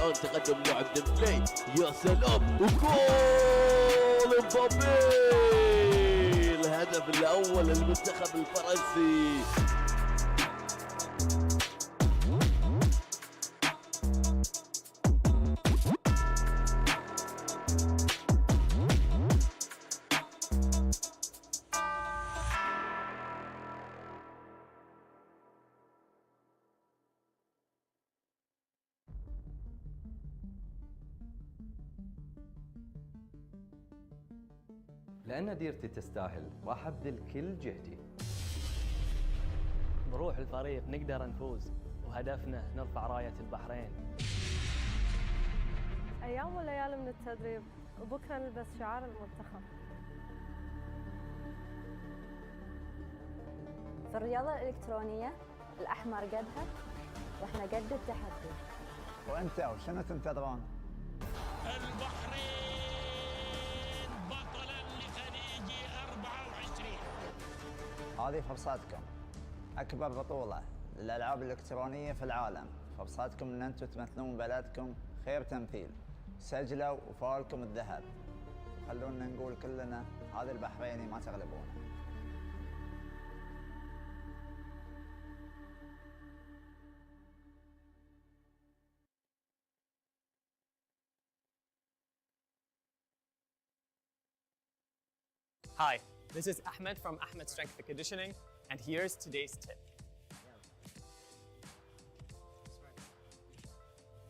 الان تقدم لاعب ديمبلي، يا سلام وجول مبابي، الهدف الاول للمنتخب الفرنسي. لأن ديرتي تستاهل راح أبذل كل جهدي. بروح الفريق نقدر نفوز، وهدفنا نرفع راية البحرين. أيام وليالي من التدريب، وبكرة نلبس شعار المنتخب. في الرياضة الإلكترونية الأحمر قدها وإحنا قد التحدي. وأنت وشنو تنتظرون؟ البحرين بطلاً لخليج 24. هذه فرصتكم، أكبر بطولة للألعاب الإلكترونية في العالم، فرصتكم أن أنتم تمثلون بلدكم خير تمثيل. سجلوا وفالكم الذهب. خلونا نقول كلنا هذا البحريني ما تغلبونه. Hi, this is Ahmed from Ahmed Strength and Conditioning, and here's today's tip.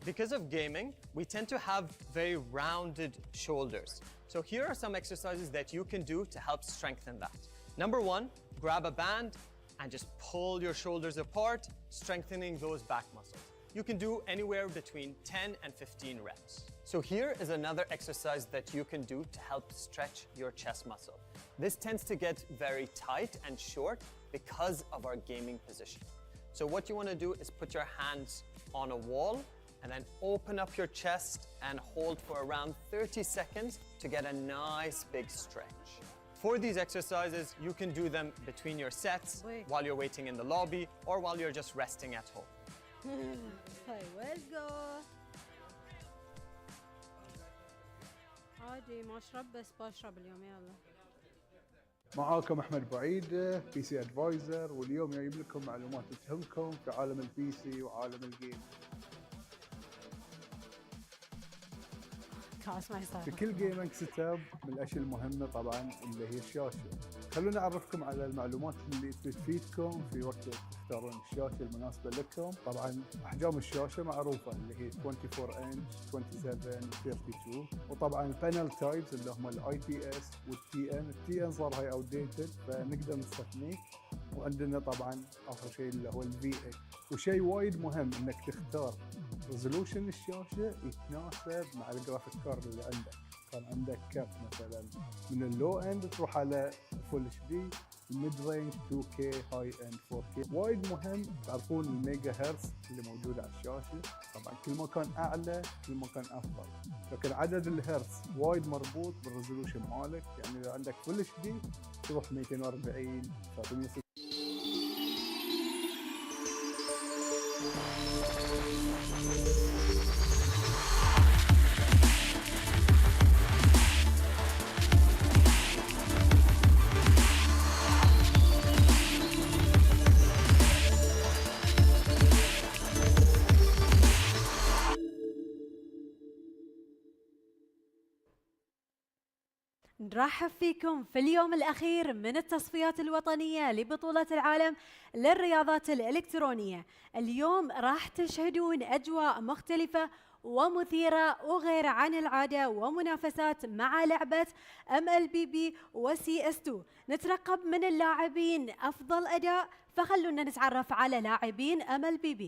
Because of gaming, we tend to have very rounded shoulders. So here are some exercises that you can do to help strengthen that. Number one, grab a band and just pull your shoulders apart, strengthening those back muscles. You can do anywhere between 10 and 15 reps. So here is another exercise that you can do to help stretch your chest muscle. This tends to get very tight and short because of our gaming position. So what you want to do is put your hands on a wall and then open up your chest and hold for around 30 seconds to get a nice big stretch. For these exercises, you can do them between your sets, while you're waiting in the lobby, or while you're just resting at home. Hey, let's go. عادي ما اشرب بس بشرب اليوم يلا. معاكم احمد بعيد بي سي ادفايزر، واليوم جايب لكم معلومات تهمكم في عالم البي سي وعالم الجيم. في كل جيمنج سيت اب من الاشياء المهمه طبعا اللي هي الشاشه. خلونا اعرفكم على المعلومات اللي تفيدكم في وقت تختارون الشاشه المناسبه لكم. طبعا احجام الشاشه معروفه اللي هي 24 انش، 27 32، وطبعا البانل تايبس اللي هم الاي بي اس والتي ان. التي ان صار هاي اوت ديتد فنقدر نستثنيه. وعندنا طبعا اخر شيء اللي هو الفي اي. وشيء وايد مهم انك تختار ريزولوشن الشاشه يتناسب مع الجرافيك كارد اللي عندك. كان عندك كارت مثلا من اللو اند تروح على فول اتش دي، الميد رينج 2K، هاي اند 4K. وايد مهم تعرفون الميجا هرتز اللي موجود على الشاشه. طبعا كل ما كان اعلى كل ما كان افضل، لكن عدد الهرتز وايد مربوط بالريزولوشن مالك. يعني اذا عندك فول اتش دي تروح 240 360. نرحب فيكم في اليوم الأخير من التصفيات الوطنية لبطولة العالم للرياضات الإلكترونية. اليوم راح تشهدون أجواء مختلفة ومثيرة وغير عن العادة، ومنافسات مع لعبة Mlbb و CS2. نترقب من اللاعبين أفضل أداء، فخلونا نتعرف على لاعبين Mlbb.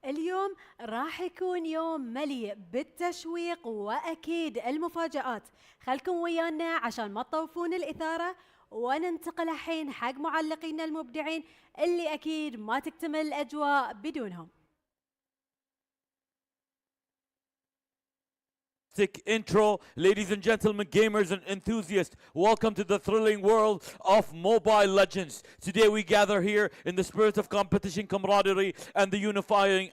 اليوم راح يكون يوم مليء بالتشويق وأكيد المفاجآت. خلكم ويانا عشان ما تطوفون الإثارة، وننتقل الحين حق معلقينا المبدعين اللي أكيد ما تكتمل الأجواء بدونهم. Intro, ladies and gentlemen, gamers and enthusiasts, welcome to the thrilling world of Mobile Legends. Today we gather here in the spirit of competition, camaraderie, and the unifying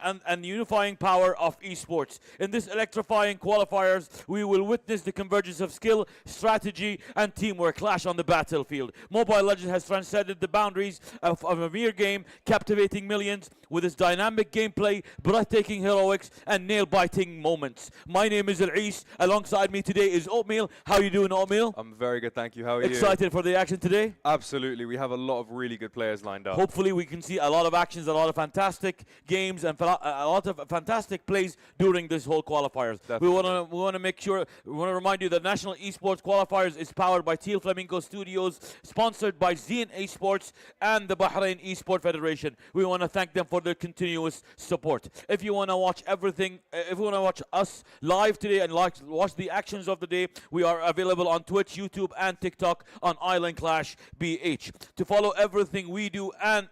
power of esports. In this electrifying qualifiers, we will witness the convergence of skill, strategy, and teamwork clash on the battlefield. Mobile Legends has transcended the boundaries of a mere game, captivating millions with its dynamic gameplay, breathtaking heroics, and nail-biting moments. My name is Al-East. Alongside me today is Oatmeal. How are you doing, Oatmeal? I'm very good, thank you. How are you? Excited for the action today? Absolutely. We have a lot of really good players lined up. Hopefully we can see a lot of actions, a lot of fantastic games, and a lot of fantastic plays during this whole qualifiers. Definitely. We want to make sure, we want to remind you that National Esports Qualifiers is powered by Teal Flamingo Studios, sponsored by Zen Esports and the Bahrain Esport Federation. We want to thank them for their continuous support. If you want to watch everything, if you want to watch us live today and watch the actions of the day, we are available on Twitch, YouTube, and TikTok on Island Clash BH. To follow everything we do and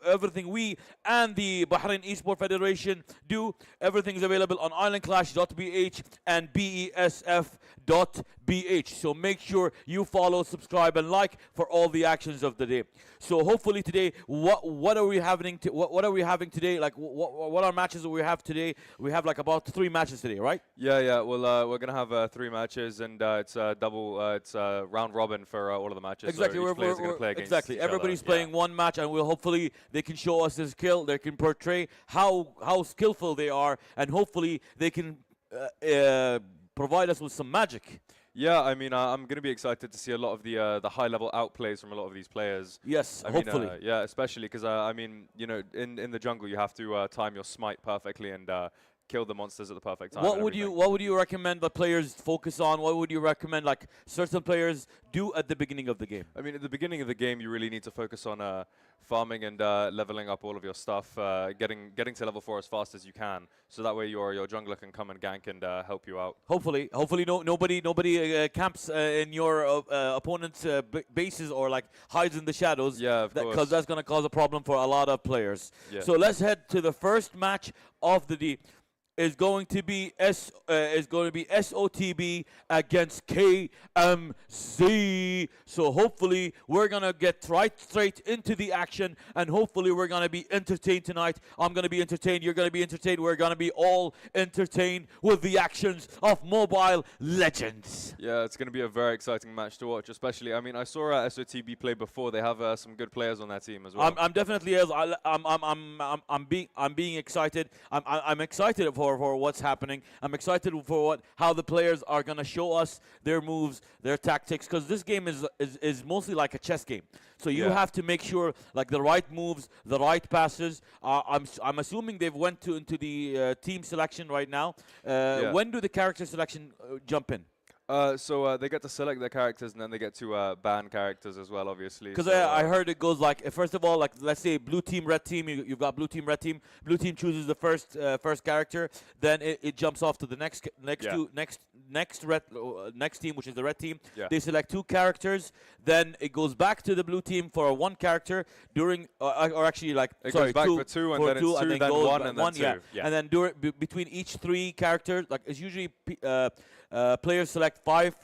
everything we and the Bahrain Esport Federation do, everything is available on islandclash.bh and besf.bh. So make sure you follow, subscribe, and like for all the actions of the day. So hopefully today, what are we having? What are we having today? Like what are matches that we have today? We have like about 3 matches today, right? Yeah. Well, we're gonna have 3 matches, and it's double. It's round robin for all of the matches. Exactly. So each player's gonna play against each Everybody's other. playing one match, and hopefully they can show us their skill. They can portray how skillful they are, and hopefully they can provide us with some magic. Yeah, I mean, I'm going to be excited to see a lot of the high-level outplays from a lot of these players. Yes, I hopefully. mean, yeah, especially because, I mean, you know, in the jungle, you have to time your smite perfectly and kill the monsters at the perfect time. What would you recommend the players focus on? What would you recommend like certain players do at the beginning of the game? I mean, at the beginning of the game, you really need to focus on farming and leveling up all of your stuff, getting to level 4 as fast as you can, so that way your jungler can come and gank and help you out. Hopefully nobody camps in your opponent's bases or like hides in the shadows. Yeah, of course. Because that's gonna cause a problem for a lot of players. Yeah. So let's head to the first match of the day. Is going to be SOTB against KMZ. So hopefully we're gonna get right straight into the action, and hopefully we're gonna be entertained tonight. I'm gonna be entertained. You're gonna be entertained. We're gonna be all entertained with the actions of Mobile Legends. Yeah, it's gonna be a very exciting match to watch. Especially, I mean, I saw SOTB play before. They have some good players on their team as well. I'm definitely I'm being excited. I'm excited for what's happening. I'm excited for how the players are gonna show us their moves, their tactics, because this game is mostly like a chess game. So you have to make sure like the right moves, the right passes. I'm assuming they've went into the team selection right now. When do the character selection jump in? So they get to select their characters, and then they get to ban characters as well, obviously. Because so, I heard it goes like, first of all, like let's say blue team, red team. You've got blue team, red team. Blue team chooses the first character, then it jumps off to the next team, which is the red team. Yeah. They select 2 characters, then it goes back to the blue team for 1 character during, or actually like it goes back for 2, and then it's 2, then 1, and then 2. Yeah. And then between each 3 characters, like it's usually players select 5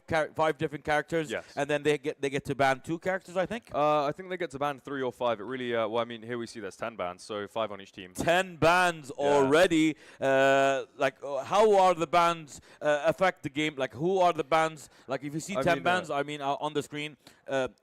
different characters, yes. And then they get to ban 2 characters, I think. I think they get to ban 3 or 5. It really, well, I mean, here we see there's 10 bans, so 5 on each team. 10 bans already. Like, how are the bans affect the game? Like, who are the bans? Like, if you see 10 bans, I mean, on the screen,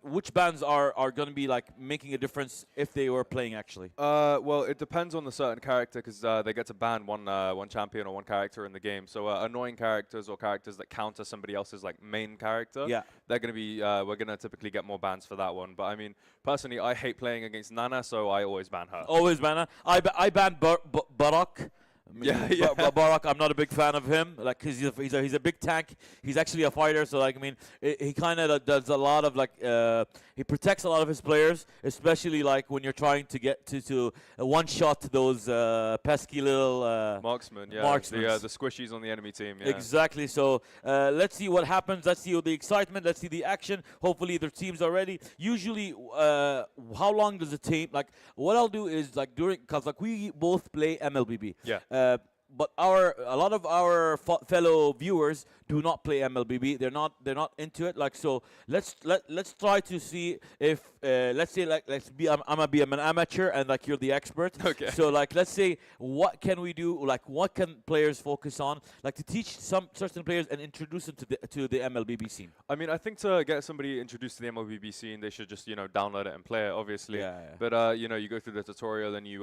which bans are going to be like making a difference if they were playing actually? Well, it depends on the certain character, because they get to ban one champion or 1 character in the game. So annoying characters or characters that counter somebody else's like main character, they're going to be we're going to typically get more bans for that one. But I mean, personally, I hate playing against Nana, so I always ban her. Always ban her. I ban Barak. I mean, Barak, I'm not a big fan of him. Like, cause he's a big tank. He's actually a fighter. So like, I mean, he kind of does a lot of like, he protects a lot of his players, especially like when you're trying to get to one shot those pesky little marksmen. Yeah, marksmen. The squishies on the enemy team. Yeah. Exactly. So let's see what happens. Let's see the excitement. Let's see the action. Hopefully their teams are ready. Usually, how long does it take? Like, what I'll do is like because like we both play MLBB. Yeah. But a lot of our fellow viewers do not play MLBB. They're not into it. Like, so let's try to see if let's say like I'm gonna be an amateur and like you're the expert. Okay. So like let's say what can we do? Like what can players focus on? Like to teach some certain players and introduce them to the MLBB scene. I mean, I think to get somebody introduced to the MLBB scene, they should just download it and play it. Obviously. Yeah. But you go through the tutorial and you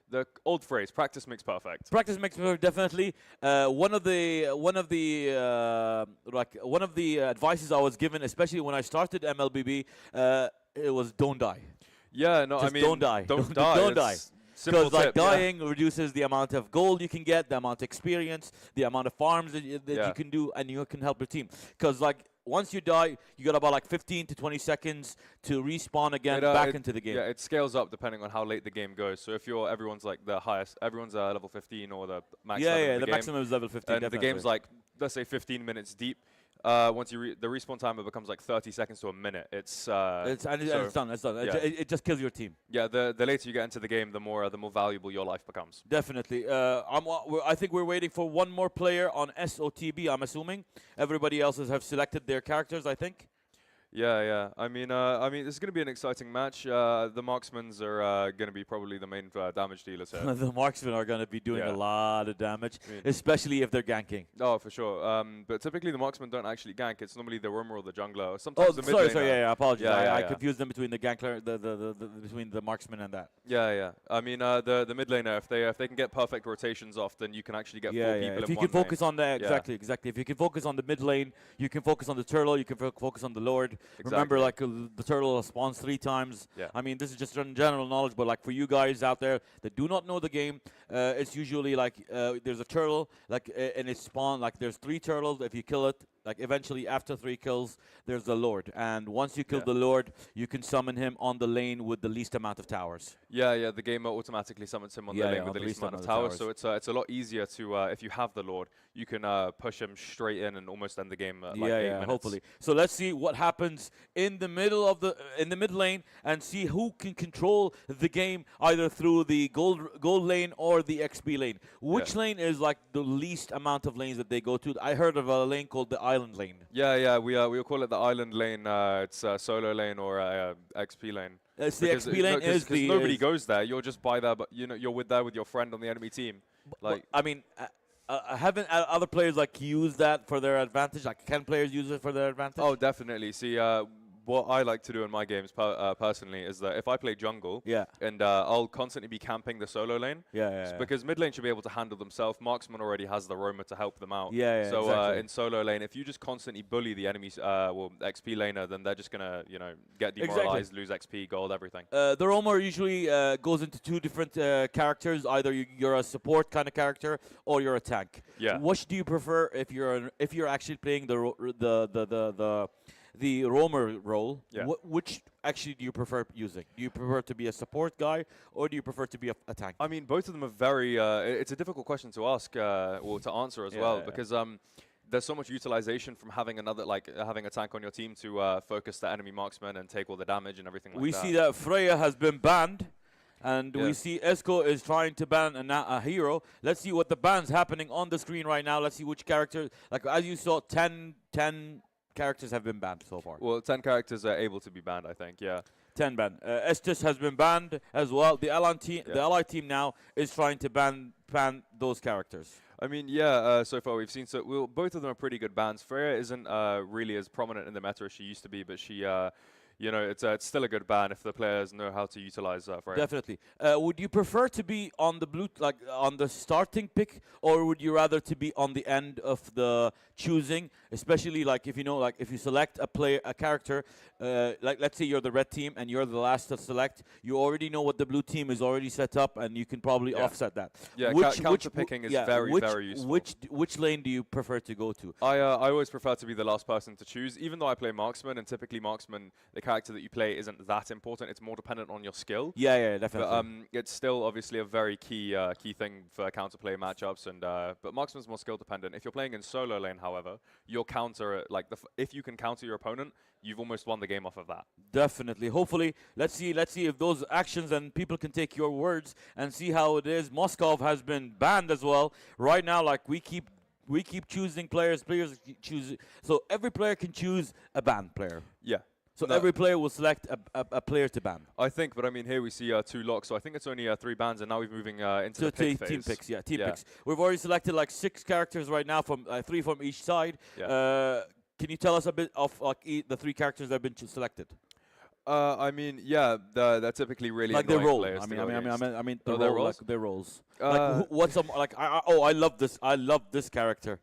the old phrase, practice makes perfect. Practice makes perfect, definitely. One of the advices I was given, especially when I started MLBB, it was don't die. Yeah, no, Just I mean, don't die. Don't die. Don't die. Simple Because like tip, dying reduces the amount of gold you can get, the amount of experience, the amount of farms that you can do, and you can help your team. Because like once you die, you got about like 15 to 20 seconds to respawn again back into the game. Yeah, it scales up depending on how late the game goes. So if everyone's like the highest, everyone's level 15 or the max level of the the game, maximum is level 15. and definitely. the game's like, let's say 15 minutes deep. Once the respawn timer becomes like 30 seconds to a minute, it's done. It's done. Yeah. It just kills your team. Yeah, the later you get into the game, the more valuable your life becomes. Definitely. I think we're waiting for one more player on SOTB. I'm assuming everybody else have selected their characters. I think. Yeah. I mean, this is going to be an exciting match. The marksmen are going to be probably the main damage dealers here. The marksmen are going to be doing a lot of damage, especially if they're ganking. Oh, for sure. But typically the marksmen don't actually gank. It's normally the roamer or the jungler. Or sometimes the mid laner. Sorry. I apologize. I confused them between the gankler, between the marksman and that. Yeah. I mean, the mid laner, if they can get perfect rotations off, then you can actually get 4 people in one lane. If you can focus on that, exactly. If you can focus on the mid lane, you can focus on the turtle. You can focus on the lord. Exactly. Remember, like the turtle spawns 3 times. Yeah. I mean, this is just general knowledge, but like for you guys out there that do not know the game, it's usually like there's a turtle, like and it spawn like there's 3 turtles. If you kill it, like eventually after 3 kills, there's the lord, and once you kill the lord, you can summon him on the lane with the least amount of towers. Yeah. The game automatically summons him on the lane with the least amount of towers. So it's a lot easier to if you have the lord, you can push him straight in and almost end the game. Like 8 minutes. Hopefully. So let's see what happens in the middle of in the mid lane and see who can control the game either through the gold lane or the XP lane. Which lane is like the least amount of lanes that they go to? I heard of a lane called the island lane. Yeah. We'll call it the island lane. It's a solo lane or a XP lane. It's the XP lane is the nobody goes there. You're just by there, but you're there with your friend on the enemy team. Like I mean. Haven't other players like use that for their advantage? Like, can players use it for their advantage? Oh, definitely. See, what I like to do in my games personally is that if I play jungle, and I'll constantly be camping the solo lane, because mid lane should be able to handle themselves. Marksman already has the roamer to help them out. So exactly. In solo lane, if you just constantly bully the enemy's XP laner, then they're just gonna get demoralized, lose XP, gold, everything. The roamer usually goes into 2 different characters. Either you're a support kind of character or you're a tank. Yeah. Which do you prefer if you're actually playing the roamer role? Which actually do you prefer using? Do you prefer to be a support guy or do you prefer to be a tank? I mean, both of them are very. It's a difficult question to ask or to answer as well because there's so much utilization from having having a tank on your team to focus the enemy marksman and take all the damage and everything like that. We see that Freya has been banned. And we see Esco is trying to ban a hero. Let's see what the ban's happening on the screen right now. Let's see which character. Like as you saw, 10 characters have been banned so far. Well, 10 characters are able to be banned, I think. Yeah. 10 banned. Estes has been banned as well. The Ally team now is trying to ban those characters. I mean, so far we've seen both of them are pretty good bans. Freya isn't really as prominent in the meta as she used to be, but she you know, it's still a good ban if the players know how to utilize frame. Definitely. Would you prefer to be on the on the starting pick, or would you rather to be on the end of the choosing? Especially like if you know, like if you select a character, like let's say you're the red team and you're the last to select, you already know what the blue team is already set up, and you can probably offset that. Yeah, counter picking is very useful. Which lane do you prefer to go to? I always prefer to be the last person to choose, even though I play marksman, and typically marksman, the character that you play isn't that important. It's more dependent on your skill. Yeah, definitely. But it's still obviously a very key thing for counterplay matchups, and but marksman's more skill dependent. If you're playing in solo lane, however, your counter, like if you can counter your opponent, you've almost won the game off of that. Definitely. Hopefully, let's see if those actions, and people can take your words and see how it is. Moskov has been banned as well. Right now, like we keep choosing players choose. So every player can choose a banned player. Yeah. So every player will select a player to ban. I think, but I mean, here we see 2 locks, so I think it's only 3 bans, and now we're moving into the pick phase. Team picks, team picks. We've already selected like 6 characters right now, from 3 from each side. Yeah. Can you tell us a bit of like the 3 characters that have been selected? I mean, yeah, they're typically really like their annoying role. players. I mean, their roles. Like their roles. Like what's like? I love this. I love this character.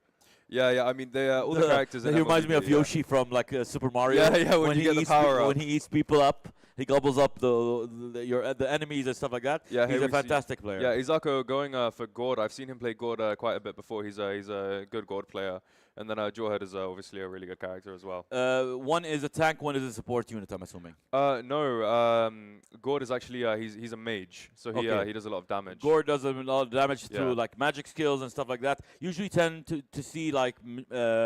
Yeah. I mean, all the characters. He reminds me of Yoshi from like Super Mario. Yeah. When he gets the power up. When he eats people up, he gobbles up the enemies and stuff like that. Yeah, he's a fantastic player. Yeah, Izako going for Gord. I've seen him play Gord quite a bit before. He's a good Gord player. And then Jawhead is obviously a really good character as well. One is a tank, one is a support unit, I'm assuming. No, Gord is actually he's a mage, so he does a lot of damage. Gord does a lot of damage through like magic skills and stuff like that. Usually tend to see like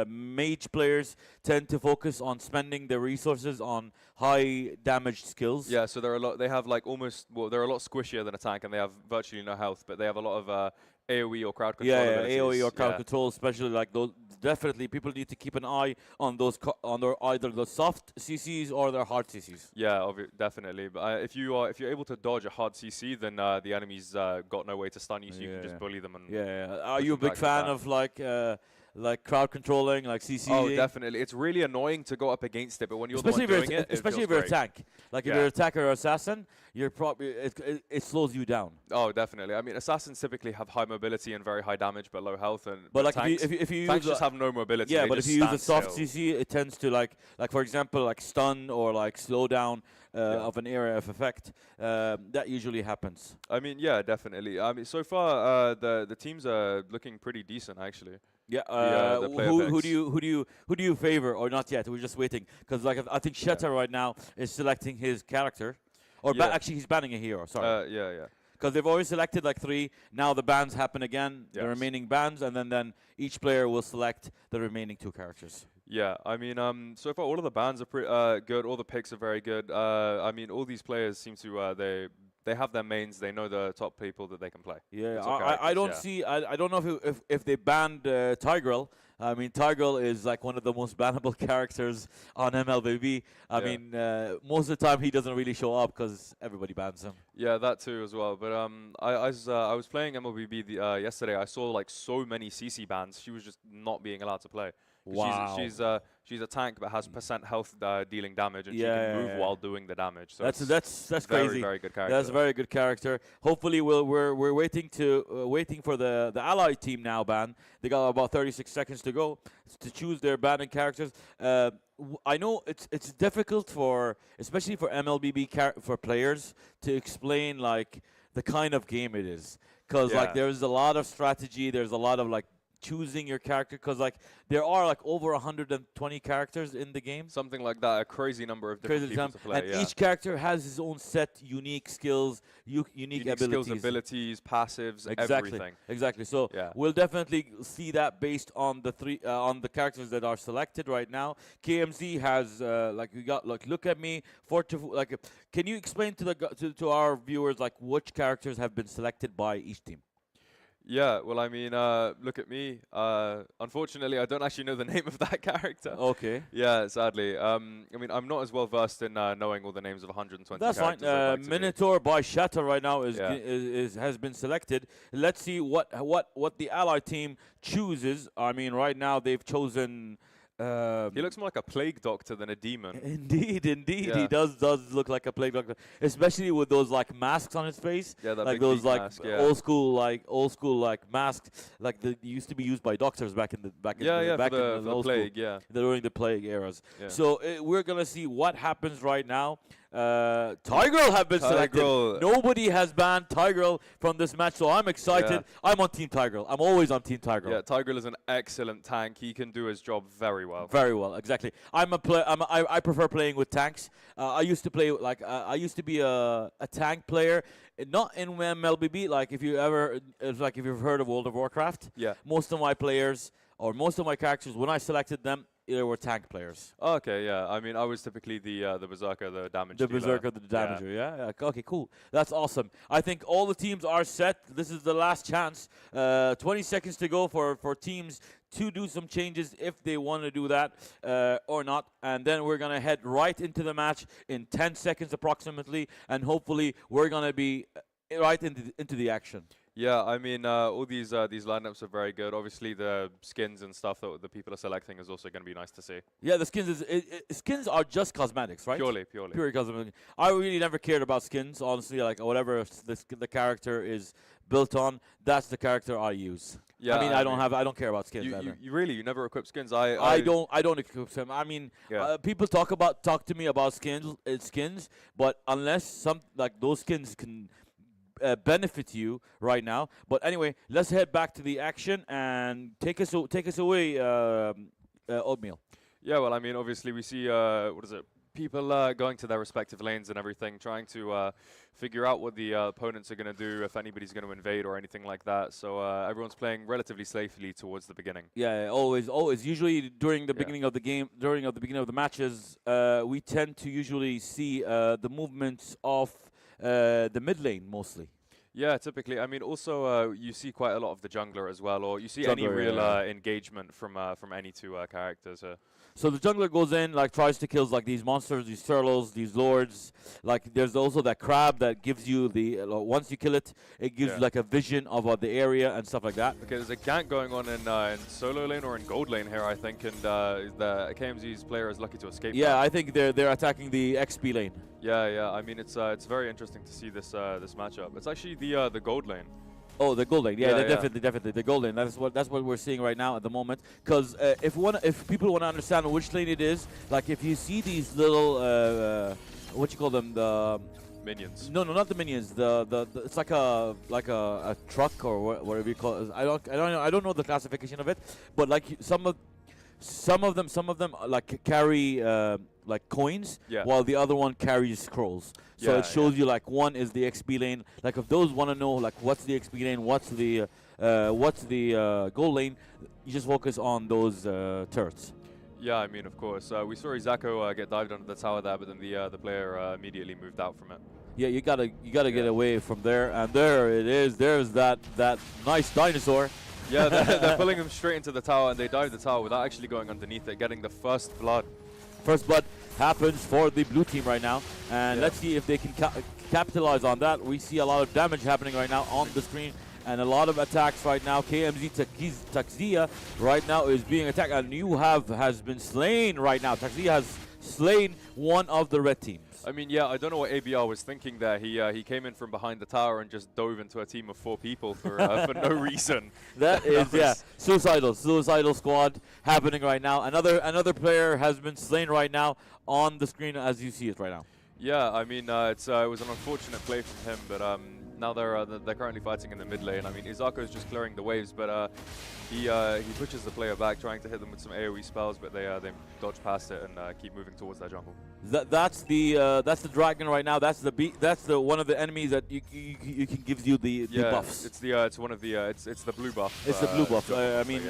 mage players tend to focus on spending their resources on high damage skills. Yeah, so they're a lot. They have like they're a lot squishier than a tank, and they have virtually no health, but they have a lot of AoE or crowd control. Yeah, AoE or crowd control, especially like those. Definitely, people need to keep an eye on those either the soft CCs or their hard CCs. Yeah, definitely. But if you're able to dodge a hard CC, then the enemy's got no way to stun you, so you can just bully them. And Are you a big fan of like crowd controlling, like CC? Oh, definitely. It's really annoying to go up against it, but when you're especially the one doing it, especially if you're a tank. Like if you're an attacker or assassin, you're probably it slows you down. Oh, definitely. I mean, assassins typically have high mobility and very high damage, but low health. But like tanks, if you tanks use just have no mobility. Yeah, but if you use a soft CC, it tends to like for example like stun or like slow down of an area of effect. That usually happens. I mean, yeah, definitely. I mean, so far the teams are looking pretty decent actually. Yeah. The who do you favor, or not yet? We're just waiting because like I think Shetta right now is selecting his character, or actually he's banning a hero. Sorry. Yeah. Because they've already selected like 3. Now the bans happen again. Yes. The remaining bans, and then each player will select the remaining 2 characters. Yeah, I mean, so far all of the bans are pretty good. All the picks are very good. I mean, all these players seem to they have their mains. They know the top people that they can play. Yeah, I don't see. I don't know if they banned Tigreal. I mean, Tigreal is like one of the most bannable characters on MLBB. I mean, most of the time he doesn't really show up because everybody bans him. Yeah, that too as well. But I was playing MLBB yesterday. I saw like so many CC bans. She was just not being allowed to play. Wow. She's a tank that has % health dealing damage, and she can move while doing the damage. So that's very, crazy. Very good character. That's a very good character. Hopefully, we're waiting for the allied team now ban. They got about 36 seconds to go to choose their banning characters. I know it's difficult especially for MLBB for players to explain like the kind of game it is, because like there's a lot of strategy. There's a lot of like choosing your character, because like there are like over 120 characters in the game, something like that, a crazy number of different people to play. And each character has his own set unique skills, unique abilities. Skills, abilities, passives, everything. Exactly. So we'll definitely see that based on the on the characters that are selected right now. KMZ has we got like Look At Me, like can you explain to our viewers like which characters have been selected by each team? Yeah, well, I mean, Look At Me. Unfortunately, I don't actually know the name of that character. Okay. Yeah, sadly. I mean, I'm not as well versed in knowing all the names of 120 That's characters. That's fine. Minotaur by Shatter right now has been selected. Let's see what the Allied team chooses. I mean, right now they've chosen He looks more like a plague doctor than a demon. Indeed, indeed, Yeah. he does look like a plague doctor, especially with those like masks on his face. Yeah, that like big those geek like mask, yeah. old school like masks, like the used to be used by doctors back in the back in Yeah, the, yeah, back for the, in for the old plague, school, yeah. during the plague eras. Yeah. So we're gonna see what happens right now. Tigreal have been selected. Tigreal. Nobody has banned Tigreal from this match, so I'm excited. Yeah. I'm on Team Tigreal. I'm always on Team Tigreal. Yeah, Tigreal is an excellent tank. He can do his job very well. Very well, exactly. I prefer playing with tanks. I used to play like I used to be a tank player, not in Mlbb. Like if you've heard of World of Warcraft. Yeah. Most of my players or most of my characters, when I selected them, they were tank players. Okay, yeah. I mean, I was typically the berserker, the damage The dealer. berserker, the damager. Yeah. Okay, cool. That's awesome. I think all the teams are set. This is the last chance. 20 seconds to go for teams to do some changes if they want to do that or not. And then we're going to head right into the match in 10 seconds approximately. And hopefully we're going to be right into the action. Yeah, I mean, all these lineups are very good. Obviously, the skins and stuff that the people are selecting is also going to be nice to see. Yeah, the skins skins are just cosmetics, right? Purely. Pure cosmetics. I really never cared about skins, honestly. Like whatever the character is built on, that's the character I use. Yeah, I mean, I don't care about skins. You never equip skins. I don't equip them. I mean, people talk to me about skins, but unless some like those skins can benefit you right now. But anyway, let's head back to the action and take us away, Oatmeal. Yeah, well, I mean, obviously we see people going to their respective lanes and everything, trying to figure out what the opponents are going to do, if anybody's going to invade or anything like that. So everyone's playing relatively safely towards the beginning. Yeah, always. Usually during the beginning of the game, during the beginning of the matches, we tend to usually see the movements of the mid lane mostly. Yeah, typically. I mean, also you see quite a lot of the jungler as well, or you see any real engagement from any two characters. So the jungler goes in, like tries to kill like these monsters, these turtles, these lords. Like there's also that crab that gives you the once you kill it, it gives you like a vision of the area and stuff like that. Okay, there's a gank going on in solo lane or in gold lane here, I think, and the KMZ's player is lucky to escape. Yeah, I think they're attacking the XP lane. Yeah. I mean, it's very interesting to see this this matchup. It's actually the gold lane. Oh, the gold lane. Yeah, definitely the gold lane. That's what we're seeing right now at the moment. Because if people want to understand which lane it is, like if you see these little what you call them, the minions. No, not the minions. The it's like a truck or whatever you call it. I don't know the classification of it, but like some of them like carry like coins, while the other one carries scrolls. So it shows you like one is the XP lane. Like if those want to know like what's the XP lane, what's the gold lane, you just focus on those turrets. Yeah, I mean, of course. We saw Izako get dived under the tower there, but then the player immediately moved out from it. Yeah, you gotta get away from there, and there it is. There's that nice dinosaur. Yeah, they're pulling him straight into the tower, and they dive the tower without actually going underneath it, getting the first blood. First blood happens for the blue team right now, and let's see if they can capitalize on that. We see a lot of damage happening right now on the screen, and a lot of attacks right now. KMZ Taxia right now is being attacked, and has been slain right now. Taxia has slain one of the red teams. I mean, yeah, I don't know what ABR was thinking there. He came in from behind the tower and just dove into a team of 4 people for no reason. That is, suicidal squad happening right now. Another player has been slain right now on the screen as you see it right now. Yeah, I mean, it was an unfortunate play from him, but now they're currently fighting in the mid lane. I mean, Izako is just clearing the waves, but he pushes the player back, trying to hit them with some AoE spells, but they dodge past it and keep moving towards their jungle. That's the dragon right now. That's the one of the enemies that you can gives you the buffs. It's the blue buff. It's the blue buff. I mean,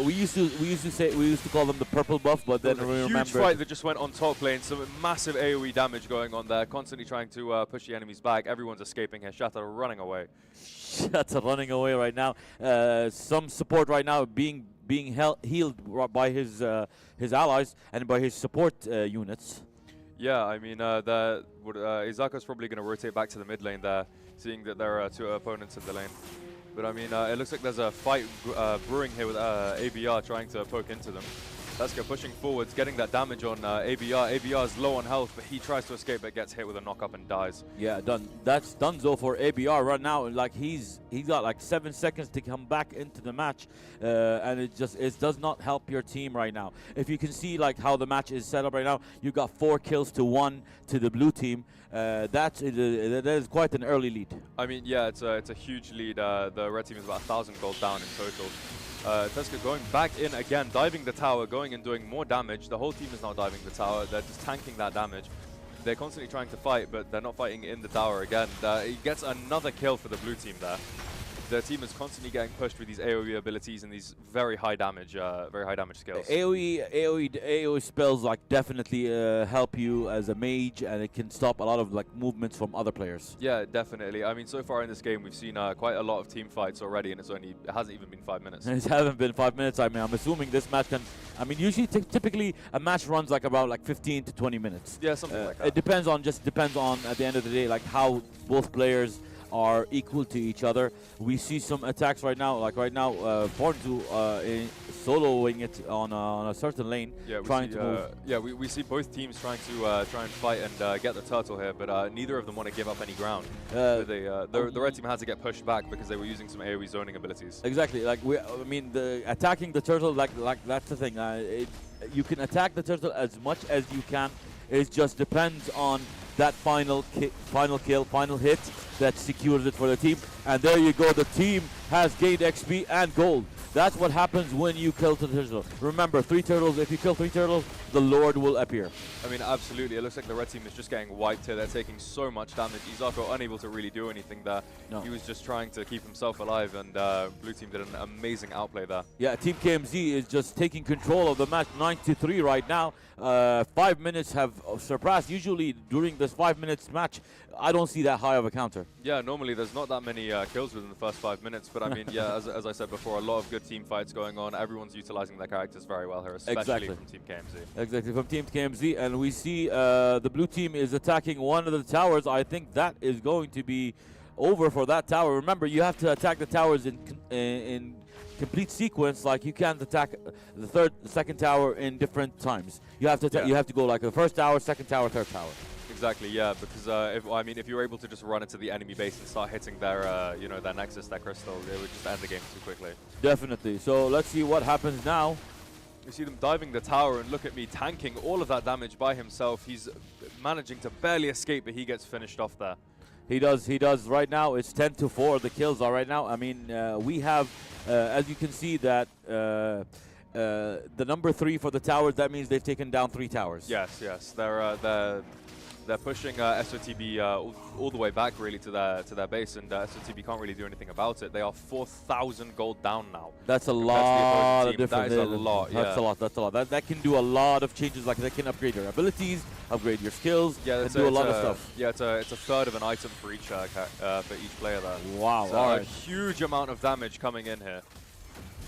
we used to call them the purple buff, but then we remember huge fight that just went on top lane. Some massive AoE damage going on there. Constantly trying to push the enemies back. Everyone's escaping here. Shatter running away. Shatter running away right now. Some support right now being healed by his allies and by his support units. Yeah, I mean, Izako's probably going to rotate back to the mid lane there, seeing that there are 2 opponents in the lane. But I mean, it looks like there's a fight brewing here with ABR trying to poke into them. Teska pushing forwards, getting that damage on ABR. ABR is low on health, but he tries to escape, but gets hit with a knock-up and dies. Yeah, done. That's Dunzo for ABR right now. Like he's got like 7 seconds to come back into the match, and it does not help your team right now. If you can see like how the match is set up right now, you got 4 kills to 1 to the blue team. That is quite an early lead. I mean, yeah, it's a huge lead. The red team is about 1,000 gold down in total. Teska going back in again, diving the tower, going and doing more damage. The whole team is now diving the tower. They're just tanking that damage. They're constantly trying to fight, but they're not fighting in the tower again. He gets another kill for the blue team there. The team is constantly getting pushed with these AoE abilities and these very high damage skills. AoE spells like definitely help you as a mage, and it can stop a lot of like movements from other players. Yeah, definitely. I mean, so far in this game, we've seen quite a lot of team fights already, and it hasn't even been 5 minutes. It hasn't been 5 minutes. I mean, I'm assuming this match can. I mean, usually, typically, a match runs like about like 15 to 20 minutes. Yeah, something like that. It depends on at the end of the day, like how both players are equal to each other. We see some attacks right now, Forzu soloing it on a certain lane, yeah, trying to move. Yeah, we see both teams trying to fight and get the turtle here, but neither of them want to give up any ground. The red team had to get pushed back because they were using some AoE zoning abilities. Exactly. Like attacking the turtle, like that's the thing. You can attack the turtle as much as you can. It just depends on that final kill, final hit that secures it for the team. And there you go, the team has gained XP and gold. That's what happens when you kill the turtle. Remember, 3 turtles, if you kill 3 turtles, the Lord will appear. I mean, absolutely. It looks like the red team is just getting wiped here. They're taking so much damage. Izako unable to really do anything there. No. He was just trying to keep himself alive, and blue team did an amazing outplay there. Yeah, Team KMZ is just taking control of the match, 9-3 right now. 5 minutes have surpassed. Usually during this 5 minutes match, I don't see that high of a counter. Yeah, normally there's not that many kills within the first 5 minutes, but I mean, yeah, as I said before, a lot of good team fights going on. Everyone's utilizing their characters very well here, especially from Team KMZ. Exactly, from Team KMZ, and we see the blue team is attacking one of the towers. I think that is going to be over for that tower. Remember, you have to attack the towers in complete sequence. Like you can't attack the second tower in different times. You have to you have to go like the first tower, second tower, third tower. Exactly, yeah, because if you're able to just run into the enemy base and start hitting their their nexus, their crystal, they would just end the game too quickly. Definitely. So let's see what happens now. You see them diving the tower, and look at me tanking all of that damage by himself. He's managing to barely escape, but he gets finished off there. He does. Right now, it's 10-4. The kills are right now. I mean, we have, as you can see, that the number 3 for the towers. That means they've taken down 3 towers. Yes. They're pushing SOTB all the way back really to their base, and SOTB can't really do anything about it. They are 4,000 gold down now. That's a lot of different. That is a lot. That's a lot. That's a lot. That can do a lot of changes. Like they can upgrade your abilities, upgrade your skills, and do a lot of stuff. Yeah, it's a third of an item for each player there. Wow. So a huge amount of damage coming in here.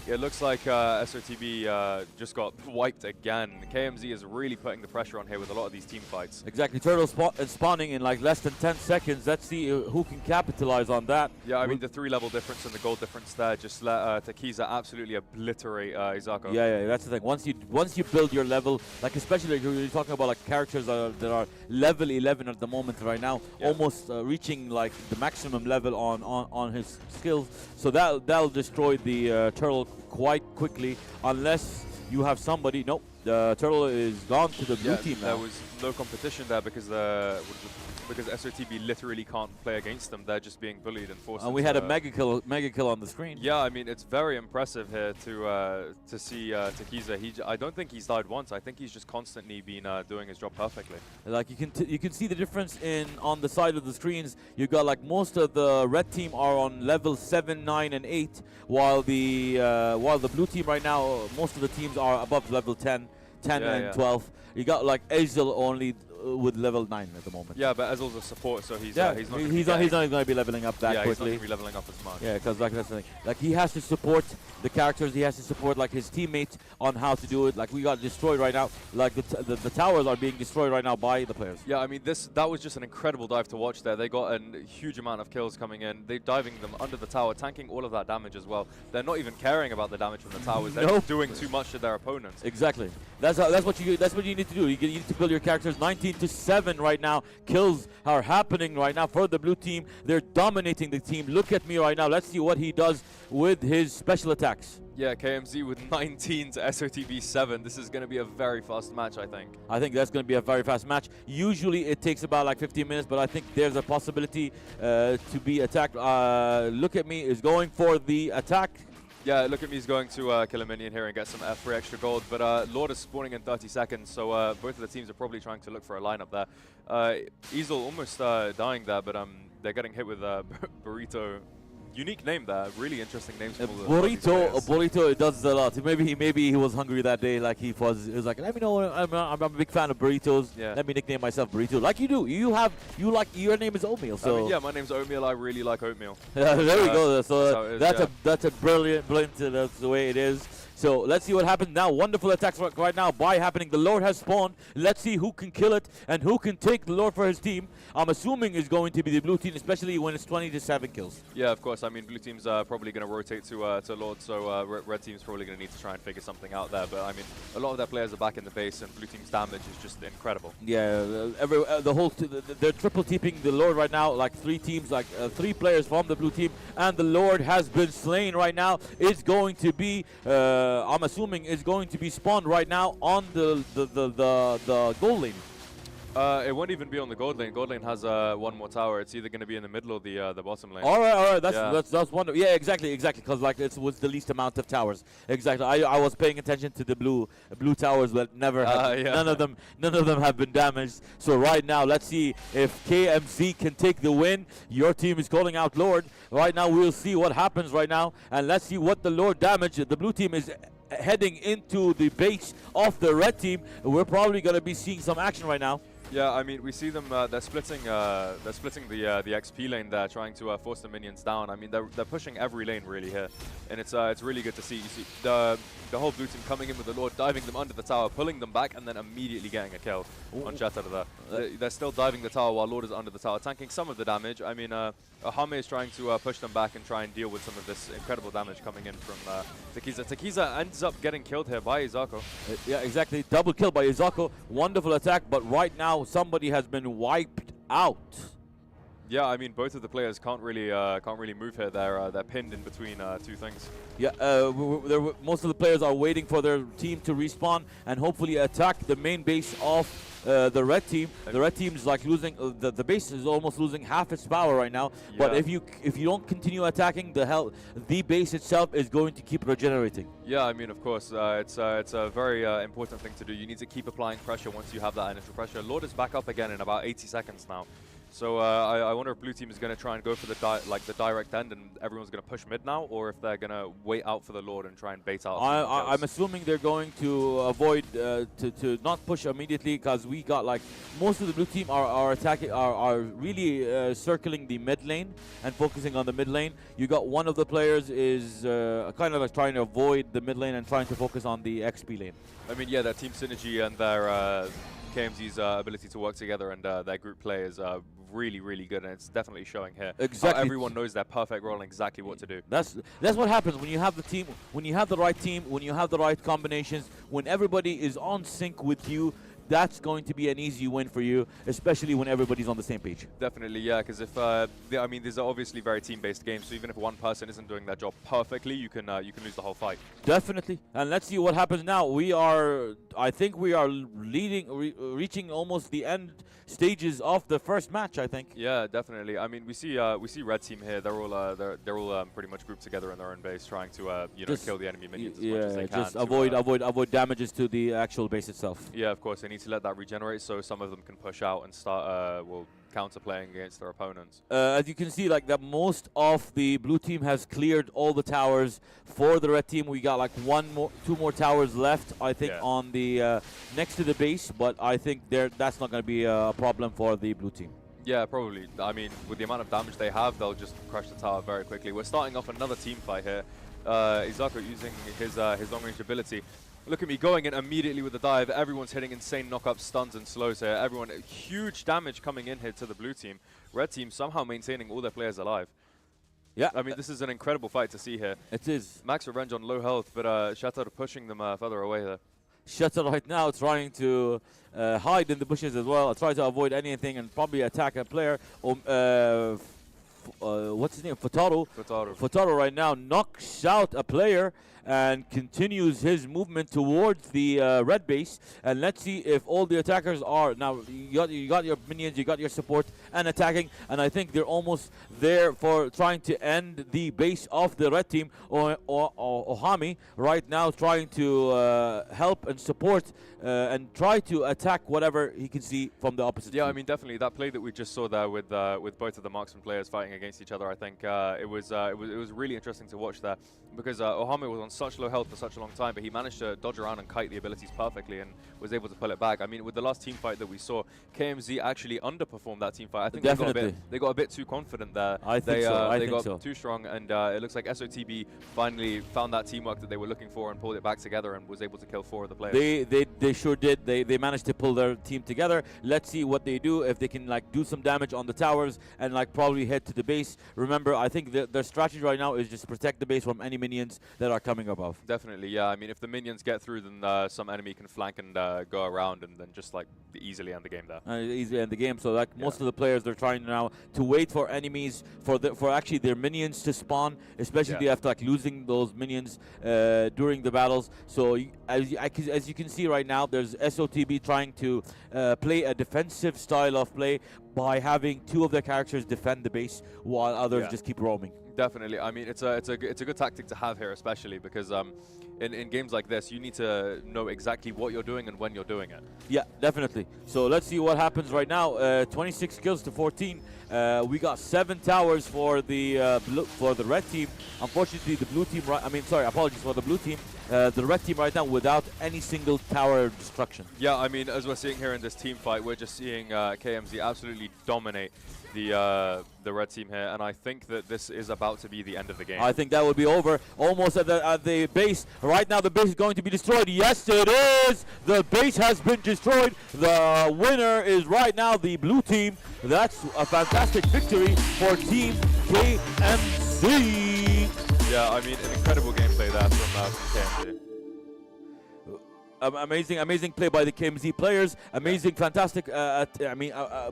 It looks like SOTB just got wiped again. KMZ is really putting the pressure on here with a lot of these team fights. Exactly. Turtle spawning in like less than 10 seconds. Let's see who can capitalize on that. Yeah, I mean, the 3-level difference and the gold difference there just let Takiza absolutely obliterate Izako. Yeah, that's the thing. Once you build your level, like especially like you're talking about like characters that are level 11 at the moment right now, almost reaching like the maximum level on his skills. So that'll destroy the turtle quite quickly unless you have somebody. Nope, the turtle is gone to the blue team now. There was no competition there because SOTB literally can't play against them. They're just being bullied and forced. And we had a mega kill on the screen. Yeah, I mean, it's very impressive here to see Takiza. I don't think he's died once. I think he's just constantly been doing his job perfectly. Like you can see the difference on the side of the screens. You got like most of the red team are on level 7, 9, and 8, while the blue team right now, most of the teams are above level 10 and 12. You got like Azel only with level 9 at the moment. Yeah, but Ezel's a support, so he's Yeah, he's not he's not going to be leveling up that yeah, quickly. he's not going to be leveling up as much. Yeah, because like that's the thing. Like he has to support the characters. He has to support like his teammates on how to do it. Like we got destroyed right now. Like the towers are being destroyed right now by the players. Yeah, I mean that was just an incredible dive to watch there. They got a huge amount of kills coming in. They're diving them under the tower, tanking all of that damage as well. They're not even caring about the damage from the towers. They're just doing too much to their opponents. Exactly. That's what you need to do. You need to build your characters. 19-7 right now. Kills are happening right now for the blue team. They're dominating the team. Look at me right now. Let's see what he does with his special attacks. Yeah, KMZ with 19 to SOTB 7. This is going to be a very fast match, I think. I think that's going to be a very fast match. Usually it takes about like 15 minutes, but I think there's a possibility to be attacked. Look at me is going for the attack. Yeah, look at me is going to kill a minion here and get some free extra gold. But Lord is spawning in 30 seconds, so both of the teams are probably trying to look for a lineup there. Easel almost dying there, but they're getting hit with Burrito. Unique name there, really interesting names. Burrito, it does a lot. Maybe he was hungry that day, like he was like, let me know. I'm a big fan of burritos. Yeah. Let me nickname myself Burrito, like you do. Your name is Oatmeal. So I mean, yeah, my name's Oatmeal. I really like oatmeal. There we go. So that's that's a brilliant. That's the way it is. So let's see what happens now. Wonderful attacks right now by happening. The Lord has spawned. Let's see who can kill it and who can take the Lord for his team. I'm assuming is going to be the blue team, especially when it's 20-7 kills. Yeah, of course. I mean, blue team's probably going to rotate to Lord, so red team's probably going to need to try and figure something out there. But I mean, a lot of their players are back in the base, and blue team's damage is just incredible. Yeah, they're triple teeping the Lord right now. Like 3 teams, like 3 players from the blue team, and the Lord has been slain right now. It's going to be. I'm assuming is going to be spawned right now on the gold lane. It won't even be on the gold lane. Gold lane has one more tower. It's either going to be in the middle or the bottom lane. All right. That's wonderful. Yeah, exactly. Because like it was the least amount of towers. Exactly. I was paying attention to the blue towers, but never. None of them have been damaged. So right now, let's see if KMZ can take the win. Your team is calling out Lord. Right now, we'll see what happens right now, and let's see what the Lord damage. The blue team is heading into the base of the red team. We're probably going to be seeing some action right now. Yeah, I mean, we see them. They're splitting the XP lane there, trying to force the minions down. I mean, they're pushing every lane really here, and it's really good to see. You see the whole blue team coming in with the Lord, diving them under the tower, pulling them back, and then immediately getting a kill on Chat out of there. They're still diving the tower while Lord is under the tower, tanking some of the damage. I mean, Hame is trying to push them back and try and deal with some of this incredible damage coming in from Takiza. Takiza ends up getting killed here by Izako. Yeah, exactly. Double kill by Izako. Wonderful attack, but right now somebody has been wiped out. Yeah, I mean, both of the players can't really move here. They're pinned in between 2 things. Yeah, most of the players are waiting for their team to respawn and hopefully attack the main base of the red team. The red team is like losing. The base is almost losing half its power right now. Yeah. But if you don't continue attacking, the base itself is going to keep regenerating. Yeah, I mean, of course, it's a very important thing to do. You need to keep applying pressure once you have that initial pressure. Lord is back up again in about 80 seconds now. So I wonder if blue team is going to try and go for the direct end, and everyone's going to push mid now, or if they're going to wait out for the Lord and try and bait out. I'm assuming they're going to avoid to not push immediately, because we got like most of the blue team are attacking are really circling the mid lane and focusing on the mid lane. You got one of the players is kind of like trying to avoid the mid lane and trying to focus on the XP lane. I mean, yeah, their team synergy and their KMZ's ability to work together and their group play is really, really good, and it's definitely showing here. Exactly. Everyone knows their perfect role and exactly what to do. That's what happens when you have the team, when you have the right team, when you have the right combinations, when everybody is on sync with you. That's going to be an easy win for you, especially when everybody's on the same page. Definitely, yeah, because if I mean, these are obviously very team-based games, so even if one person isn't doing their job perfectly, you can lose the whole fight. Definitely, and let's see what happens now. I think we are reaching almost the end stages of the first match. I think. Yeah, definitely. I mean, we see red team here. They're all pretty much grouped together in their own base, trying to kill the enemy minions as much as they can. Just avoid damages to the actual base itself. Yeah, of course. They need to let that regenerate, so some of them can push out and start counter-playing against their opponents. As you can see, like that most of the blue team has cleared all the towers. For the red team, we got like two more towers left, I think, on the next to the base. But I think that's not going to be a problem for the blue team. Yeah, probably. I mean, with the amount of damage they have, they'll just crush the tower very quickly. We're starting off another team fight here. Izako using his long-range ability. Look at me going in immediately with the dive. Everyone's hitting insane knock-ups, stuns, and slows here. Everyone, huge damage coming in here to the blue team. Red team somehow maintaining all their players alive. Yeah. I mean, this is an incredible fight to see here. It is. Max Revenge on low health, but Shatter pushing them further away there. Shatter right now trying to hide in the bushes as well. Try to avoid anything and probably attack a player. What's his name? Futaro. Futaro right now knocks out a player and continues his movement towards the red base. And let's see if all the attackers are now. You got your minions, you got your support and attacking, and I think they're almost there for trying to end the base of the red team. Ohami right now trying to help and support and try to attack whatever he can see from the opposite team. I mean, definitely that play that we just saw there with both of the marksman players fighting against each other. I think it was really interesting to watch there, because Ohami was on such low health for such a long time, but he managed to dodge around and kite the abilities perfectly and was able to pull it back. I mean, with the last team fight that we saw, KMZ actually underperformed that team fight. I think they got a bit too confident there. I think so. They got too strong, and it looks like SOTB finally found that teamwork that they were looking for and pulled it back together and was able to kill 4 of the players. They sure did. They managed to pull their team together. Let's see what they do, if they can like do some damage on the towers and like probably head to the base. Remember, I think their strategy right now is just protect the base from any minions that are coming above. Definitely, yeah. I mean, if the minions get through, then some enemy can flank and go around and then just like easily end the game there. Easily end the game. So like most of the players, they're trying now to wait for enemies for actually their minions to spawn, especially after like losing those minions during the battles. So as you can see right now, there's SOTB trying to play a defensive style of play by having 2 of their characters defend the base while others just keep roaming. Definitely. I mean, it's a good tactic to have here, especially because in games like this, you need to know exactly what you're doing and when you're doing it. Yeah, definitely. So let's see what happens right now. 26 kills to 14. We got 7 towers for the red team. Unfortunately, the blue team. Apologies for the blue team. The red team right now without any single tower destruction. Yeah, I mean, as we're seeing here in this team fight, we're just seeing KMZ absolutely dominate the red team here, and I think that this is about to be the end of the game. I think that will be over almost at the base. Right now the base is going to be destroyed. Yes, it is! The base has been destroyed. The winner is right now the blue team. That's a fantastic victory for Team KMZ. Yeah, I mean, an incredible gameplay there from KMZ. Amazing play by the KMZ players. Amazing, fantastic.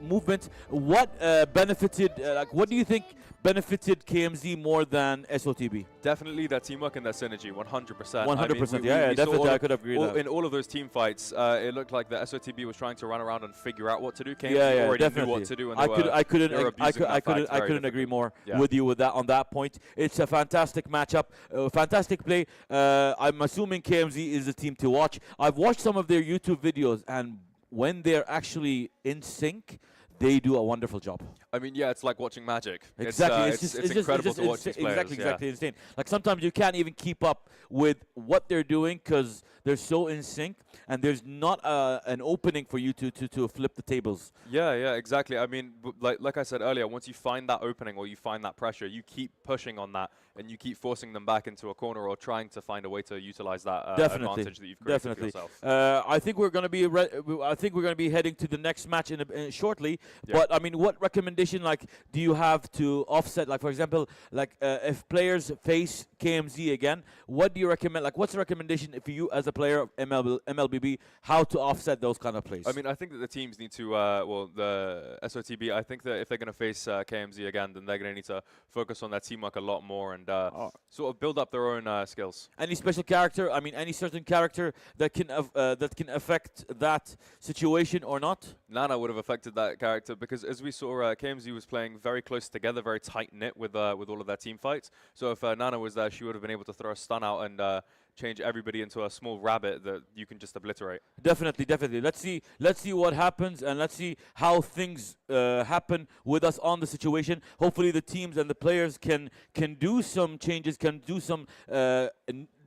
Movement. What benefited? What do you think benefited KMZ more than SOTB? Definitely their teamwork and their synergy, 100%. 100%. Yeah, definitely. I could agree with that. In all of those team fights, it looked like the SOTB was trying to run around and figure out what to do. KMZ already knew what to do. And I couldn't agree more with you on that point. It's a fantastic matchup, fantastic play. I'm assuming KMZ is the team to watch. I've watched some of their YouTube videos, and when they're actually in sync, they do a wonderful job. I mean, yeah, it's like watching magic. Exactly. It's incredible to watch these players. Exactly insane. Like sometimes you can't even keep up with what they're doing because they're so in sync, and there's not an opening for you to flip the tables. Yeah, exactly. I mean, like I said earlier, once you find that opening or you find that pressure, you keep pushing on that and you keep forcing them back into a corner or trying to find a way to utilize that advantage that you've created for yourself. I think we're going to be heading to the next match in shortly. Yeah. But I mean, what recommendation do you have to offset? Like for example, if players face KMZ again, what do you recommend? Like, what's the recommendation for you as a player of Mlbb, how to offset those kind of plays? I mean, I think that the teams need to, the SOTB, I think that if they're going to face KMZ again, then they're going to need to focus on their teamwork a lot more and sort of build up their own skills. Any special character? I mean, any certain character that can affect that situation or not? Nana would have affected that character character because as we saw, KMZ was playing very close together, very tight-knit with all of their team fights. So if Nana was there, she would have been able to throw a stun out and change everybody into a small rabbit that you can just obliterate. Definitely, definitely. Let's see what happens, and let's see how things happen with us on the situation. Hopefully, the teams and the players can do some changes, can do some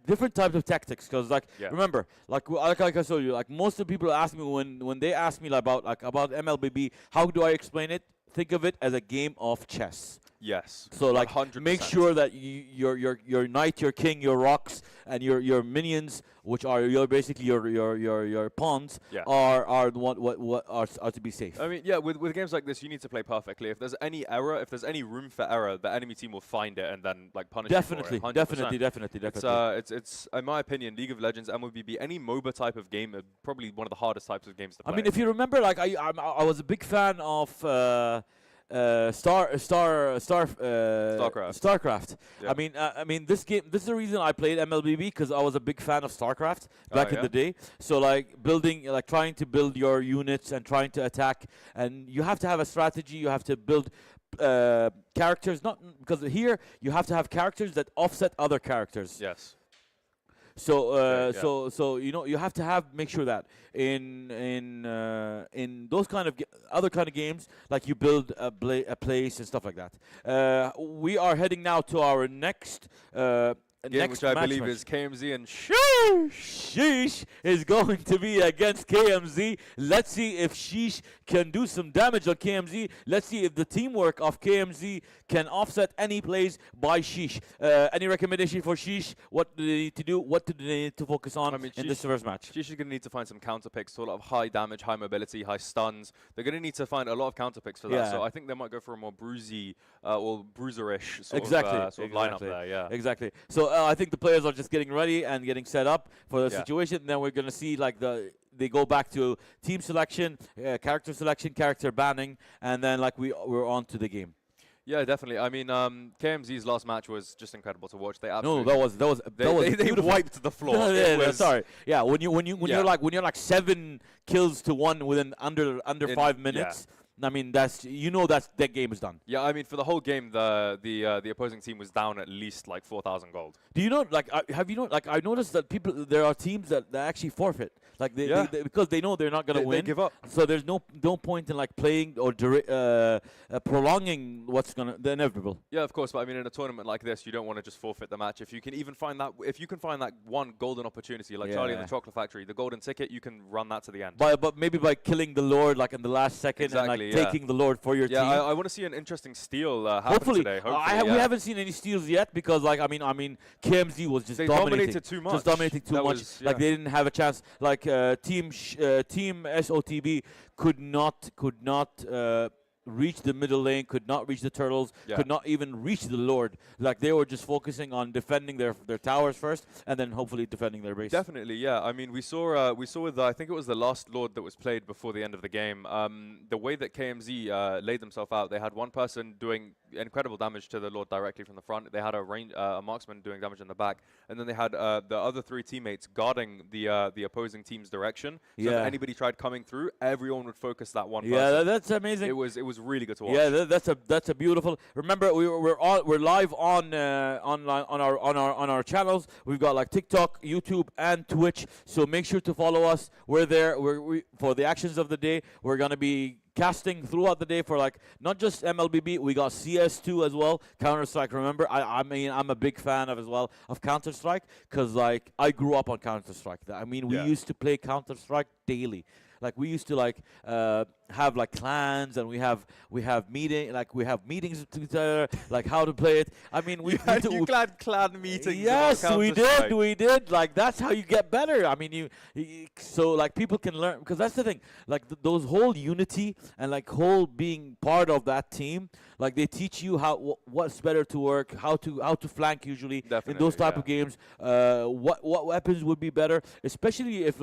different types of tactics. Because remember, like I told you, like most of the people ask me when they ask me about MLBB, how do I explain it? Think of it as a game of chess. Yes. So like 100%. make sure that your knight, your king, your rocks, and your minions, which are basically your pawns, are what are to be safe. I mean, yeah, with games like this, you need to play perfectly. If there's any error, if there's any room for error, the enemy team will find it and then like punish Definitely, you for it. definitely. It's in my opinion, League of Legends, MLBB, any MOBA type of game, probably one of the hardest types of games to play. I mean, if you remember, like I was a big fan of StarCraft. Yeah. I mean, this is the reason I played MLBB, because I was a big fan of StarCraft back in the day. So like trying to build your units and trying to attack, and you have to have a strategy. You have to build characters, not because here you have to have characters that offset other characters. Yes. So so you have to make sure that in those kind of other kind of games, like you build a place and stuff like that. We are heading now to our next game, which I believe is KMZ and Sheesh is going to be against KMZ. Let's see if Sheesh can do some damage on KMZ. Let's see if the teamwork of KMZ can offset any plays by Sheesh. Any recommendation for Sheesh? What do they need to do? What do they need to focus on in this first match? Sheesh is going to need to find some counter picks, so a lot of high damage, high mobility, high stuns. They're going to need to find a lot of counter picks for that. So I think they might go for a more bruisey or bruiserish sort of lineup there. Yeah, exactly. So I think the players are just getting ready and getting set up for the situation. And then we're going to see like they go back to team selection, character selection, character banning, and then like we're on to the game. Yeah, definitely. I mean, KMZ's last match was just incredible to watch. They absolutely they wiped the floor. Sorry. Yeah, when you're like 7 kills to 1 within under 5 minutes. I mean, that game is done. Yeah, I mean, for the whole game, the opposing team was down at least like 4,000 gold. Do you know? Like, have you know? Like, I noticed that there are teams that actually forfeit. Like, they because they know they're not gonna win. They give up. So there's no point in like playing or prolonging the inevitable. Yeah, of course. But I mean, in a tournament like this, you don't want to just forfeit the match. If you can even find that one golden opportunity, like Charlie in the Chocolate Factory, the golden ticket, you can run that to the end. But maybe by killing the Lord like in the last second and like taking the Lord for your team. Yeah, I want to see an interesting steal happen today. Hopefully, we haven't seen any steals yet because like I mean KMZ was just dominated too much. Just dominating too much. Like they didn't have a chance. Like team SOTB could not reach the middle lane, could not reach the turtles, could not even reach the Lord. Like they were just focusing on defending their towers first, and then hopefully defending their base. Definitely, yeah. I mean, we saw with I think it was the last Lord that was played before the end of the game. The way that KMZ laid themselves out, they had one person doing incredible damage to the Lord directly from the front. They had a marksman doing damage in the back, and then they had the other 3 teammates guarding the opposing team's direction. So if anybody tried coming through, everyone would focus that one person. Yeah, that's amazing. It was really good to watch. Yeah, that's a beautiful. Remember, we're live on our channels. We've got like TikTok, YouTube, and Twitch. So make sure to follow us. We're there. For the actions of the day. We're gonna be casting throughout the day for like not just MLBB. We got CS2 as well. Counter-Strike. Remember, I mean, I'm a big fan of Counter-Strike because like I grew up on Counter-Strike. I mean, we used to play Counter-Strike daily. Like we used to like have like clans, and we have meetings together, like how to play it. I mean, we had clan meetings. Yes, we did. Like that's how you get better. I mean, so like people can learn, because that's the thing. Like those whole unity and like whole being part of that team. Like they teach you what's better to work, how to flank usually in those type of games. What weapons would be better, especially if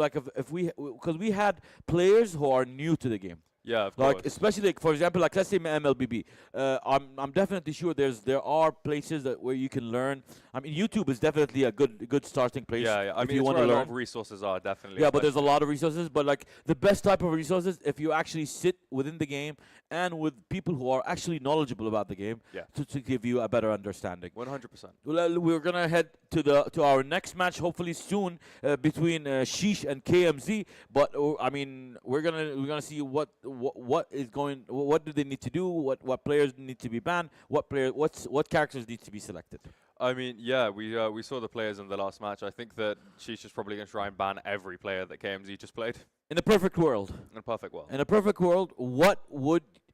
we because we had players who are new to the game. Yeah, of Like course. especially like, for example, like let's say MLBB. I'm definitely sure there are places that where you can learn. I mean, YouTube is definitely a good starting place. Yeah, yeah. I if mean, you it's want where to a learn. lot of resources are, definitely. Yeah, but there's a especially- lot of resources. But like the best type of resources, if you actually sit within the game and with people who are actually knowledgeable about the game, Yeah. to give you a better understanding. 100%. Well, we're gonna head to our next match hopefully soon between Sheesh and KMZ. But I mean, we're gonna see what do they need to do, what players need to be banned, what characters need to be selected. I mean, yeah, we saw the players in the last match. I think that Sheesh is probably going to try and ban every player that KMZ just played. In a perfect world. In a perfect world. In a perfect world, what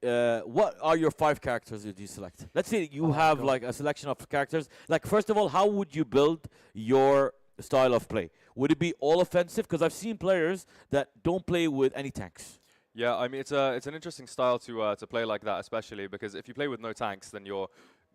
are your 5 characters that you select? Let's say you have like a selection of characters. Like first of all, how would you build your style of play? Would it be all offensive? Because I've seen players that don't play with any tanks. Yeah, I mean, it's an interesting style to play like that, especially because if you play with no tanks, then you're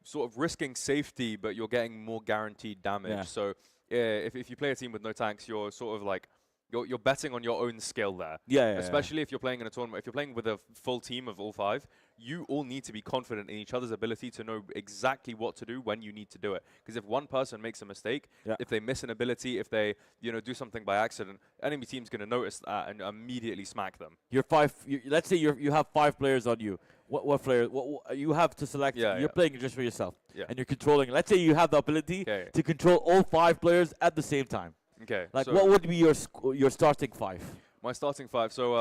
sort of risking safety, but you're getting more guaranteed damage. Yeah. So if you play a team with no tanks, you're sort of like you're betting on your own skill there. Yeah, Especially if you're playing in a tournament. If you're playing with a full team of all 5, you all need to be confident in each other's ability to know exactly what to do when you need to do it. Because if one person makes a mistake, if they miss an ability, if they do something by accident, enemy team's going to notice that and immediately smack them. Let's say you have 5 players on you. What player? What you have to select? You're playing just for yourself, and you're controlling. Let's say you have the ability to control all 5 players at the same time. Okay. Like, so what would be your starting 5? my starting 5. So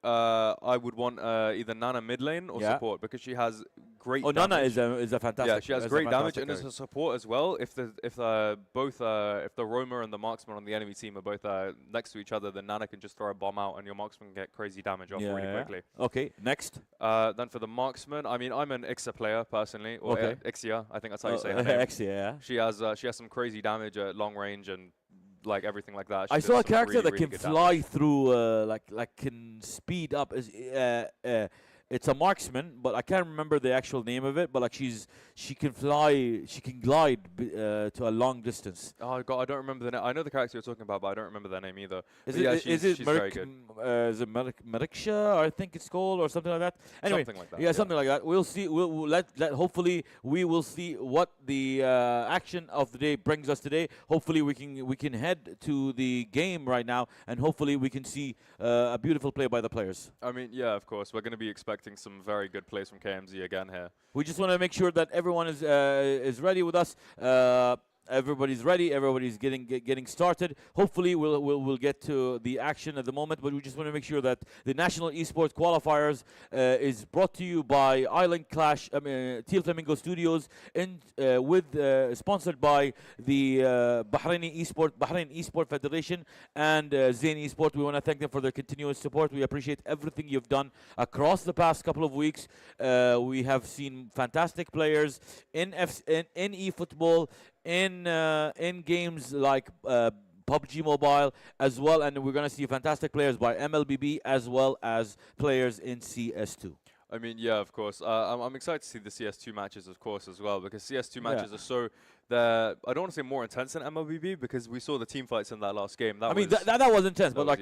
I would want either Nana mid lane or support because she has great. Oh, damage. Nana is a fantastic. Yeah, she has great damage and as a support as well. If the roamer and the marksman on the enemy team are both next to each other, then Nana can just throw a bomb out and your marksman can get crazy damage off really quickly. Okay, next. Then for the marksman, I mean, I'm an Ixa player personally, or Ixia, I think that's how you say her name. Ixia, yeah. She has some crazy damage at long range and like everything like that. I saw a character that can fly through, like can speed up. It's a marksman, but I can't remember the actual name of it. But like she can fly, she can glide to a long distance. Oh God, I don't remember the name. I know the character you're talking about, but I don't remember their name either. Is she's very good. Is it Mariksha, I think it's called, or something like that? Anyway, something like that. Yeah, something like that. We'll see. We'll let hopefully we will see what the action of the day brings us today. Hopefully we can head to the game right now, and hopefully we can see a beautiful play by the players. I mean, yeah, of course, we're going to be expecting some very good plays from KMZ again here. We just want to make sure that everyone is ready with us. Everybody's ready. Everybody's getting started. Hopefully, we'll get to the action at the moment. But we just want to make sure that the National Esports Qualifiers is brought to you by Island Clash, Teal Flamingo Studios, and sponsored by the Bahrain Esport Federation and Zain Esport. We want to thank them for their continuous support. We appreciate everything you've done across the past couple of weeks. We have seen fantastic players in eFootball. In games like PUBG Mobile as well, and we're going to see fantastic players by Mlbb as well as players in CS2. I mean, yeah, of course. I'm excited to see the CS2 matches, of course, as well, because CS2 matches are so... I don't want to say more intense than MLBB because we saw the team fights in that last game. That was intense, but like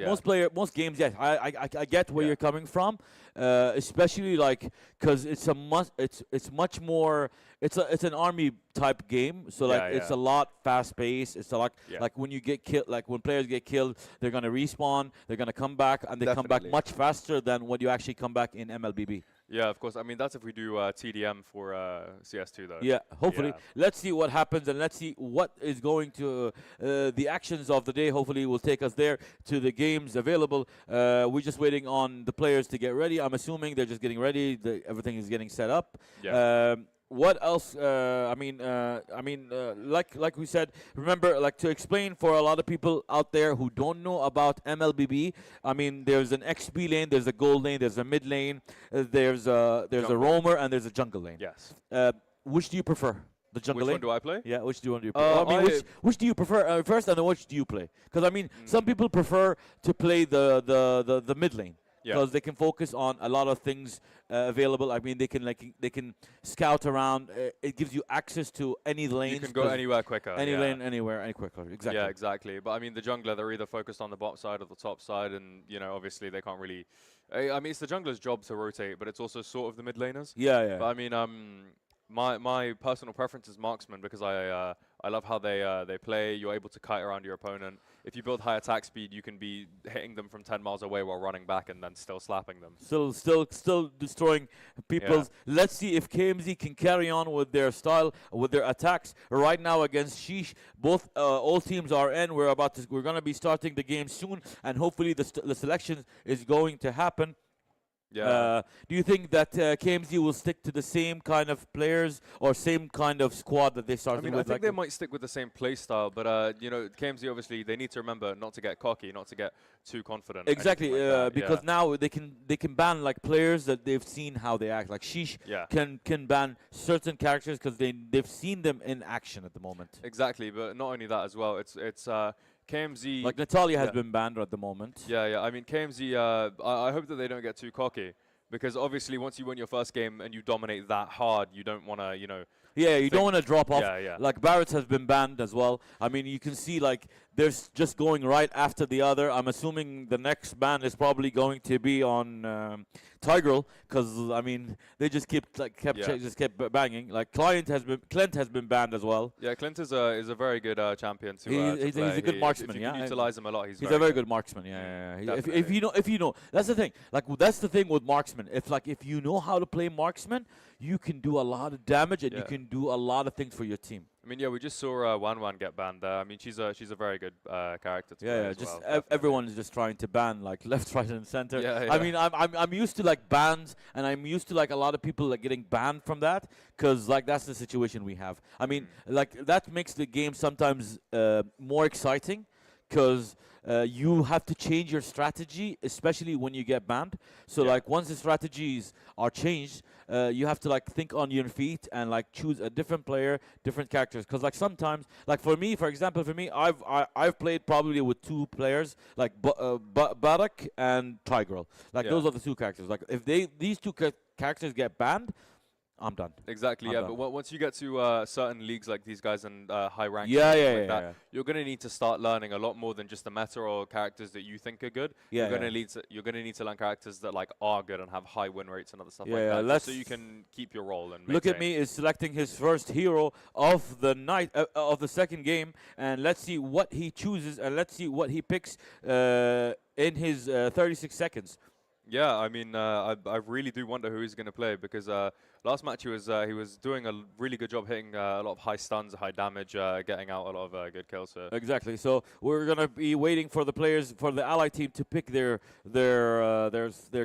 most games, yes, I get where you're coming from, especially like because it's much more. It's an army type game, so like it's a lot fast paced. It's a lot like when you get killed, like when players get killed, they're gonna respawn, they're gonna come back, and they come back much faster than what you actually come back in MLBB. Yeah, of course. I mean, that's if we do TDM for CS2, though. Yeah, hopefully. Let's see what happens, and let's see what is going to the actions of the day. Hopefully, will take us there to the games available. We're just waiting on the players to get ready. I'm assuming they're just getting ready. Everything is getting set up. Yeah. What else? Like we said, remember, like to explain for a lot of people out there who don't know about MLBB. I mean, there's an XP lane, there's a gold lane, there's a mid lane, there's a roamer, and there's a jungle lane. Yes. Which do you prefer? The jungle lane? Which one do I play? Yeah, which do you prefer? I mean, which do you prefer first, and then which do you play? Because I mean, some people prefer to play the mid lane. Because they can focus on a lot of things available. I mean, they can scout around. It gives you access to any lanes. You can go anywhere quicker. Any lane, anywhere, any quicker. Exactly. Yeah, exactly. But I mean, the jungler, they're either focused on the bot side or the top side, and obviously they can't really I mean, it's the jungler's job to rotate, but it's also sort of the mid laners. Yeah. But I mean, my personal preference is marksman because I love how they play. You're able to kite around your opponent. If you build high attack speed, you can be hitting them from 10 miles away while running back and then still slapping them. Still destroying people's. Let's see if KMZ can carry on with their style, with their attacks. Right now against Sheesh, both all teams are in. We're gonna be starting the game soon, and hopefully the selection is going to happen. Yeah. Do you think that KMZ will stick to the same kind of players or same kind of squad that they started with? I think they might stick with the same play style, but you know, KMZ obviously they need to remember not to get cocky, not to get too confident. Exactly, like because now they can ban like players that they've seen how they act. Like Sheesh can ban certain characters because they've seen them in action at the moment. Exactly, but not only that as well. It's KMZ. Like Natalia has been banned at the moment. Yeah. I mean, KMZ, I hope that they don't get too cocky. Because obviously, once you win your first game and you dominate that hard, you don't want to, you know... Yeah, you don't want to drop off. Yeah. Like Barrett has been banned as well. I mean, you can see like they're just going right after the other. I'm assuming the next ban is probably going to be on Tigreal, because I mean they just kept banging. Like Clint has been banned as well. Yeah, Clint is a very good champion to he's a good marksman. If you can utilize him a lot, he's a very good marksman. Yeah. If you know, that's the thing. Like that's the thing with marksman. If you know how to play marksman, you can do a lot of damage and you can do a lot of things for your team. I mean, we just saw Wan get banned there. I mean, she's a very good character to play as just well, everyone is just trying to ban like left, right, and center. Yeah. I mean, I'm used to like bans, and I'm used to like a lot of people like getting banned from that, because like that's the situation we have. I mean, like that makes the game sometimes more exciting, because you have to change your strategy, especially when you get banned. So like once the strategies are changed, you have to like think on your feet and like choose a different player, different characters. Because like sometimes, like for example, I've played probably with two players, like Barak and Tigreal. Like those are the two characters. Like if these two characters get banned, I'm done. Exactly, I'm but done. once you get to certain leagues like these guys and high rank, you're going to need to start learning a lot more than just the meta or characters that you think are good. You're going to need to learn characters that like are good and have high win rates and other stuff like that, just so you can keep your role and Look at me is selecting his first hero of the night of the second game, and let's see what he chooses and let's see what he picks in his 36 seconds. Yeah, I mean, I really do wonder who he's going to play, because last match he was doing a really good job hitting a lot of high stuns, high damage, getting out a lot of good kills. So. Exactly. So we're gonna be waiting for the players, for the ally team, to pick their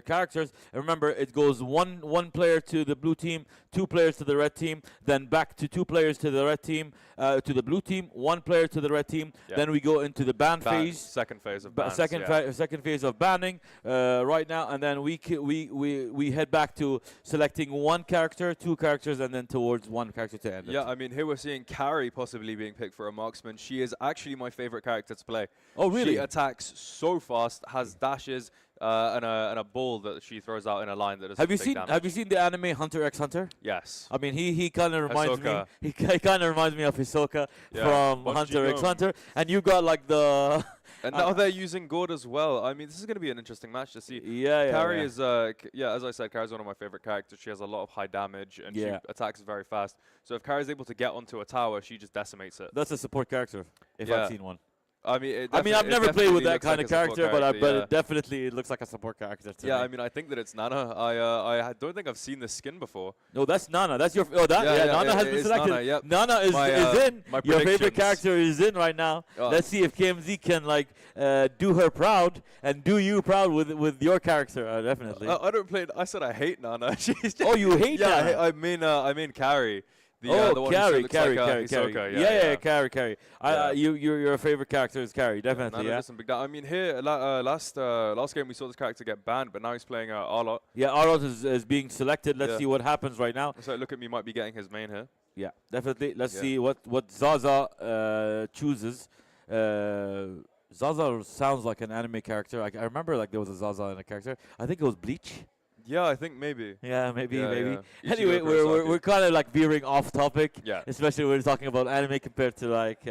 characters. And remember, it goes one player to the blue team, 2 players to the red team, then back to 2 players to the red team, to the blue team, 1 player to the red team. Yeah. Then we go into the ban phase. Second phase of bans, second phase of banning right now, and then we head back to selecting 1 character, 2 characters, and then towards 1 character to end it. Yeah, I mean, here we're seeing Carrie possibly being picked for a marksman. She is actually my favorite character to play. Oh, really? She attacks so fast, has dashes, and a ball that she throws out in a line that does Have you damage. seen the anime Hunter x Hunter? Yes. I mean, he kind of reminds Hisoka. me. He kind of reminds me of Hisoka from Bungie Hunter x Gum. Hunter, and you got like the. And now they're using Gord as well. I mean, this is going to be an interesting match to see. Yeah. Carrie is, as I said, Carrie's one of my favorite characters. She has a lot of high damage, and she attacks very fast. So if Carrie's able to get onto a tower, she just decimates it. That's a support character, if I've seen one. I mean, I've never played with that kind like of character, but it definitely looks like a support character to me. I mean, I think that it's Nana. I don't think I've seen this skin before. No, that's Nana. That's your. Nana has been selected. Nana, yep. Nana is in. My your favorite predictions. character is in right now. Let's see if KMZ can like do her proud and do you proud with your character. Definitely. I don't play. I said I hate Nana. She's just, you hate Nana? I mean Carrie. Carrie. Carrie. Carrie. Your favorite character is Carrie, definitely. Yeah. I mean, here last game we saw this character get banned, but now he's playing Arlott. Yeah, Arlott is being selected. Let's see what happens right now. So look at me, might be getting his main here. Yeah, definitely. Let's see what Zaza chooses. Zaza sounds like an anime character. I remember like there was a Zaza in a character. I think it was Bleach. Yeah, I think maybe. Yeah, maybe. Yeah. Anyway, we're kind of like veering off topic. Yeah. Especially when we're talking about anime compared to like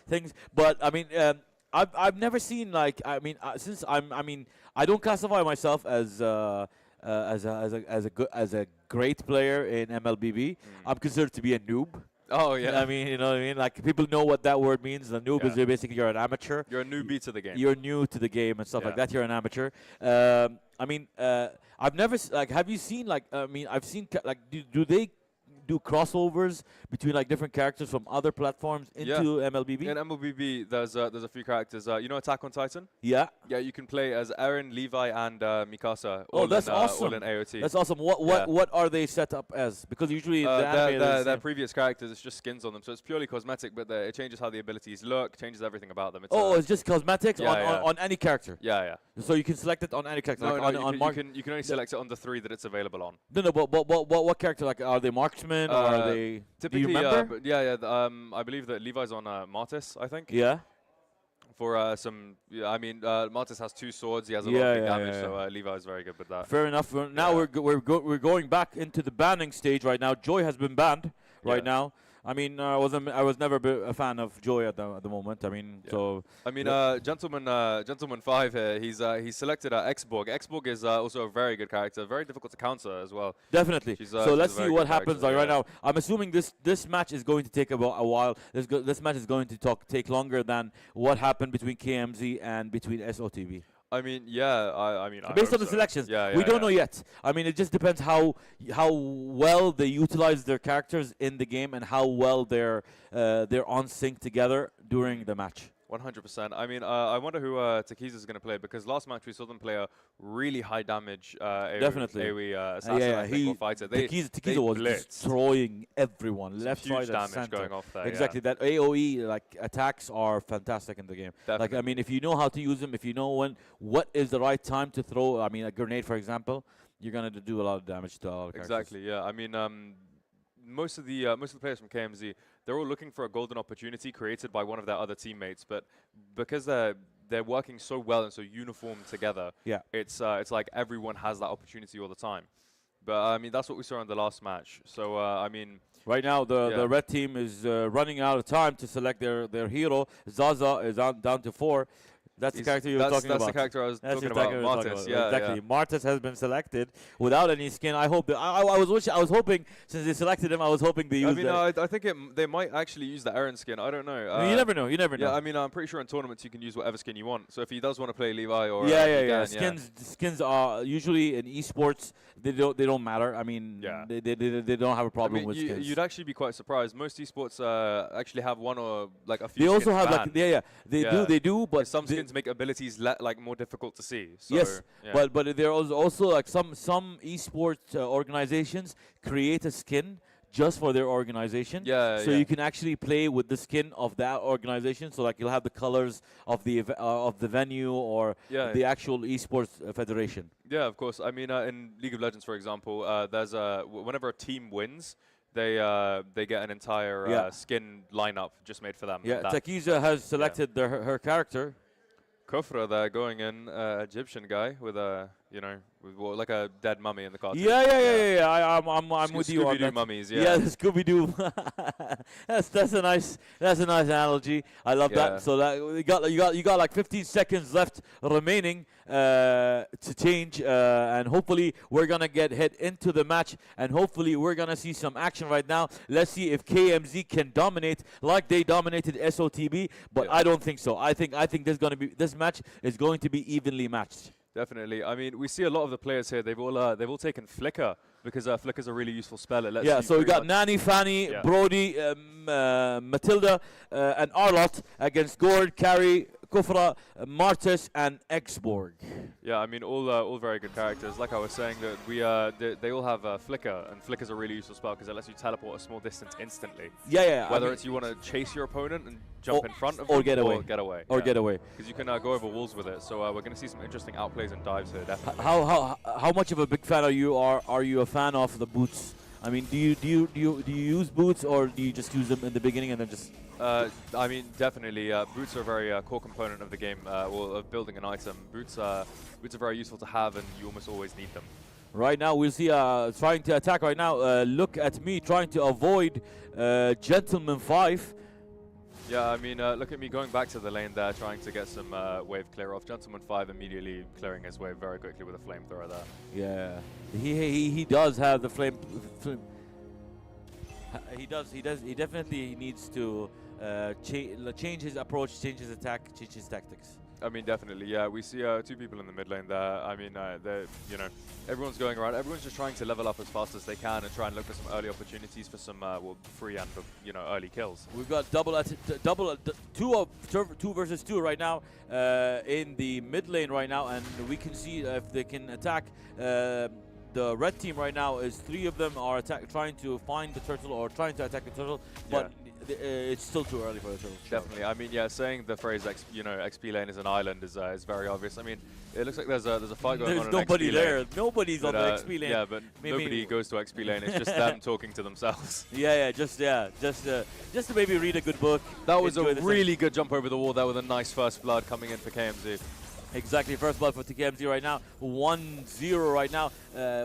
things. But I mean, I've never seen like since I mean I don't classify myself as as a great player in MLBB. I'm considered to be a noob. Oh yeah. I mean, you know what I mean? Like people know what that word means. The noob is basically you're an amateur. You're a newbie to the game. You're new to the game and stuff like that. You're an amateur. I mean, I've never like. Have you seen like? I mean, I've seen like. Do they do crossovers between like different characters from other platforms into MLBB? In MLBB, there's a few characters. You know Attack on Titan? Yeah. Yeah, you can play as Eren, Levi, and Mikasa. Oh, that's awesome. All in AOT. That's awesome. What are they set up as? Because usually their previous characters, it's just skins on them, so it's purely cosmetic. But it changes how the abilities look, changes everything about them. It's just cosmetics on any character. Yeah. So you can select it on any character. No, like you can only select it on the 3 that it's available on. No, but what character? Like, are they marksmen or are they? Typically, do you remember? I believe that Levi's on Martis, I think. Yeah. For some, I mean, Martis has 2 swords. He has a lot of big damage, so Levi is very good with that. Fair enough. Now we're going back into the banning stage right now. Joy has been banned right now. I mean, I was never a fan of Joy at the moment. I mean, so. I mean, Gentleman 5 here. He's selected Xborg. Xborg is also a very good character, very difficult to counter as well. Definitely. So let's see what happens right now. I'm assuming this match is going to take about a while. This match is going to take longer than what happened between KMZ and between SOTB. I mean, I mean, based on the selections, we don't know yet. I mean, it just depends how well they utilize their characters in the game and how well they're on sync together during the match. 100%. I mean, I wonder who Takiza is going to play, because last match we saw them play a really high damage AoE assassin fighter. Takiza was destroying everyone, left, right, and center. Going off there, exactly. That AoE like attacks are fantastic in the game. Definitely. Like, I mean, if you know how to use them, if you know what is the right time to throw, I mean, a grenade, for example, you're going to do a lot of damage to a lot of characters. Exactly. Yeah. I mean, most of the players from KMZ, they're all looking for a golden opportunity created by one of their other teammates, but because they're working so well and so uniform together, it's like everyone has that opportunity all the time. But I mean, that's what we saw in the last match. So I mean, right now the red team is running out of time to select their hero. Zaza is down to 4. That's the character you were talking about. That's the character I was talking about, Martis. Yeah, exactly. Martis has been selected without any skin. I hope that I was hoping, since they selected him, I was hoping they used. I mean, I think they might actually use the Eren skin. I don't know. You never know. You never know. Yeah, I mean, I'm pretty sure in tournaments you can use whatever skin you want. So if he does want to play Levi or skins are usually in esports. They don't matter. I mean, they don't have a problem with skins. You'd actually be quite surprised. Most esports actually have one or like a few. They also have banned. they do, but some skins make abilities like more difficult to see. So, yes, but there are also like some esports organizations create a skin just for their organization. So you can actually play with the skin of that organization. So like you'll have the colors of the venue or the actual esports federation. Yeah, of course. I mean, in League of Legends, for example, there's whenever a team wins, they get an entire skin lineup just made for them. Yeah, Takiza has selected her character. Kufra, they're going in Egyptian guy with a like a dead mummy in the cartoon. Yeah. I'm with you on that. Mummies, the Scooby-Doo. that's a nice analogy. I love that. So that you got like 15 seconds left remaining to change, and hopefully we're gonna get head into the match, and hopefully we're gonna see some action right now. Let's see if KMZ can dominate like they dominated SOTB, but I don't think so. I think this match is going to be evenly matched. Definitely. I mean, we see a lot of the players here. They've all taken Flicker because Flicker's a really useful spell. It lets you so we got Nani, Fanny, Brody, Matilda, and Arlott against Gord, Carrie, Kufra, Martis, and Xborg. Yeah, I mean, all very good characters. Like I was saying, that they all have Flicker, and Flicker's a really useful spell because it lets you teleport a small distance instantly. Whether it's you want to chase your opponent and jump in front of them, or get away. Or get away. Because you can go over walls with it. So we're going to see some interesting outplays and dives here, definitely. How much of a big fan are you? Are you a fan of the boots? I mean, do you use boots, or do you just use them in the beginning and then just? I mean, definitely. Boots are a very core component of the game, or of building an item. Boots are very useful to have, and you almost always need them. Right now, we'll see trying to attack right now. Look at me trying to avoid Gentleman 5. Yeah, I mean, look at me going back to the lane there, trying to get some wave clear off. Gentleman 5 immediately clearing his wave very quickly with a flamethrower there. Yeah, he does have the flame. He definitely needs to change his approach, change his attack, change his tactics. I mean, definitely, yeah. We see 2 people in the mid lane there. I mean, you know, everyone's going around. Everyone's just trying to level up as fast as they can and try and look for some early opportunities for some free and you know, early kills. We've got two versus two right now in the mid lane right now, and we can see if they can attack. The red team right now is 3 of them are trying to find the turtle or trying to attack the turtle, but it's still too early for the turtle. Definitely. I mean, yeah, saying the phrase XP lane is an island is very obvious. I mean, it looks like there's a fight going on. There's nobody there. Nobody's on the XP lane. Yeah, but nobody goes to XP lane. It's just them talking to themselves. Just to maybe read a good book. That was a really good jump over the wall there with a nice first blood coming in for KMZ. Exactly, first blood for TKMZ right now, 1-0 right now.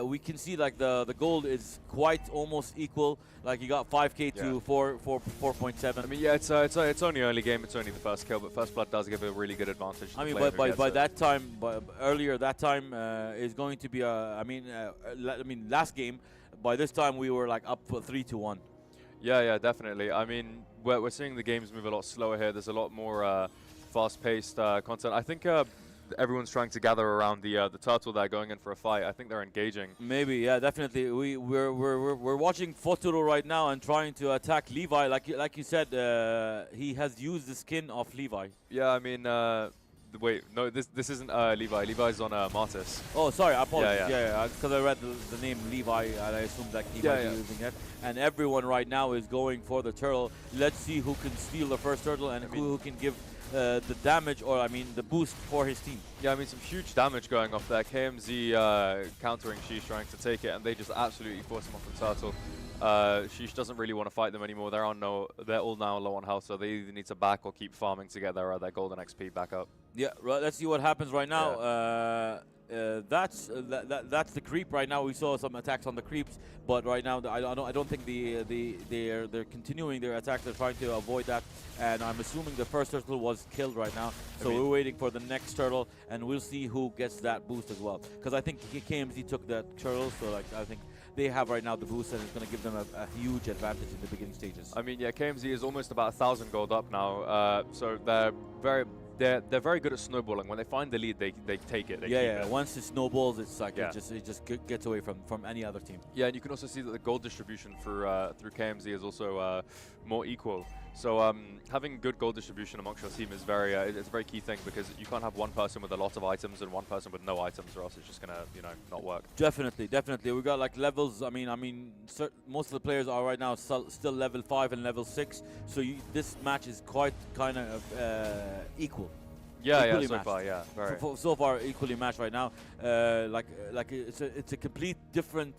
We can see like the gold is quite almost equal. Like you got 5k to 4.7. I mean, yeah, it's only early game. It's only the first kill, but first blood does give a really good advantage. To I mean, by that time, earlier that time is going to be I mean, last game. By this time we were like up 3-1. Yeah, definitely. I mean, we're seeing the games move a lot slower here. There's a lot more fast-paced content. I think. Everyone's trying to gather around the turtle there, going in for a fight. I think they're engaging. Maybe, yeah, definitely. We're watching Fotoro right now and trying to attack Levi. Like you said, he has used the skin of Levi. Yeah, I mean, wait, no, this isn't Levi. Levi's on Martis. Oh, sorry, I apologize. Yeah, because I read the name Levi and I assumed that he might be using it. And everyone right now is going for the turtle. Let's see who can steal the first turtle and who can give the damage, or I mean the boost for his team. Yeah, I mean some huge damage going off there. KMZ countering Sheesh, trying to take it, and they just absolutely force him off the turtle. Sheesh doesn't really want to fight them anymore. They're all now low on health, so they either need to back or keep farming to get their golden XP back up. Yeah, right, let's see what happens right now. That's the creep right now. We saw some attacks on the creeps, but right now I don't think they're continuing their attacks. They're trying to avoid that, and I'm assuming the first turtle was killed right now. So we're waiting for the next turtle, and we'll see who gets that boost as well. Because I think KMZ took that turtle, so like I think they have right now the boost, and it's going to give them a huge advantage in the beginning stages. I mean, yeah, KMZ is almost about 1,000 gold up now, so they're very good at snowballing. When they find the lead, they take it. They keep it. Once it snowballs, it's like it just gets away from any other team. Yeah, and you can also see that the gold distribution through KMZ is also more equal. So having good gold distribution amongst your team is it's a very key thing, because you can't have one person with a lot of items and one person with no items, or else it's just gonna not work. Definitely. We got like levels. I mean, most of the players are right now still level 5 and level 6. So this match is quite kind of equal. Yeah, so far, yeah, very. So far, equally matched right now. Like it's a complete different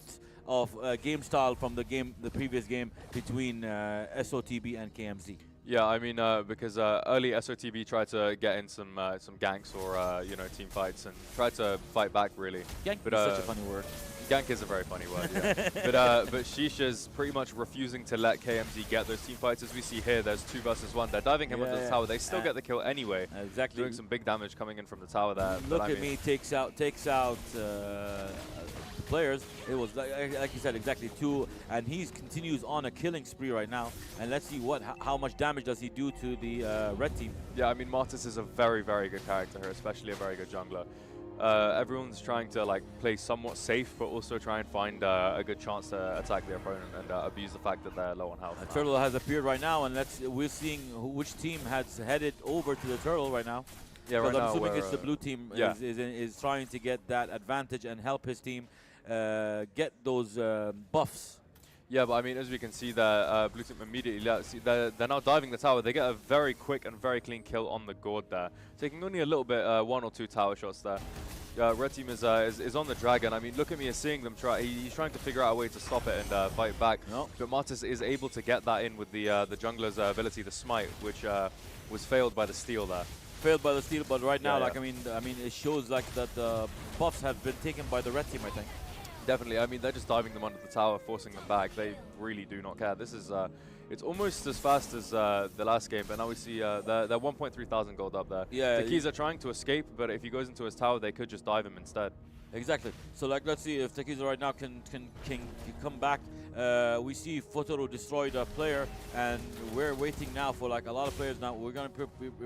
of game style from the previous game between SOTB and KMZ. Yeah, I mean, because early SOTB tried to get in some ganks or team fights and tried to fight back really. Gank is such a funny word. Gank is a very funny word, yeah. but Sheesh is pretty much refusing to let KMZ get those team fights. As we see here, there's 2 versus 1. They're diving him into the tower. They still get the kill anyway. Exactly. Doing some big damage coming in from the tower there. Look at me, takes out the players. It was like you said, exactly 2, and he continues on a killing spree right now. And let's see how much damage does he do to the red team. Yeah, I mean, Martis is a very, very good character here, especially a very good jungler. Everyone's trying to play somewhat safe, but also try and find a good chance to attack their opponent and abuse the fact that they're low on health. A turtle has appeared right now, and we're seeing which team has headed over to the turtle right now. Yeah, right now. I'm assuming it's the blue team is trying to get that advantage and help his team get those buffs. Yeah, but I mean, as we can see there, blue team immediately, they're now diving the tower. They get a very quick and very clean kill on the gourd there, taking only a little bit, 1 or 2 tower shots there. Red team is on the dragon. I mean, look at me as seeing them try. He's trying to figure out a way to stop it and fight back. No. But Martis is able to get that in with the jungler's ability to smite, which was failed by the steal there. Failed by the steal, but right now, I mean, it shows like that the buffs have been taken by the red team, I think. Definitely. I mean, they're just diving them under the tower, forcing them back. They really do not care. This is it's almost as fast as the last game, but now we see they're 1.3 thousand gold up there. Yeah, the keys are trying to escape, but if he goes into his tower, they could just dive him instead. Exactly. So like, let's see if Tekiza right now can come back. We see Futuro destroyed a player, and we're waiting now for like a lot of players. Now we're gonna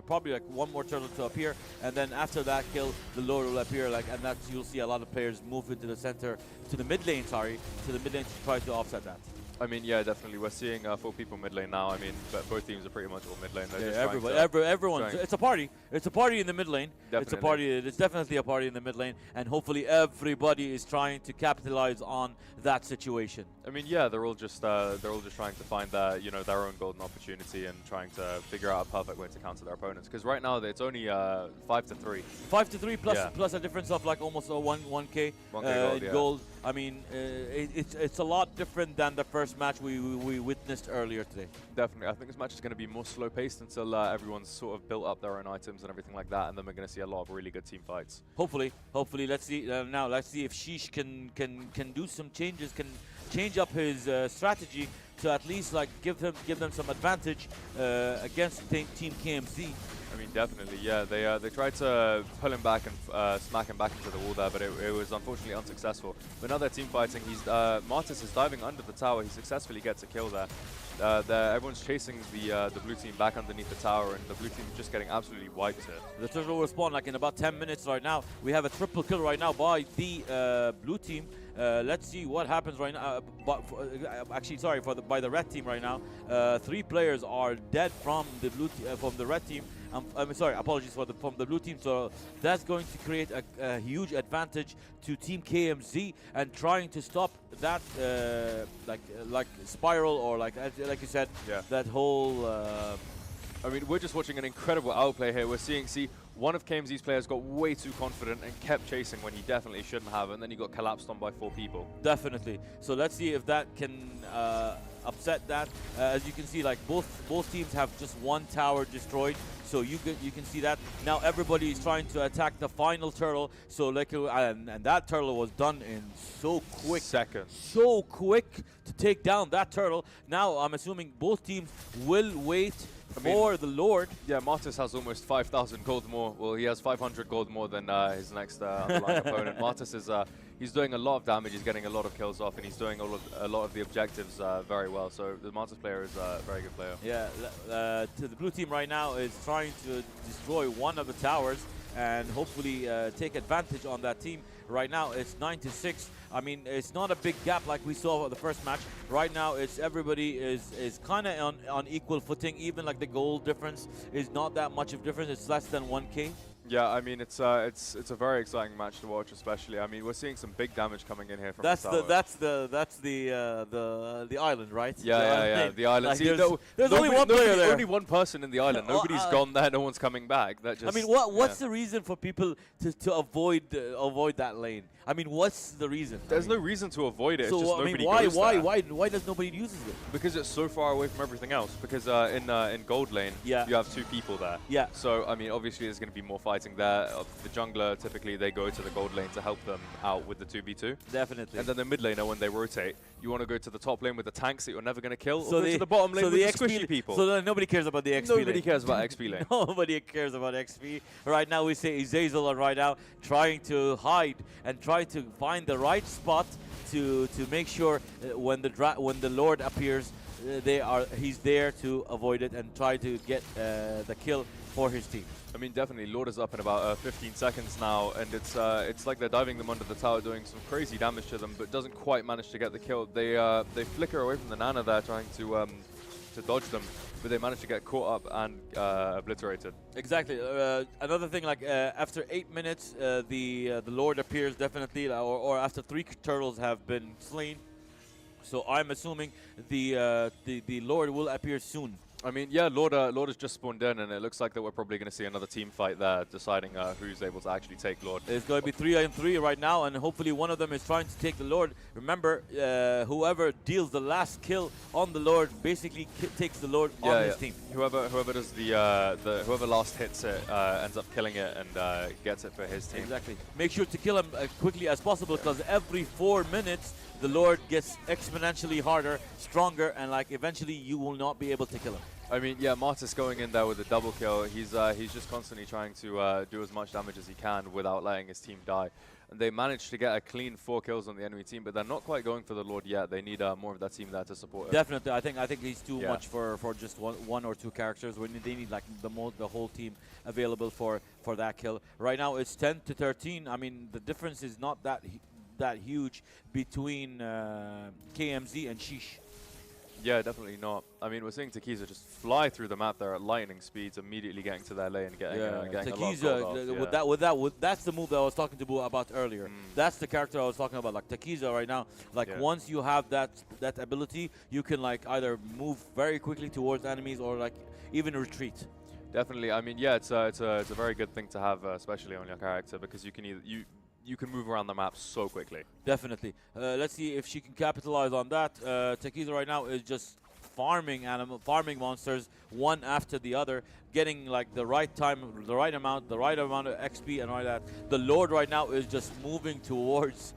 probably like one more turtle to appear, and then after that kill, the Lord will appear. Like, and that's, you'll see a lot of players move into the center, to the mid lane. Sorry, to the mid lane to try to offset that. I mean, yeah, definitely. We're seeing 4 people mid lane now. I mean, but both teams are pretty much all mid lane. They're just everyone. It's a party. It's a party in the mid lane. Definitely. It's a party. It's definitely a party in the mid lane, and hopefully everybody is trying to capitalize on that situation. I mean, yeah, they're all just trying to find their, you know, their own golden opportunity and trying to figure out a perfect way to counter their opponents. Because right now it's only 5-3. 5-3 plus a difference of like almost 1k gold, in gold. I mean, it's a lot different than the first match we witnessed earlier today. Definitely. I think this match is going to be more slow-paced until everyone's sort of built up their own items and everything like that, and then we're going to see a lot of really good team fights. Hopefully, let's see. Now let's see if Sheesh can do some changes, can change up his strategy to at least like give them some advantage against Team KMC. I mean, definitely, yeah. They tried to pull him back and smack him back into the wall there, but it was unfortunately unsuccessful. But now they're team fighting. Martis is diving under the tower. He successfully gets a kill there. Everyone's chasing the blue team back underneath the tower, and the blue team is just getting absolutely wiped here. The turtle will spawn like in about 10 minutes right now. We have a triple kill right now by the blue team. Let's see what happens right now. Actually, sorry, by the red team right now. 3 players are dead from the red team. I'm sorry, apologies from the blue team. So that's going to create a huge advantage to Team KMZ, and trying to stop that like spiral, or like you said, yeah, that whole. I mean, we're just watching an incredible outplay here. We're seeing, one of KMZ's players got way too confident and kept chasing when he definitely shouldn't have, and then he got collapsed on by 4 people. Definitely. So let's see if that can upset that. As you can see, like both teams have just 1 tower destroyed. So you can see that now everybody is trying to attack the final turtle. So like and that turtle was done in so quick seconds. So quick to take down that turtle. Now I'm assuming both teams will wait for the Lord. Yeah, Martis has almost 5,000 gold more. Well, he has 500 gold more than his next underlying opponent. Martis is he's doing a lot of damage. He's getting a lot of kills off, and he's doing a lot of the objectives very well. So the Martis player is a very good player. Yeah, to the blue team right now is trying to destroy one of the towers and hopefully take advantage on that team. Right now it's 9-6. I mean, it's not a big gap like we saw the first match. Right now it's everybody is kind of on equal footing. Even like the goal difference is not that much of difference. It's less than 1k. Yeah, I mean, it's a very exciting match to watch, especially. I mean, we're seeing some big damage coming in here from the tower. That's the island, right? Yeah, the island. Like See, there's only one player there. Only one person in the island. Nobody's gone there. No one's coming back. That just. I mean, what's the reason for people to avoid that lane? I mean, what's the reason? There's no reason to avoid it. So it's just I mean, nobody goes there. why does nobody use it? Because it's so far away from everything else. Because in gold lane, you have 2 people there. Yeah. So I mean, obviously there's going to be more fighting there. The jungler typically they go to the gold lane to help them out with the 2v2. Definitely. And then the mid laner, when they rotate, you want to go to the top lane with the tanks that you're never going to kill, so or go to the bottom lane with the squishy people. So nobody cares about the XP Nobody lane. cares about XP lane. Nobody cares about XP. Right now we see Azazel right now trying to hide and try to find the right spot to make sure when the Lord appears, he's there to avoid it and try to get the kill for his team. I mean, definitely, Lord is up in about 15 seconds now, and it's like they're diving them under the tower, doing some crazy damage to them, but doesn't quite manage to get the kill. They flicker away from the Nana there, trying to dodge them, but they manage to get caught up and obliterated. Exactly. Another thing, like after 8 minutes, the Lord appears definitely, or after 3 turtles have been slain. So I'm assuming the Lord will appear soon. I mean, yeah, Lord has just spawned in, and it looks like that we're probably going to see another team fight there, deciding who's able to actually take Lord. It's going to be 3-3 right now, and hopefully one of them is trying to take the Lord. Remember, whoever deals the last kill on the Lord basically takes the Lord on his team. Whoever does whoever last hits it ends up killing it and gets it for his team. Exactly. Make sure to kill him quickly as possible, because every 4 minutes the Lord gets exponentially harder, stronger, and like eventually you will not be able to kill him. I mean, yeah, Martis going in there with a double kill. He's just constantly trying to do as much damage as he can without letting his team die. And they managed to get a clean 4 kills on the enemy team, but they're not quite going for the Lord yet. They need more of that team there to support it. Definitely, I think he's too much for just one or two characters. They need like the whole team available for that kill. Right now it's 10-13. I mean, the difference is not that huge between KMZ and Sheesh. Yeah, definitely not. I mean, we're seeing Takiza just fly through the map there at lightning speeds, immediately getting to their lane and getting Takiza, that's the move that I was talking to Boo about earlier. That's the character I was talking about. Like Takiza right now, like once you have that ability, you can like either move very quickly towards enemies or like even retreat. Definitely. I mean, yeah, it's a very good thing to have, especially on your character, because you can you can move around the map so quickly. Definitely. Let's see if she can capitalize on that. Takiza right now is just farming monsters one after the other, getting like the right time, the right amount of XP and all that. The Lord right now is just moving towards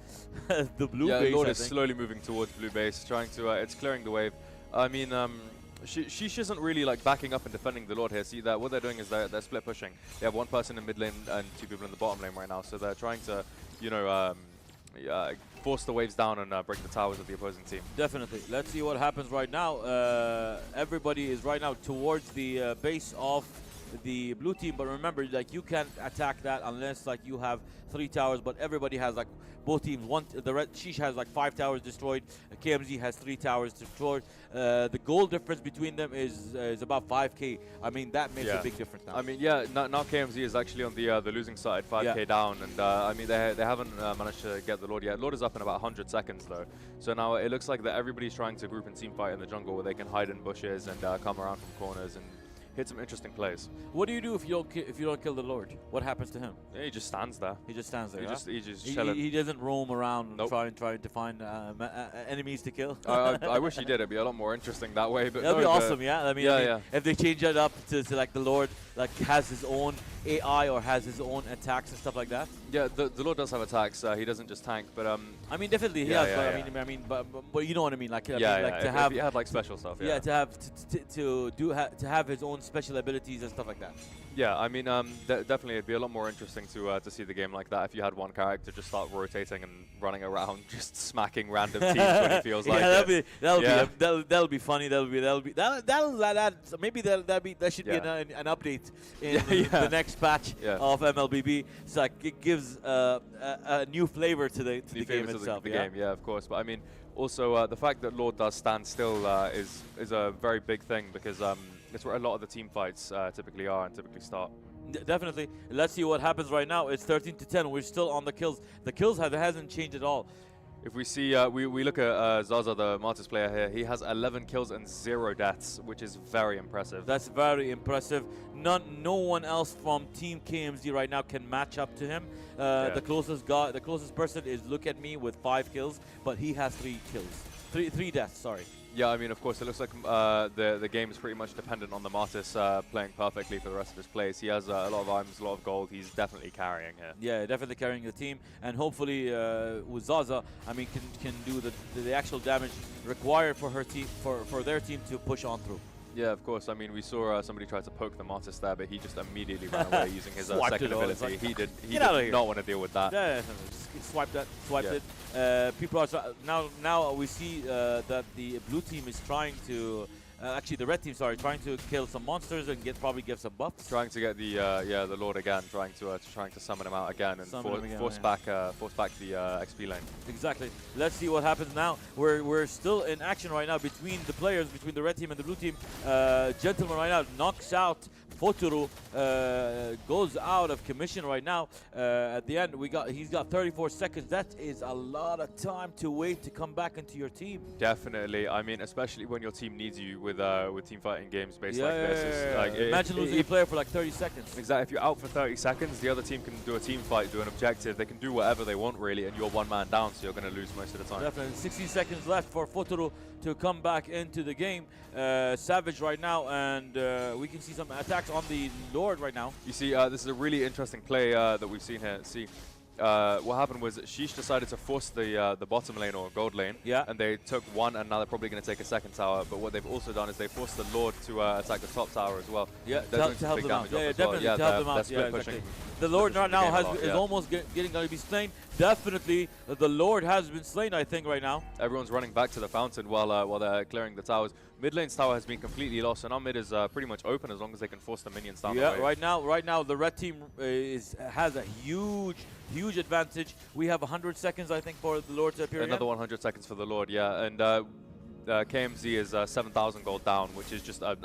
the blue base. Yeah, the Lord is slowly moving towards blue base, trying to. It's clearing the wave. I mean, she isn't really like backing up and defending the Lord here. See that what they're doing is they're split pushing. They have one person in mid lane and 2 people in the bottom lane right now. So they're trying to, you know, force the waves down and break the towers of the opposing team. Definitely. Let's see what happens right now. Everybody is right now towards the base of the blue team, but remember, like you can't attack that unless like you have 3 towers. But everybody has like both teams. The red Sheesh has like 5 towers destroyed. KMZ has 3 towers destroyed. The goal difference between them is about 5k. I mean, that makes a big difference now. I mean, yeah, now KMZ is actually on the losing side, 5k down, and I mean they haven't managed to get the Lord yet. Lord is up in about 100 seconds though, so now it looks like that everybody's trying to group and team fight in the jungle where they can hide in bushes and come around from corners and hit some interesting plays. What do you do if you don't kill the Lord? What happens to him? Yeah, he just stands there. He just stands there. He just chilling. He doesn't roam around trying to find enemies to kill. I wish he did. It'd be a lot more interesting that way. But that'd be awesome. Yeah. I mean, if they change it up to like the Lord like has his own AI or has his own attacks and stuff like that. Yeah, the Lord does have attacks. He doesn't just tank, but I mean, definitely he has. But you know what I mean. Like, if he had like special stuff. Yeah, to have his own special abilities and stuff like that. Yeah, I mean, definitely it'd be a lot more interesting to see the game like that if you had one character just start rotating and running around, just smacking random teams when he feels like it. That'll be funny. That should be an update in the next patch of MLBB. It's like it gives a new flavor to the game itself. Yeah, of course. But I mean, also the fact that Lord does stand still is a very big thing because it's where a lot of the team fights typically are and typically start. Definitely. Let's see what happens right now. It's 13-10. We're still on the kills. The kills hasn't changed at all. If we see, we look at Zaza, the Martis player here, he has 11 kills and 0 deaths, which is very impressive. That's very impressive. No one else from Team KMZ right now can match up to him. The closest person is Look At Me with 5 kills, but he has 3 kills. 3 deaths, sorry. Yeah, I mean, of course, it looks like the game is pretty much dependent on the Martis playing perfectly for the rest of his plays. He has a lot of items, a lot of gold. He's definitely carrying here. Yeah, definitely carrying the team. And hopefully with Zaza, I mean, can do the actual damage required for her team, for their team to push on through. Yeah, of course. I mean, we saw somebody try to poke the Martis there, but he just immediately ran away using his second ability. Like, he did not want to deal with that. Yeah, just swiped it. People are now we see that the blue team is trying to actually the red team, sorry, trying to kill some monsters and probably give some buffs. Trying to get the Lord again, trying to summon him out again and force back the XP lane. Exactly. Let's see what happens now. We're still in action right now between the players, between the red team and the blue team. Gentleman right now knocks out Foturu, goes out of commission right now. At the end, he's got 34 seconds. That is a lot of time to wait to come back into your team. Definitely. I mean, especially when your team needs you with team fighting games based like this. Like imagine losing a player for like 30 seconds. Exactly. If you're out for 30 seconds, the other team can do a team fight, do an objective. They can do whatever they want really, and you're one man down, so you're going to lose most of the time. Definitely. 16 seconds left for Foturu to come back into the game. Savage right now, and we can see some attacks on the Lord right now. You see, this is a really interesting play that we've seen here. See, what happened was Sheesh decided to force the bottom lane or gold lane. Yeah. And they took one, and now they're probably going to take a second tower. But what they've also done is they forced the Lord to attack the top tower as well. Yeah, They're doing to some help big them out. damage Yeah, off as well. definitely to help them they're out. split Yeah, pushing. exactly. The Lord right now is yeah. almost getting going to be slain. Definitely, the Lord has been slain, I think, right now. Everyone's running back to the fountain while they're clearing the towers. Mid lane's tower has been completely lost, and our mid is pretty much open as long as they can force the minions down the way. Right now, the red team has a huge advantage. We have 100 seconds, I think, for the Lord to appear Another again. 100 seconds for the Lord, yeah. And KMZ is 7,000 gold down, which is just an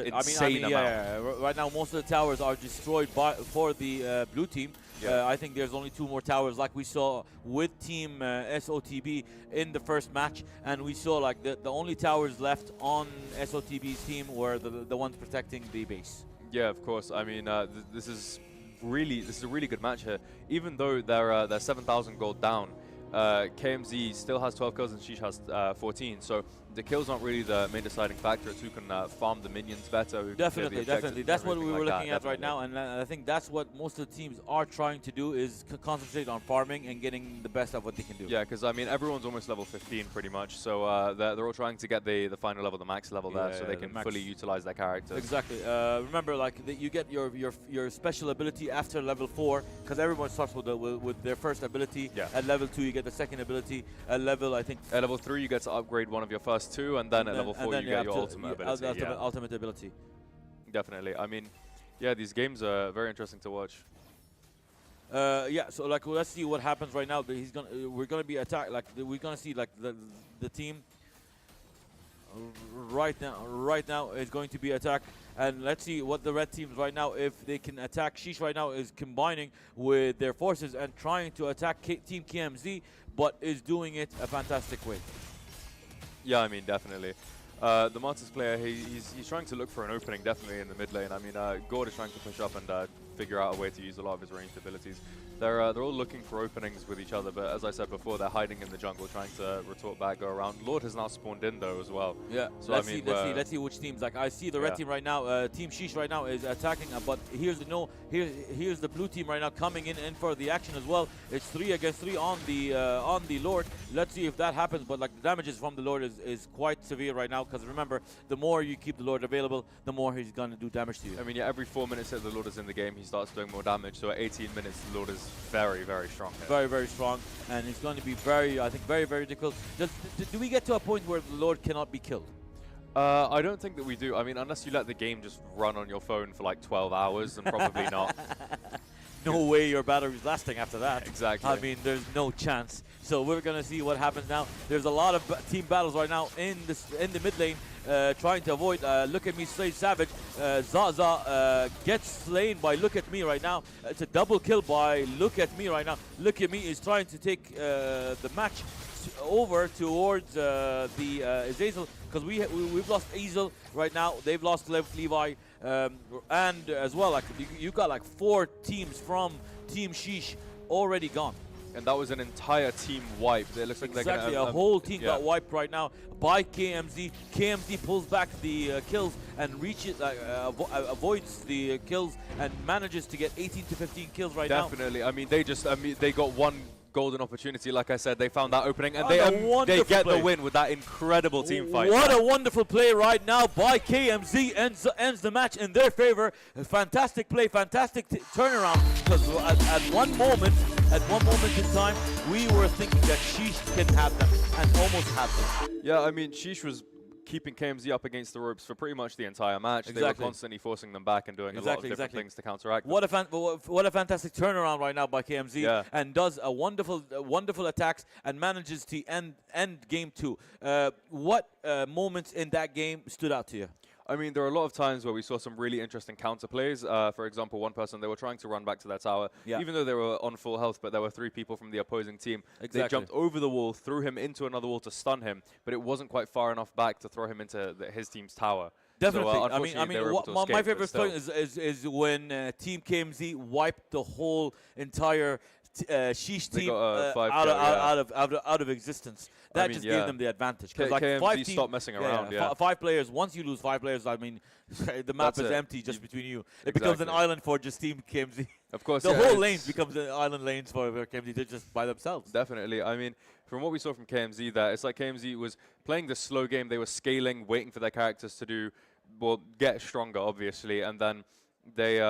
insane amount. Yeah. Right now, most of the towers are destroyed for the blue team. Yeah. I think there's only 2 more towers, like we saw with Team SOTB in the first match, and we saw like the only towers left on SOTB's team were the ones protecting the base. Yeah, of course. I mean, this is a really good match here. Even though they're 7,000 gold down, KMZ still has 12 kills and Sheesh has 14. So the kills aren't really the main deciding factor. It's who can farm the minions better. Who Definitely. That's what we were looking at right definitely. now, and I think that's what most of the teams are trying to do is concentrate on farming and getting the best of what they can do. Yeah, because I mean everyone's almost level 15 pretty much, so they're all trying to get the final level, the max level there, so they can fully utilize their characters. Exactly. Remember, like you get your special ability after level 4, because everyone starts with their first ability. Yeah. At level 2, you get the second ability. At level, I think. At level 3, you get to upgrade one of your first 2, and then at level 4, you get your ultimate ability. Ultimate ability. Definitely. I mean, yeah, these games are very interesting to watch. Yeah, so like let's see what happens right now. We're gonna be attacked. Like we're gonna see like the team right now is going to be attacked, and let's see what the red teams right now, if they can attack. Sheesh right now is combining with their forces and trying to attack Team KMZ, but is doing it a fantastic way. Yeah, I mean definitely. The Martyrs player, he's trying to look for an opening definitely in the mid lane. I mean, Gord is trying to push up and figure out a way to use a lot of his ranged abilities. They're all looking for openings with each other, but as I said before, they're hiding in the jungle, trying to retort back, go around. Lord has now spawned in though as well. Yeah. So let's see which teams. Like I see the red team right now. Team Sheesh right now is attacking, but here's the blue team right now coming in for the action as well. It's 3 against 3 on the Lord. Let's see if that happens. But like the damages from the Lord is quite severe right now, because remember, the more you keep the Lord available, the more he's gonna do damage to you. I mean, yeah, every 4 minutes that the Lord is in the game, he starts doing more damage. So at 18 minutes, the Lord is very, very strong here. Very, very strong, and it's going to be very, I think, very, very difficult. Do we get to a point where the Lord cannot be killed? I don't think that we do. I mean, unless you let the game just run on your phone for like 12 hours, then probably not. No way your battery's lasting after that. Exactly. I mean, there's no chance. So we're going to see what happens now. There's a lot of team battles right now in the mid lane, trying to avoid. Look at me, slay savage. Zaza gets slain by Look at Me right now. It's a double kill by Look at Me right now. Look at Me is trying to take the match over towards the Azazel, because we've lost Azazel right now. They've lost Levi, and as well, like you got like 4 teams from Team Sheesh already gone. And that was an entire team wipe. It looks like exactly they're a whole team got wiped right now by KMZ. KMZ pulls back the kills and reaches, avoids the kills and manages to get 18 to 15 kills right now. Definitely. I mean, they got one golden opportunity. Like I said, they found that opening, and they get the win with that incredible team fight. What a wonderful play right now by KMZ, ends the match in their favor. A fantastic play, fantastic turnaround, because at one moment in time, we were thinking that Sheesh can have them, and almost had them. Yeah, I mean, Sheesh was keeping KMZ up against the ropes for pretty much the entire match. Exactly. They were constantly forcing them back and doing a lot of different things to counteract them. What a fantastic turnaround right now by KMZ, and does a wonderful attacks and manages to end game 2. What moments in that game stood out to you? I mean, there are a lot of times where we saw some really interesting counter plays. For example, one person, they were trying to run back to their tower, even though they were on full health, but there were 3 people from the opposing team. Exactly. They jumped over the wall, threw him into another wall to stun him, but it wasn't quite far enough back to throw him into his team's tower. Definitely. So, I mean, my favorite thing is when Team KMZ wiped the whole entire Sheesh They team got, 5 out, kill, out of existence. That just gave them the advantage. Because like KMZ stopped messing around. Yeah, 5 players. Once you lose 5 players, I mean, the map That's is it. empty just between you. It becomes an island for just Team KMZ. Of course, The whole lanes becomes an island lanes for KMZ. They're just by themselves. Definitely. I mean, from what we saw from KMZ, that it's like KMZ was playing the slow game. They were scaling, waiting for their characters to get stronger, obviously, and then they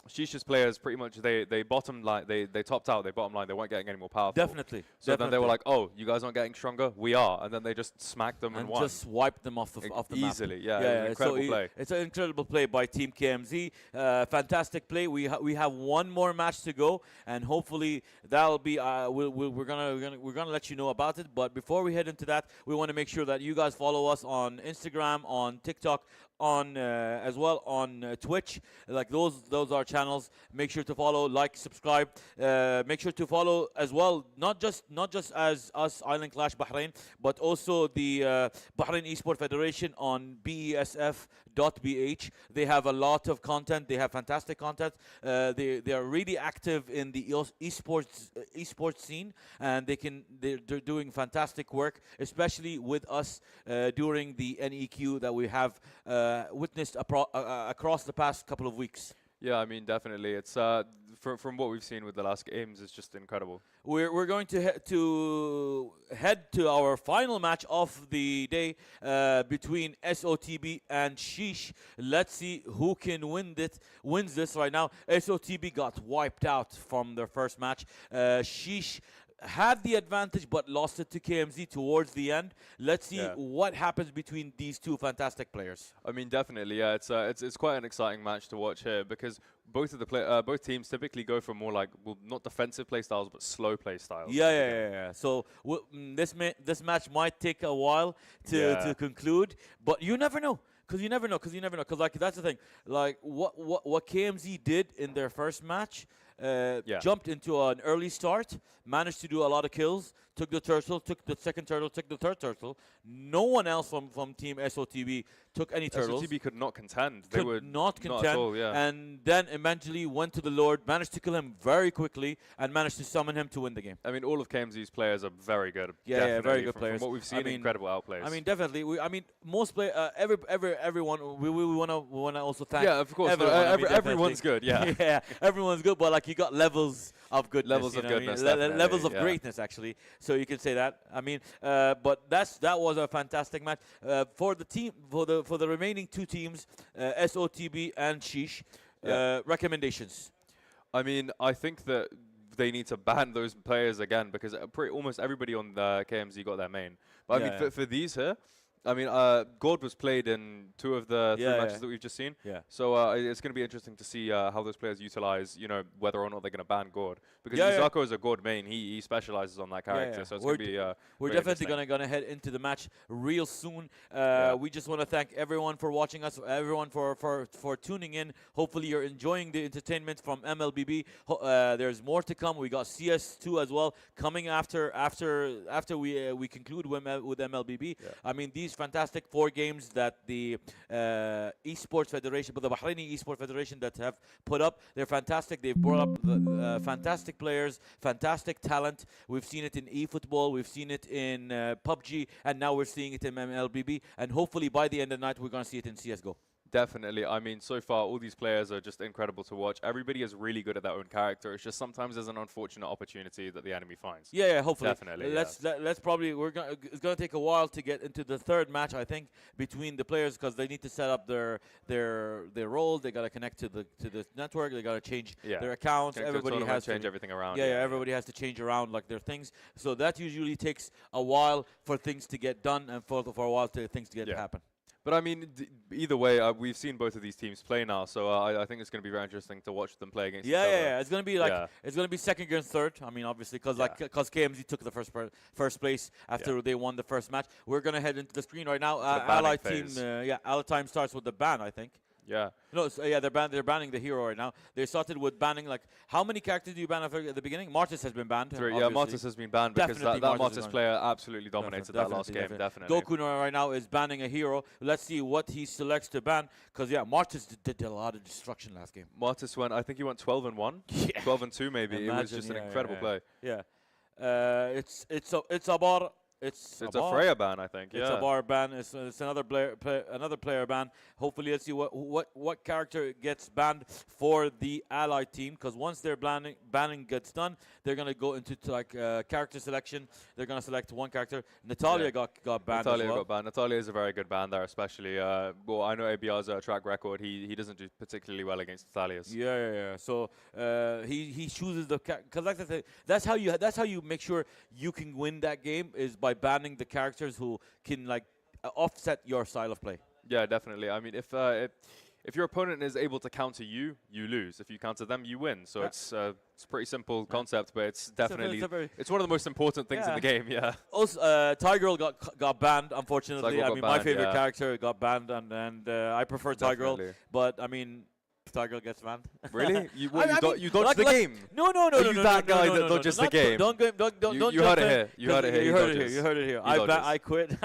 Sheesh's players pretty much they bottom line, they topped out, they bottom line, they weren't getting any more powerful. Definitely. So then they were like, oh, you guys aren't getting stronger, we are, and then they just smacked them and won. Just wiped them off the map. Easily. Yeah, it was an incredible play. It's an incredible play by Team KMZ. Fantastic play. We have one more match to go, and hopefully that'll be we're gonna let you know about it. But before we head into that, we want to make sure that you guys follow us on Instagram, on TikTok, on as well on Twitch. Like those are channels. Make sure to follow, like, subscribe. Make sure to follow as well, not just as us Island Clash Bahrain, but also the Bahrain Esport Federation on BESF.bh. They have a lot of content. They have fantastic content. They are really active in the esports scene, and they're doing fantastic work, especially with us during the NEQ that we have witnessed across the past couple of weeks. Yeah, I mean, definitely. It's from what we've seen with the last games, it's just incredible. We're going to head to our final match of the day between SOTB and Sheesh. Let's see who can wins this right now. SOTB got wiped out from their first match. Sheesh had the advantage but lost it to KMZ towards the end. Let's see what happens between these two fantastic players. I mean, definitely, yeah. It's quite an exciting match to watch here because both teams typically go for more like not defensive play styles but slow play styles. Yeah. So this match might take a while to conclude, but you never know. Because like that's the thing. Like what KMZ did in their first match. Jumped into an early start, managed to do a lot of kills, took the turtle, took the second turtle, took the third turtle. No one else from Team SOTB took any turtles. SOTB could not contend. They would not contend. Not at all, and then eventually went to the Lord, managed to kill him very quickly, and managed to summon him to win the game. I mean, all of KMZ's players are very good. Yeah, very good players. From what we've seen, incredible outplays. I mean, definitely. Most everyone. We wanna also thank. Yeah, of course. Everyone's good. Yeah. Yeah, everyone's good, but like you got levels of goodness. Levels of goodness. Levels of greatness, actually. So you can say that. I mean, but that was a fantastic match for the team for the remaining two teams, SOTB and Sheesh. Recommendations. I mean, I think that they need to ban those players again because almost everybody on the KMZ got their main. But I mean, for these here. I mean, Gord was played in 2 of the 3 matches that we've just seen. Yeah. So it's going to be interesting to see how those players utilize, whether or not they're going to ban Gord. Because Izako is a Gord main. He specializes on that character. So it's going to be we're definitely going to head into the match real soon. We just want to thank everyone for watching us, everyone for tuning in. Hopefully you're enjoying the entertainment from Mlbb. There's more to come. We got CS2 as well coming after we conclude with Mlbb. Yeah. I mean, these fantastic 4 games that the Esports Federation, but the Bahraini Esports Federation that have put up, they're fantastic. They've brought up fantastic players, fantastic talent. We've seen it in eFootball, we've seen it in PUBG, and now we're seeing it in MLBB. And hopefully by the end of the night, we're going to see it in CSGO. Definitely. I mean, so far, all these players are just incredible to watch. Everybody is really good at their own character. It's just sometimes there's an unfortunate opportunity that the enemy finds. Yeah, hopefully. Definitely. Let's probably it's going to take a while to get into the third match, I think, between the players because they need to set up their role. They got to connect to the network. They got to change their accounts. Everybody has to change everything around. Everybody has to change around like their things. So that usually takes a while for things to get done and for a while for things to get happen. But I mean, either way, we've seen both of these teams play now, so I think it's going to be very interesting to watch them play against each other. Yeah. It's going to be like it's going to be second against third. I mean, obviously, because KMZ took the first place after they won the first match. We're going to head into the screen right now. Allied team, Allied time starts with the ban, I think. Yeah. No, so, yeah, they're banning the hero right now. They started with banning, like, how many characters do you ban at the beginning? Martis has been banned. 3. Yeah, Martis has been banned because that Martis player absolutely dominated that last game. Definitely. Goku right now is banning a hero. Let's see what he selects to ban, because yeah, Martis did a lot of destruction last game. Martis went, I think he went 12-1, 12-2 maybe. Imagine, it was just an incredible play. Yeah, it's a bar. It's a Freya ban, I think. It's a bar ban. It's another player ban. Hopefully, let's see what character gets banned for the allied team. Because once their banning gets done, they're gonna go into like character selection. They're gonna select one character. Natalia got banned. Natalia as well. got banned. Natalia is a very good ban there, especially. Well, I know ABR's track record. He doesn't do particularly well against Natalia's. Yeah. So he chooses the because like I said, that's how you make sure you can win that game is by banning the characters who can like offset your style of play. Yeah, definitely. I mean, if your opponent is able to counter you, you lose. If you counter them, you win. So it's a pretty simple concept, but it's definitely it's one of the most important things in the game. Yeah. Also, Tigirl got banned. Unfortunately, I mean my favorite character got banned, and I prefer Tigirl. But I mean. Tigirl gets banned. Really? You dodged the game? No. Are you that guy that dodges the game? Don't. You heard it here. You heard it here. You heard it here. I quit.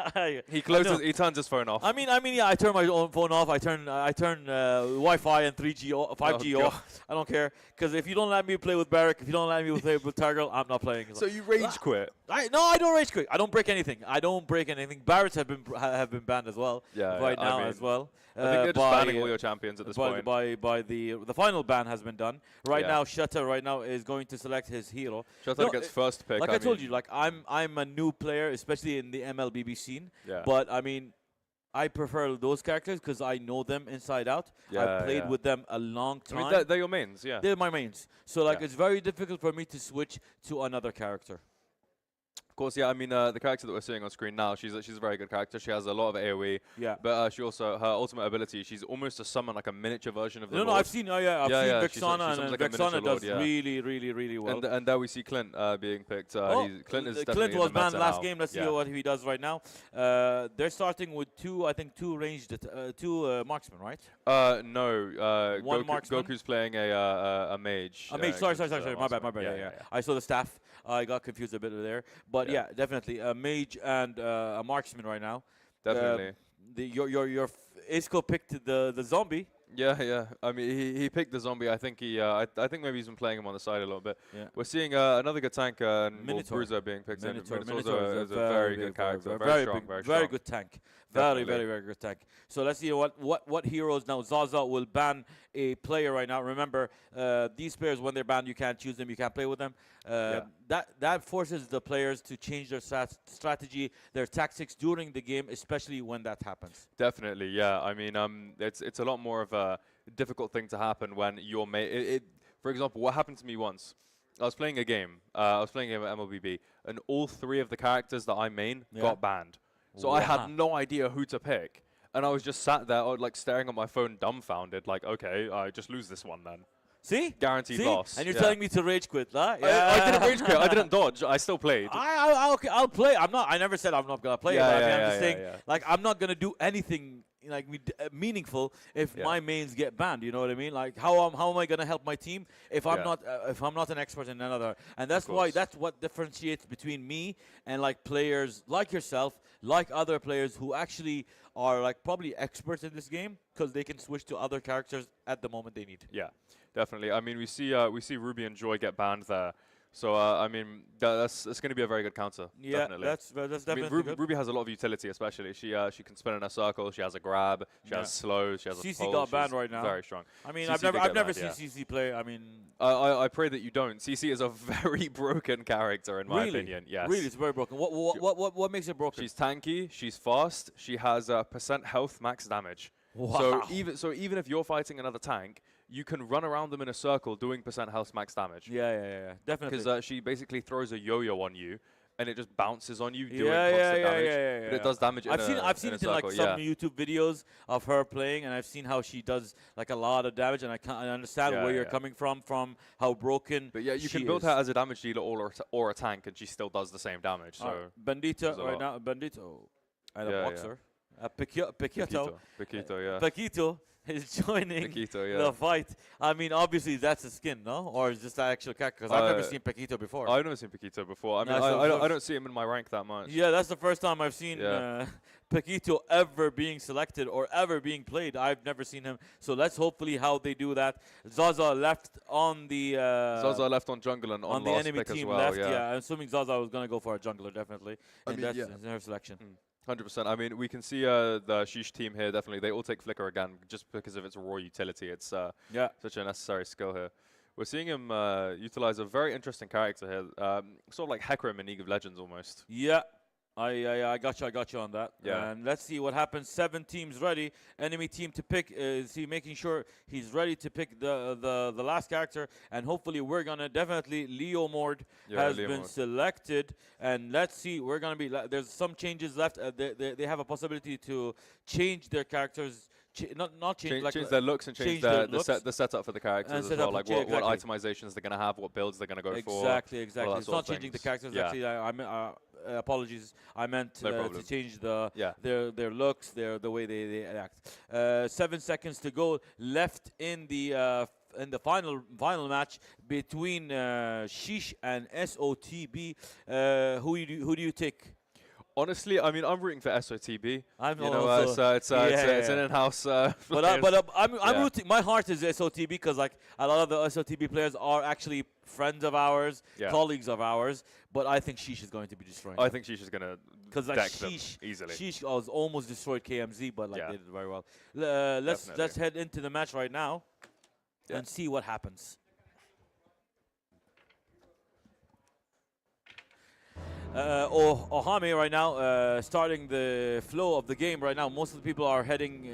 He closes. He turns his phone off. I mean, yeah. I turn my own phone off. I turn Wi-Fi and 3G, 5G off. I don't care, because if you don't let me play with Barrack, if you don't let me play with Tigirl, I'm not playing. So you rage quit? I don't rage quit. I don't break anything. Barretts have been banned as well. Yeah. Right now as well. I think they're just banning all your champions at this point. By the final ban has been done. Right now, Shutter is going to select his hero. Shutter gets first pick. Like I told you, like I'm a new player, especially in the Mlbb scene. Yeah. But I mean, I prefer those characters because I know them inside out. I've played with them a long time. I mean, they're your mains, yeah. They're my mains. So like it's very difficult for me to switch to another character. Of course, yeah. I mean, the character that we're seeing on screen now, she's a very good character. She has a lot of AOE. Yeah. But she also, her ultimate ability, she's almost a summon, like a miniature version of the No, I've seen. I've seen Vexana, and like Vexana does really well. And there we see Clint being picked. Clint is Clint was banned last game. Let's see what he does right now. They're starting with two ranged, marksmen, right? No. One marksman. Goku's playing a mage. A mage. Sorry. My bad. Yeah. I saw the staff. I got confused a bit there, but yeah, definitely a mage and a marksman right now. Definitely. Your Isco picked the zombie. Yeah. I mean, he picked the zombie. I think I think maybe he's been playing him on the side a little bit. Yeah. We're seeing another good tank, Bruiser being picked in. Minotaur is a very good character. Very strong. Very good tank. Very good tank. So let's see what heroes now. Zaza will ban a player right now. Remember, these players, when they're banned, you can't choose them. You can't play with them. That forces the players to change their strategy, their tactics during the game, especially when that happens. Definitely, yeah. I mean, it's a lot more of a difficult thing to happen when your mate. For example, what happened to me once. I was playing a game. I was playing a game at Mlbb, and all 3 of the characters that I main got banned. So I had no idea who to pick. And I was just sat there, like, staring at my phone dumbfounded, like, okay, I just lose this one then. See? Guaranteed loss. And you're telling me to rage quit, huh? I didn't rage quit. I didn't dodge. I still played. I'll play. I never said I'm not going to play. I'm just saying, like, I'm not going to do anything like meaningful if my mains get banned. You know what I mean? Like, how am I going to help my team if I'm not an expert in another? And that's what differentiates between me and like players like yourself, like other players who actually are like probably experts in this game because they can switch to other characters at the moment they need. Yeah, definitely. I mean, we see Ruby and Joy get banned there. So, I mean, that's going to be a very good counter. Yeah, definitely. that's definitely good. Ruby has a lot of utility, especially. She can spin in a circle. She has a grab. She has slow. She has a CC got banned right now. Very strong. I mean, I've never seen CC play. I mean, I pray that you don't. CC is a very broken character, in my opinion. Yes. Really, it's very broken. What makes it broken? She's tanky. She's fast. She has % health max damage. Wow. So even if you're fighting another tank, you can run around them in a circle doing % health max damage. Yeah, definitely. Because she basically throws a yo-yo on you, and it just bounces on you doing constant damage. But it does damage. I've seen it in like some YouTube videos of her playing, and I've seen how she does like a lot of damage, and I understand where you're coming from how broken. But yeah, you can build her as a damage dealer or a tank, and she still does the same damage. So Bandito right now, Bandito, and a boxer. Paquito, yeah. is joining Paquito, yeah. the fight. I mean, obviously that's a skin, no? Or is this the actual character? Because I've never seen Paquito before. I've never seen Paquito before. I mean, I don't see him in my rank that much. Yeah, that's the first time I've seen Paquito ever being selected or ever being played. I've never seen him. So let's hopefully how they do that. Zaza left on the Zaza left on jungle and on the last enemy pick team as well. left. Yeah, I'm assuming Zaza was gonna go for a jungler definitely. I And mean, that's her selection. 100%. I mean, we can see the Sheesh team here, definitely. They all take Flicker again just because of its raw utility. It's such a necessary skill here. We're seeing him utilize a very interesting character here, sort of like Hecarim in League of Legends almost. Yeah. I got you on that. Yeah. And let's see what happens. 7 teams ready. Enemy team to pick. Is he making sure he's ready to pick the last character? And hopefully we're gonna definitely Leo Mord has been selected. And let's see. We're gonna be. There's some changes left. They have a possibility to change their characters. Not change their looks and change the setup for the characters as well, like what itemizations they're going to have, what builds they're going to go for. Exactly. It's not changing the characters. Actually, apologies. I meant to change their looks, the way they act. 7 seconds to go left in the final match between Sheesh and SOTB. Who do you take? Honestly, I mean, I'm rooting for SOTB. It's an in-house. But I'm rooting. My heart is SOTB because like a lot of the SOTB players are actually friends of ours, colleagues of ours. But I think Sheesh is going to be destroying. I think Sheesh is going to deck them easily. Sheesh was almost destroyed KMZ, but like they did very well. Let's head into the match right now and see what happens. Ohame right now, starting the flow of the game right now. Most of the people are heading.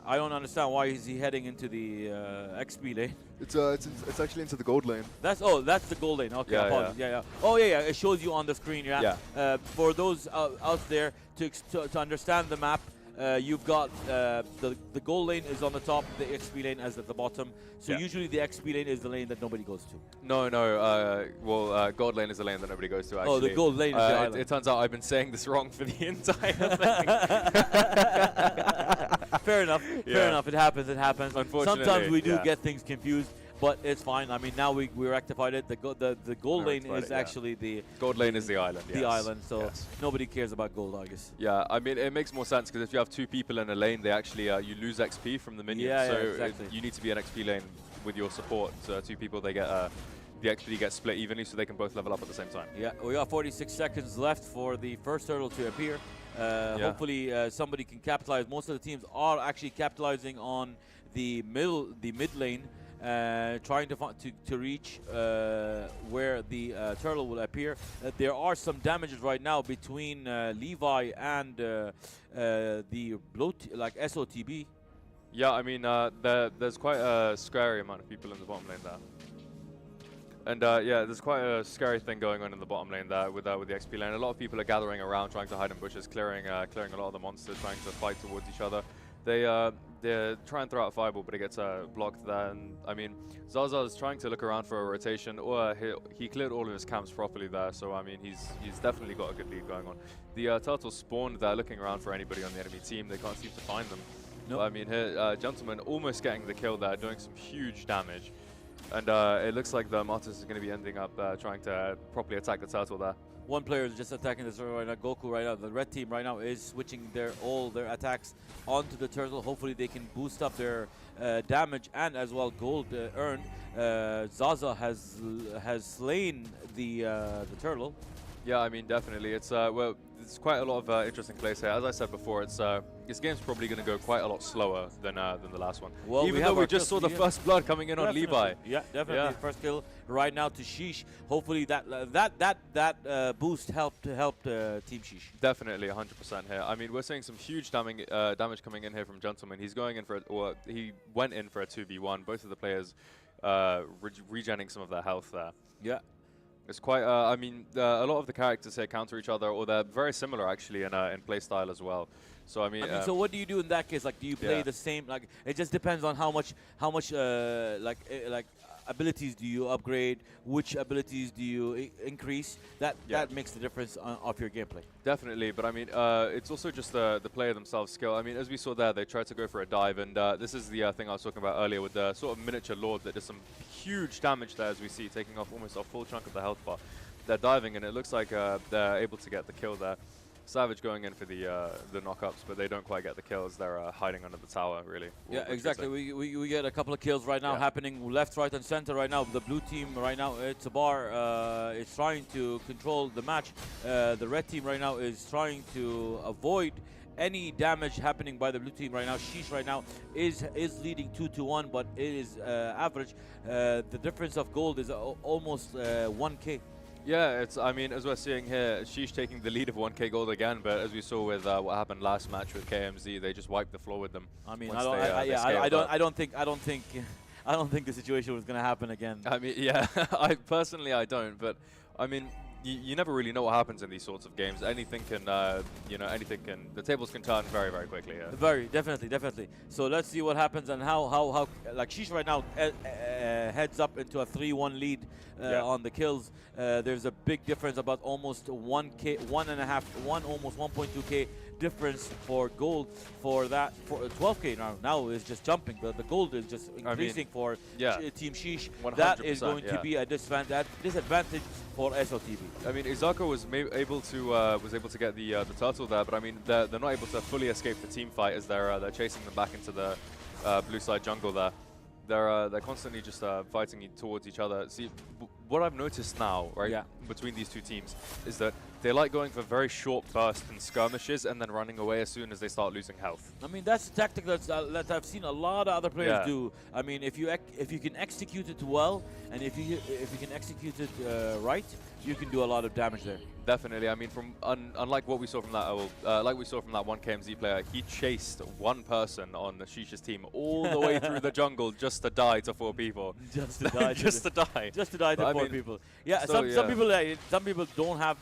I don't understand why is he heading into the XP lane. It's actually into the gold lane. That's the gold lane. Okay, yeah. Oh yeah. It shows you on the screen. Yeah. For those out there to understand the map. You've got the gold lane is on the top, the XP lane is at the bottom. So usually the XP lane is the lane that nobody goes to. No. Gold lane is the lane that nobody goes to, actually. Oh, the gold lane is the island. It turns out I've been saying this wrong for the entire thing. Fair enough. It happens. Unfortunately, sometimes we do get things confused. But it's fine. I mean, now we rectified it. The gold lane is actually the gold lane is the island. The island. So nobody cares about gold, I guess. Yeah, I mean, it makes more sense because if you have 2 people in a lane, they actually you lose XP from the minions. Yeah, so exactly. You need to be an XP lane with your support. So 2 people, they get the XP gets split evenly, so they can both level up at the same time. Yeah, we got 46 seconds left for the first turtle to appear. Hopefully, somebody can capitalize. Most of the teams are actually capitalizing on the mid lane. Trying to reach where the turtle will appear. There are some damages right now between Levi and the like SOTB. Yeah, I mean there's quite a scary amount of people in the bottom lane there. And there's quite a scary thing going on in the bottom lane there with the XP lane. A lot of people are gathering around, trying to hide in bushes, clearing a lot of the monsters, trying to fight towards each other. They try and throw out a fireball, but it gets blocked there. And I mean, Zaza is trying to look around for a rotation, or he cleared all of his camps properly there. So I mean, he's definitely got a good lead going on. The turtles spawned there, looking around for anybody on the enemy team. They can't seem to find them. Nope. But, I mean, here, Gentleman almost getting the kill there, doing some huge damage. And it looks like the Martyrs is going to be ending up trying to properly attack the turtle there. One player is just attacking the turtle right now. Goku right now. The red team right now is switching all their attacks onto the turtle. Hopefully they can boost up their damage and as well gold earned. Zaza has slain the turtle. Yeah, I mean, definitely. It's there's quite a lot of interesting plays here. As I said before, this game's probably going to go quite a lot slower than the last one. Well, even though we just saw the first blood coming in on Levi. Yeah, definitely. Yeah. First kill right now to Sheesh. Hopefully that boost helped Team Sheesh. Definitely, 100% here. I mean, we're seeing some huge damage coming in here from Gentleman. He's going in for he went in for a 2v1. Both of the players regenerating some of their health there. Yeah. It's quite, I mean, a lot of the characters here counter each other, or they're very similar actually in play style as well. So I mean, so what do you do in that case? Like, do you play the same? Like, it just depends on how much abilities do you upgrade, which abilities do you increase. That makes the difference of your gameplay. Definitely, but I mean, it's also just the player themselves skill. I mean, as we saw there, they tried to go for a dive, and this is the thing I was talking about earlier with the sort of miniature lord that does some huge damage there, as we see, taking off almost a full chunk of the health bar. They're diving, and it looks like they're able to get the kill there. Savage going in for the knockups, but they don't quite get the kills. They're hiding under the tower, really. Yeah, exactly. We get a couple of kills right now happening left, right, and center right now. The blue team right now, it's a bar, is trying to control the match. The red team right now is trying to avoid any damage happening by the blue team right now. Sheesh right now is leading 2-1, but it is average. The difference of gold is almost 1K. Yeah, it's. I mean, as we're seeing here, Sheesh taking the lead of 1K gold again, but as we saw with what happened last match with KMZ, they just wiped the floor with them. I mean, I don't think the situation was going to happen again. I mean, yeah, I don't, but I mean, you never really know what happens in these sorts of games. Anything can, the tables can turn very, very quickly. Yeah. Very, definitely. So let's see what happens and how like Sheesh right now heads up into a 3-1 lead on the kills. There's a big difference, about almost 1K, almost 1.2K difference for gold for that. For 12K now is just jumping. The gold is just increasing for Team Sheesh. That is going to be a disadvantage for SOTB. I mean, Izako was able to get the turtle there, but I mean they're not able to fully escape the team fight as they're chasing them back into the blue side jungle there. They're constantly just fighting towards each other. See, what I've noticed now, right, between these two teams, is that they like going for very short bursts and skirmishes and then running away as soon as they start losing health. I mean, that's a tactic that I've seen a lot of other players do. I mean, if you can execute it well, and if you can execute it right, you can do a lot of damage there. Definitely. I mean, from unlike what we saw from that, like we saw from that one KMZ player, he chased one person on the Sheesh's team all the way through the jungle just to die to 4 people. Just to die. Just to die. Just to die to 4 people. Yeah. So, some people don't have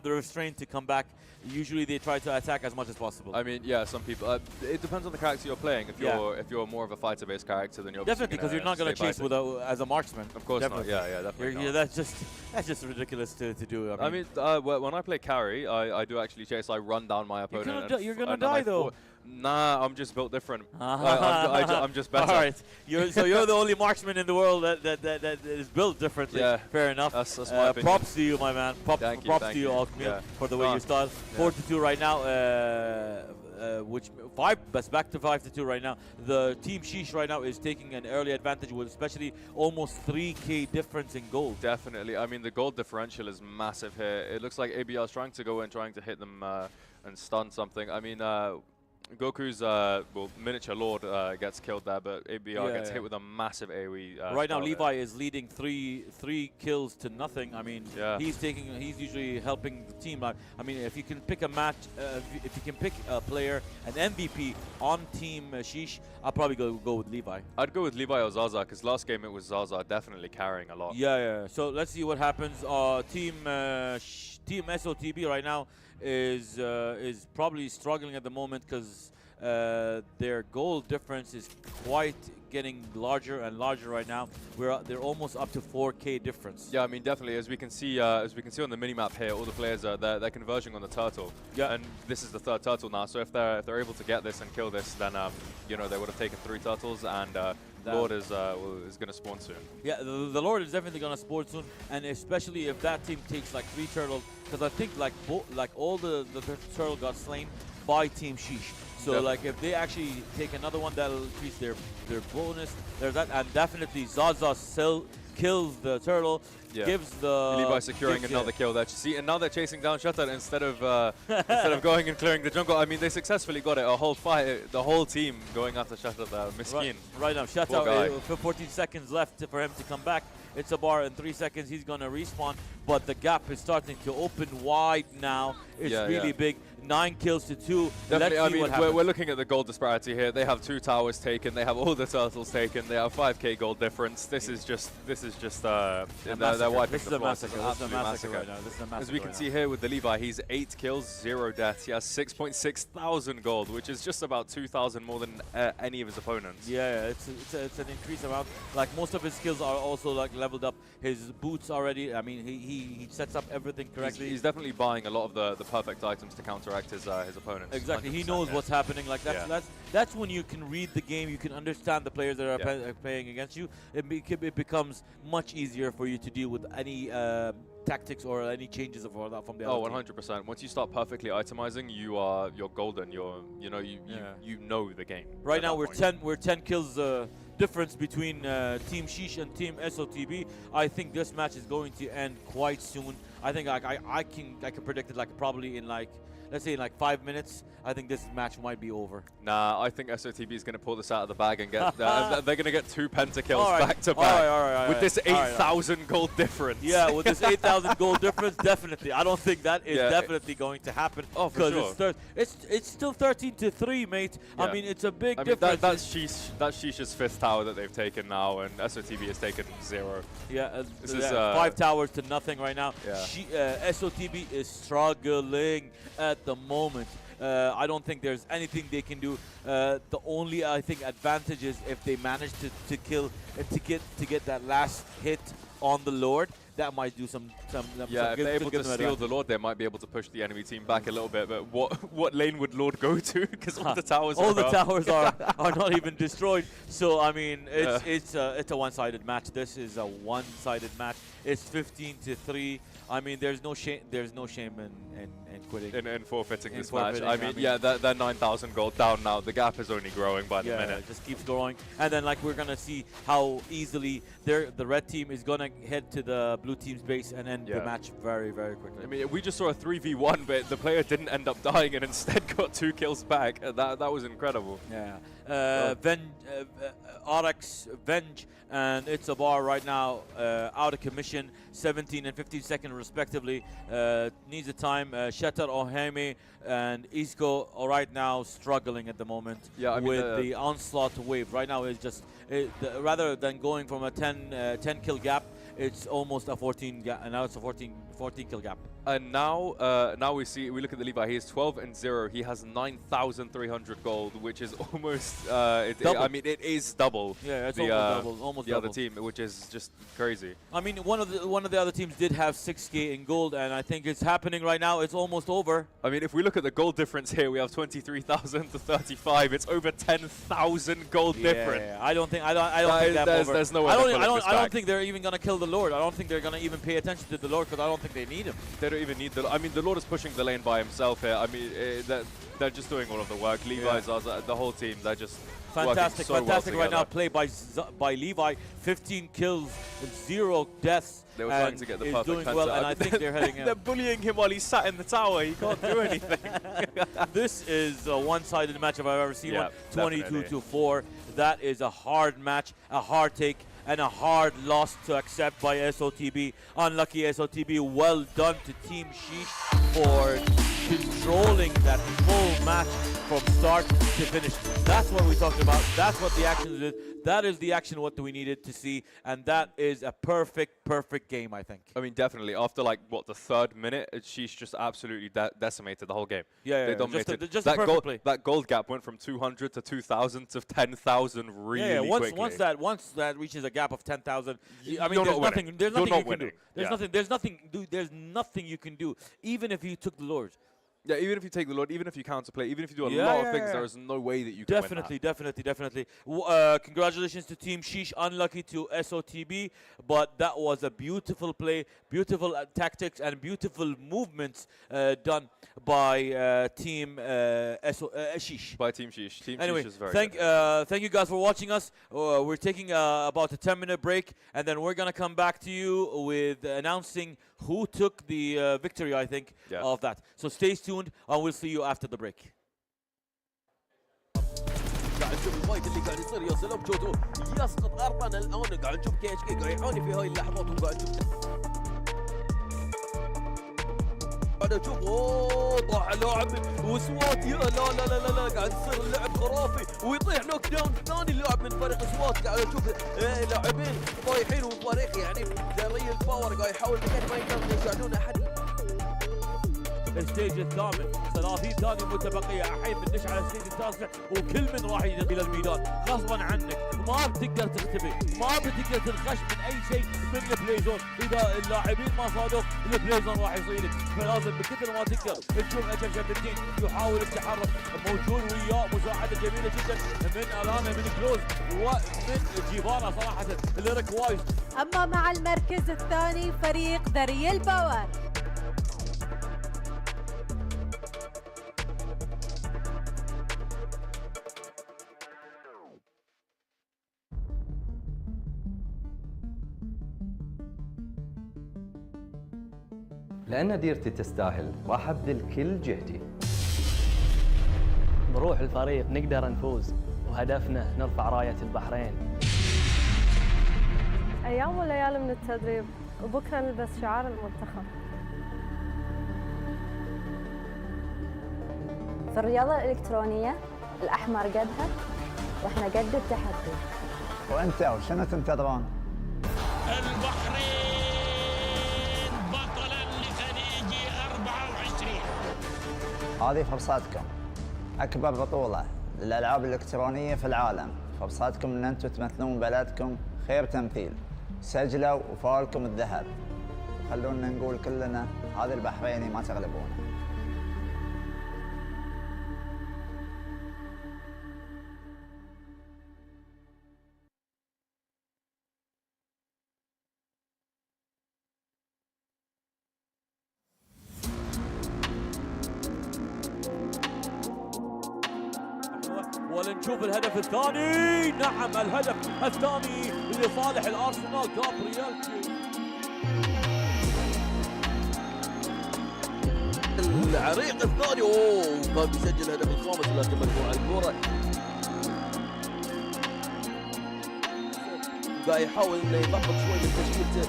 the restraint to come back. Usually they try to attack as much as possible. I mean, yeah, some people. It depends on the character you're playing. If you're more of a fighter-based character, then you're definitely, because you're not going to chase as a marksman. Of course not. Yeah, definitely. That's just ridiculous to do. I mean, when I play carry, I do actually chase. I run down my opponent. You're gonna die though. Nah, I'm just built different. I'm just better. All right, so you're the only marksman in the world that is built differently. Yeah, fair enough. That's my opinion. Props to you, my man. Props to you, Alchemy, for the way you start. 4-2 right now. Back to 5-2 right now. The team Sheesh right now is taking an early advantage with especially almost 3K difference in gold. Definitely. I mean, the gold differential is massive here. It looks like ABR is trying to go in, trying to hit them and stun something. I mean, Goku's miniature lord gets killed there, but ABR gets hit with a massive AoE. Right now, Levi is leading three kills to nothing. I mean, he's usually helping the team. I mean, if you can pick a match, if you can pick a player, an MVP on Team Sheesh, I'll probably go with Levi. I'd go with Levi or Zaza, because last game it was Zaza definitely carrying a lot. Yeah. So let's see what happens. Team SOTB right now is probably struggling at the moment, because their goal difference is quite getting larger and larger right now. They're almost up to 4K difference. Yeah, I mean, definitely. As we can see on the minimap here, all the players they're converging on the turtle. Yeah, and this is the 3rd turtle now. So if they're able to get this and kill this, then they would have taken 3 turtles, and Lord is going to spawn soon. Yeah, the Lord is definitely going to spawn soon, and especially if that team takes like 3 turtles, because I think like all the turtle got slain by Team Sheesh. So like if they actually take another one, that'll increase their bonus. There's that, and definitely Zaza kills the turtle, gives the Levi securing another kill there. See, and now they're chasing down Shutter instead of going and clearing the jungle. I mean, they successfully got it. A whole fight, the whole team going after Shutter there. Miskin. Right now, Shutter, for 14 seconds left for him to come back. It's a bar in 3 seconds. He's gonna respawn, but the gap is starting to open wide now. It's really big. 9 kills to 2. Definitely. I mean, we're looking at the gold disparity here. They have 2 towers taken. They have all the turtles taken. They have 5K gold difference. This is just they're they're wiping This is the a floor. massacre. This is a massacre right now. This is a massacre. As we can right see here with the Levi, he's 8 kills, 0 deaths. He has 6.6 thousand gold, which is just about 2,000 more than any of his opponents. Yeah, it's an increased amount. Like most of his skills are also like leveled up. His boots already. I mean, he sets up everything correctly. He's definitely buying a lot of the perfect items to counteract his opponents. Exactly. 100%, He knows yeah. what's happening. Like that's when you can read the game. You can understand the players that are playing against you. It becomes much easier for you to deal with any tactics or any changes from the other team. 100%. Once you start perfectly itemizing, you're golden. You know the game. Right now we're 10 kills difference between Team Sheesh and Team SOTB. I think this match is going to end quite soon. I think I can predict it like probably in like, let's say in like 5 minutes. I think this match might be over. Nah, I think SOTB is going to pull this out of the bag and get. They're going to get 2 pentakills Right. back to back All right, with this 8,000 gold difference. Yeah, with this 8,000 gold difference, definitely. I don't think that is definitely going to happen. Oh, for sure. It's still 13-3, mate. Yeah. I mean, it's a big I mean, difference. that's Sheesh's 5th tower that they've taken now, and SOTB has taken 0. Yeah, this is 5 towers to nothing right now. Yeah. SOTB is struggling at the moment. I don't think there's anything they can do. The only I think advantage is if they manage to kill to get that last hit on the Lord. That might do some if they're able to steal the Lord, they might be able to push the enemy team back a little bit. But what lane would Lord go to? Because all the towers are not even destroyed. So I mean, it's a one-sided match. This is a one-sided match. It's 15-3. I mean, there's no shame in quitting. In forfeiting this match. I mean, they're 9,000 gold down now. The gap is only growing by the minute. It just keeps growing. And then like we're gonna see how easily the red team is gonna head to the blue team's base and end the match very, very quickly. I mean, we just saw a 3v1, but the player didn't end up dying and instead got 2 kills back. That was incredible. Yeah. Arax, Venge, and It's a Bar right now out of commission, 17 and 15 seconds respectively. Needs a time. Shatter Ohemi and Isco are right now struggling at the moment with the onslaught wave. Right now is just rather than going from a 10 kill gap, it's almost a 14 gap, and now it's a 14 kill gap. And now we look at the Levi. He is 12-0. He has 9,300 gold, which is almost I mean, it is double. Yeah, it's almost the double. other team, which is just crazy. I mean, one of the other teams did have 6k in gold, and I think it's happening right now. It's almost over. I mean, if we look at the gold difference here, we have 23,000 to 35. It's over 10,000 gold difference. Yeah, I don't think over. There's no way. I don't think they're even gonna kill the Lord. I don't think they're gonna even pay attention to the Lord because I don't think they need him. They don't even need the. I mean, the Lord is pushing the lane by himself here. I mean, they're just doing all of the work. Levi's, the whole team, they're just fantastic, working so fantastic well right now. Play by Levi, 15 kills, 0 deaths. They were trying to get the perfect doing well, and I think they're heading. They're bullying him while he's sat in the tower. He can't do anything. This is a one-sided match if I've ever seen one. 22-4. That is a hard match, a hard take, and a hard loss to accept by SOTB. Unlucky SOTB. Well done to Team Sheesh for controlling that full match from start to finish. That's what we talked about. That's what the action is. That is the action what we needed to see, and that is a perfect game, I think. I mean, definitely. After like what, the 3rd minute, she's just absolutely decimated the whole game. They dominated. Just a perfect play. That gold gap went from 200 to 2,000 to 10,000 really quickly. Once that reaches a gap of 10,000, I mean, there's nothing you can do. There's nothing you can do, even if you took the Lord. Yeah, even if you take the Lord, even if you counterplay, even if you do a lot of things, there is no way that you can win that. Definitely. Congratulations to Team Sheesh. Unlucky to SOTB, but that was a beautiful play, beautiful tactics, and beautiful movements done by Team Sheesh. By Team Sheesh. Anyway, Sheesh is very good. thank you guys for watching us. We're taking about a 10-minute break, and then we're gonna come back to you with announcing who took the victory, I think, of that. So stay tuned, and we'll see you after the break. قاعد نشوف الفايت اللي قاعد يصير يصل بجوده يسقط ارضا الان قاعد نشوف كي اتش كي قاعد يعاني في هاي اللحظات وقاعد نشوف قاعد اشوف اوه طاح لاعب وسوات يا لا قاعد يصير اللعب خرافي ويطيح نوك داون ثاني اللاعب من فريق سوات. قاعد اشوف لاعبين طايحين وفريق يعني جري الباور قاعد يحاول بقد ما يقدر يساعدون احد. الستيج الثامن 30 ثانية متبقية، الحين بندش على الستيج التاسع وكل من راح يدخل إلى الميدان غصبا عنك، ما بتقدر تختفي، ما بتقدر تنخش من أي شيء من البلاي زون، إذا اللاعبين ما صادوك البلاي زون راح يصيدك، فلازم بكثر ما تقدر تشوف أجل شمس الدين يحاول التحرك، موجود وياه مساعدة جميلة جدا من ألانا من كلوز ومن جيفانا صراحة الليرك وايز. أما مع المركز الثاني فريق ذري الباور. لأن ديرتي تستاهل راح أبذل كل جهدي. بروح الفريق نقدر نفوز، وهدفنا نرفع راية البحرين. أيام وليالي من التدريب، وبكرة نلبس شعار المنتخب. في الرياضة الإلكترونية الأحمر قدها وإحنا قد التحدي. وأنت وشنو تنتظرون؟ البحرين بطلا لخليج 24. هذه فرصتكم، أكبر بطولة للألعاب الإلكترونية في العالم، فرصتكم أن أنتم تمثلون بلدكم خير تمثيل، سجلوا وفالكم الذهب، خلونا نقول كلنا هذا البحريني ما تغلبونه. ولنشوف الهدف الثاني. نعم الهدف الثاني لصالح الارسنال جابرييل. العريق الثاني اوه كان بيسجل الهدف الخامس لكن مقطوع الكرة. قاعد يحاول انه يضبط شوي من تشكيلته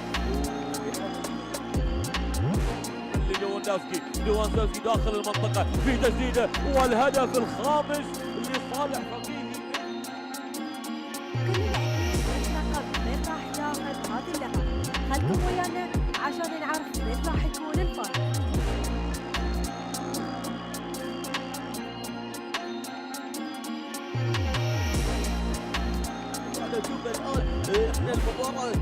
ليفاندوفسكي داخل المنطقة في تسديدة والهدف الخامس لصالح فقيه. كل اللقب من راح ياخذ هذه اللقب؟ خلكم ويانا عشان نعرف من راح يكون الفائز. أنا أشوف الآن إحنا المباراة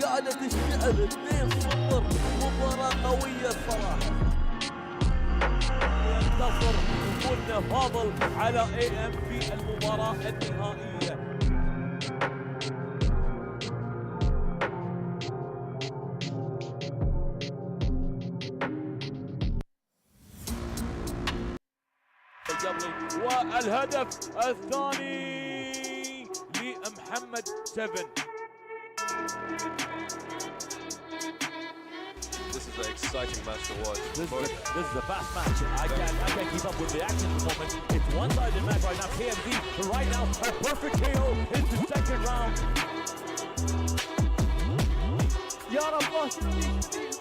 قاعدة تشتعل 2-0 مباراة قوية الصراحة. ينتصر وكنا فاضل على AM في المباراة النهائية. والهدف الثاني لمحمد 7. This is an exciting match to watch. This is a fast match. I can't keep up with the action at the moment. It's one-sided match right now. KMZ right now a perfect KO into second round. يا رب شنو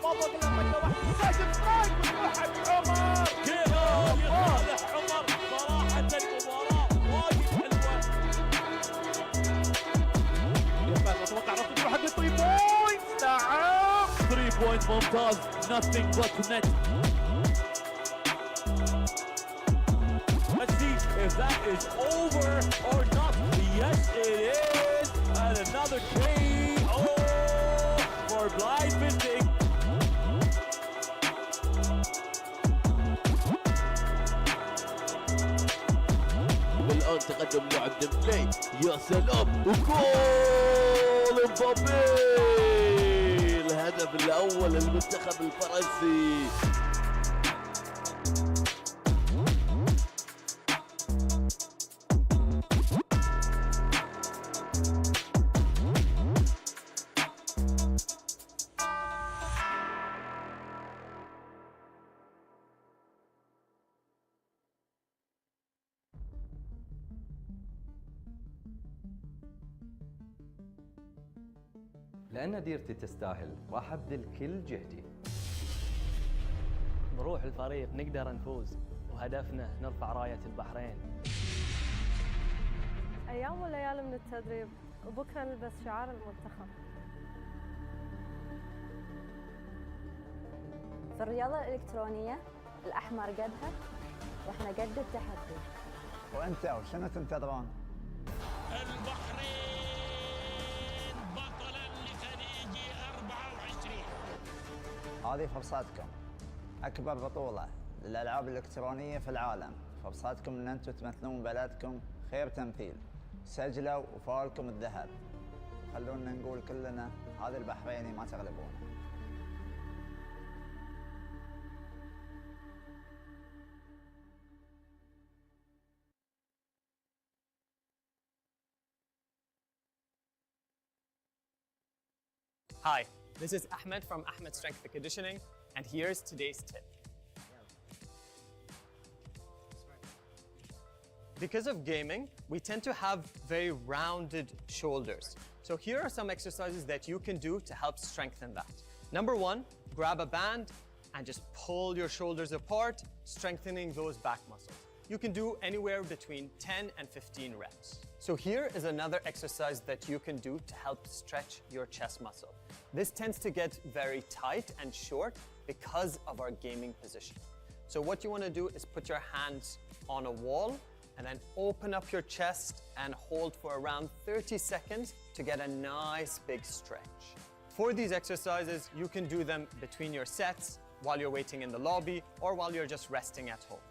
ما بقى لما واحد سترايك وتوحد عمر KO لصالح عمر. صراحة المباراة وايد حلوة. اتوقع راح تروح حق 3 بوينتس. نعم 3 points ممتاز. Nothing but net. Let's see if that is over or not. Yes, it is. And another KO for blind missing. والآن تقدم لاعب ديمبلاي. يا سلام وجول مبابي الهدف الأول للمنتخب الفرنسي. لأن ديرتي تستاهل راح أبذل كل جهدي. بروح الفريق نقدر نفوز، وهدفنا نرفع راية البحرين. أيام وليالي من التدريب وبكرة نلبس شعار المنتخب. في الرياضة الإلكترونية الأحمر قدها وإحنا قد التحدي. وأنتوا شنو تنتظرون؟ البحرين بطلا لخليج 24. هذه فرصتكم. أكبر بطولة للألعاب الإلكترونية في العالم. فرصتكم أن أنتم تمثلون بلدكم خير تمثيل. سجلوا وفالكم الذهب. خلونا نقول كلنا هذا البحريني ما تغلبونه. Hi, this is Ahmed from Ahmed Strength and Conditioning, and here's today's tip. Because of gaming, we tend to have very rounded shoulders. So here are some exercises that you can do to help strengthen that. Number one, grab a band and just pull your shoulders apart, strengthening those back muscles. You can do anywhere between 10 and 15 reps. So here is another exercise that you can do to help stretch your chest muscle. This tends to get very tight and short because of our gaming position. So what you want to do is put your hands on a wall and then open up your chest and hold for around 30 seconds to get a nice big stretch. For these exercises, you can do them between your sets, while you're waiting in the lobby, or while you're just resting at home.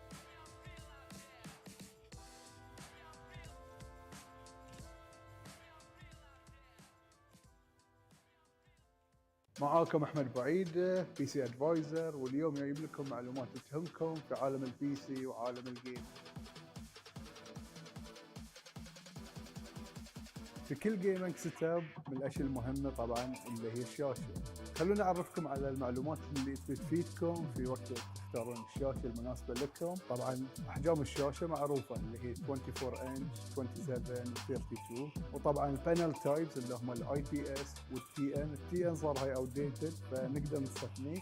معاكم احمد بعيد بي سي ادفايزر، واليوم جايب لكم معلومات تهمكم في عالم البي سي وعالم الجيم. في كل جيمنج سيت اب من الاشياء المهمه طبعا اللي هي الشاشه. خلونا اعرفكم على المعلومات اللي تفيدكم في وقت تختارون الشاشه المناسبه لكم. طبعا احجام الشاشه معروفه اللي هي 24 انش، 27 32، وطبعا البانل تايبس اللي هم الاي بي اس والتي ان. التي ان صار هاي اوت ديتد فنقدر نستثنيه.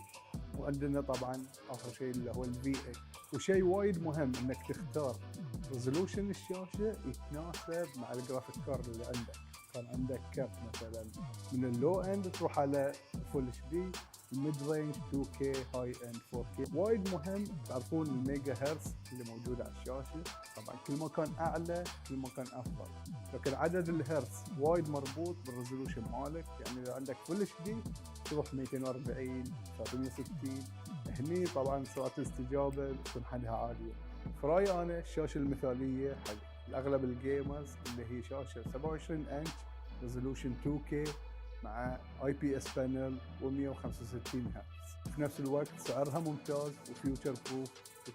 وعندنا طبعا اخر شيء اللي هو الفي اي. وشيء وايد مهم انك تختار ريزولوشن الشاشه يتناسب مع الجرافيك كارد اللي عندك. كان عندك كارت مثلا من اللو اند تروح على فول اتش دي، الميد رينج 2K، هاي اند 4K. وايد مهم تعرفون الميجا هرتز اللي موجوده على الشاشه. طبعا كل ما كان اعلى كل ما كان افضل، لكن عدد الهرتز وايد مربوط بالريزولوشن مالك. يعني اذا عندك فول اتش دي تروح 240 360. هني طبعا سرعه الاستجابه بتكون حدها عاليه. في رايي انا الشاشه المثاليه حق اغلب الجيمرز اللي هي شاشه 27 انش ريزولوشن 2K مع اي بي اس بانل و165 هرتز. في نفس الوقت سعرها ممتاز وفيوتشر بروف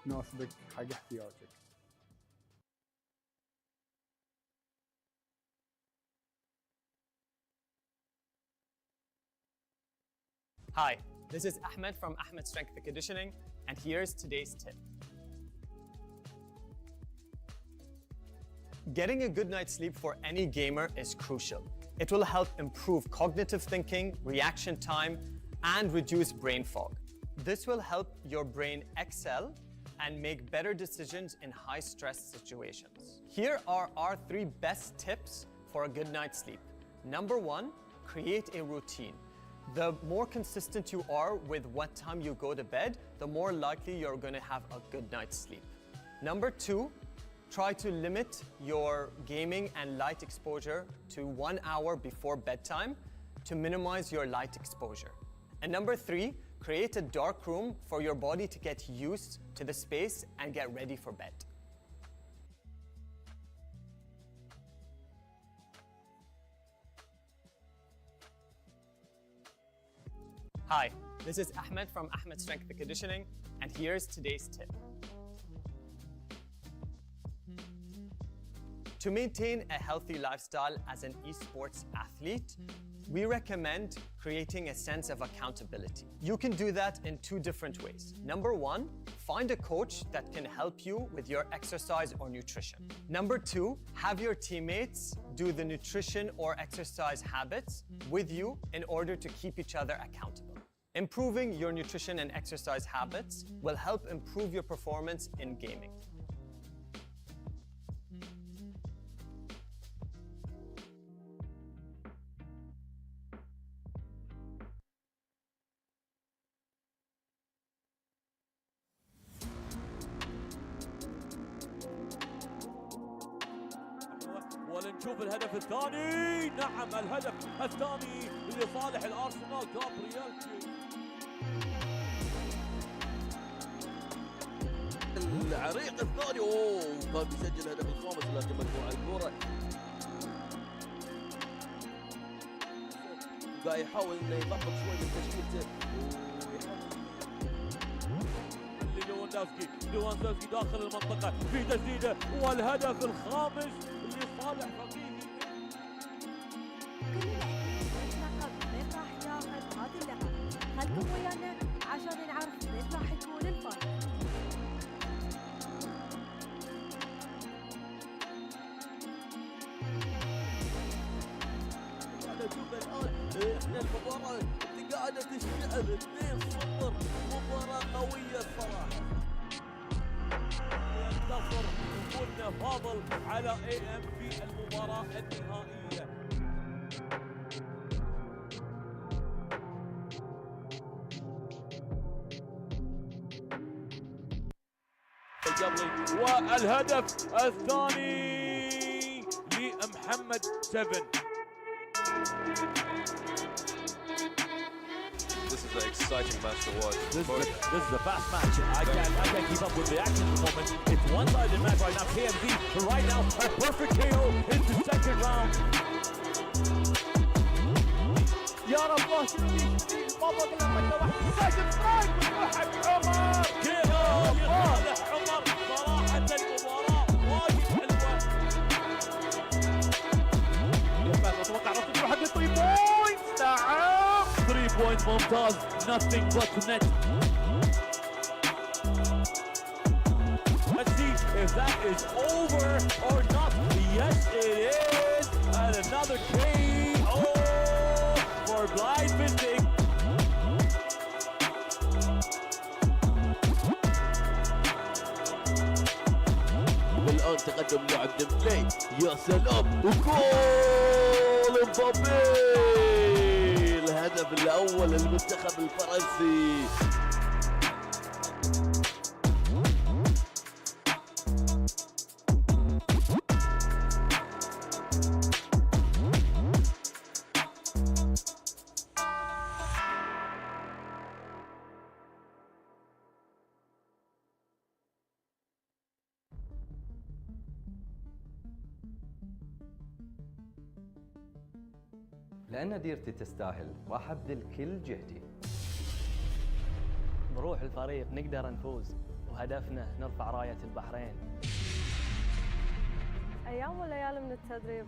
تناسبك حق احتياجك. Hi, this is Ahmed from Ahmed Strength and Conditioning, and here's today's tip. Getting a good night's sleep for any gamer is crucial. It will help improve cognitive thinking, reaction time, and reduce brain fog. This will help your brain excel and make better decisions in high-stress situations. Here are our 3 best tips for a good night's sleep. Number 1, create a routine. The more consistent you are with what time you go to bed, the more likely you're going to have a good night's sleep. Number 2, try to limit your gaming and light exposure to 1 hour before bedtime to minimize your light exposure. And number 3, create a dark room for your body to get used to the space and get ready for bed. Hi, this is Ahmed from Ahmed Strength and Conditioning, and here's today's tip. To maintain a healthy lifestyle as an esports athlete, we recommend creating a sense of accountability. You can do that in 2 different ways. Number 1, find a coach that can help you with your exercise or nutrition. Number 2, have your teammates do the nutrition or exercise habits with you in order to keep each other accountable. Improving your nutrition and exercise habits will help improve your performance in gaming. ولنشوف الهدف الثاني. نعم الهدف الثاني لصالح الارسنال. جابرييل العريق الثاني كان بيسجل الهدف الخامس لكن مقطوع الكرة. قاعد يحاول انه يضبط شوي من تشكيلته ليفاندوفسكي داخل المنطقة في تسديدة والهدف الخامس لصالح فقيه. كل اللقب من راح ياخذ هذه اللقب. خلكم ويانا عشان نعرف من راح يكون الفائز. انا اشوف الان احنا المباراة قاعدة تشتعل 2-0. مباراة قوية الصراحة. ينتصر وجودنا فاضل على AM في المباراة النهائية. والهدف الثاني لمحمد 7. This is an exciting match to watch. This is a fast match. I can't keep up with the action at the moment. It's one-sided match right now. KMZ right now a perfect KO in the second round. يا رب شنو ما بقى لما واحد ساجد سترايك ويروح عمر. KO لصالح عمر. صراحة المباراة وايد حلوة. اتوقع راح تروح حق 3 بوينتس. نعم 3 points ممتاز. Nothing but net. Let's see if that is over or not. Yes, it is. And another KO for blind missing. والان تقدم لاعب ديمبلي. يا سلام وجول مبابي. الهدف الاول للمنتخب الفرنسي. لأن ديرتي تستاهل راح أبذل كل جهدي. بروح الفريق نقدر نفوز وهدفنا نرفع راية البحرين. أيام وليالي من التدريب.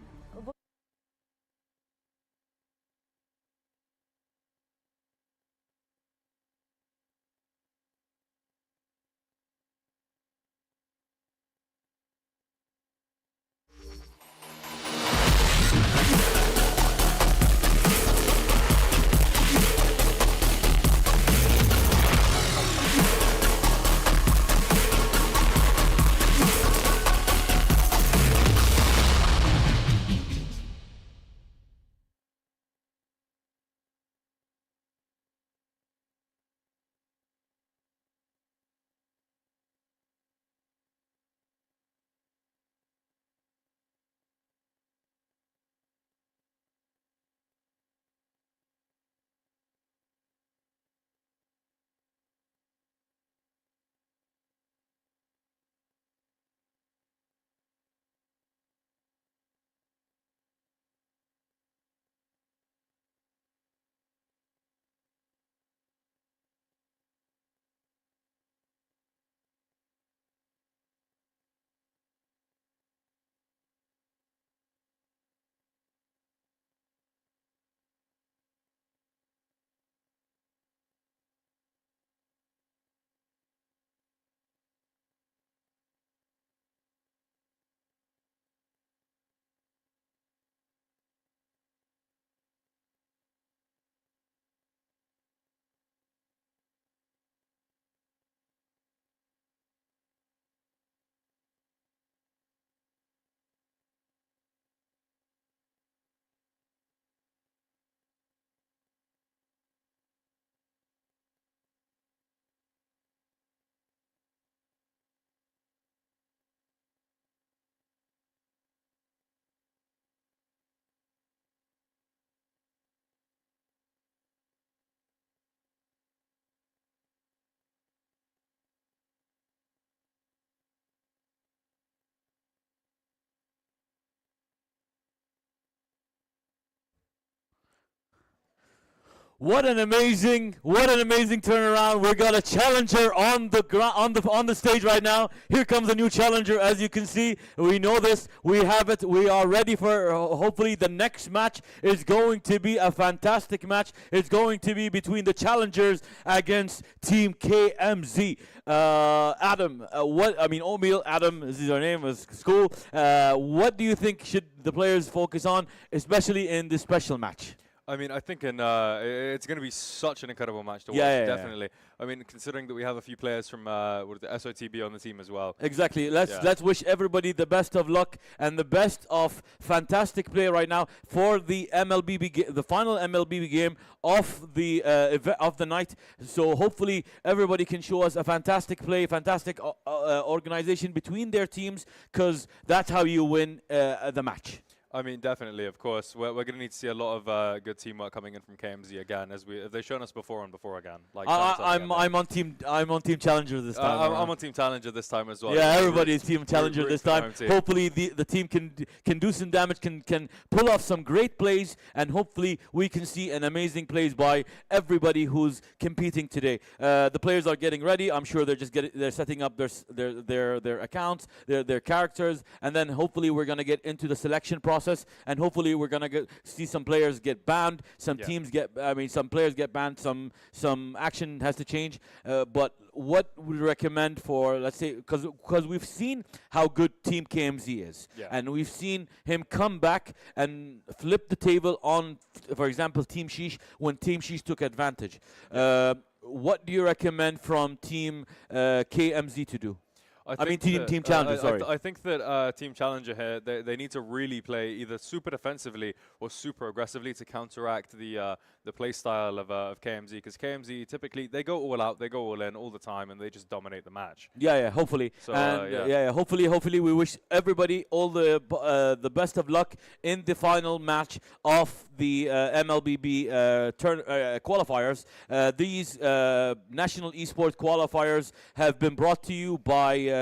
What an amazing turnaround. We got a challenger on the stage right now. Here comes a new challenger. As you can see, we know this. We have it. We are ready for hopefully the next match is going to be a fantastic match. It's going to be between the challengers against Team KMZ. Adam, Omil, Adam, this is your name, is school. What do you think should the players focus on, especially in this special match? I mean, I think it's going to be such an incredible match to watch, definitely. I mean, considering that we have a few players from the SOTB on the team as well. Exactly. Let's wish everybody the best of luck and the best of fantastic play right now for the Mlbb, the final Mlbb game of the night. So hopefully everybody can show us a fantastic play, fantastic organization between their teams, because that's how you win the match. I mean, definitely, of course. We're going to need to see a lot of good teamwork coming in from KMZ again, as they've shown us before and before again. Like I'm on team Challenger this time. I'm on Team Challenger this time as well. Yeah, everybody is Team Challenger this time. Hopefully the team can do some damage, can pull off some great plays, and hopefully we can see an amazing plays by everybody who's competing today. The players are getting ready. I'm sure they're setting up their accounts, their characters, and then hopefully we're gonna get into the selection process. And hopefully we're gonna see some players get banned, some players get banned, some action has to change. But what would you recommend for, let's say, because we've seen how good Team KMZ is, and we've seen him come back and flip the table on, for example, Team Sheesh when Team Sheesh took advantage. What do you recommend from Team KMZ to do? Team Challenger, sorry. I think that Team Challenger here, they need to really play either super defensively or super aggressively to counteract the play style of KMZ, because KMZ typically, they go all out, they go all in all the time, and they just dominate the match. Yeah, hopefully. So, hopefully we wish everybody all the best of luck in the final match of the Mlbb qualifiers. These national esports qualifiers have been brought to you by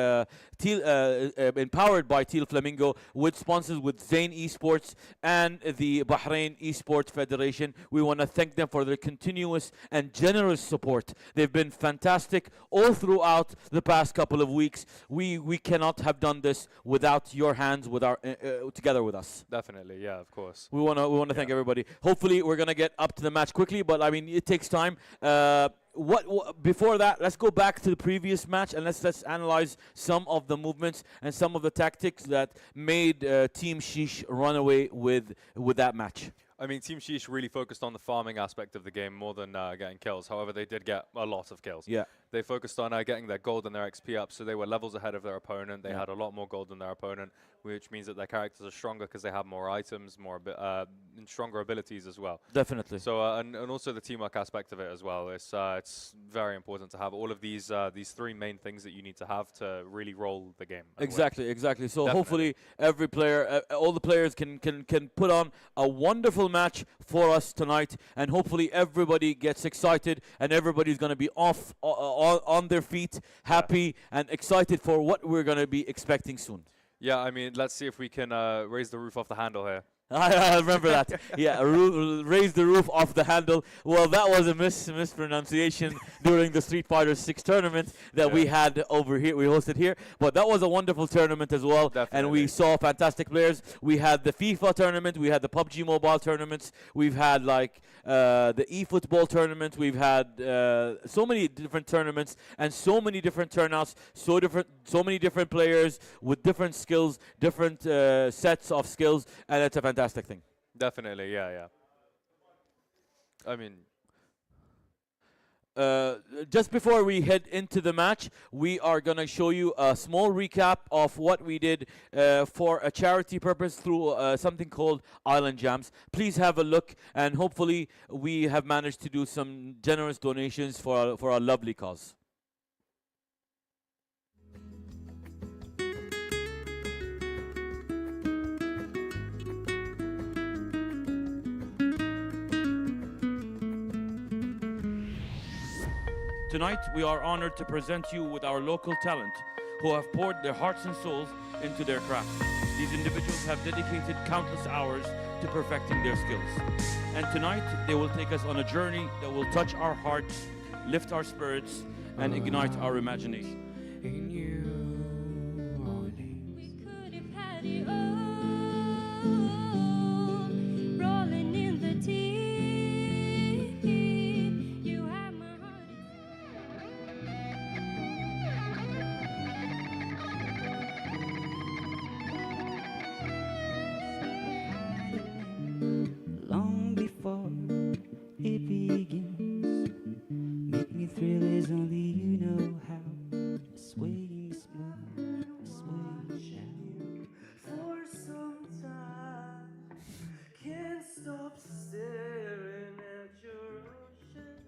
empowered by Teal Flamingo, with sponsors with Zain Esports and the Bahrain Esports Federation. We want to thank them for their continuous and generous support. They've been fantastic all throughout the past couple of weeks. We cannot have done this without your hands, together with us. Definitely, yeah, of course. We want to thank everybody. Hopefully we're gonna get up to the match quickly, but I mean it takes time. Before that, let's go back to the previous match and let's analyze some of the movements and some of the tactics that made Team Sheesh run away with that match. I mean, Team Sheesh really focused on the farming aspect of the game more than getting kills. However, they did get a lot of kills. Yeah. They focused on getting their gold and their XP up, so they were levels ahead of their opponent. They had a lot more gold than their opponent, which means that their characters are stronger because they have more items, and stronger abilities as well. Definitely. So and also the teamwork aspect of it as well. It's very important to have all of these three main things that you need to have to really roll the game. Exactly. So hopefully every player, all the players can put on a wonderful match for us tonight, and hopefully everybody gets excited and everybody's going to be on their feet, happy and excited for what we're going to be expecting soon. Yeah, I mean, let's see if we can raise the roof off the handle here. I remember that. Yeah, raise the roof off the handle. Well, that was a mispronunciation during the Street Fighter 6 tournament that we had over here. We hosted here, but that was a wonderful tournament as well. Definitely. And we saw fantastic players. We had the FIFA tournament. We had the PUBG Mobile tournaments. We've had the eFootball tournament. We've had so many different tournaments and so many different turnouts. So many different players with different skills, different sets of skills, and it's a fantastic thing. Definitely, yeah. I mean, just before we head into the match, we are going to show you a small recap of what we did for a charity purpose through something called Island Jams. Please have a look, and hopefully we have managed to do some generous donations for a lovely cause. Tonight, we are honored to present you with our local talent who have poured their hearts and souls into their craft. These individuals have dedicated countless hours to perfecting their skills. And tonight, they will take us on a journey that will touch our hearts, lift our spirits, and ignite our imagination. Rolling in the deep, you have my Long before it begins, make me thrill as only you know how. Swaying smooth, swaying down. For some time, can't stop staring at your ocean.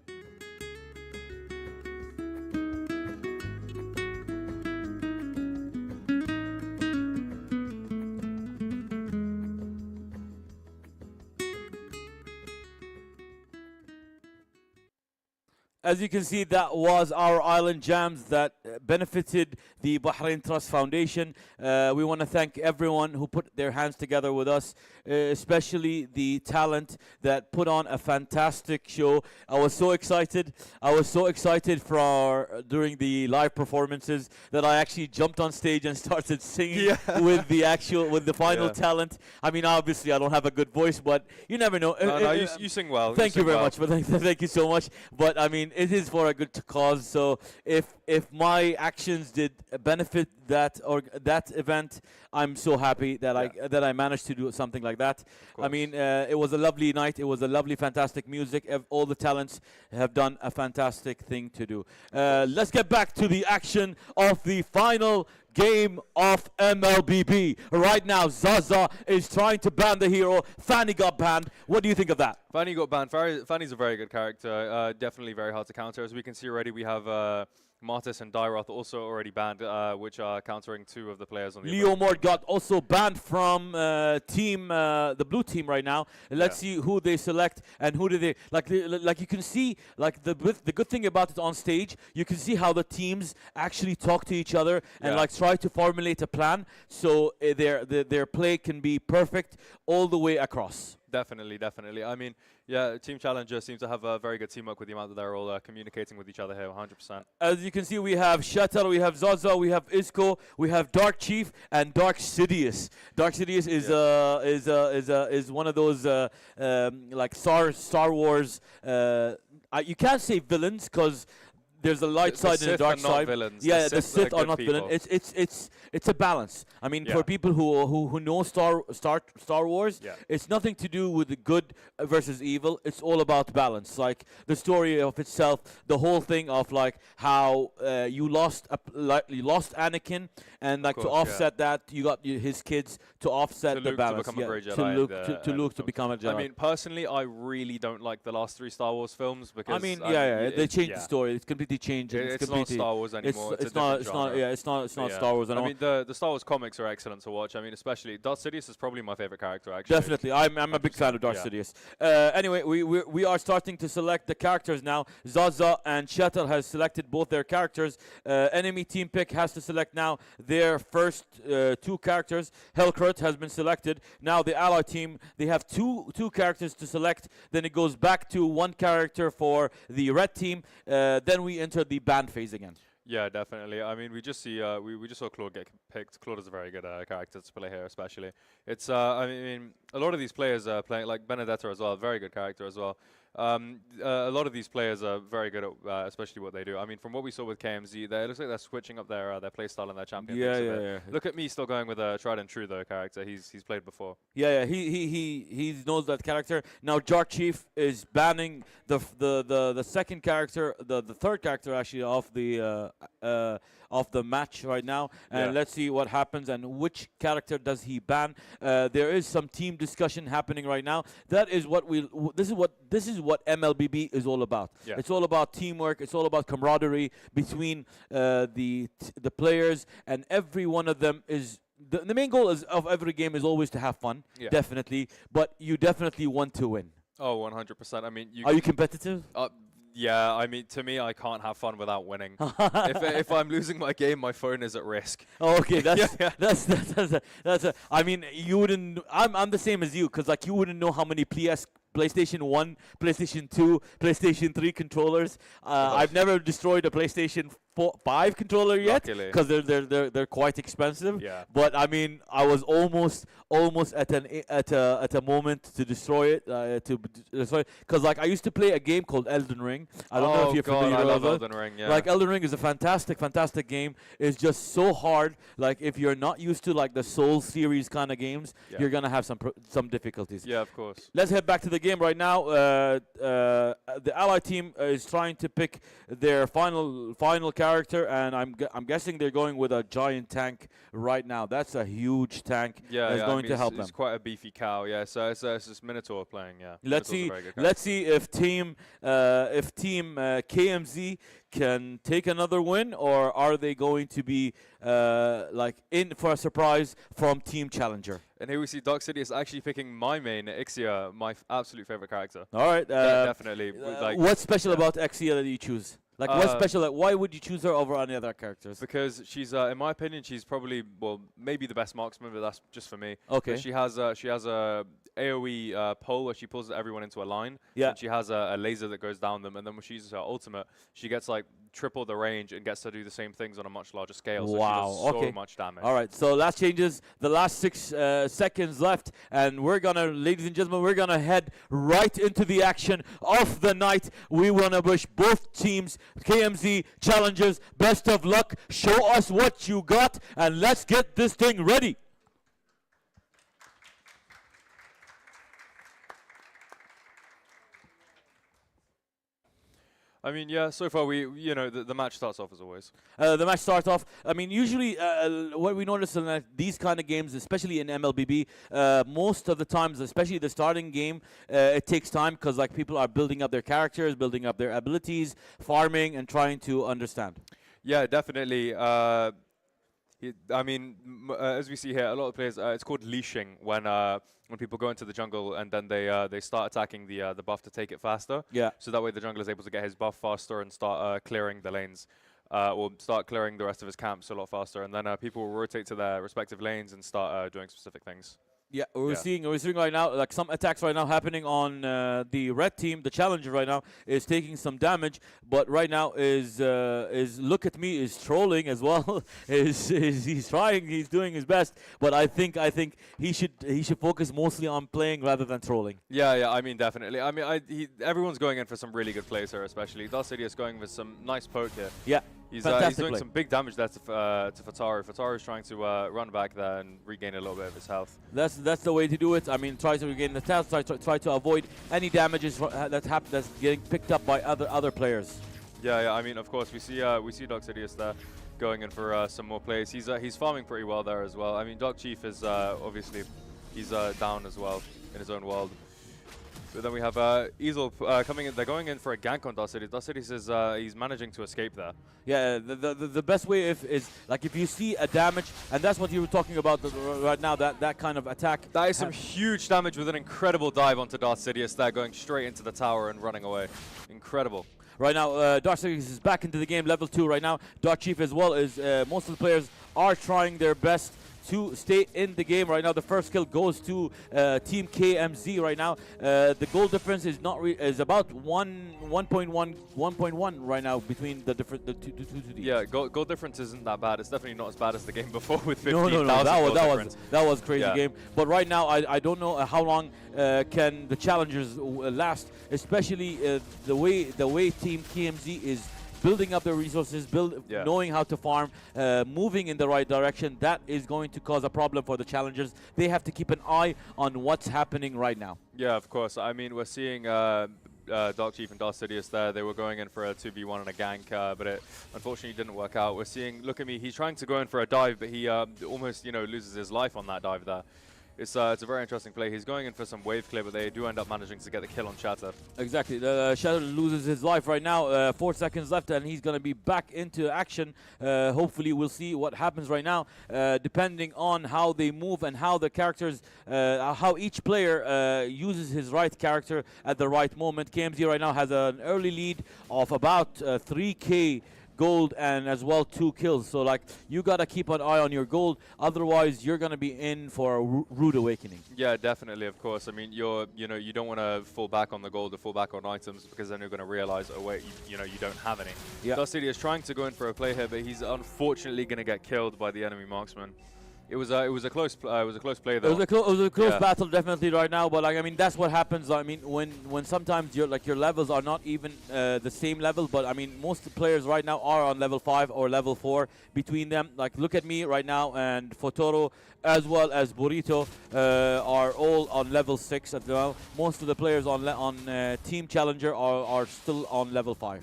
As you can see, that was our Island Jams that benefited the Bahrain Trust Foundation. We want to thank everyone who put their hands together with us, especially the talent that put on a fantastic show. I was so excited. I was so excited for during the live performances that I actually jumped on stage and started singing with the final talent. I mean, obviously, I don't have a good voice, but you never know. No, you sing well. Thank you very much. Thank you so much. But I mean, it is for a good cause. So if my actions did benefit that event, I'm so happy that I managed to do something like that. I mean, it was a lovely night. It was a lovely, fantastic music. All the talents have done a fantastic thing to do. Let's get back to the action of the final game of Mlbb. Right now, Zaza is trying to ban the hero. Fanny got banned. What do you think of that? Fanny got banned. Fanny's a very good character. Definitely very hard to counter. As we can see already, we have Martis and Dyroth also already banned, which are countering two of the players on the Leo Mord got also banned from the blue team right now. Let's see who they select and who do they like. Like you can see, like the good thing about it on stage, you can see how the teams actually talk to each other and like try to formulate a plan so their play can be perfect all the way across. Definitely, definitely. I mean, yeah, Team Challenger seems to have a very good teamwork with the amount that they're all communicating with each other here, 100%. As you can see, we have Shatter, we have Zaza, we have Isco, we have Dark Chief, and Dark Sidious. Dark Sidious is one of those like Star Wars. You can't say villains because there's a light side and a dark side. Yeah, the Sith are not villains. It's a balance. I mean, for people who know Star Wars, it's nothing to do with the good versus evil. It's all about balance. Like the story of itself, the whole thing of like how you lost Anakin, and like to offset that, you got his kids to offset the balance. To become a great Jedi. To Luke to become a Jedi. I mean, personally, I really don't like the last 3 Star Wars films because I mean, they changed the story. It's completely changed. It's not Star Wars anymore. It's not Star Wars anymore. I mean, the Star Wars comics are excellent to watch. I mean, especially Darth Sidious is probably my favorite character. Actually, definitely, I'm a big fan of Darth Sidious. Anyway, we are starting to select the characters now. Zaza and Shatter has selected both their characters. Enemy team pick has to select now their first 2 characters. Hellcrut has been selected. Now the ally team, they have two characters to select. Then it goes back to 1 character for the red team. Then we enter the ban phase again. Yeah, definitely. I mean, we just see we just saw Claude get picked. Claude is a very good character to play here, especially. It's I mean, a lot of these players are playing like Benedetta as well, very good character as well. A lot of these players are very good at especially what they do. I mean, from what we saw with KMZ, it looks like they're switching up their play style and their champion. Yeah. Look at me still going with a tried and true though character. He's played before. Yeah. He knows that character. Now Dark Chief is banning the second character, the third character actually of the match right now, and let's see what happens and which character does he ban. There is some team discussion happening right now. That is what this is what Mlbb is all about. It's all about teamwork. It's all about camaraderie between the players, and every one of them is. The main goal of every game is always to have fun, definitely, but you definitely want to win. Oh, 100%. I mean, are you competitive? Yeah, I mean, to me, I can't have fun without winning. If I'm losing my game, my phone is at risk. Oh, okay, that's Yeah. that's a. I mean, you wouldn't. I'm the same as you, because like you wouldn't know how many PlayStation 1, PlayStation 2, PlayStation 3 controllers. I've never destroyed a PlayStation 5 controller yet, Luckily. because they're quite expensive. Yeah. But I mean, I was almost at a moment to destroy it, because like I used to play a game called Elden Ring. I don't know if you're God, familiar I love with it. Elden Ring, yeah. Like Elden Ring is a fantastic game. It's just so hard. Like if you're not used to like the Soul series kind of games, Yeah. you're gonna have some difficulties. Yeah, of course. Let's head back to the game right now. The Ally team is trying to pick their final character, and I'm guessing they're going with a giant tank right now. That's a huge tank Yeah, that's yeah, going I mean, to help it's them. quite a beefy cow. Yeah, so it's just Minotaur playing. Yeah. Let's Minotaur's a see. very good Let's character. see if team KMZ can take another win, or are they going to be like in for a surprise from Team Challenger? And here we see Dark City is actually picking my main, Ixia, my absolute favorite character. All right. Definitely. Like, what's special yeah. about Exia that you choose? Like, what's special? Like, why would you choose her over any other characters? Because she's, in my opinion, she's probably, well, maybe the best marksman, but that's just for me. Okay. But she has a AoE pole where she pulls everyone into a line. Yeah. And she has a laser that goes down them, and then when she uses her ultimate, she gets like triple the range and gets to do the same things on a much larger scale. So Wow. she does Okay. so much damage. All right. So last changes. The last 6 seconds left, and we're gonna, ladies and gentlemen, we're gonna head right into the action of the night. We wanna wish both teams, KMZ challengers, best of luck. Show us what you got, and let's get this thing ready. I mean, yeah, so far the match starts off as always. The match starts off. I mean, usually what we notice in these kind of games, especially in MLBB, most of the times, especially the starting game, it takes time because like people are building up their characters, building up their abilities, farming, and trying to understand. Yeah, definitely. I mean, as we see here, a lot of players, it's called leashing when people go into the jungle and then they start attacking the buff to take it faster. Yeah. So that way the jungler is able to get his buff faster and start clearing the lanes, or start clearing the rest of his camps a lot faster. And then people will rotate to their respective lanes and start doing specific things. Yeah, we're seeing right now like some attacks right now happening on the red team. The challenger right now is taking some damage, but right now is look at me is trolling as well. He's trying, he's doing his best, but I think he should focus mostly on playing rather than trolling. Yeah, I mean definitely. I mean everyone's going in for some really good plays here, especially Dark City is going with some nice poke here. Yeah. He's doing some big damage there to Fataru. Fataru is trying to run back there and regain a little bit of his health. That's the way to do it. I mean, try to regain the health, try to avoid any damages that's getting picked up by other players. Yeah. I mean, of course, we see Dark Sidious there going in for some more plays. He's farming pretty well there as well. I mean, Dark Chief is obviously he's down as well in his own world. But then we have Easel coming in. They're going in for a gank on Dark City. Dark City says he's managing to escape there. Yeah, the best way is like if you see a damage, and that's what you were talking about right now, that kind of attack. That is some huge damage with an incredible dive onto Darth Sidious there, going straight into the tower and running away. Incredible. Right now, Dark Sidious is back into the game, level 2 right now. Dark Chief as well is, most of the players are trying their best to stay in the game right now. The first kill goes to Team KMZ right now. The goal difference is is about 1.1 right now between the two teams. Yeah, goal difference isn't that bad. It's definitely not as bad as the game before with No. 15,000 That was crazy game. But right now, I don't know how long can the challengers last, especially the way Team KMZ is building up their resources, knowing how to farm, moving in the right direction. That is going to cause a problem for the challengers. They have to keep an eye on what's happening right now. Yeah, of course. I mean, we're seeing Dark Chief and Darth Sidious there. They were going in for a 2v1 and a gank, but it unfortunately didn't work out. We're seeing, look at me, he's trying to go in for a dive, but he almost, loses his life on that dive there. It's a very interesting play. He's going in for some wave clear, but they do end up managing to get the kill on Shatter. Exactly. Shatter loses his life right now. 4 seconds left, and he's going to be back into action. Hopefully, we'll see what happens right now, depending on how they move and how the characters, how each player uses his right character at the right moment. KMZ right now has an early lead of about 3K gold and as well 2 kills. So like you gotta keep an eye on your gold, otherwise you're gonna be in for a rude awakening. Yeah, definitely, of course. I mean, you don't want to fall back on the gold or fall back on items, because then you're going to realize, oh wait, you don't have any. Yeah. Dusty is trying to go in for a play here, but he's unfortunately going to get killed by the enemy marksman. It was a close play though. It was a close battle definitely right now, but like I mean that's what happens. I mean when sometimes your levels are not even the same level, but I mean most players right now are on level 5 or level 4 between them. Like look at me right now, and Fotoro as well as Burrito are all on level 6 as well. Most of the players on Team Challenger are still on level 5.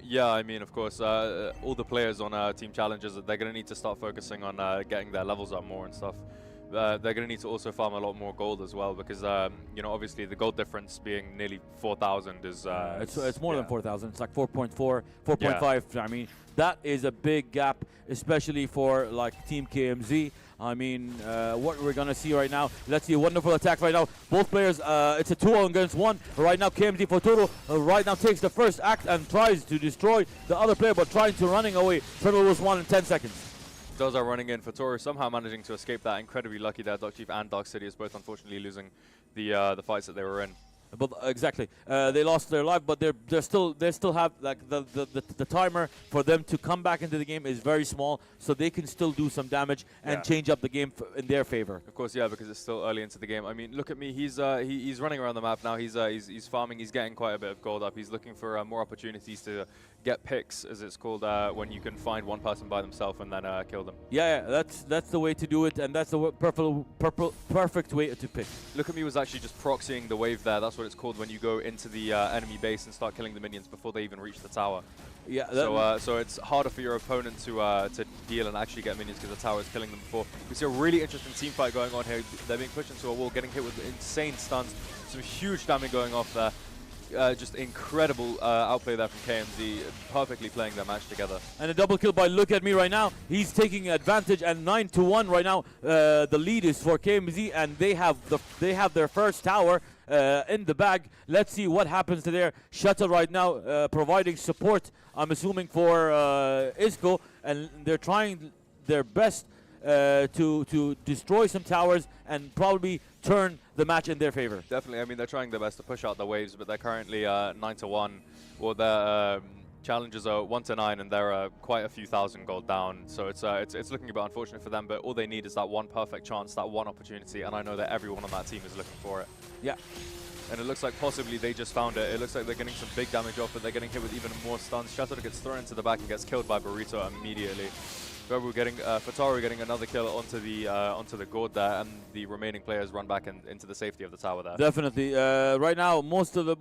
Yeah, I mean, of course, all the players on Team Challengers, they're going to need to start focusing on getting their levels up more and stuff. They're going to need to also farm a lot more gold as well, because, obviously the gold difference being nearly 4,000 is... it's more than 4,000. It's like 4.4, 4.5. Yeah. I mean, that is a big gap, especially for, like, Team KMZ. I mean, what we're going to see right now, let's see a wonderful attack right now. Both players, it's a 2 against 1. Right now, KMZ Fotoro right now takes the first act and tries to destroy the other player, but trying to running away. Turtle was 1 in 10 seconds. Those are running in. Fotoro somehow managing to escape that. Incredibly lucky there. Dark Chief and Dark Sidious both unfortunately losing the fights that they were in. But exactly, they lost their life, but they still have like the timer for them to come back into the game is very small, so they can still do some damage and change up the game in their favor. Of course, yeah, because it's still early into the game. I mean, look at me. He's running around the map now. He's farming. He's getting quite a bit of gold up. He's looking for more opportunities to get picks, as it's called, when you can find one person by themselves and then kill them. Yeah, that's the way to do it, and that's the perfect way to pick. Look at me was actually just proxying the wave there. That's what it's called when you go into the enemy base and start killing the minions before they even reach the tower. Yeah. So it's harder for your opponent to deal and actually get minions because the tower is killing them before. We see a really interesting team fight going on here. They're being pushed into a wall, getting hit with insane stuns. Some huge damage going off there. Just incredible outplay there from KMZ, perfectly playing their match together. And a double kill by Look At Me right now. He's taking advantage, and 9-1 right now. The lead is for KMZ, and they have their first tower in the bag. Let's see what happens to their Shuttle right now, providing support, I'm assuming, for Isco, and they're trying their best to destroy some towers and probably turn the match in their favor. Definitely. I mean, they're trying their best to push out the waves, but they're currently 9-1. Well, their challenges are 1-9, and they're quite a few thousand gold down. So it's looking a bit unfortunate for them, but all they need is that one perfect chance, that one opportunity, and I know that everyone on that team is looking for it. Yeah. And it looks like possibly they just found it. It looks like they're getting some big damage off, but they're getting hit with even more stuns. Shatter gets thrown into the back and gets killed by Burrito immediately. We're getting Fataru getting another kill onto the gourd there, and the remaining players run back into the safety of the tower there. Definitely. Right now, most of Team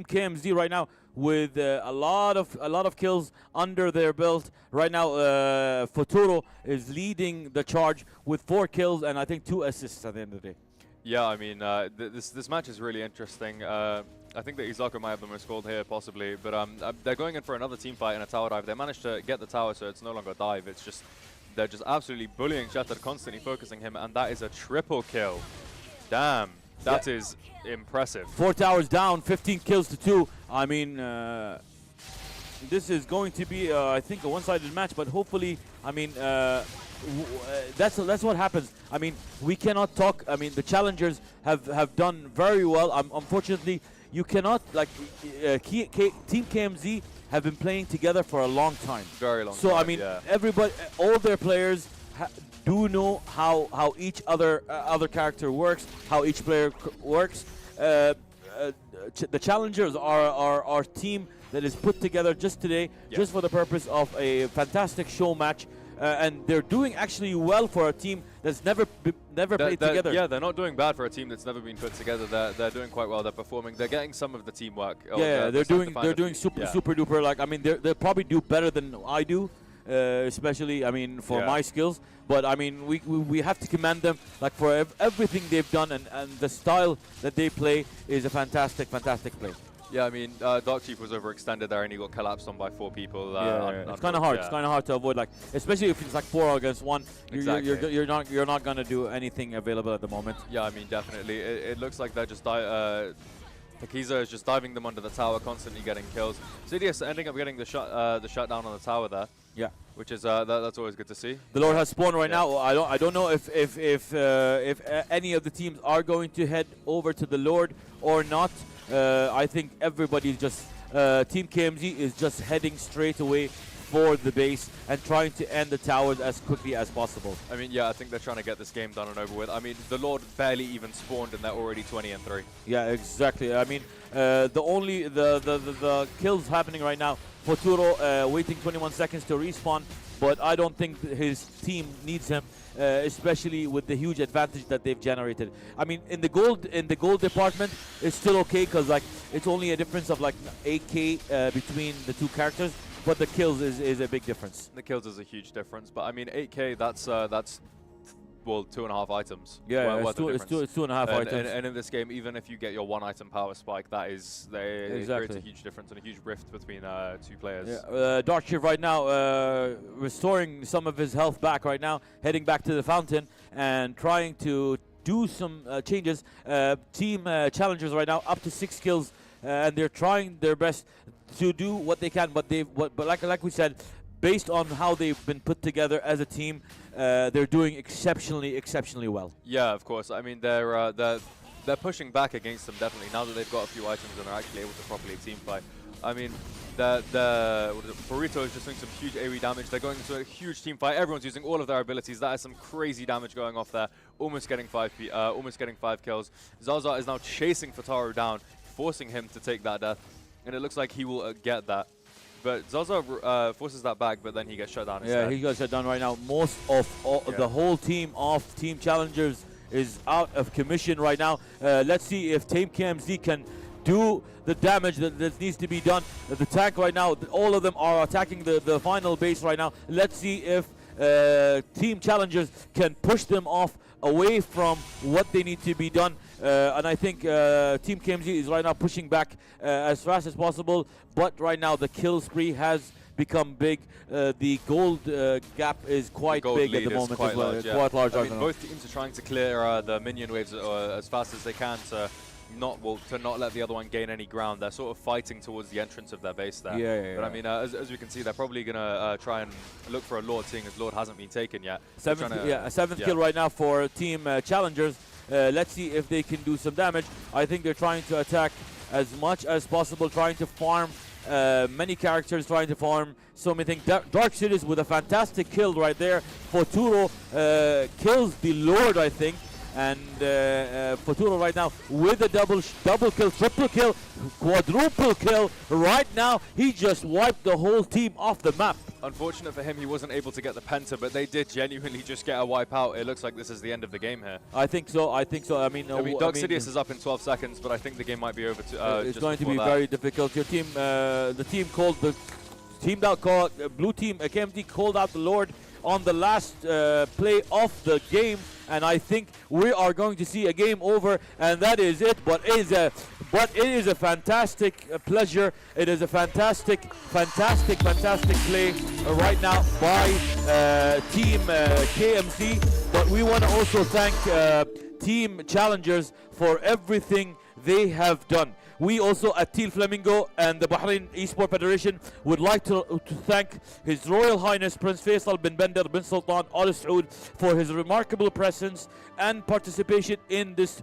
KMZ right now with a lot of kills under their belt. Right now, Futuro is leading the charge with 4 kills and I think 2 assists at the end of the day. Yeah, I mean, this match is really interesting. I think that Izaka might have the most gold here, possibly, but they're going in for another team fight in a tower dive. They managed to get the tower, so it's no longer a dive. It's just they're just absolutely bullying Shatter, constantly focusing him, and that is a triple kill. Damn, that is impressive. 4 towers down, 15 kills to 2. I mean, this is going to be, I think, a one-sided match, but hopefully, I mean, that's what happens. I mean, we cannot talk. I mean, the challengers have done very well. Unfortunately, you cannot, like, Team KMZ have been playing together for a long time. Very long so, time, I mean, yeah. everybody, all their players do know how each other character works, how each player works. The challengers are our team that is put together just today, just for the purpose of a fantastic show match. And they're doing actually well for a team that's never played together. Yeah, they're not doing bad for a team that's never been put together. They're doing quite well. They're performing. They're getting some of the teamwork. Yeah, they're doing super duper. Like, I mean, they'll probably do better than I do. especially, I mean, for Yeah. my skills. But I mean, we have to commend them like for everything they've done, and the style that they play is a fantastic play. Yeah, I mean, Dark Chief was overextended there and he got collapsed on by 4 people. It's kind of hard. It's kind of hard to avoid, like, especially if it's like 4 against 1. Exactly. You're not gonna do anything available at the moment. Yeah, I mean, definitely. It looks like they're just Takiza is just diving them under the tower, constantly getting kills. Sidious ending up getting the shutdown on the tower there. Yeah, which is that's always good to see. The Lord has spawned right now. I don't know if any of the teams are going to head over to the Lord or not. I think everybody's just Team KMZ is just heading straight away for the base and trying to end the towers as quickly as possible. I mean, yeah, I think they're trying to get this game done and over with. I mean, the Lord barely even spawned and they're already 20-3. Yeah, exactly. I mean, the kills happening right now. Futuro waiting 21 seconds to respawn, but I don't think his team needs him, especially with the huge advantage that they've generated. I mean, in the gold department, it's still okay because like it's only a difference of like 8k between the two characters. But the kills is a big difference. The kills is a huge difference. But I mean, 8k, that's well, 2.5 items. Yeah, it's 2.5 items. And in this game, even if you get your 1 item power spike, that is it creates a huge difference and a huge rift between 2 players. Yeah, Dark Chief right now restoring some of his health back right now, heading back to the fountain and trying to do some changes. Team challengers right now up to 6 kills, and they're trying their best to do what they can, but like we said, based on how they've been put together as a team, they're doing exceptionally well. Yeah, of course. I mean, they're pushing back against them definitely now that they've got a few items and they're actually able to properly team fight. I mean, Burrito is just doing some huge AoE damage. They're going into a huge team fight. Everyone's using all of their abilities. That is some crazy damage going off there. Almost getting 5 kills. Zaza is now chasing Futaro down, forcing him to take that death. And it looks like he will get that. But Zaza forces that back, but then he gets shut down instead. Yeah, he got shut down right now. Most of the whole team of Team Challengers is out of commission right now. Let's see if Team KMZ can do the damage that needs to be done. The tank right now, all of them are attacking the final base right now. Let's see if Team Challengers can push them off away from what they need to be done. And I think Team KMZ is right now pushing back as fast as possible, but right now the kill spree has become big. The gold gap is quite big at the moment as well. Quite large. I mean, both teams are trying to clear the minion waves as fast as they can to not let the other one gain any ground. They're sort of fighting towards the entrance of their base there. Yeah. But I mean, as we can see, they're probably gonna try and look for a Lord, seeing as Lord hasn't been taken yet. A seventh kill right now for Team Challengers. Let's see if they can do some damage. I think they're trying to attack as much as possible, trying to farm many characters, trying to farm so many things. Dark Sidious with a fantastic kill right there. Futuro kills the Lord, I think. And Futuro right now with a double kill, triple kill, quadruple kill. Right now, he just wiped the whole team off the map. Unfortunate for him, he wasn't able to get the penta, but they did genuinely just get a wipe out. It looks like this is the end of the game here. I think so. I mean, Dark Sidious is up in 12 seconds, but I think the game might be over. It's going to be very difficult. Your team, the team called Blue Team KMZ called out the Lord on the last play of the game, and I think we are going to see a game over, and that is it. But it is a fantastic pleasure. It is a fantastic play right now by Team KMZ. But we want to also thank Team Challengers for everything they have done. We also at Teal Flamingo and the Bahrain Esport Federation would like to thank His Royal Highness Prince Faisal bin Bender bin Sultan Al Saud for his remarkable presence and participation in this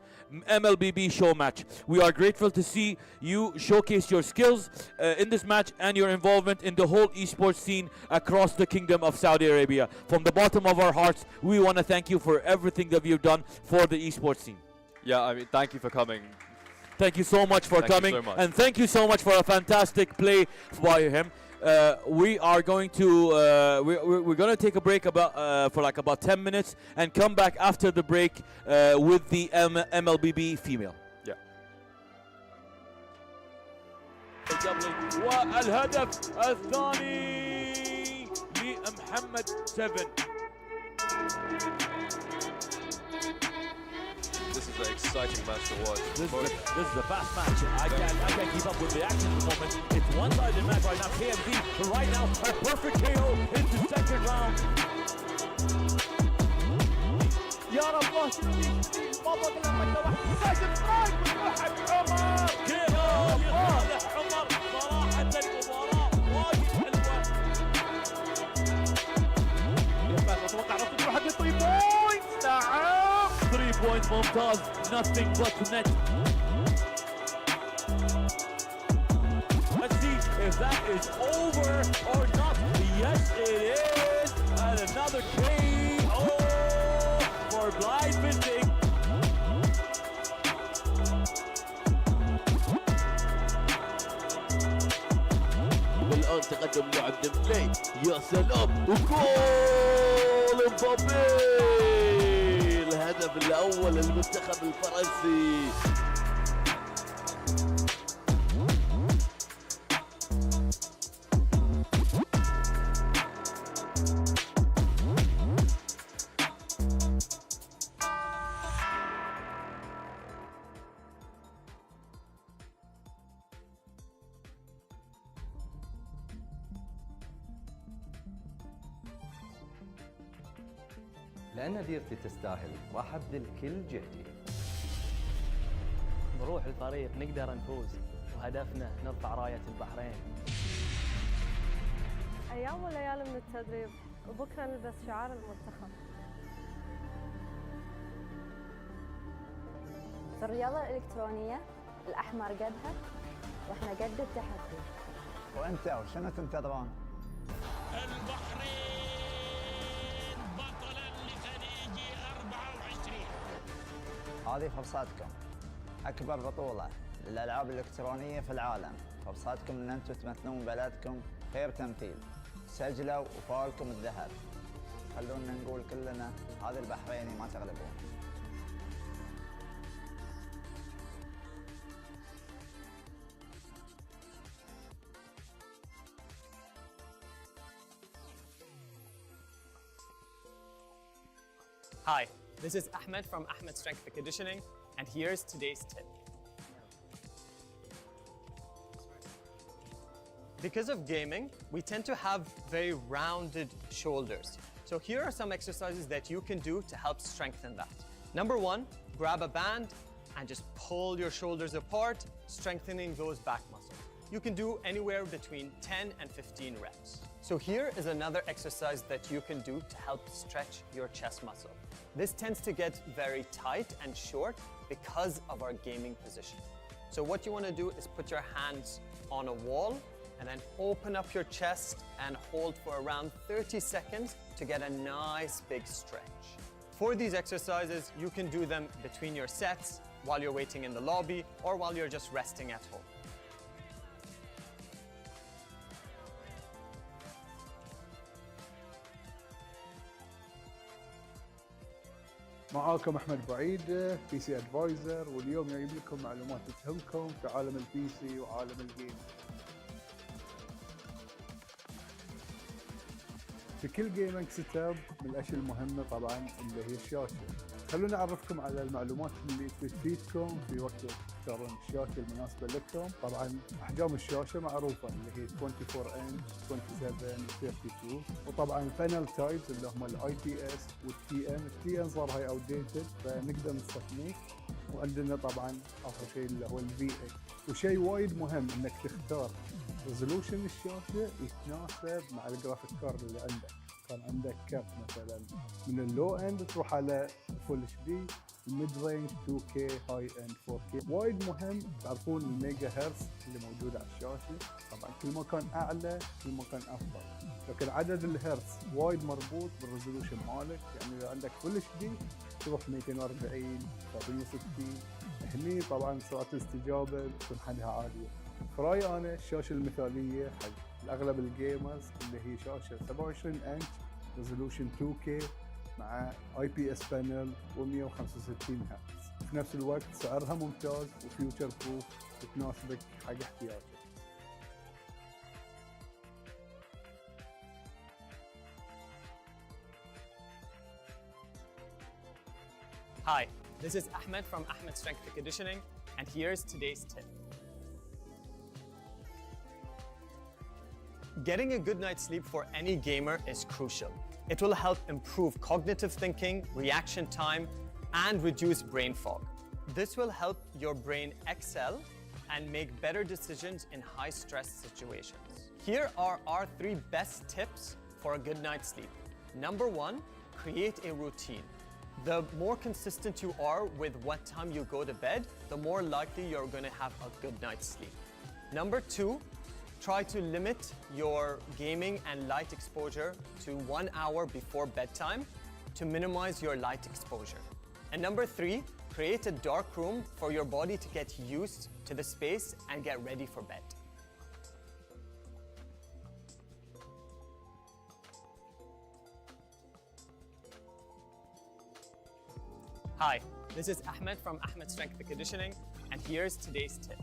Mlbb show match. We are grateful to see you showcase your skills in this match and your involvement in the whole esports scene across the Kingdom of Saudi Arabia. From the bottom of our hearts, we want to thank you for everything that you've done for the esports scene. Yeah, I mean, thank you for coming. Thank you so much for coming, and thank you so much for a fantastic play by him. We are going to we're going to take a break for about 10 minutes and come back after the break with the Mlbb female. Yeah. والهدف الثاني Muhammad 7. This is an exciting match to watch. This is a fast match. I can't keep up with the action at the moment. It's one-sided match right now. KMD right now a perfect KO into second round. يا رب شنو ما بقى لما انت واحد ساجد سترايك وتوحد عمر كيو لصالح عمر. صراحة المباراة وايد حلوة. اتوقع راح تروح حق 3 بوينتس. نعم 3 points ممتاز. Nothing but net. Let's see if that is over or not. Yes, it is. And another KO for Blind Fisting. والآن تقدم لاعب ديمبلي. يا سلام وجول مبابي. الهدف الأول للمنتخب الفرنسي. لأن ديرتي تستاهل راح أبذل كل جهدي. بروح الفريق نقدر نفوز وهدفنا نرفع راية البحرين. أيام وليالي من التدريب وبكرة نلبس شعار المنتخب. في الرياضة الإلكترونية الأحمر قدها وإحنا قد التحدي. وانتوا شنو تنتظرون؟ البحرين بطلا لخليج 24. هذه فرصتكم. أكبر بطولة للألعاب الإلكترونية في العالم. فرصتكم أن أنتم تمثلون بلدكم خير تمثيل. سجلوا وفالكم الذهب. خلونا نقول كلنا هذا البحريني ما تغلبون. Hi, this is Ahmed from Ahmed Strength and Conditioning, and here's today's tip. Because of gaming, we tend to have very rounded shoulders. So here are some exercises that you can do to help strengthen that. Number one, grab a band and just pull your shoulders apart, strengthening those back muscles. You can do anywhere between 10 and 15 reps. So here is another exercise that you can do to help stretch your chest muscle. This tends to get very tight and short because of our gaming position. So what you want to do is put your hands on a wall and then open up your chest and hold for around 30 seconds to get a nice big stretch. For these exercises, you can do them between your sets, while you're waiting in the lobby, or while you're just resting at home. معاكم احمد بعيد بي سي ادفايزر، واليوم جايب لكم معلومات تهمكم في عالم البي سي وعالم الجيم. في كل جيمنج سيت اب من الاشياء المهمه طبعا اللي هي الشاشه. خلونا اعرفكم على المعلومات اللي تفيدكم في وقت تختارون الشاشه المناسبه لكم. طبعا احجام الشاشه معروفه اللي هي 24 انش، 27 32، وطبعا البانل تايبس اللي هم الاي بي اس والتي ام. التي ام صار هاي اوت ديتد فنقدر نستثنيه. وعندنا طبعا اخر شيء اللي هو الفي اي. وشيء وايد مهم انك تختار ريزولوشن الشاشه يتناسب مع الجرافيك كارد اللي عندك. كان عندك كاب مثلا من اللو اند تروح على فول اتش دي، الميد رينج 2K، هاي اند 4K. وايد مهم تعرفون الميجا هرتز اللي موجوده على الشاشه. طبعا كل ما كان اعلى كل ما كان افضل، لكن عدد الهرتز وايد مربوط بالريزولوشن مالك. يعني اذا عندك فول اتش دي تروح 240 760. هني طبعا سرعه الاستجابه تكون حدها عاليه. برايي انا الشاشه المثاليه حق اغلب الجيمرز اللي هي شاشه 27 انش ريزولوشن 2K مع اي بي اس بانل و165 هرتز. في نفس الوقت سعرها ممتاز وفيوتشر بروف وتناسبك حق احتياجك. Hi, this is Ahmed from Ahmed Strength and Conditioning, and here's today's tip. Getting a good night's sleep for any gamer is crucial. It will help improve cognitive thinking, reaction time, and reduce brain fog. This will help your brain excel and make better decisions in high-stress situations. Here are our 3 best tips for a good night's sleep. Number 1, create a routine. The more consistent you are with what time you go to bed, the more likely you're going to have a good night's sleep. Number 2, try to limit your gaming and light exposure to 1 hour before bedtime to minimize your light exposure. And number 3, create a dark room for your body to get used to the space and get ready for bed. Hi, this is Ahmed from Ahmed Strength and Conditioning, and here's today's tip.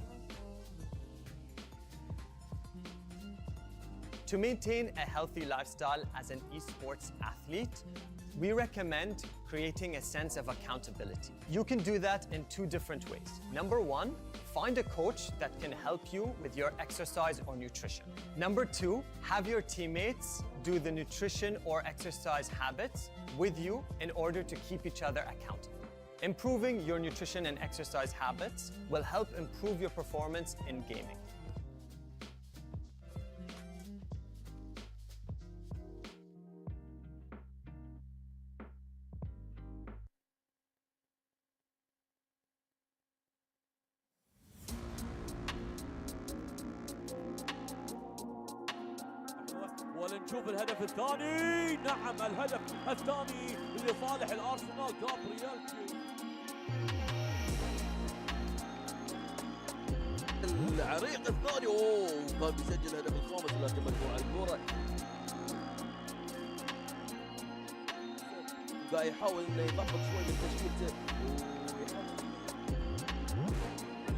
To maintain a healthy lifestyle as an esports athlete, we recommend creating a sense of accountability. You can do that in 2 different ways. Number 1, find a coach that can help you with your exercise or nutrition. Number 2, have your teammates do the nutrition or exercise habits with you in order to keep each other accountable. Improving your nutrition and exercise habits will help improve your performance in gaming. ولنشوف الهدف الثاني. نعم الهدف الثاني لصالح الارسنال. جابرييل العريق الثاني كان بيسجل الهدف الخامس لكن مجموعة الكرة قاعد يحاول انه يطبق شوي من تشكيلته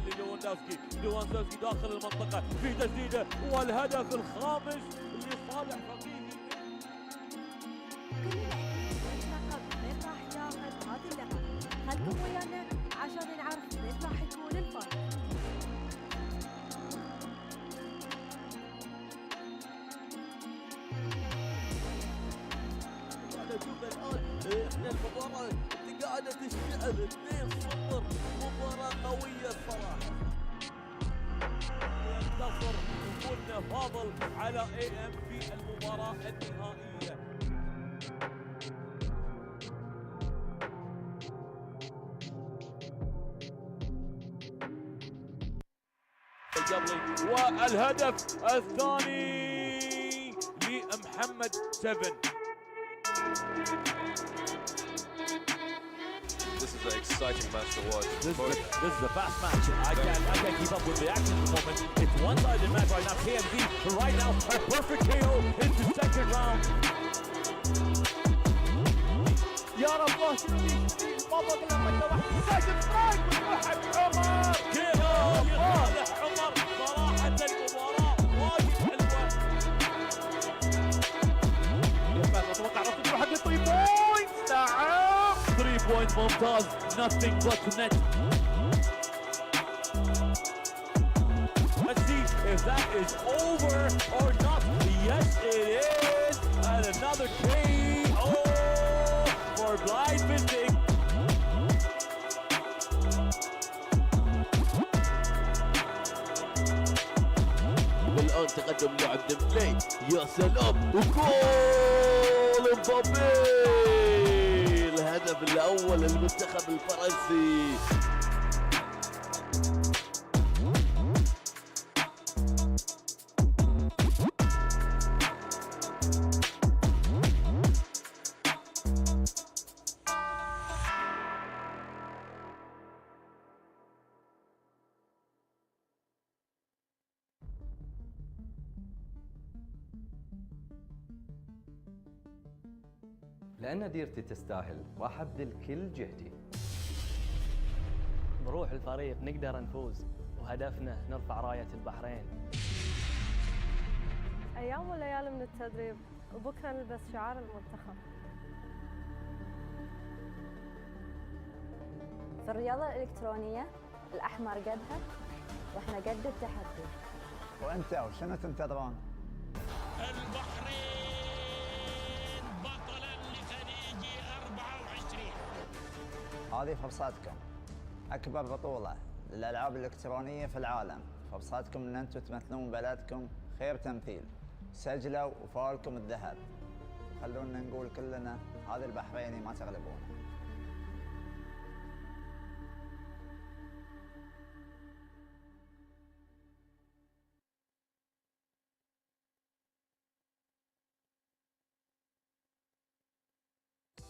ليفاندوفسكي داخل المنطقة في تسديده والهدف الخامس لصالح فقيه. كلنا اكيد من راح ياخذ هذه اللقب. خلكم ويانا عشان نعرف من راح يكون الفائز. نشوف الان احنا المباراة قاعدة تشتعل 2-0. مباراة قوية الصراحة. ينتصر وجودنا فاضل على AM في المباراة النهائية. والهدف الثاني لمحمد 7. This is an exciting match to watch. This is a fast match. I can't keep up with the action at the moment. It's one-sided match right now. KMD right now a perfect KO into second round. يا رب شنو ما بقى لنا واحد ساجد سترايك ويوحد عمر. KO لصالح عمر. صراحة المباراة وايد حلوة. اتوقع راح تروح حق 3 بوينتس. نعم 3 points ممتاز. Nothing but net. Let's see if that is over or not. Yes, it is. And another KO for blind fisting. والان تقدم لاعب ديمبلي. يا سلام وجول مبابي. الهدف الاول للمنتخب الفرنسي. لأن ديرتي تستاهل راح أبذل كل جهدي. بروح الفريق نقدر نفوز وهدفنا نرفع راية البحرين. أيام وليالي من التدريب وبكرة نلبس شعار المنتخب. في الرياضة الإلكترونية الأحمر قدها وإحنا قد التحدي. وأنت وشنو تنتظرون؟ البحرين بطلا لخليج 24. هذه فرصتكم. أكبر بطولة للألعاب الإلكترونية في العالم. فرصتكم أن أنتم تمثلون بلدكم خير تمثيل. سجلوا وفالكم الذهب. خلونا نقول كلنا هذا البحريني ما تغلبون.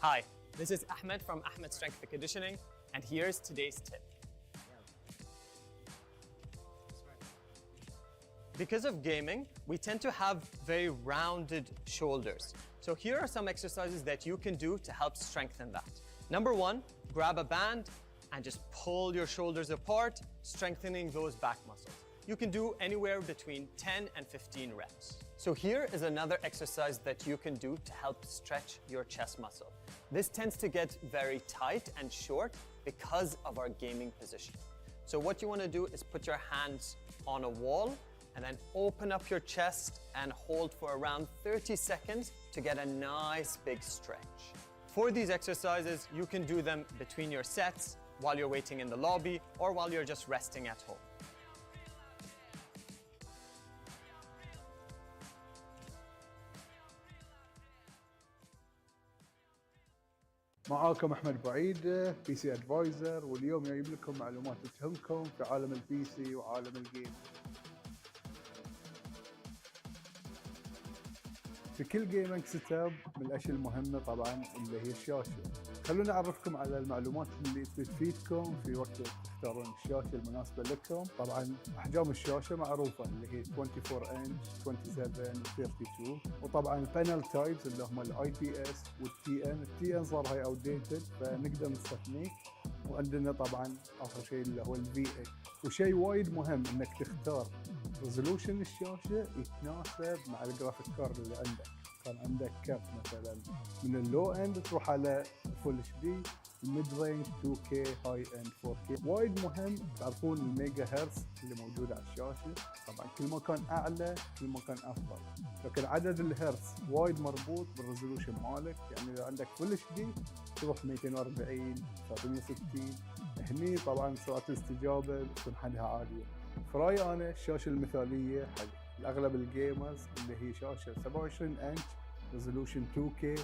Hi, this is Ahmed from Ahmed Strength and Conditioning, and here's today's tip. Because of gaming, we tend to have very rounded shoulders. So here are some exercises that you can do to help strengthen that. Number one, grab a band and just pull your shoulders apart, strengthening those back muscles. You can do anywhere between 10 and 15 reps. So here is another exercise that you can do to help stretch your chest muscle. This tends to get very tight and short because of our gaming position. So what you want to do is put your hands on a wall and then open up your chest and hold for around 30 seconds to get a nice big stretch. For these exercises, you can do them between your sets, while you're waiting in the lobby, or while you're just resting at home. معاكم احمد بعيد بي سي ادفايزر، واليوم جايب لكم معلومات تهمكم في عالم البي سي وعالم الجيم. في كل جيمنج سيت اب من الاشياء المهمه طبعا اللي هي الشاشه. خلونا اعرفكم على المعلومات اللي تفيدكم في وقت تختارون الشاشه المناسبه لكم. طبعا احجام الشاشه معروفه اللي هي 24 انش، 27 و32، وطبعا البانل تايبس اللي هم الاي بي اس والتي ان. التي ان صار هاي اوتديتد فنقدر نستثنيه. وعندنا طبعا اخر شيء اللي هو الفي اي. وشيء وايد مهم انك تختار ريزولوشن الشاشه يتناسب مع الجرافيك كارد اللي عندك. كان عندك كارت مثلا من اللو اند تروح على فول اتش دي، الميد رينج 2K، هاي اند 4K. وايد مهم تعرفون الميجا هرتز اللي موجوده على الشاشه. طبعا كل ما كان اعلى كل ما كان افضل، لكن عدد الهرتز وايد مربوط بالريزولوشن مالك. يعني اذا عندك فول اتش دي تروح 240 360. هني طبعا سرعه الاستجابه بتكون حدها عاليه. فرايي انا الشاشه المثاليه حق اغلب الجيمرز اللي هي شاشه 27 انش ريزولوشن 2K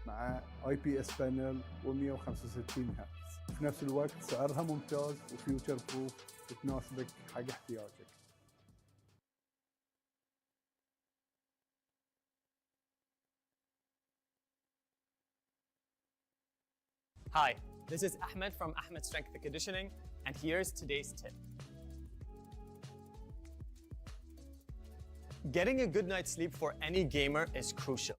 مع اي بي اس بانل و165 هرتز. في نفس الوقت سعرها ممتاز وفيوتشر بروف وتناسبك حق احتياجك. Hi, this is Ahmed from Ahmed Strength and Conditioning, and here's today's tip. Getting a good night's sleep for any gamer is crucial.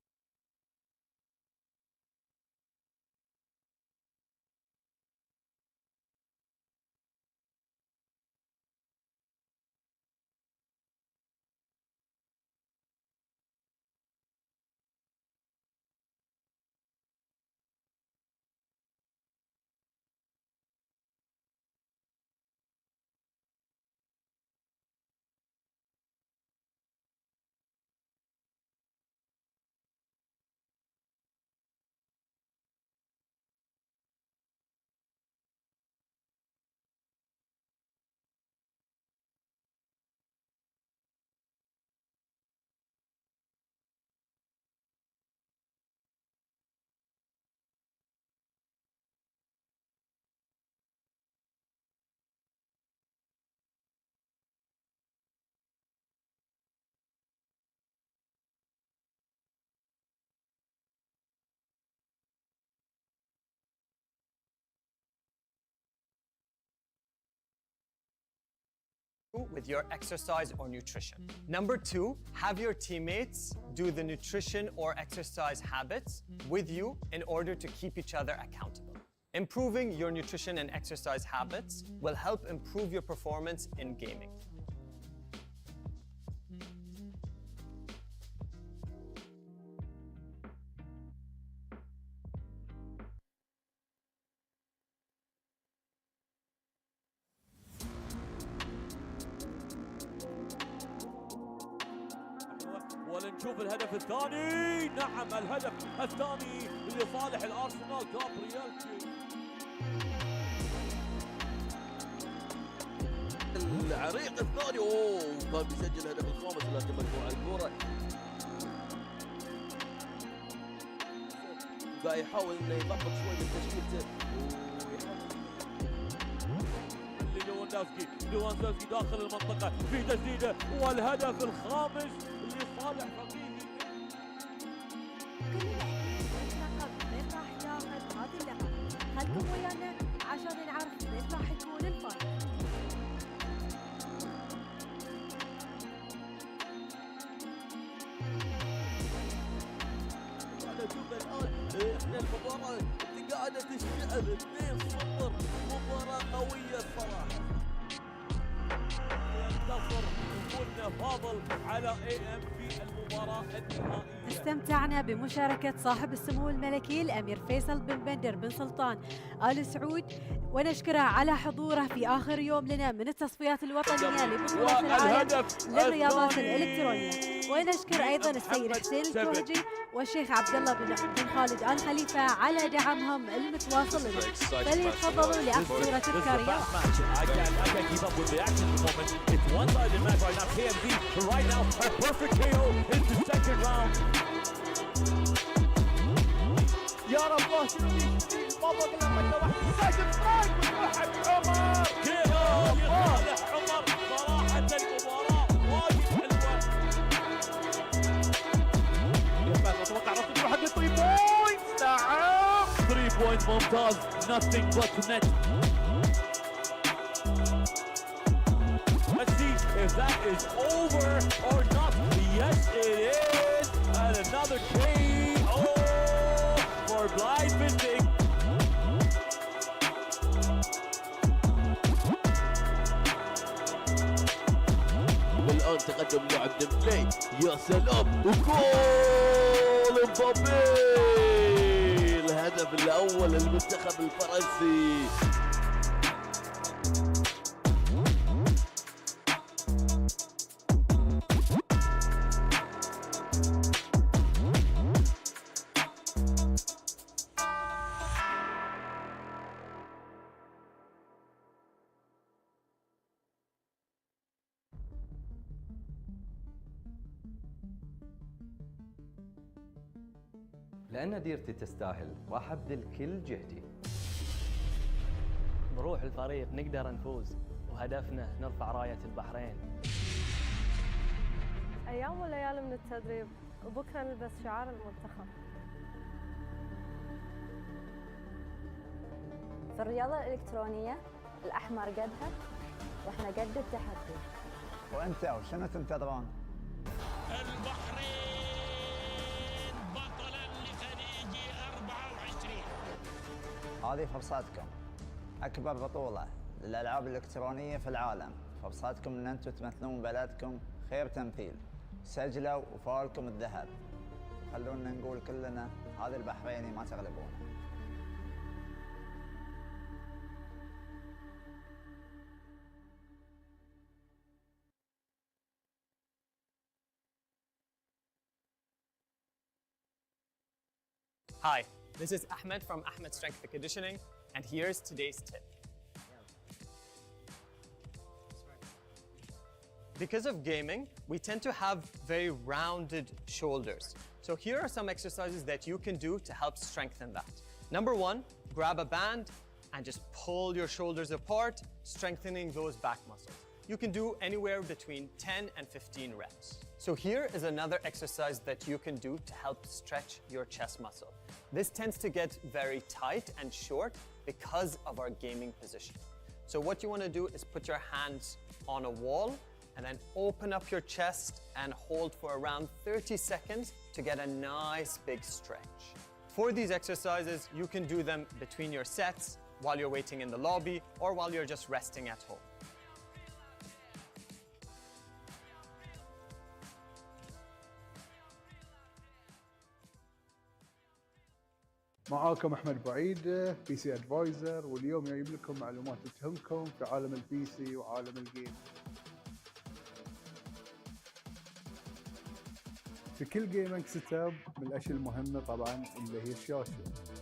With your exercise or nutrition. Number two, have your teammates do the nutrition or exercise habits with you in order to keep each other accountable. Improving your nutrition and exercise habits will help improve your performance in gaming. نشوف الهدف الثاني. نعم الهدف الثاني لصالح الارسنال. جابرييل العريق الثاني كان بيسجل الهدف الخامس لكن مجموعة الكرة قاعد يحاول انه يضبط شوي من تشكيلته ليفاندوفسكي داخل المنطقة في تسديدة والهدف الخامس لصالح رقيقي. كلنا من راح ياخذ هذه اللقب؟ خلكم ويانا عشان نعرف من راح يكون الفائز. شوف الان احنا المباراة قاعدة تشتعل 2-0. مباراة قوية الصراحة. ينتصر وكنا فاضل على AM في المباراة النهائية. استمتعنا بمشاركة صاحب السمو الملكي الأمير فيصل بن بندر بن سلطان آل سعود، ونشكره على حضوره في آخر يوم لنا من التصفيات الوطنية لبطولة العالم للرياضات الإلكترونية. ونشكر أيضا السيد حسين الكوهجي والشيخ عبد الله بن خالد آل خليفة على دعمهم المتواصل لنا. فليتفضلوا لأخذ صورة تذكارية. يا رب شنو بابا قلنا مره واحده لازم سترايك وتروح عمر. كيف يصالح عمر صراحة المباراة وايد حلوة. اتوقع راح تروح حق 3 بوينتس. نعم 3 بوينت ممتاز. nothing but net. Let's see if that is over or not. Yes it is. And another KO for blind fisting. والان تقدم لاعب ديمبلي. يا سلام وجول مبابي. الهدف الاول للمنتخب الفرنسي. لأن ديرتي تستاهل راح أبذل كل جهدي. بروح الفريق نقدر نفوز، وهدفنا نرفع راية البحرين. أيام وليالي من التدريب وبكرة نلبس شعار المنتخب. في الرياضة الإلكترونية الأحمر قدها وإحنا قد التحدي. وأنت وشنو تنتظرون؟ البحرين بطلا لخليج 24. هذه فرصتكم. أكبر بطولة للألعاب الإلكترونية في العالم. فرصتكم أن أنتم تمثلون بلدكم خير تمثيل. سجلوا وفالكم الذهب. خلونا نقول كلنا هذا البحريني ما تغلبون. Hi, this is Ahmed from Ahmed Strength and Conditioning, and here's today's tip. Because of gaming, we tend to have very rounded shoulders. So here are some exercises that you can do to help strengthen that. Number one, grab a band and just pull your shoulders apart, strengthening those back muscles. You can do anywhere between 10 and 15 reps. So here is another exercise that you can do to help stretch your chest muscle. This tends to get very tight and short because of our gaming position. So what you want to do is put your hands on a wall and then open up your chest and hold for around 30 seconds to get a nice big stretch. For these exercises, you can do them between your sets, while you're waiting in the lobby, or while you're just resting at home. معاكم احمد بعيد بي سي ادفايزر، واليوم جايب لكم معلومات تهمكم في عالم البي سي وعالم الجيم. في كل جيمنج سيت اب من الاشياء المهمه طبعا اللي هي الشاشه.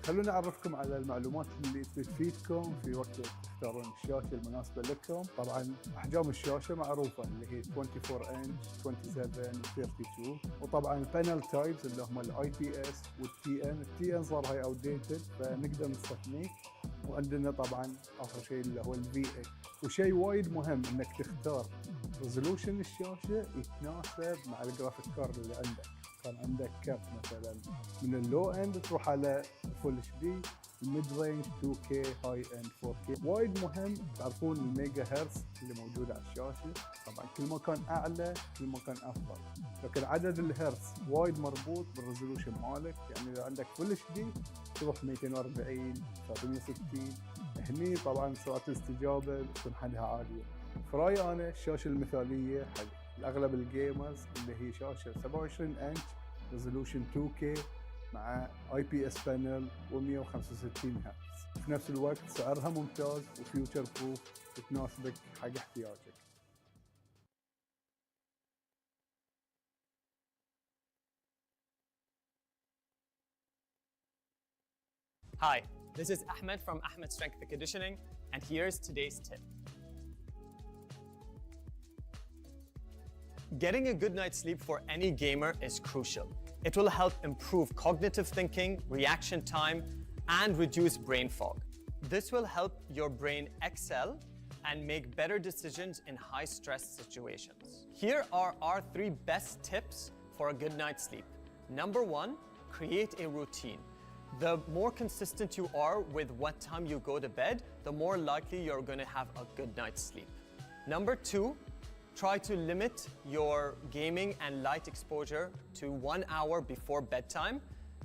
خلونا اعرفكم على المعلومات اللي تفيدكم في وقت تختارون الشاشه المناسبه لكم. طبعا احجام الشاشه معروفه اللي هي 24 انش 27 32 وطبعا البانل تايبس اللي هم الاي بي اس والتي ان. التي ان صار هاي اوت ديتد فنقدر نستثنيه. وعندنا طبعا اخر شيء اللي هو الفي اي. وشيء وايد مهم انك تختار ريزولوشن الشاشه يتناسب مع الجرافيك كارد اللي عندك. كان عندك كارت مثلا من اللو اند تروح على فول اتش دي، الميد رينج 2K، هاي اند 4K. وايد مهم تعرفون الميجا هرتز اللي موجوده على الشاشه. طبعا كل ما كان اعلى كل ما كان افضل، لكن عدد الهرتز وايد مربوط بالريزولوشن مالك. يعني اذا عندك فول اتش دي تروح 240 360. هني طبعا سرعه الاستجابه بتكون حدها عاليه. فرايي انا الشاشه المثاليه حق اغلب الجيمرز اللي هي شاشه 27 انش ريزولوشن 2K مع اي بي اس بانل و165 هرتز. في نفس الوقت سعرها ممتاز وفيوتشر بروف تناسبك حق احتياجك. Hi, this is Ahmed from Ahmed Strength and Conditioning, and here's today's tip. Getting a good night's sleep for any gamer is crucial. It will help improve cognitive thinking, reaction time, and reduce brain fog. This will help your brain excel and make better decisions in high-stress situations. Here are our 3 best tips for a good night's sleep. Number 1, create a routine. The more consistent you are with what time you go to bed, the more likely you're going to have a good night's sleep. Number 2, try to limit your gaming and light exposure to 1 hour before bedtime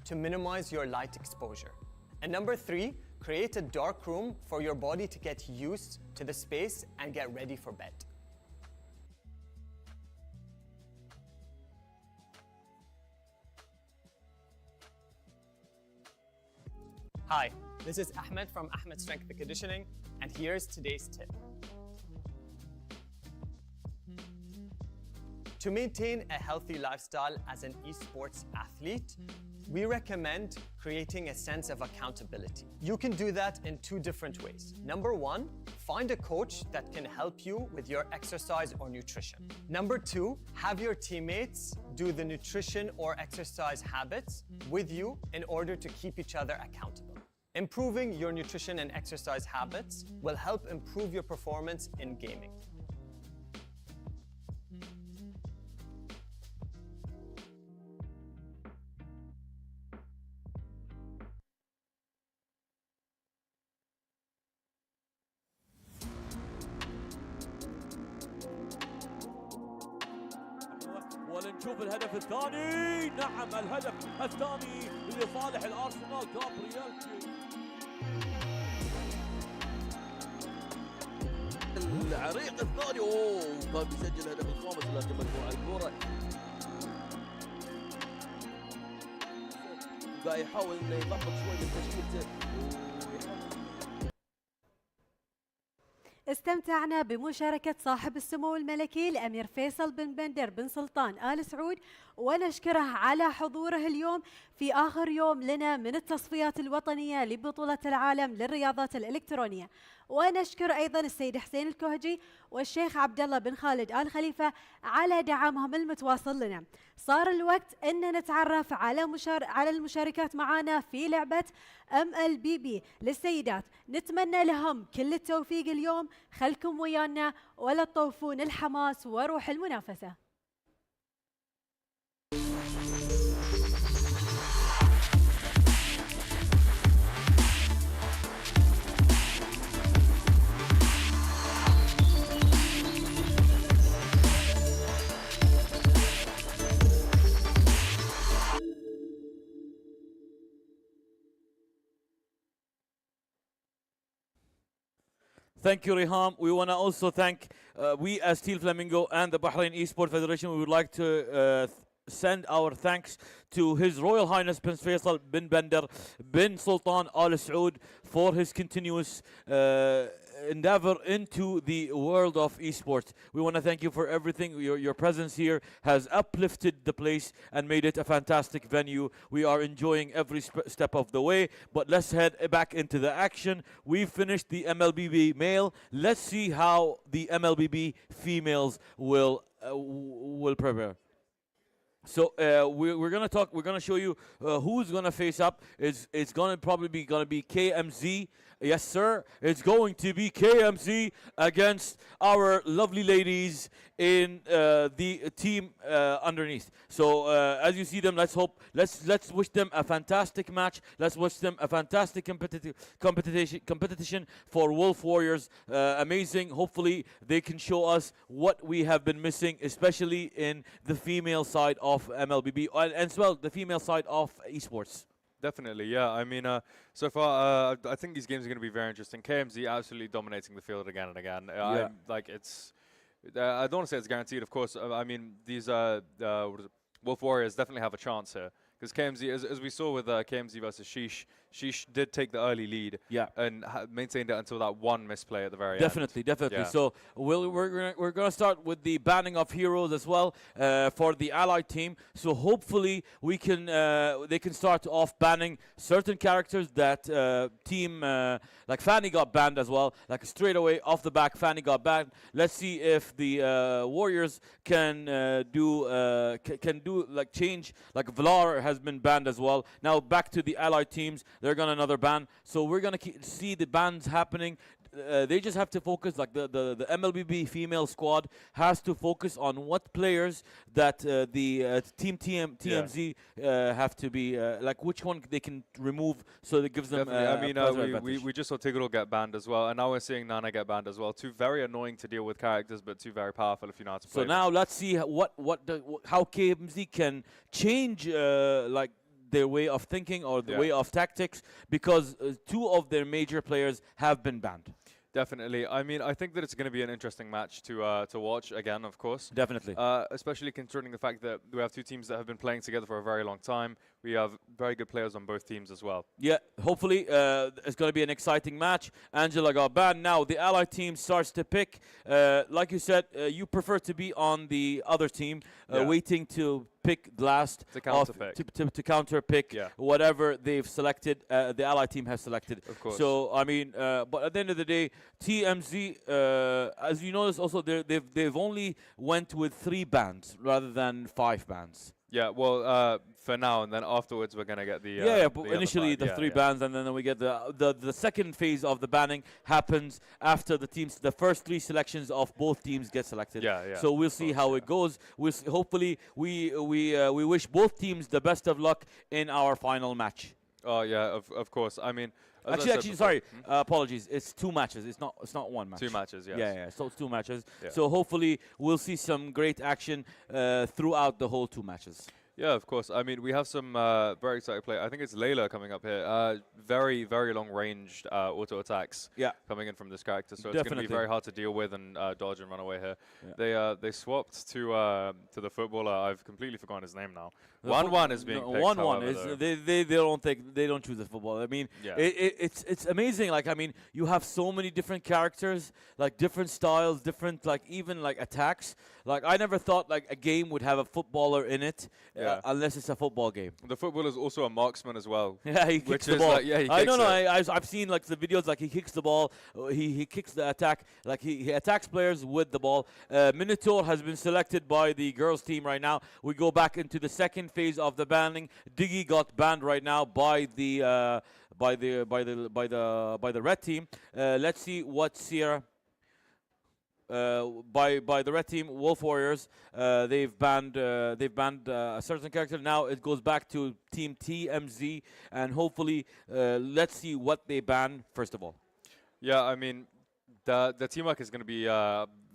to minimize your light exposure. And number 3, create a dark room for your body to get used to the space and get ready for bed. Hi, this is Ahmed from Ahmed Strength and Conditioning, and here's today's tip. To maintain a healthy lifestyle as an esports athlete, we recommend creating a sense of accountability. You can do that in 2 different ways. Number 1, find a coach that can help you with your exercise or nutrition. Number 2, have your teammates do the nutrition or exercise habits with you in order to keep each other accountable. Improving your nutrition and exercise habits will help improve your performance in gaming. ولنشوف الهدف الثاني. نعم الهدف الثاني لصالح الارسنال. جابرييل العريق الثاني كان بيسجل الهدف الخامس لكن مقطوع الكرة. قاعد يحاول انه يضبط شوي من تشكيلته. استمتعنا بمشاركة صاحب السمو الملكي الأمير فيصل بن بندر بن سلطان آل سعود، ونشكره على حضوره اليوم في آخر يوم لنا من التصفيات الوطنية لبطولة العالم للرياضات الإلكترونية. ونشكر أيضا السيد حسين الكهجي والشيخ عبد الله بن خالد آل خليفة على دعمهم المتواصل لنا. صار الوقت أن نتعرف على المشاركات معنا في لعبة Mlbb للسيدات. نتمنى لهم كل التوفيق اليوم. خلكم ويانا ولا تطوفون الحماس وروح المنافسة. Thank you, Riham. We want to also thank, we as Teal Flamingo and the Bahrain Esport Federation, we would like to send our thanks to His Royal Highness Prince Faisal bin Bender bin Sultan Al Saud for his continuous endeavor into the world of esports. We want to thank you for everything. Your presence here has uplifted the place and made it a fantastic venue. We are enjoying every step of the way. But let's head back into the action. We've finished the MLBB male. Let's see how the MLBB females will prepare. So we're gonna talk. We're gonna show you who's gonna face up. It's gonna probably be KMZ. Yes, sir. It's going to be KMZ against our lovely ladies in the team underneath. So as you see them, let's wish them a fantastic match. Let's wish them a fantastic competition for Wolf Warriors. Amazing. Hopefully they can show us what we have been missing, especially in the female side of MLBB and as well the female side of esports. Definitely, yeah. I mean, so far, I think these games are going to be very interesting. KMZ absolutely dominating the field again and again. Like it's, I don't want to say it's guaranteed, of course. I mean, these Wolf Warriors definitely have a chance here. Because KMZ, as we saw with KMZ versus Sheesh did take the early lead, and maintained it until that one misplay at the very end. Definitely. Yeah. So we're gonna start with the banning of heroes as well for the allied team. So hopefully we can they can start off banning certain characters that team like Fanny got banned as well. Like straight away off the back, Fanny got banned. Let's see if the Warriors can do like change. Like Vlar has been banned as well. Now back to the allied teams. They're gonna another ban. So we're gonna see the bans happening. They just have to focus, like the MLBB female squad has to focus on what players that the team TMZ have to be, like which one they can remove so that gives them I mean, we just saw Tigreal get banned as well, and now we're seeing Nana get banned as well. Two very annoying to deal with characters, but two very powerful if you know how to play. So now let's see how KMZ can change like their way of thinking or the way of tactics, because two of their major players have been banned. Definitely. I mean, I think that it's going to be an interesting match to watch again, of course. Definitely. Especially considering the fact that we have two teams that have been playing together for a very long time. We have very good players on both teams as well. Yeah, hopefully it's going to be an exciting match. Angela got banned. Now the allied team starts to pick. Like you said, you prefer to be on the other team, waiting to pick last to counter pick, to counter pick whatever they've selected. The allied team has selected. Of course. So I mean, but at the end of the day, TMZ, as you notice, also they've only went with 3 bans rather than 5 bans. Yeah, well, for now, and then afterwards we're gonna get the but initially the 3 bans, and then we get the second phase of the banning happens after the first 3 selections of both teams get selected. So we'll see how it goes. Hopefully we wish both teams the best of luck in our final match. Oh yeah, of course. I mean, actually, sorry. Apologies. It's 2 matches. It's not 1 match. 2 matches. Yes. Yeah. So it's 2 matches. So hopefully we'll see some great action throughout the whole 2 matches. Yeah, of course. I mean, we have some very exciting play. I think it's Layla coming up here. Very, very long-ranged auto attacks coming in from this character. So it's going to be very hard to deal with and dodge and run away here. They swapped to the footballer. I've completely forgotten his name now. 1-1 is being picked. 1-1 is they don't choose the football. I mean, it's amazing. Like, I mean, you have so many different characters, like different styles, different like even like attacks. Like I never thought like a game would have a footballer in it. Unless it's a football game. The footballer is also a marksman as well. Yeah, he kicks the ball. I've seen like the videos, like he kicks the ball, he kicks the attack, like he attacks players with the ball. Minotaur has been selected by the girls team right now. We go back into the second phase of the banning. Diggy got banned right now by the red team. Let's see what Sierra. By the red team, Wolf Warriors, they've banned a certain character. Now it goes back to team TMZ, and hopefully let's see what they ban first of all. Yeah, I mean the teamwork is going to be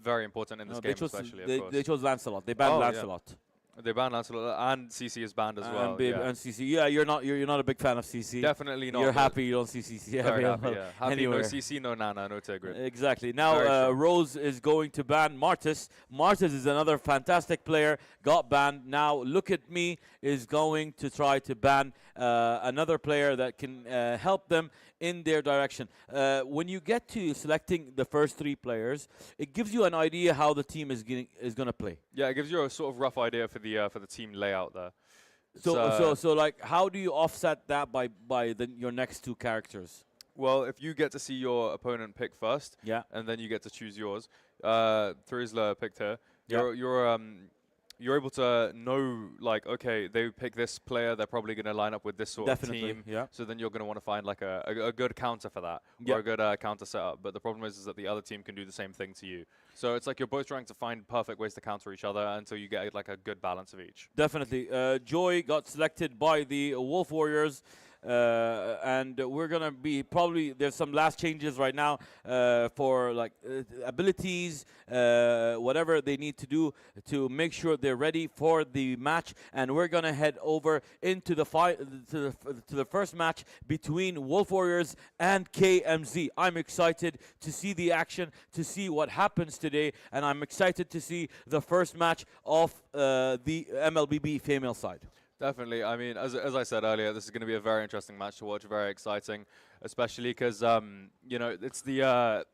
very important in this game, especially. They chose Lancelot. They banned Lancelot. They banned Lancelot, and CC is banned as well. And CC. Yeah, you're not a big fan of CC. Definitely not. You're happy you don't see CC. Very happy, yeah. Happy Anywhere. no CC, no Nana, no Tigrid. Exactly. Now Rose is going to ban Martis. Martis is another fantastic player. Got banned. Now Look At Me is going to try to ban another player that can help them in their direction. When you get to selecting the first 3 players, it gives you an idea how the team is going to play. Yeah, it gives you a sort of rough idea for the team layout there. So like, how do you offset that by your next 2 characters? Well, if you get to see your opponent pick first, and then you get to choose yours. Thrizla picked her. You're able to know, like, okay, they pick this player, they're probably going to line up with this sort of team. Yeah. So then you're going to want to find like a good counter for that, or a good counter setup. But the problem is that the other team can do the same thing to you. So it's like you're both trying to find perfect ways to counter each other until you get like a good balance of each. Definitely. Joy got selected by the Wolf Warriors. And we're gonna be there's some last changes right now for like abilities, whatever they need to do to make sure they're ready for the match. And we're gonna head over into the to the first match between Wolf Warriors and KMZ. I'm excited to see the action, to see what happens today, and I'm excited to see the first match of the Mlbb female side. Definitely. I mean, as I said earlier, this is going to be a very interesting match to watch. Very exciting, especially because you know it's the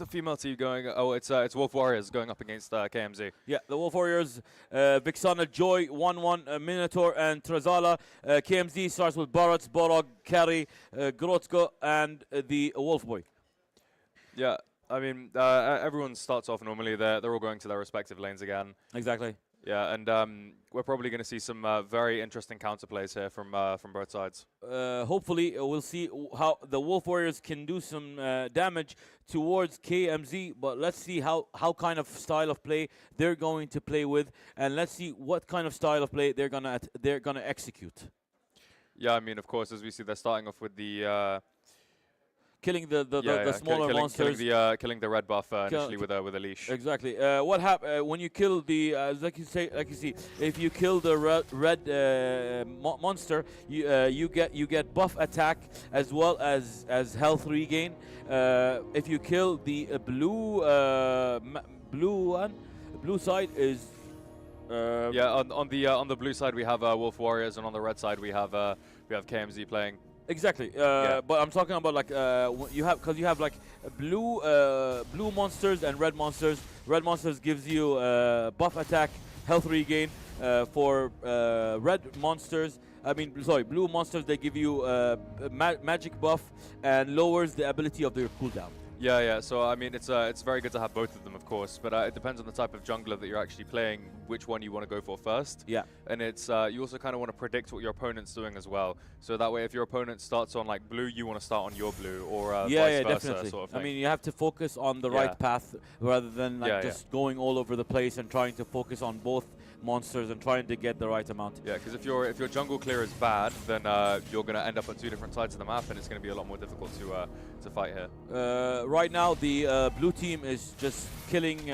female team going. Oh, it's Wolf Warriors going up against KMZ. Yeah, the Wolf Warriors, Vixana, Joy, 1-1, Minotaur, and Trazala. KMZ starts with Barats, Borog, Kari, Grotsko, and the Wolf Boy. Yeah, I mean, everyone starts off normally. They're all going to their respective lanes again. Exactly. Yeah, and we're probably going to see some very interesting counterplays here from both sides. Hopefully, we'll see how the Wolf Warriors can do some damage towards KMZ, but let's see how kind of style of play they're going to play with, and let's see what kind of style of play they're gonna execute. Yeah, I mean, of course, as we see, they're starting off with the killing the smaller monsters, killing the red buff initially with a leash. Exactly. What happens when you kill the like you see, if you kill the red monster, you get buff attack as well as health regain. If you kill the blue side is. On the blue side we have Wolf Warriors, and on the red side we have KMZ playing. Exactly, but I'm talking about like you have like blue monsters and red monsters. Red monsters gives you buff attack, health regain. For red monsters, blue monsters, they give you magic buff and lowers the ability of their cooldown. Yeah. So I mean, it's very good to have both of them, of course, but it depends on the type of jungler that you're actually playing, which one you want to go for first. Yeah. And it's you also kind of want to predict what your opponent's doing as well. So that way, if your opponent starts on like blue, you want to start on your blue, or vice versa, definitely. sort of thing. I mean, you have to focus on the right path rather than like just going all over the place and trying to focus on both monsters and trying to get the right amount. Yeah, because if your jungle clear is bad, then you're going to end up on 2 different sides of the map, and it's going to be a lot more difficult to fight here. Right now, the blue team is just killing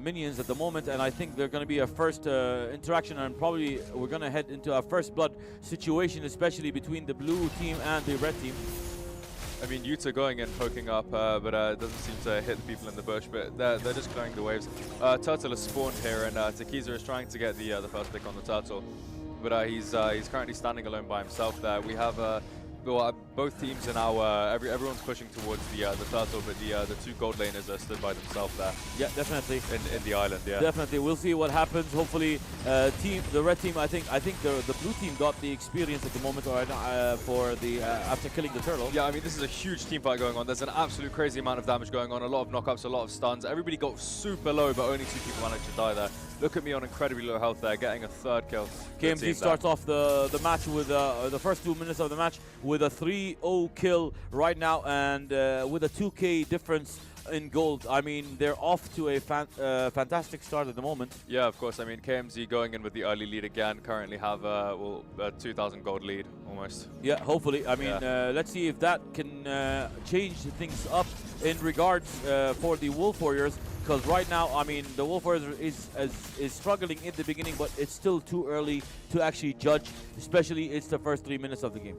minions at the moment, and I think they're going to be a first interaction, and probably we're going to head into a first blood situation, especially between the blue team and the red team. I mean, Yuta going and poking up, but it doesn't seem to hit the people in the bush, but they're just clearing the waves. Turtle is spawned here, and Takiza is trying to get the first pick on the turtle, but he's currently standing alone by himself there. We have both teams are now, everyone's pushing towards the turtle, but the 2 gold laners are stood by themselves there. Yeah, definitely. In the island, yeah. Definitely, we'll see what happens. Hopefully, the red team. I think the blue team got the experience at the moment, for the after killing the turtle. Yeah, I mean, this is a huge team fight going on. There's an absolute crazy amount of damage going on. A lot of knockups, a lot of stuns. Everybody got super low, but only 2 people managed to die there. Look at me on incredibly low health there, getting a 3rd kill. KMZ starts off the match with the first 2 minutes of the match with a 3-0 kill right now, and with a 2k difference in gold. I mean, they're off to a fantastic start at the moment. Yeah, of course. I mean, KMZ going in with the early lead again. Currently have a 2,000 gold lead almost. Yeah, hopefully. I mean, let's see if that can change things up in regards for the Wolf Warriors. Because right now, I mean, the Wolf Warriors is struggling in the beginning, but it's still too early to actually judge. Especially, it's the first 3 minutes of the game.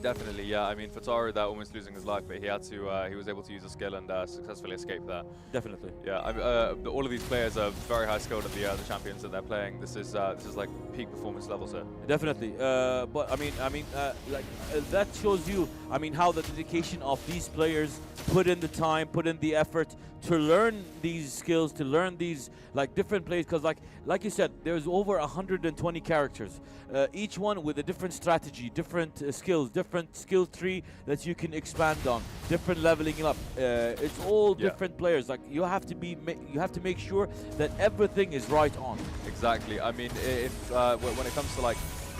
Definitely, yeah. I mean, for Taru, that almost losing his life, but he had to. He was able to use a skill and successfully escape that. Definitely. Yeah. All of these players are very high skilled at the champions that they're playing. This is like peak performance levels here. Definitely. But I mean, that shows you. I mean, how the dedication of these players put in the time, put in the effort to learn these skills, to learn these like different plays. Because like you said, there's over 120 characters, each one with a different strategy, different skills, different skill tree that you can expand on, different leveling up. It's all different players. Like you have to make sure that everything is right on. Exactly. I mean, when it comes to like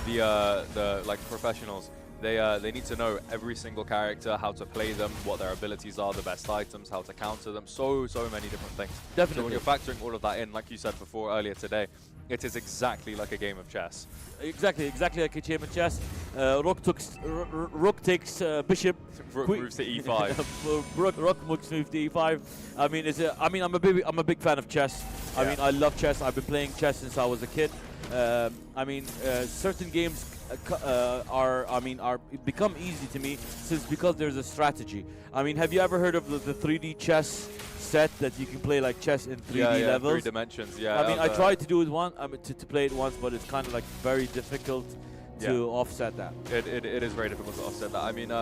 the like professionals, they need to know every single character, how to play them, what their abilities are, the best items, how to counter them, so many different things. Definitely. So when you're factoring all of that in, like you said before earlier today, it is exactly like a game of chess. Exactly like a game of chess. Rook takes bishop. Rook moves to e5. Rook moves to e5. I mean, I'm a big fan of chess. I mean, I love chess. I've been playing chess since I was a kid. I mean, certain games become easy to me because there's a strategy. I mean, have you ever heard of the 3D chess set that you can play like chess in 3D levels? 3 dimensions. Yeah. I mean, I tried to do it to play it once, but it's kind of like very difficult to offset that. It is very difficult to offset that. I mean,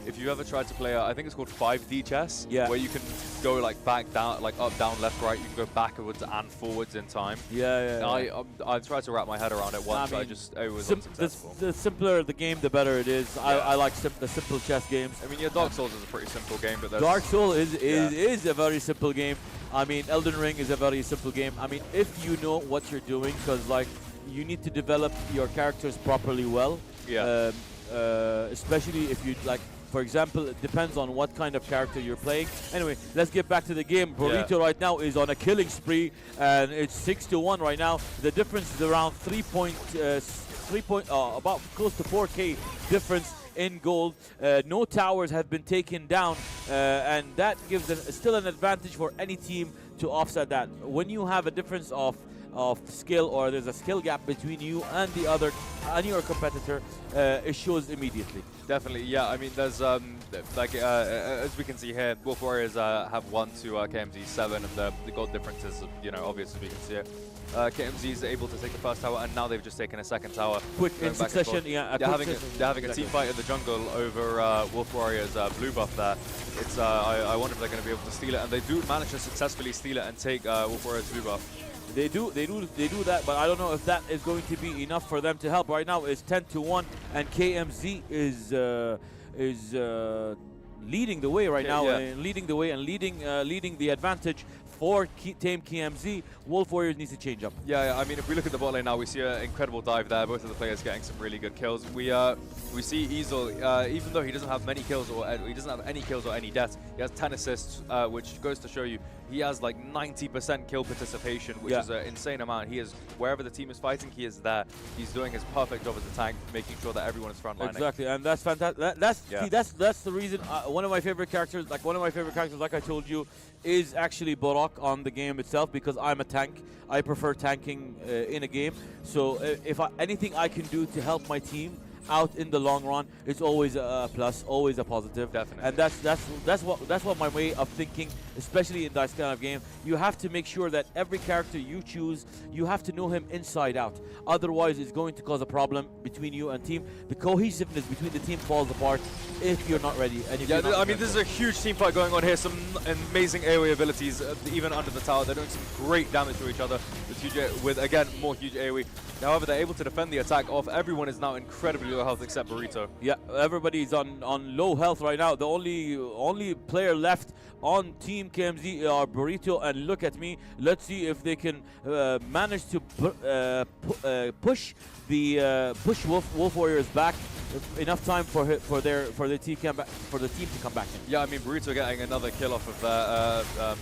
if you ever tried to play, I think it's called 5D chess, where you can go like back, down, like up, down, left, right. You can go backwards and forwards in time. I tried to wrap my head around it once. I mean, it was unsuccessful. The simpler the game, the better it is. I like the simple chess games. I mean, Dark Souls is a pretty simple game, but Dark Souls is a very simple game. I mean, Elden Ring is a very simple game. I mean, if you know what you're doing, because like you need to develop your characters properly well. Especially if you like. For example, it depends on what kind of character you're playing. Anyway, let's get back to the game. Burrito right now is on a killing spree, and it's 6-1 right now. The difference is around about close to 4K difference in gold. No towers have been taken down, and that gives still an advantage for any team to offset that. When you have a difference of skill, or there's a skill gap between you and your competitor, it shows immediately. Definitely, yeah. I mean, there's as we can see here, Wolf Warriors have won to KMZ 7, and the gold difference is, obvious as we can see here. KMZ is able to take the first tower, and now they've just taken a second tower. Quick in succession, yeah. They're having a team fight in the jungle over Wolf Warriors blue buff there. It's I wonder if they're going to be able to steal it, and they do manage to successfully steal it and take Wolf Warriors blue buff. They do that, but I don't know if that is going to be enough for them to help. Right now it's 10-1, and KMZ is leading the way right now, leading the advantage for Team KMZ. Wolf Warriors needs to change up. Yeah, I mean, if we look at the bot lane now, we see an incredible dive there. Both of the players getting some really good kills. We see Easel, even though he doesn't have many kills or any deaths, he has 10 assists, which goes to show you he has like 90% kill participation, which is an insane amount. He is, wherever the team is fighting, he is there. He's doing his perfect job as a tank, making sure that everyone is frontlining. Exactly, and that's fantastic. That's the reason. One of my favorite characters, like I told you, is actually Barak on the game itself, because I'm a tank. I prefer tanking in a game. So if anything I can do to help my team out in the long run, it's always a plus, always a positive. Definitely. And that's what my way of thinking, especially in this kind of game. You have to make sure that every character you choose, you have to know him inside out. Otherwise, it's going to cause a problem between you and team. The cohesiveness between the team falls apart if you're not ready. And I mean, this is a huge team fight going on here. Some amazing AoE abilities, even under the tower. They're doing some great damage to each other with again, more huge AoE. However, they're able to defend the attack off. Everyone is now incredibly low health except Burrito. Yeah, everybody's on low health right now. The only player left on Team KMZ are Burrito and Look At Me. Let's see if they can manage to push Wolf Warriors back enough time for the team to come back in. Yeah, I mean Burrito getting another kill off of that.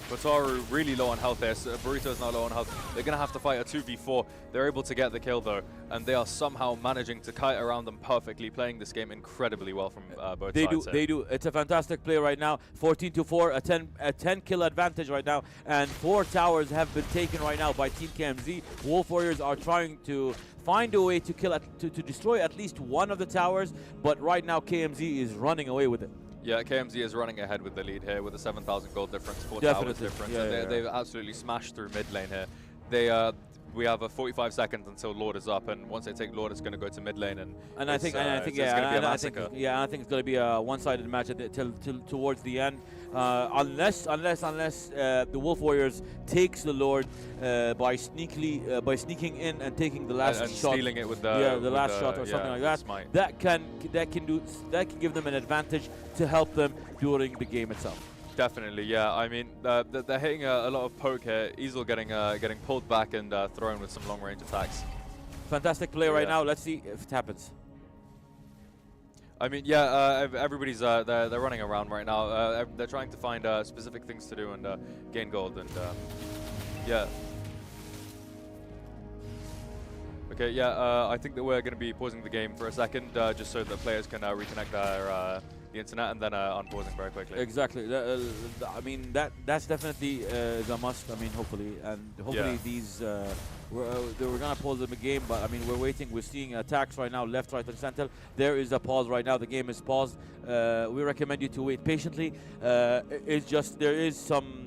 Wataru really low on health there. So Burrito's now low on health. They're going to have to fight a 2v4. They're able to get the kill though, and they are somehow managing to kite around them perfectly, playing this game incredibly well from both sides. They do. It's a fantastic play right now. 14-4, a 10 kill advantage right now, and 4 towers have been taken right now by Team KMZ. Wolf Warriors are trying to find a way to to destroy at least one of the towers, but right now KMZ is running away with it. Yeah, KMZ is running ahead with the lead here with a 7,000 gold difference, 4 Definitely. towers difference. Yeah, And they've absolutely smashed through mid lane here. We have a 45 seconds until Lord is up, and once they take Lord, it's going to go to mid lane, and I think it's going to be a massacre. I think it's going to be a one-sided match till towards the end, unless the Wolf Warriors takes the Lord by sneaking in and taking the last and shot, stealing it with the last shot or something like that. Smite. That can give them an advantage to help them during the game itself. Definitely, yeah. I mean, they're hitting a lot of poke here. Easel getting pulled back and thrown with some long-range attacks. Fantastic play right now. Let's see if it happens. I mean, yeah, everybody's they're running around right now. They're trying to find specific things to do and gain gold, and yeah. Okay, yeah. I think that we're going to be pausing the game for a second, just so that players can reconnect their the internet, and then unpausing very quickly. Exactly. I mean, that's definitely the must. I mean, hopefully these we're gonna pause the game, but I mean we're waiting. We're seeing attacks right now, left, right, and center. There is a pause right now. The game is paused. We recommend you to wait patiently. It's just there is some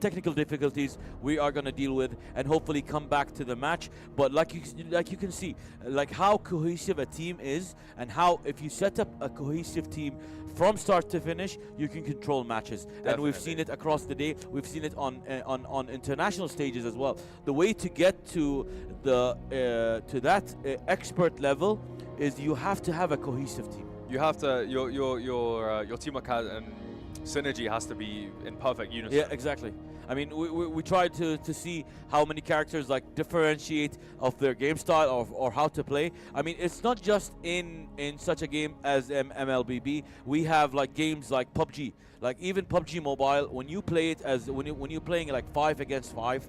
technical difficulties we are going to deal with and hopefully come back to the match. But like you can see, like how cohesive a team is, and how if you set up a cohesive team from start to finish, you can control matches. Definitely. And we've seen it across the day. We've seen it on international stages as well. The way to get to that expert level is you have to have a cohesive team. You have to your teamwork and synergy has to be in perfect unison. Yeah, exactly. I mean, we tried to see how many characters like differentiate of their game style or how to play. I mean, it's not just in such a game as Mlbb. We have like games like PUBG. Like even PUBG Mobile, when you play it when you're playing like 5 against 5,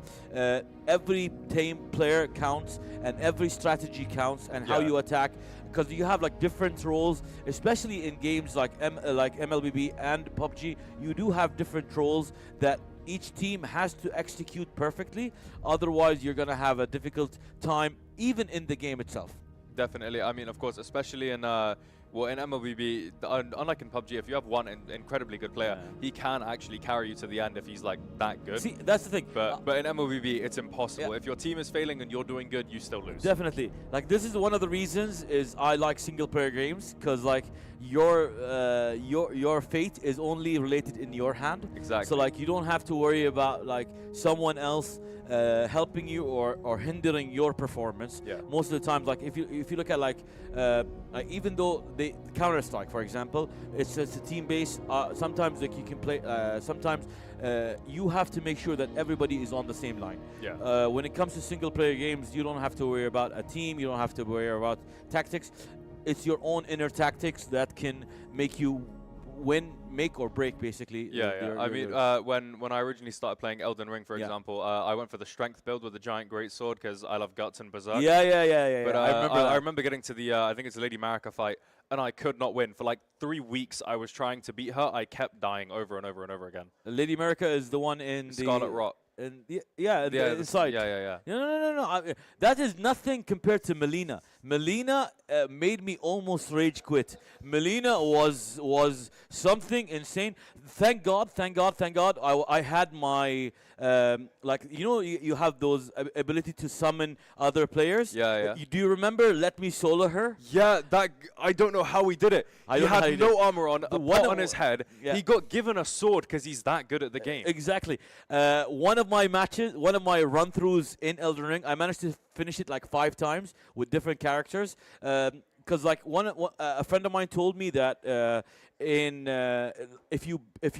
every team player counts and every strategy counts and how you attack. Because you have like different roles, especially in games like Mlbb and PUBG, you do have different roles that each team has to execute perfectly. Otherwise, you're gonna have a difficult time even in the game itself. Definitely. I mean, of course, especially in in Mlbb, unlike in PUBG, if you have one incredibly good player, he can actually carry you to the end if he's like that good. See, that's the thing. But in Mlbb, it's impossible. If your team is failing and you're doing good, you still lose. Definitely. Like this is one of the reasons is I like single player games, because like your fate is only related in your hand. Exactly. So like you don't have to worry about like someone else helping you or hindering your performance. Yeah. Most of the times, like if you look at like even though the Counter-Strike, for example, it's a team base. Sometimes like you can play. Sometimes you have to make sure that everybody is on the same line. Yeah. When it comes to single player games, you don't have to worry about a team. You don't have to worry about tactics. It's your own inner tactics that can make you make or break, basically. I mean, when I originally started playing Elden Ring, for example, I went for the strength build with the giant greatsword because I love guts and berserk. Yeah. But I I remember getting to the I think it's a Lady Marika fight, and I could not win for like 3 weeks. I was trying to beat her. I kept dying over and over and over again. Lady Marika is the one in Scarlet Rot. And inside. Yeah. No. That is nothing compared to Melina. Melina made me almost rage quit. Melina was something insane. Thank God. I had my you have those ability to summon other players. Yeah. Do you remember Let Me Solo Her? Yeah, that I don't know how he did it. He had no armor on, a pot on his head. Yeah. He got given a sword because he's that good at the game. Exactly. One of my run-throughs in Elden Ring, I managed to finish it like 5 times with different characters. because like a friend of mine told me that if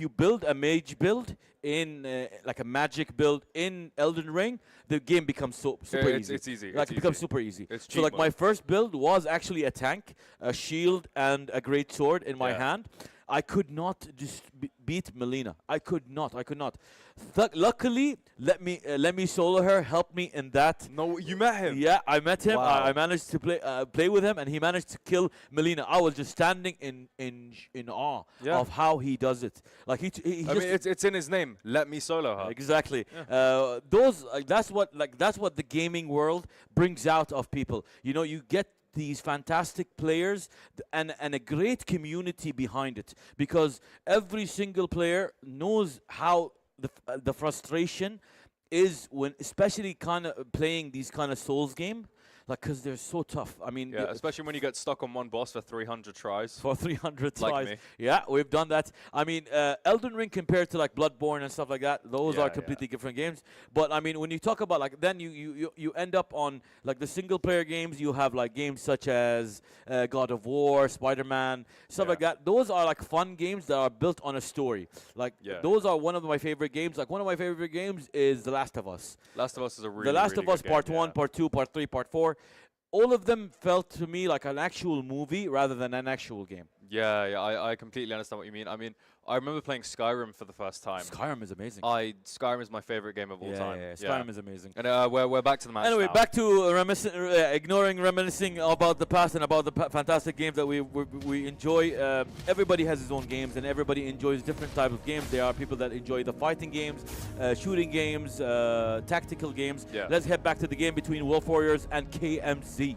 you build a mage build in like a magic build in Elden Ring, the game becomes super easy. It's easy. Like it becomes super easy. It's So like cheap my mode. first build was actually a tank, a shield, and a great sword in my hand. I could not just beat Melina. I could not. Luckily, let me solo her. Help me in that. No, you met him. Yeah, I met him. Wow. I managed to play with him, and he managed to kill Melina. I was just standing in awe of how he does it. Like he I mean, it's in his name. Let me solo her. Exactly. That's what the gaming world brings out of people. You know, you get these fantastic players and a great community behind it, because every single player knows how the frustration is when, especially kind of playing these kind of Souls game. Like, because they're so tough. I mean, Yeah, especially when you get stuck on one boss for 300 tries. For 300 Like tries. me. Yeah, we've done that. I mean, Elden Ring compared to like Bloodborne and stuff like that, those are completely different games. But I mean, when you talk about like, then you end up on like the single player games. You have like games such as God of War, Spider-Man, stuff like that. Those are like fun games that are built on a story. Like those are one of my favorite games. Like one of my favorite games is The Last of Us. Last of Us is a really, The Last really of Us good Part game, 1, Part 2, Part 3, Part 4. All of them felt to me like an actual movie rather than an actual game. Yeah, I completely understand what you mean. I mean, I remember playing Skyrim for the first time. Skyrim is amazing. Skyrim is my favorite game of all time. Yeah, Skyrim is amazing. And we're back to the match Anyway, now. back to reminiscing about the past and about the fantastic games that we enjoy. Everybody has his own games, and everybody enjoys different types of games. There are people that enjoy the fighting games, shooting games, tactical games. Yeah. Let's head back to the game between Wolf Warriors and KMZ.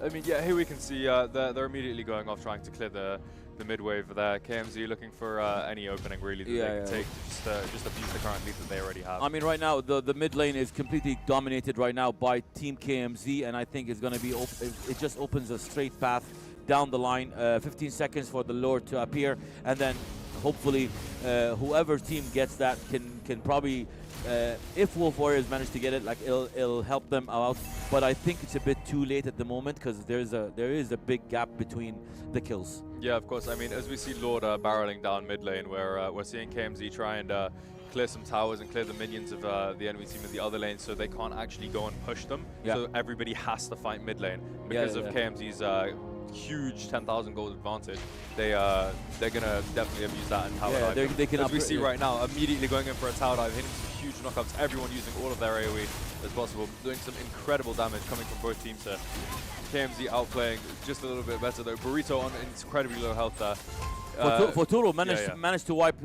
I mean, yeah, here we can see they're immediately going off trying to clear the mid wave there. KMZ looking for any opening really that they can take to just abuse the current lead that they already have. I mean, right now the mid lane is completely dominated right now by Team KMZ, and I think it's going to be it just opens a straight path down the line. 15 seconds for the Lord to appear, and then hopefully whoever team gets that can probably. If Wolf Warriors manage to get it, like it'll help them out, but I think it's a bit too late at the moment because there is a big gap between the kills. Yeah, of course. I mean, as we see Lord barreling down mid lane, we're seeing KMZ try and clear some towers and clear the minions of the enemy team in the other lane, so they can't actually go and push them. Yeah. So everybody has to fight mid lane because of KMZ's huge 10,000 gold advantage. They're gonna definitely abuse that and tower dive. They can as we see right now, immediately going in for a tower dive, hitting some huge knockouts. Everyone using all of their AOE as possible, doing some incredible damage coming from both teams here. KMZ outplaying just a little bit better though. Burrito on incredibly low health there. Futuro managed to wipe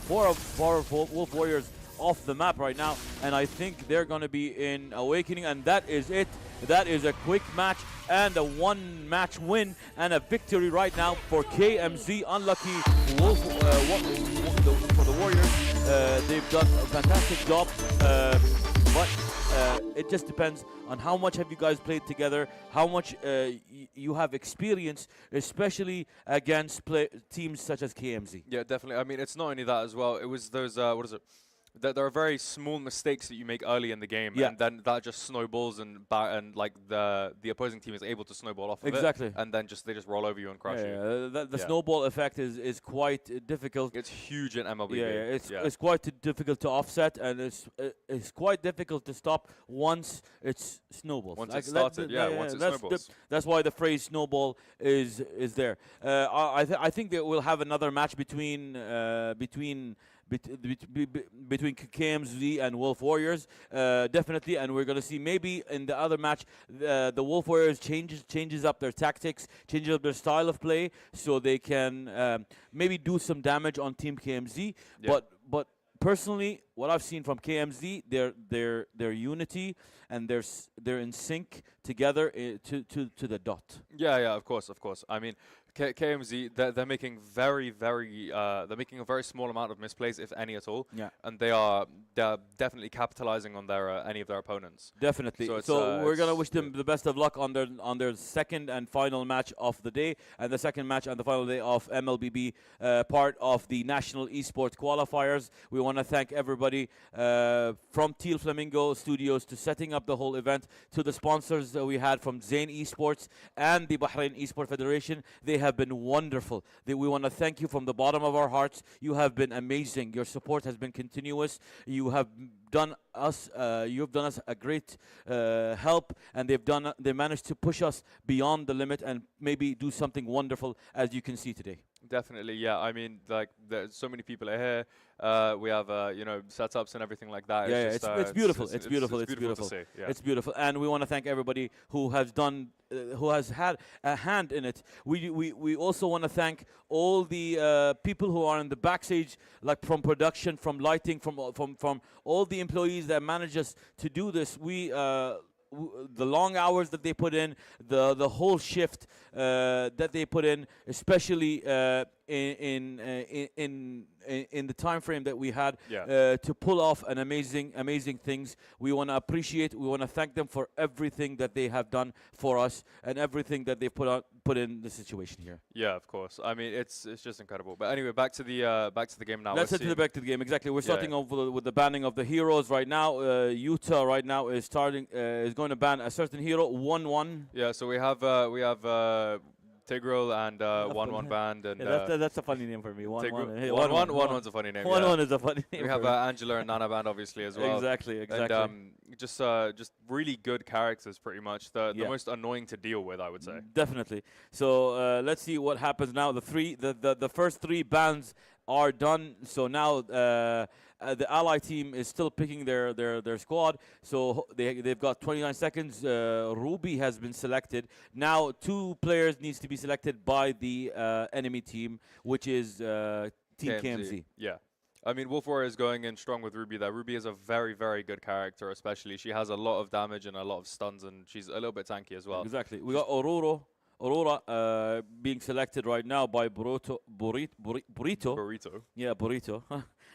four of Wolf Warriors off the map right now, and I think they're going to be in Awakening, and that is it. That is a quick match and a one-match win and a victory right now for KMZ. Unlucky Wolf for the Warriors. They've done a fantastic job, but it just depends on how much have you guys played together, how much you have experience, especially against teams such as KMZ. Yeah, definitely. I mean, it's not only that as well. It was those, what is it? There are very small mistakes that you make early in the game, and then that just snowballs, and like the opposing team is able to snowball off of it, and then they just roll over you and crush you. The snowball effect is quite difficult. It's huge in Mlbb. It's quite difficult to offset, and it's quite difficult to stop once it's snowballs. Once it started, once it snowballs. That's why the phrase snowball is there. I think that we'll have another match between KMZ and Wolf Warriors, definitely, and we're gonna see maybe in the other match the Wolf Warriors changes up their tactics, changes up their style of play, so they can maybe do some damage on Team KMZ. But personally, what I've seen from KMZ, their unity and they're in sync together to the dot. Yeah, of course. I mean, KMZ, they're making they're making a very small amount of misplays, if any at all. Yeah. And they're definitely capitalizing on their any of their opponents. Definitely. So we're gonna wish them the best of luck on their second and final match of the day, and the second match and the final day of MLBB, part of the National Esports Qualifiers. We want to thank everybody everybody from Teal Flamingo Studios to setting up the whole event, to the sponsors that we had from Zain Esports and the Bahrain Esport Federation. They have been wonderful. We want to thank you from the bottom of our hearts. You have been amazing. Your support has been continuous. You have done us a great help, and they managed to push us beyond the limit and maybe do something wonderful, as you can see today. Definitely, yeah. I mean, like, there's so many people are here. We have, you know, setups and everything like that. Yeah, It's, it's beautiful. It's beautiful. It's beautiful to see. Yeah. It's beautiful, and we want to thank everybody who has done, who has had a hand in it. We also want to thank all the people who are in the backstage, like from production, from lighting, from all the employees that manage us to do this. The long hours that they put in, the whole shift that they put in, especially in the time frame that we had to pull off an amazing things. We want to appreciate, we want to thank them for everything that they have done for us and everything that they put in the situation here. Yeah, of course. I mean, it's just incredible. But anyway, back to the game now. Let's head back to the game. Exactly. We're starting off with the banning of the heroes right now. Utah right now is going to ban a certain hero 1-1. Yeah. So we have Tigreal and 1-1 band, and that's a funny name for me. 1-1. Hey, 1-1's a funny name. 1-1 is a funny name. We have Angela and Nana band obviously as well. Exactly. And just really good characters, pretty much. The most annoying to deal with, I would say. Definitely. So let's see what happens now. The first 3 bans are done. So now the ally team is still picking their squad. So they've got 29 seconds. Ruby has been selected. Now 2 players needs to be selected by the enemy team, which is Team KMZ. Yeah. I mean, Wolf Warrior is going in strong with Ruby there. Ruby is a very, very good character, especially. She has a lot of damage and a lot of stuns, and she's a little bit tanky as well. Exactly. We got Aurora being selected right now by Burrito. Yeah, Burrito.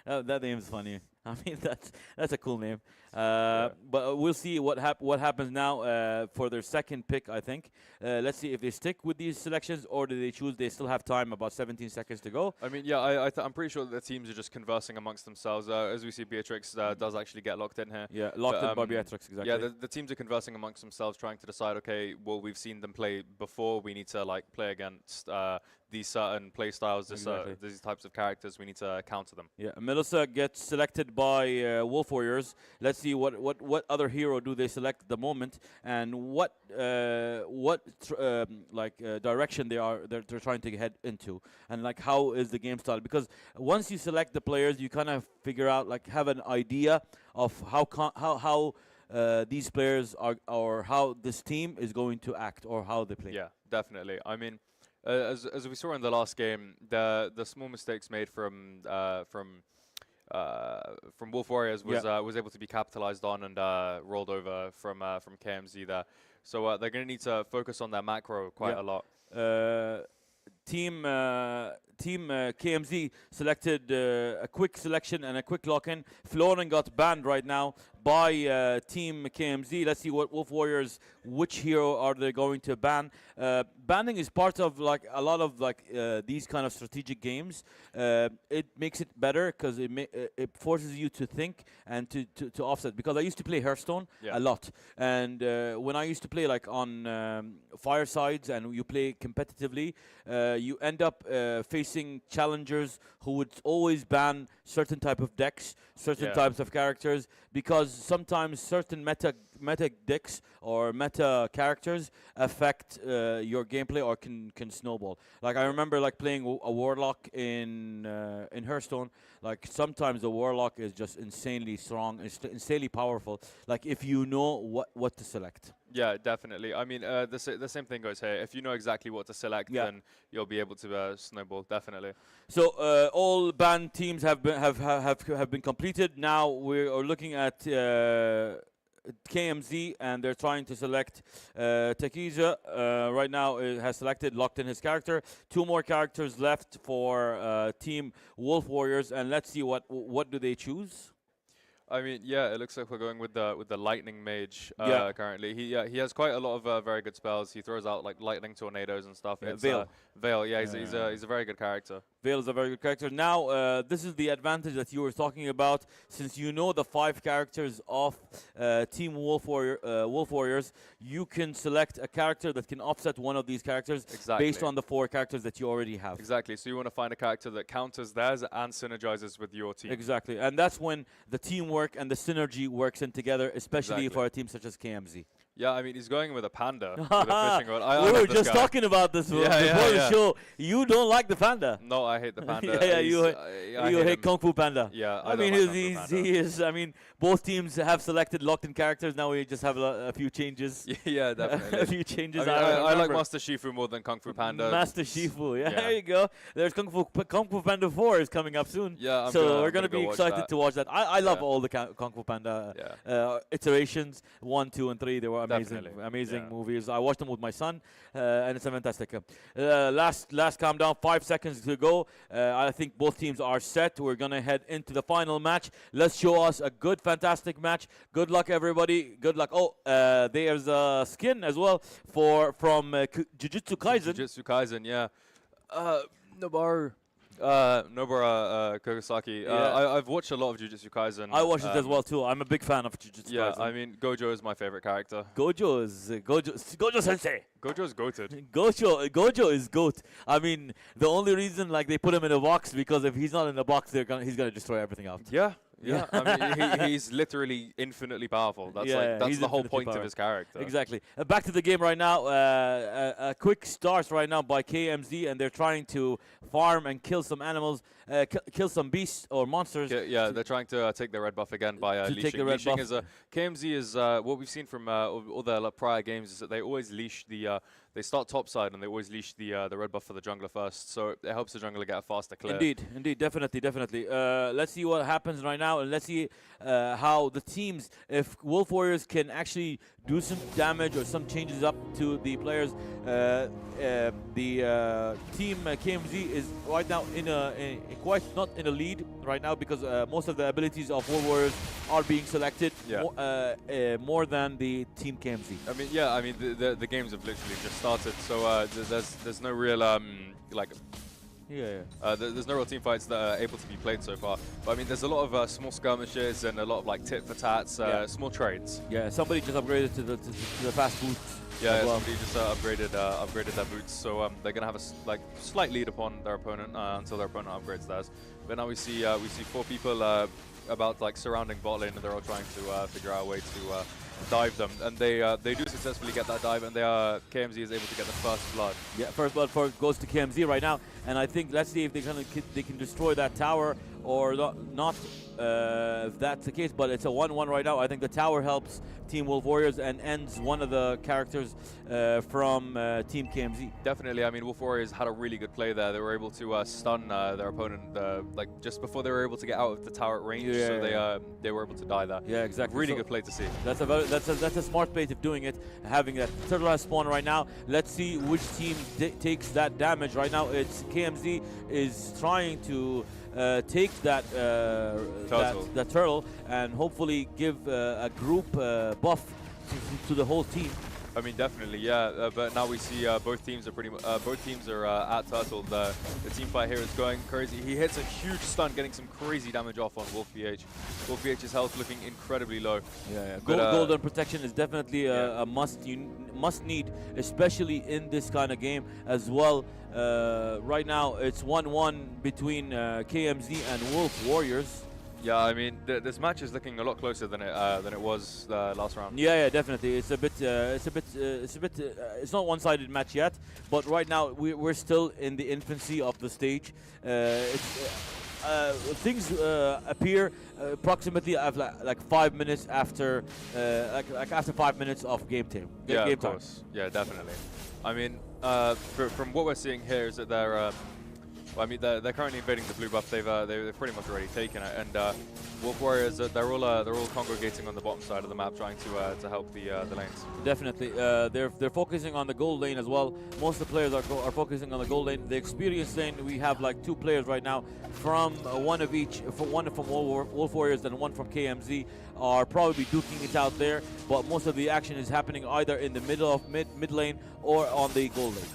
That name's funny. I mean, that's a cool name. But we'll see what happens now for their second pick, I think. Let's see if they stick with these selections or do they choose. They still have time, about 17 seconds to go. I mean, yeah, I'm pretty sure that the teams are just conversing amongst themselves. As we see, Beatrix does actually get locked in here. Yeah, locked in by Beatrix, exactly. Yeah, the teams are conversing amongst themselves, trying to decide, okay, well, we've seen them play before. We need to, like, play against these certain play styles, these types of characters. We need to counter them. Yeah, Melissa gets selected by Wolf Warriors. Let's see what other hero do they select at the moment, and what direction they're trying to head into, and like how is the game style. Because once you select the players, you kind of figure out, like, have an idea of how these players are, or how this team is going to act, or how they play. Yeah, definitely. I mean, as we saw in the last game, the small mistakes made from Wolf Warriors was able to be capitalized on and rolled over from KMZ there. So they're going to need to focus on their macro quite a lot. Team KMZ selected a quick selection and a quick lock-in. Florin got banned right now by Team KMZ. Let's see what Wolf Warriors, which hero are they going to ban. Banning is part of, like, a lot of, like, these kind of strategic games. It makes it better because it forces you to think and to offset. Because I used to play Hearthstone a lot, and when I used to play, like, on firesides and you play competitively, you end up facing challengers who would always ban certain type of decks, certain types of characters, because sometimes certain meta decks or meta characters affect your gameplay or can snowball. Like, I remember, like, playing a warlock in Hearthstone. Like, sometimes the warlock is just insanely strong, insanely powerful. Like, if you know what to select. Yeah, definitely. I mean, the same thing goes here. If you know exactly what to select, then you'll be able to snowball. Definitely. So all banned teams have been completed. Now we are looking at KMZ, and they're trying to select Takiza. Right now has selected, locked in his character. 2 more characters left for Team Wolf Warriors, and let's see what do they choose. I mean, yeah, it looks like we're going with the lightning mage currently. He has quite a lot of very good spells. He throws out, like, lightning tornadoes and stuff. Veil. Veil. Yeah, he's a very good character. Vale is a very good character. Now, this is the advantage that you were talking about. Since you know the 5 characters of Team Wolf Warriors, you can select a character that can offset one of these characters based on the 4 characters that you already have. Exactly. So you want to find a character that counters theirs and synergizes with your team. Exactly. And that's when the teamwork and the synergy works in together, especially for a team such as KMZ. Yeah, I mean, he's going with a panda. With a fishing rod. I we were love this just guy. talking about this before the show. You don't like the panda. No, I hate the panda. You hate Kung Fu Panda. Yeah, I mean, he is. I mean, both teams have selected locked-in characters. Now we just have a few changes. Yeah, definitely. A few changes. I like Master Shifu more than Kung Fu Panda. Master Shifu, yeah, there you go. There's Kung Fu Panda 4 is coming up soon. Yeah, we're gonna be excited to watch that. I love all the Kung Fu Panda iterations. 1, 2, and 3. They were amazing movies. I watched them with my son, and it's fantastic. Last countdown, 5 seconds to go. I think both teams are set. We're gonna head into the final match. Let's show us a good, fantastic match. Good luck, everybody. Good luck. Oh, there's a skin as well from Jujutsu Kaisen. Jujutsu Kaisen, yeah. Nobara Kurosaki. I've watched a lot of Jujutsu Kaisen. I watched it as well too. I'm a big fan of Jujutsu Kaisen. I mean, Gojo is my favorite character. Gojo Sensei. Gojo is goated. Gojo is goat. I mean, the only reason they put him in a box because if he's not in the box, he's gonna destroy everything out. Yeah, I mean, he's literally infinitely powerful. That's the whole point of his character. Exactly. Back to the game right now. A quick start right now by KMZ, and they're trying to farm and kill some animals, kill some beasts or monsters. They're trying to take the red buff again by leashing. Take the red leashing buff. KMZ is what we've seen from all the prior games is that they always leash the. They start topside and they always leash the red buff for the jungler first, so it helps the jungler get a faster clear. Indeed, definitely. Let's see what happens right now, and let's see how the teams, if Wolf Warriors can actually do some damage or some changes up to the players. The team KMZ is right now quite not in a lead right now because most of the abilities of Wolf Warriors are being selected more than the team KMZ. I mean, the games have literally just started, so there's no real there's no real team fights that are able to be played so far. But I mean, there's a lot of small skirmishes and a lot of tit for tats, small trades. Yeah, somebody just upgraded to the fast boots. Yeah, somebody just upgraded their boots, so they're gonna have a slight lead upon their opponent until their opponent upgrades theirs. But now we see 4 people about surrounding bot lane, and they're all trying to figure out a way to dive them, and they do successfully get that dive, and KMZ is able to get the first blood. Yeah, first blood goes to KMZ right now, and I think let's see if they can destroy that tower or not. If that's the case, but it's a 1-1 right now. I think the tower helps Team Wolf Warriors and ends one of the characters from Team KMZ. Definitely. I mean, Wolf Warriors had a really good play there. They were able to stun their opponent just before they were able to get out of the tower at range, so they were able to die there. Yeah, exactly. Really good play to see. That's a smart play of doing it, having that turtle has spawn right now. Let's see which team takes that damage right now. It's KMZ is trying to take that turtle and hopefully give a group buff to the whole team. I mean, definitely, yeah. But now we see both teams are at turtle. The team fight here is going crazy. He hits a huge stun, getting some crazy damage off on Wolf BH. Wolf BH's health looking incredibly low. Yeah. Golden protection is definitely a must need, especially in this kind of game as well. Right now, it's 1-1 between KMZ and Wolf Warriors. Yeah, I mean, this match is looking a lot closer than it was last round. Yeah, definitely. It's not one-sided match yet, but right now we're still in the infancy of the stage. Things appear approximately like 5 minutes after after 5 minutes of game time. Yeah, of course. Yeah, definitely. I mean, from what we're seeing here is that they're currently invading the blue buff. They've pretty much already taken it, and Wolf Warriors they're all congregating on the bottom side of the map, trying to help the lanes. Definitely, they're focusing on the gold lane as well. Most of the players are focusing on the gold lane. The experience lane, we have 2 players right now from one of each, one from Wolf Warriors and one from KMZ, are probably duking it out there. But most of the action is happening either in the middle of mid lane or on the gold lane.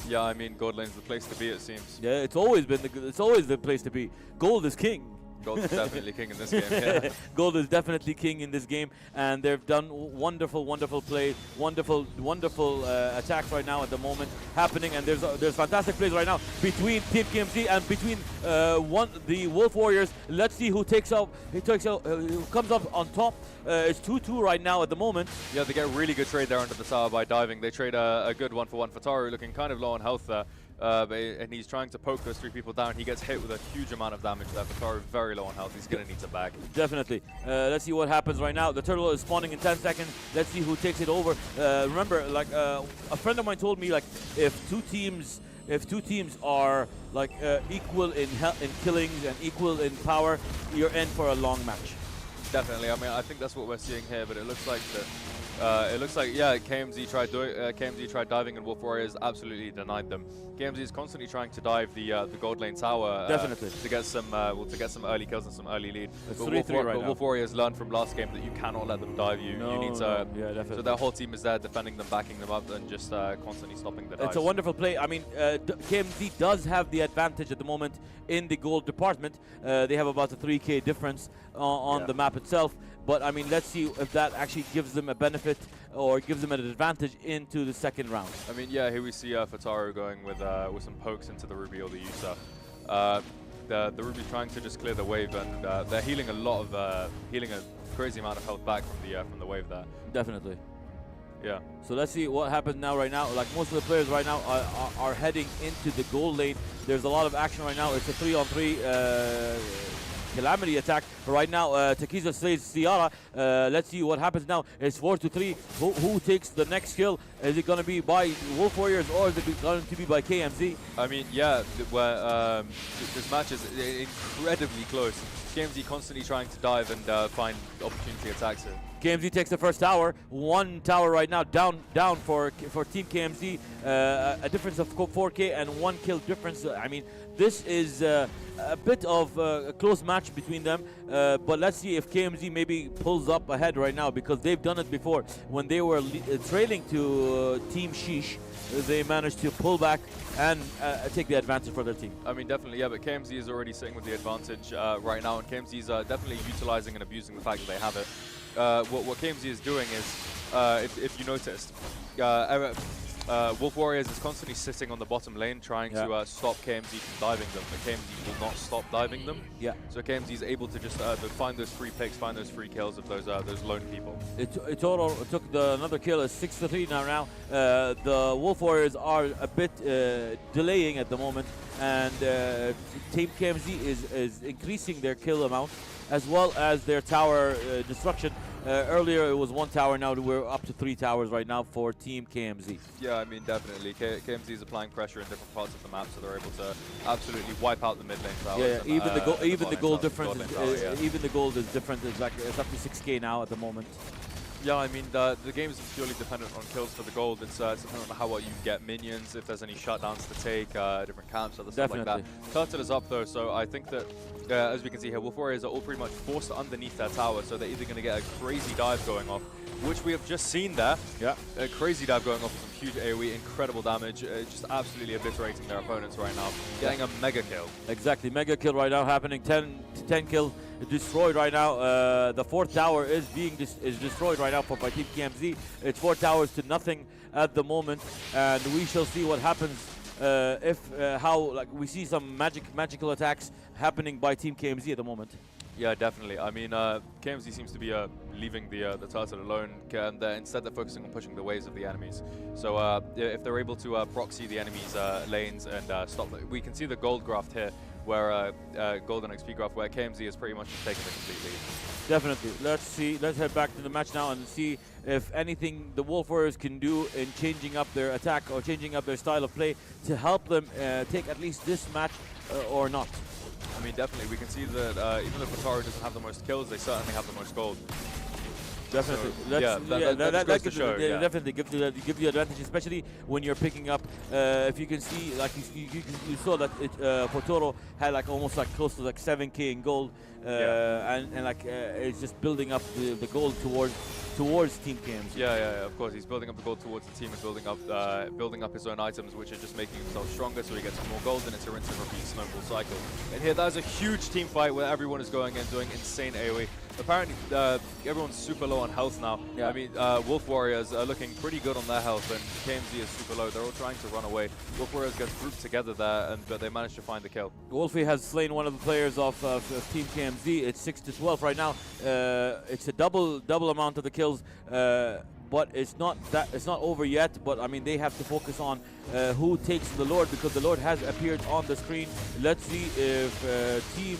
Yeah, I mean, gold lane's the place to be, it seems. Yeah, it's always been it's always the place to be. Gold is king. Gold is definitely king in this game. Yeah. Gold is definitely king in this game, and they've done wonderful, wonderful play, wonderful attacks right now at the moment happening, and there's fantastic plays right now between Team KMZ and between the Wolf Warriors. Let's see who who comes up on top. It's 2-2 right now at the moment. Yeah, they get a really good trade there under the tower by diving. They trade a good 1-for-1 for Taru, looking kind of low on health there. And he's trying to poke those 3 people down. He gets hit with a huge amount of damage there. Fataru very low on health. He's going to need to back. Definitely. Let's see what happens right now. The turtle is spawning in 10 seconds. Let's see who takes it over. Remember, like a friend of mine told me, like if two teams are like equal in killings and equal in power, you're in for a long match. Definitely. I mean, I think that's what we're seeing here. But it looks like that. Yeah, KMZ tried diving and Wolf Warriors absolutely denied them. KMZ is constantly trying to dive the gold lane tower. Definitely. To get some early kills and some early lead. It's but 3-3 right now. Wolf Warriors learned from last game that you cannot let them dive you. You need to. Yeah, definitely. So their whole team is there defending them, backing them up, and just constantly stopping the dives. It's a wonderful play. I mean, KMZ does have the advantage at the moment in the gold department. They have about a 3K difference on the map itself. But I mean, let's see if that actually gives them a benefit or gives them an advantage into the second round. I mean, yeah, here we see Fataru going with some pokes into the Ruby or the Yusa. The Ruby trying to just clear the wave, and they're healing a crazy amount of health back from the wave there. Definitely. Yeah. So let's see what happens now. Right now, like most of the players right now are heading into the gold lane. There's a lot of action right now. It's a 3-on-3 Calamity attack. Right now, Takiza slays Ciara. Let's see what happens now. It's 4-3. Who takes the next kill? Is it going to be by Wolf Warriors or is it going to be by KMZ? I mean, yeah, this match is incredibly close. KMZ constantly trying to dive and find opportunity attacks here. KMZ takes the first tower. 1 tower right now down for Team KMZ. A difference of 4K and 1 kill difference. I mean, this is a bit of a close match between them. But let's see if KMZ maybe pulls up ahead right now, because they've done it before. When they were trailing to Team Sheesh, they managed to pull back and take the advantage for their team. I mean, definitely, yeah, but KMZ is already sitting with the advantage right now, and KMZ is definitely utilizing and abusing the fact that they have it. What KMZ is doing is, if you noticed, Wolf Warriors is constantly sitting on the bottom lane trying to stop KMZ from diving them, but KMZ will not stop diving them. Yeah. So KMZ is able to just find those free picks, find those free kills of those lone people. It took another kill. It's 6-3 now. The Wolf Warriors are a bit delaying at the moment, and Team KMZ is increasing their kill amount as well as their tower destruction. Earlier it was 1 tower, now we're up to 3 towers right now for Team KMZ. Yeah, I mean, definitely. KMZ is applying pressure in different parts of the map, so they're able to absolutely wipe out the mid lane towers. Yeah, even the gold difference even the gold is different. It's up to 6K now at the moment. Yeah, I mean, the game isn't purely dependent on kills for the gold. It's dependent on how well you get minions, if there's any shutdowns to take, different camps, other stuff like that. Turtle is up, though, so I think that, as we can see here, Wolf Warriors are all pretty much forced underneath their tower, so they're either going to get a crazy dive going off, which we have just seen there. Yeah. A crazy dive going off with some huge AoE, incredible damage, just absolutely obliterating their opponents right now, getting a mega kill. Exactly, mega kill right now happening, 10 kill destroyed right now. The 4th tower is destroyed right now by Team KMZ. It's 4 towers to nothing at the moment, and we shall see what happens how we see some magical attacks happening by Team KMZ at the moment. Yeah, definitely. I mean, KMZ seems to be leaving the turtle alone, and instead they're focusing on pushing the waves of the enemies. So if they're able to proxy the enemies' lanes and stop them, we can see the gold graph here, where golden XP graph, where KMZ is pretty much taking the complete lead. Definitely. Let's head back to the match now and see if anything the Wolf Warriors can do in changing up their attack or changing up their style of play to help them take at least this match or not. I mean, definitely. We can see that even though Fataru doesn't have the most kills, they certainly have the most gold. Definitely. So, yeah, that goes to show. Yeah. Definitely gives you advantage, especially when you're picking up. If you can see, like you saw that Potoro had like almost like close to like 7K in gold, and like it's just building up the gold towards Team KMZ. Yeah, of course. He's building up the gold towards the team and building up his own items, which are just making himself stronger, so he gets more gold, and it's a rinse and repeat snowball cycle. And here, there's a huge team fight where everyone is going in doing insane AoE. Apparently, everyone's super low on health now. Yeah. I mean, Wolf Warriors are looking pretty good on their health, and KMZ is super low. They're all trying to run away. Wolf Warriors get grouped together there, but they managed to find the kill. Wolfie has slain one of the players of Team KMZ. It's 6-12 right now. It's a double amount of the kills, but it's not over yet. But I mean, they have to focus on who takes the Lord, because the Lord has appeared on the screen. Let's see if Team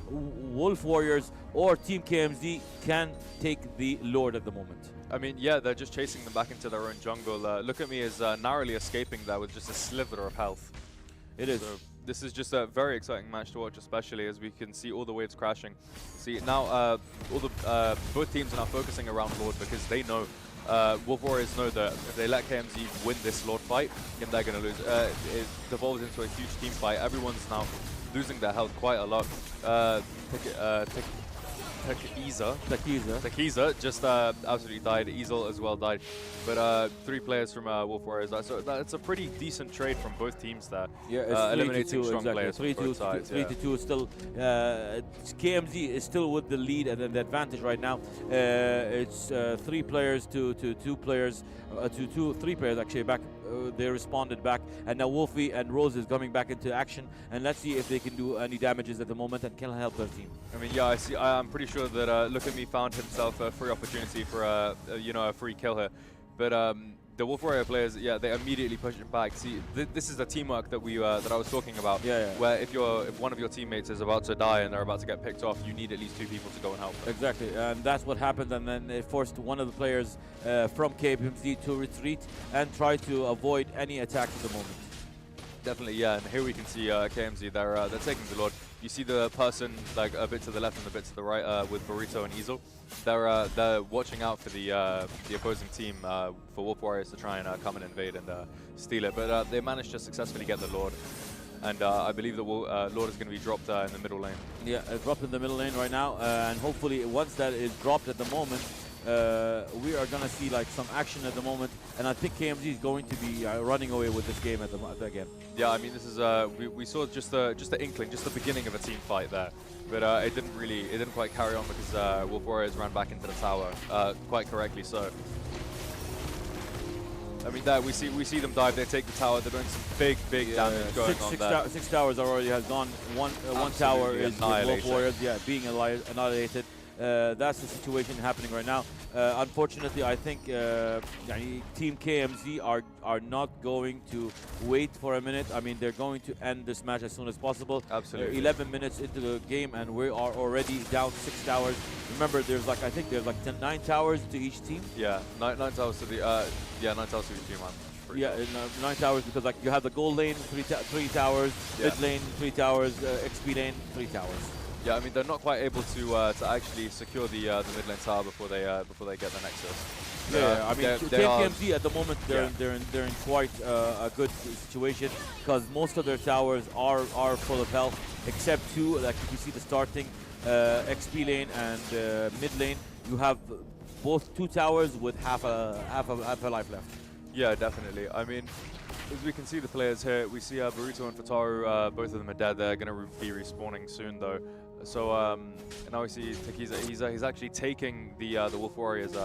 Wolf Warriors or Team KMZ can take the Lord at the moment. I mean, yeah, they're just chasing them back into their own jungle. Look at me as narrowly escaping there with just a sliver of health. It is. So this is just a very exciting match to watch, especially as we can see all the waves crashing. See, now both teams are now focusing around Lord, because they know, Wolf Warriors know that if they let KMZ win this Lord fight, then they're going to lose. It devolves into a huge team fight. Everyone's now losing their health quite a lot. Takiza just absolutely died. Easel as well died. But 3 players from Wolf Warriors. So that's a pretty decent trade from both teams there. Yeah, it's eliminating 3-2, strong players. 3-2 is still. KMZ is still with the lead and the advantage right now. It's 3 players to 2 players, 3 players actually back. They responded back, and now Wolfie and Rose is coming back into action, and let's see if they can do any damages at the moment and can help their team. I mean, yeah, I'm pretty sure that Look At Me found himself a free opportunity for a free kill here, but the Wolf Warrior players, yeah, they immediately push it back. See, this is the teamwork that that I was talking about. Yeah. Where if one of your teammates is about to die and they're about to get picked off, you need at least 2 people to go and help them. Exactly, and that's what happened, and then it forced one of the players from KMZ to retreat and try to avoid any attacks at the moment. Definitely, yeah, and here we can see KMZ, they're taking the Lord. You see the person like a bit to the left and a bit to the right with Burrito and Easel. They're watching out for the opposing team for Wolf Warriors to try and come and invade and steal it, but they managed to successfully get the Lord. And I believe that Lord is going to be dropped in the middle lane. Yeah, dropped in the middle lane right now, and hopefully once that is dropped at the moment, we are going to see like some action at the moment, and I think KMZ is going to be running away with this game again. Yeah, I mean, this is we saw just the inkling, just the beginning of a team fight there, but it didn't quite carry on because Wolf Warriors ran back into the tower quite correctly. So I mean, we see them dive. They take the tower. They're doing some big damage going on there. 6 towers already has gone. One tower is with Wolf Warriors, yeah, being annihilated. That's the situation happening right now. Unfortunately, I think Team KMZ are not going to wait for a minute. I mean, they're going to end this match as soon as possible. Absolutely. 11 minutes into the game, and we are already down 6 towers. Remember, there's like 9 towers to each team. Yeah, 9 towers to the 9 towers to each team. Yeah, 9 towers because like you have the gold lane, 3 towers, mid lane 3 towers, XP lane 3 towers. Yeah, I mean they're not quite able to actually secure the mid lane tower before they get the nexus. Yeah, I mean KMZ at the moment they're in quite a good situation because most of their towers are full of health except 2. Like if you see the starting XP lane and mid lane, you have both 2 towers with half a life left. Yeah, definitely. I mean, as we can see the players here, we see Burrito and Fataru, both of them are dead. They're going to be respawning soon, though. So now we see Takiza. He's actually taking the Wolf Warriors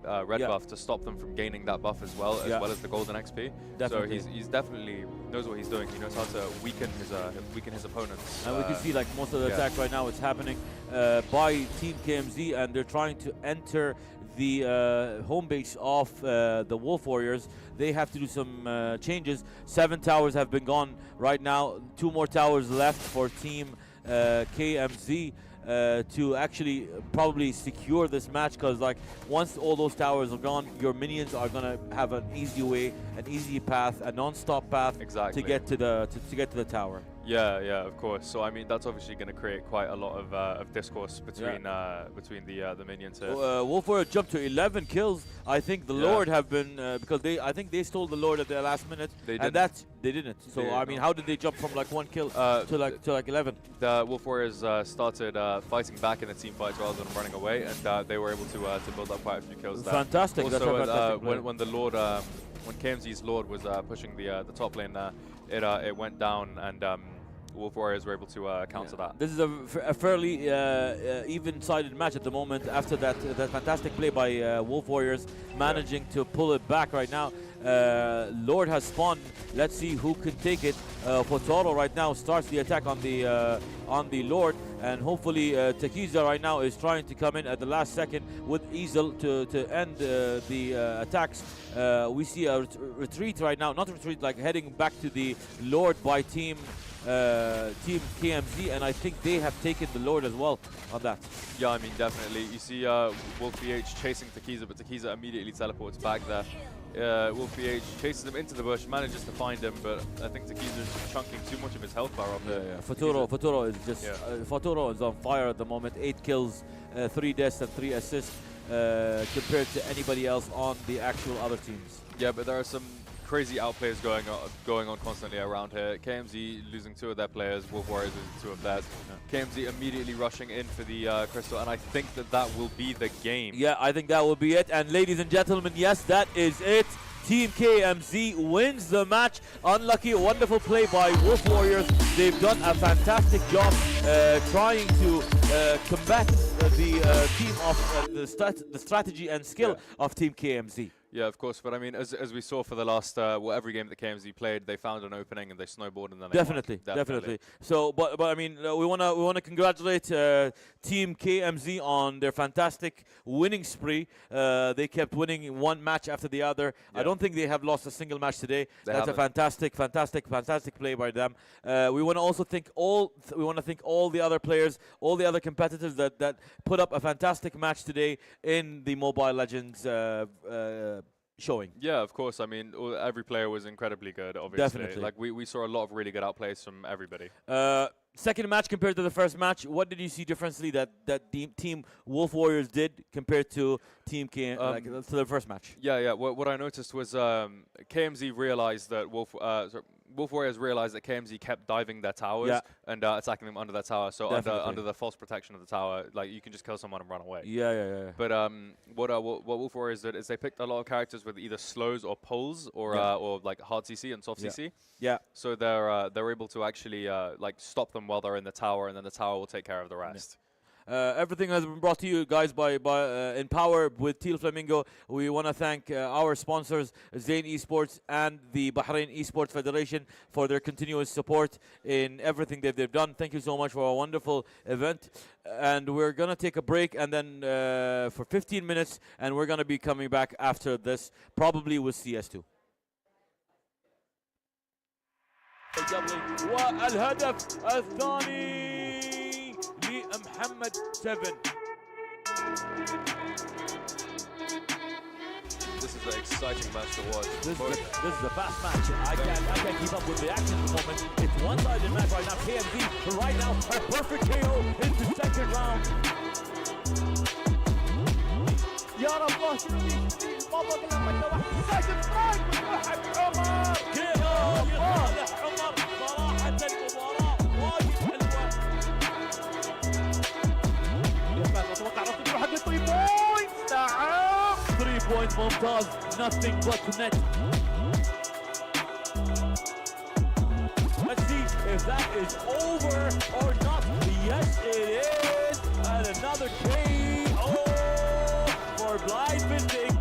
red buff to stop them from gaining that buff as well as the golden XP. Definitely. So he's definitely knows what he's doing. He knows how to weaken his opponents. And we can see like most of the attack right now is happening by Team KMZ, and they're trying to enter the home base of the Wolf Warriors. They have to do some changes. 7 towers have been gone right now. 2 more towers left for Team KMZ to actually probably secure this match, because like once all those towers are gone, your minions are gonna have an easy way, an easy path, a non-stop path to get to the tower. Yeah, of course. So I mean, that's obviously going to create quite a lot of discourse between between the minions here. Wolf Warrior jumped to 11 kills. I think the Lord have been because I think they stole the Lord at the last minute, and they didn't. So I mean, how did they jump from like 1 kill to like 11? The Wolf Warriors started fighting back in the team fights rather than running away, and they were able to build up quite a few kills. Fantastic. Also, that's a fantastic play. when the Lord, when KMZ's Lord was pushing the top lane there, it went down, and Wolf Warriors were able to counter that. This is a fairly even-sided match at the moment after that fantastic play by Wolf Warriors, managing to pull it back right now. Lord has spawned. Let's see who can take it. Fotoro right now starts the attack on the Lord, and hopefully Takiza right now is trying to come in at the last second with Easel to end the attacks. We see a retreat right now, not retreat, like heading back to the Lord by team KMZ, and I think they have taken the Lord as well on that. Yeah, I mean, definitely. You see Wolf BH chasing Takiza, but Takiza immediately teleports back there. Wolf BH chases him into the bush, manages to find him, but I think Takiza is chunking too much of his health bar up there. Fotoro is just Fotoro is on fire at the moment. 8 kills, 3 deaths and 3 assists compared to anybody else on the actual other teams. Yeah, but there are some crazy outplays going on constantly around here. KMZ losing 2 of their players, Wolf Warriors losing 2 of theirs. KMZ immediately rushing in for the crystal, and I think that will be the game. Yeah, I think that will be it. And ladies and gentlemen, yes, that is it. Team KMZ wins the match. Unlucky, wonderful play by Wolf Warriors. They've done a fantastic job trying to combat the team of the strategy and skill of Team KMZ. Yeah, of course, but I mean, as we saw for the last every game that KMZ played, they found an opening and they snowballed, and then they won. Definitely. So, but I mean, we wanna congratulate Team KMZ on their fantastic winning spree. They kept winning one match after the other. I don't think they have lost a single match today. That's a fantastic play by them. We want to also thank all the other players, all the other competitors that put up a fantastic match today in the Mobile Legends showing. Yeah, of course. I mean, every player was incredibly good, obviously. Definitely. Like, we saw a lot of really good outplays from everybody. Second match compared to the first match, what did you see differently that Team Wolf Warriors did compared to Team to the first match? Yeah. What I noticed was KMZ realized that Wolf Warriors realized that KMZ kept diving their towers and attacking them under their tower. So under the false protection of the tower, like, you can just kill someone and run away. Yeah. But what Wolf Warriors did is they picked a lot of characters with either slows or pulls or like hard CC and soft CC. Yeah. So they're able to actually like stop them while they're in the tower, and then the tower will take care of the rest. Everything has been brought to you guys by in Power with Teal Flamingo. We want to thank our sponsors, Zain Esports and the Bahrain Esports Federation, for their continuous support in everything that they've done. Thank you so much for a wonderful event. And we're going to take a break and then for 15 minutes, and we're going to be coming back after this, probably with CS2. والهدف الثاني لمحمد 7. This is an exciting match to watch. This is a fast match. I can't keep up with the action at the moment. It's one-sided match right now. KMZ right now a perfect KO into second round. يا رب شنو ما بقى لما واحد لازم سترايك وتوحد عمر كيو يصالح عمر صراحة المباراة وايد حلوة. اتوقع راح تروح حق 3 بوينتس. نعم 3 points ممتاز. Nothing but net. Let's see if that is over or not. Yes, it is. And another KO for blind visiting.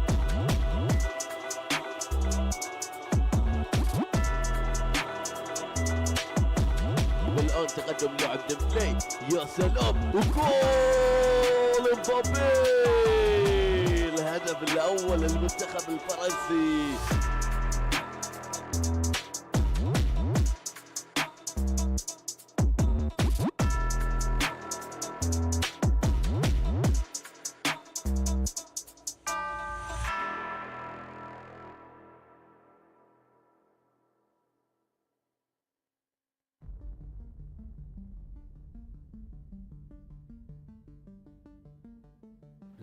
والآن تقدم لاعب ديمبلي. يا سلام وجول مبابي. الهدف الأول للمنتخب الفرنسي.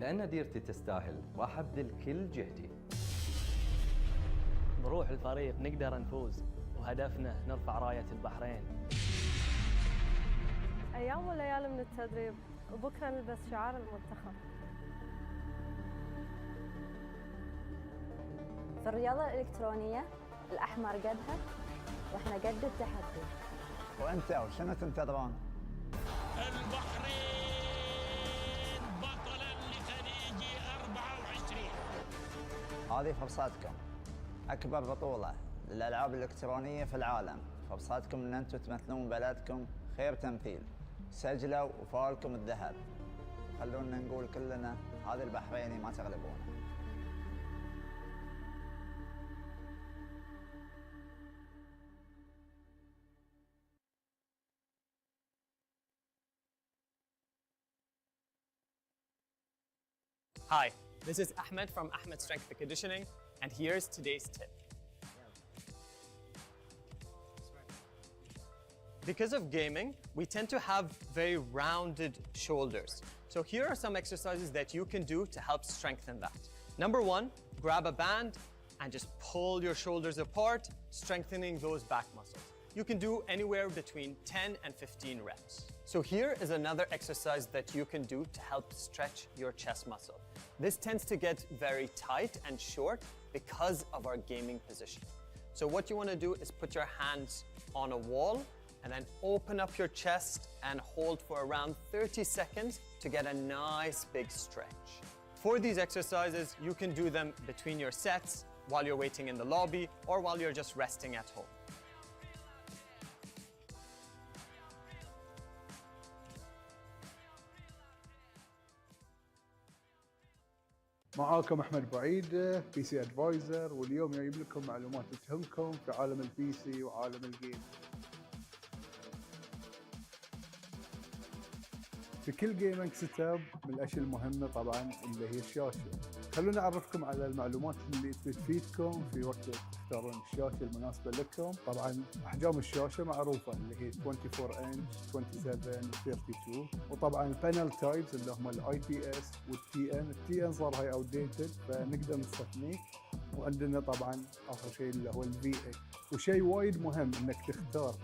لأن ديرتي تستاهل راح أبذل كل جهدي. بروح الفريق نقدر نفوز وهدفنا نرفع راية البحرين. أيام وليالي من التدريب وبكرة نلبس شعار المنتخب. في الرياضة الإلكترونية الأحمر قدها وإحنا قد التحدي. وأنت وشنو تنتظرون؟ البحرين بطلا لخليج 24. هذه فرصتكم. أكبر بطولة للألعاب الإلكترونية في العالم. فرصتكم أن أنتم تمثلون بلدكم خير تمثيل. سجلوا وفالكم الذهب. خلونا نقول كلنا هذا البحريني ما تغلبونه. Hi, this is Ahmed from Ahmed Strength and Conditioning, and here's today's tip. Because of gaming, we tend to have very rounded shoulders. So here are some exercises that you can do to help strengthen that. Number one, grab a band and just pull your shoulders apart, strengthening those back muscles. You can do anywhere between 10 and 15 reps. So here is another exercise that you can do to help stretch your chest muscle. This tends to get very tight and short because of our gaming position. So what you want to do is put your hands on a wall and then open up your chest and hold for around 30 seconds to get a nice big stretch. For these exercises, you can do them between your sets, while you're waiting in the lobby, or while you're just resting at home. معاكم احمد بعيد بي سي ادفايزر، واليوم جايب لكم معلومات تهمكم في عالم البي سي وعالم الجيم. في كل جيمنج سيت اب من الاشياء المهمه طبعا اللي هي الشاشه. خلونا اعرفكم على المعلومات اللي تفيدكم في وقت تختارون الشاشه المناسبه لكم. طبعا احجام الشاشه معروفه اللي هي 24 انش، 27 32، وطبعا البانل تايبس اللي هم الاي بي اس والتي ان. التي ان صار هاي اوت ديتد فنقدر نستثنيه. وعندنا طبعا اخر شيء اللي هو الفي اي. وشيء وايد مهم انك تختار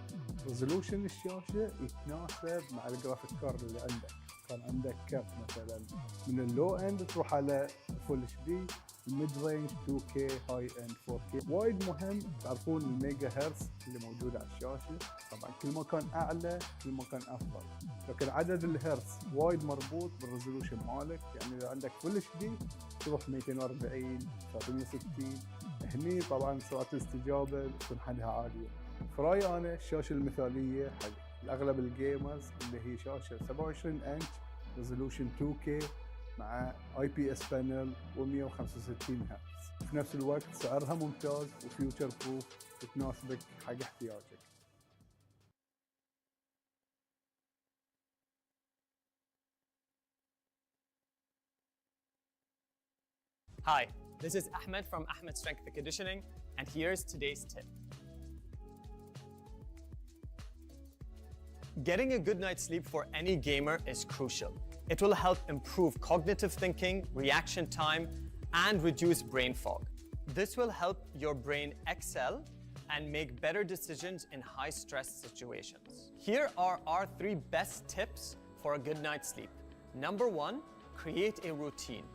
ريزولوشن الشاشه يتناسب مع الجرافيك كارد اللي عندك. كان عندك كارت مثلا من اللو اند تروح على فول اتش دي، الميد رينج 2K، هاي اند 4K. وايد مهم تعرفون الميجا هرتز اللي موجوده على الشاشه. طبعا كل ما كان اعلى كل ما كان افضل، لكن عدد الهرتز وايد مربوط بالريزولوشن مالك. يعني اذا عندك فول اتش دي تروح 240 360. هني طبعا سرعه الاستجابه بتكون حدها عاليه. في رايي انا الشاشه المثاليه حق اغلب الجيمرز اللي هي شاشه 27 انش ريزولوشن 2K مع اي بي اس بانل و165 هرتز. في نفس الوقت سعرها ممتاز وفيوتشر بروف تناسبك حق احتياجك. Hi, this is Ahmed from Ahmed Strength and Conditioning, and here's today's tip. Getting a good night's sleep for any gamer is crucial. It will help improve cognitive thinking, reaction time, and reduce brain fog. This will help your brain excel and make better decisions in high-stress situations. Here are our 3 best tips for a good night's sleep. Number 1, create a routine.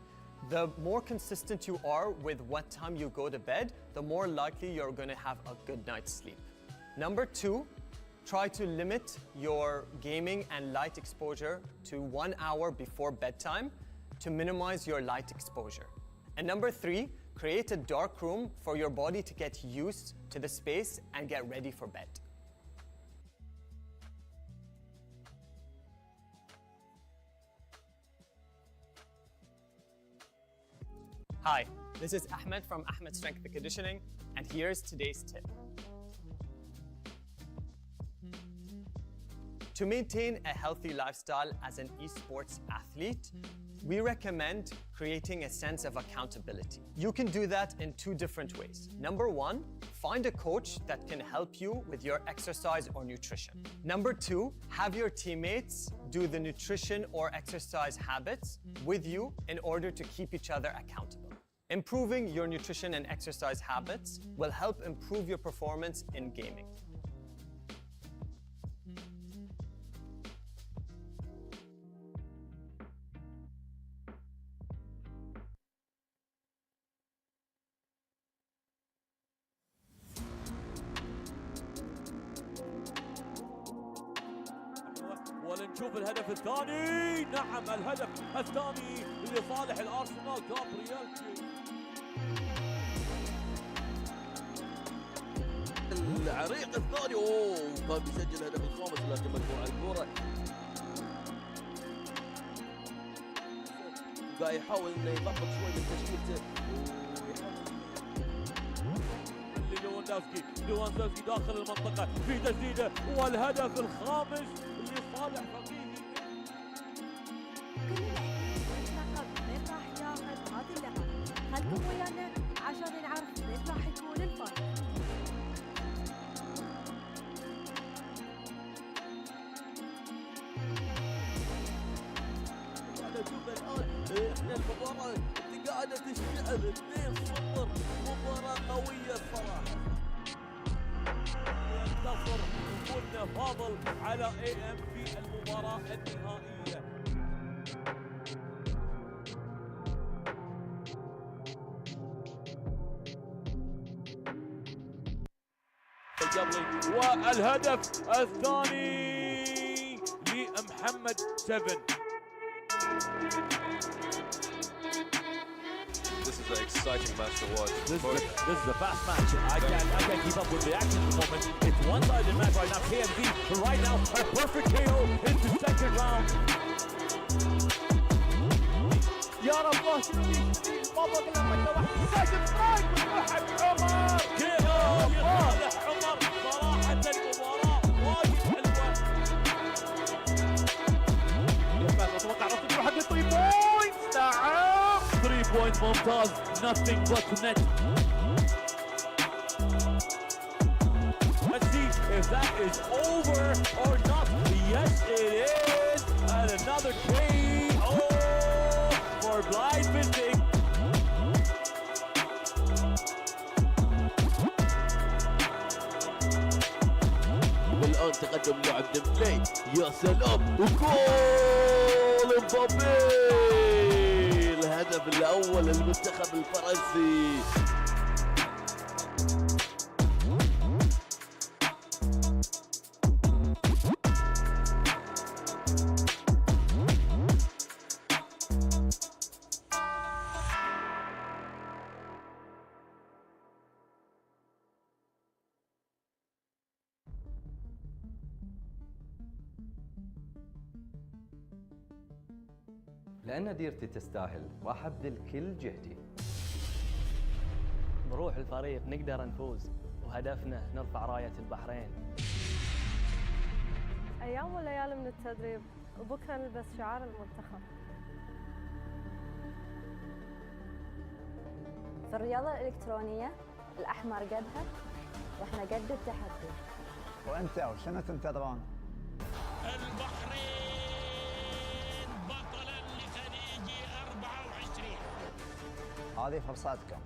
The more consistent you are with what time you go to bed, the more likely you're going to have a good night's sleep. Number 2, try to limit your gaming and light exposure to 1 hour before bedtime to minimize your light exposure. And number 3, create a dark room for your body to get used to the space and get ready for bed. Hi, this is Ahmed from Ahmed Strength and Conditioning, and here's today's tip. To maintain a healthy lifestyle as an esports athlete, we recommend creating a sense of accountability. You can do that in two different ways. Number one, find a coach that can help you with your exercise or nutrition. Number two, have your teammates do the nutrition or exercise habits with you in order to keep each other accountable. Improving your nutrition and exercise habits will help improve your performance in gaming. ولنشوف الهدف الثاني. نعم الهدف الثاني لصالح الارسنال. جابرييل العريق الثاني كان بيسجل الهدف الخامس لكن مقطوع الكرة. قاعد يحاول انه يضبط شوي من تشكيلته ليفاندوفسكي داخل المنطقة في تسديده والهدف الخامس لصالح فقيه. كل اللقب من راح ياخذ هذه اللقب؟ خلكم ويانا عشان نعرف من راح يكون الفائز. انا اشوف الان احنا المباراة قاعدة تشتعل 2-0. مباراة قوية الصراحة. ينتصر وجودنا فاضل على AM في المباراة النهائية. والهدف الثاني لمحمد 7. This is an exciting match to watch. This is a fast match. I can't keep up with the action at the moment. It's one-sided match right now. KMD right now a perfect KO into second round. يا رب الله شنو ما بقى لما واحد ساجد سترايك ويروح عمر. KO لصالح عمر. صراحة المباراة وايد حلوة. اتوقع راح تروح حق 3 بوينتس. نعم 3 points ممتاز. Nothing but net. Let's see if that is over or not. Yes, it is. And another KO for blind Vinting. والآن تقدم لاعب ديمبلي. يا سلام وجول مبابي. الهدف الأول للمنتخب الفرنسي. لأن ديرتي تستاهل راح أبذل كل جهدي. بروح الفريق نقدر نفوز وهدفنا نرفع راية البحرين. أيام وليالي من التدريب وبكرة نلبس شعار المنتخب. في الرياضة الإلكترونية الأحمر قدها وإحنا قد التحدي. وأنت وشنو تنتظرون؟ البحرين بطلا لخليج 24. هذه فرصتكم.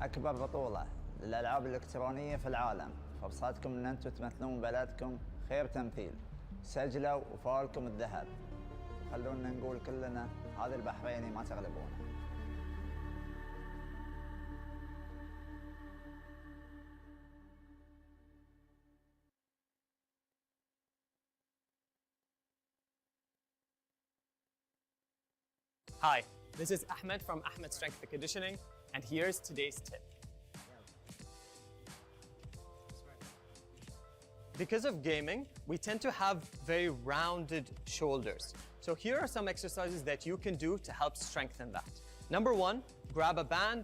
أكبر بطولة للألعاب الإلكترونية في العالم. فرصتكم أن أنتم تمثلون بلدكم خير تمثيل. سجلوا وفالكم الذهب. خلونا نقول كلنا هذا البحريني ما تغلبونه. Hi, this is Ahmed from Ahmed Strength and Conditioning, and here's today's tip. Because of gaming, we tend to have very rounded shoulders. So here are some exercises that you can do to help strengthen that. Number one, grab a band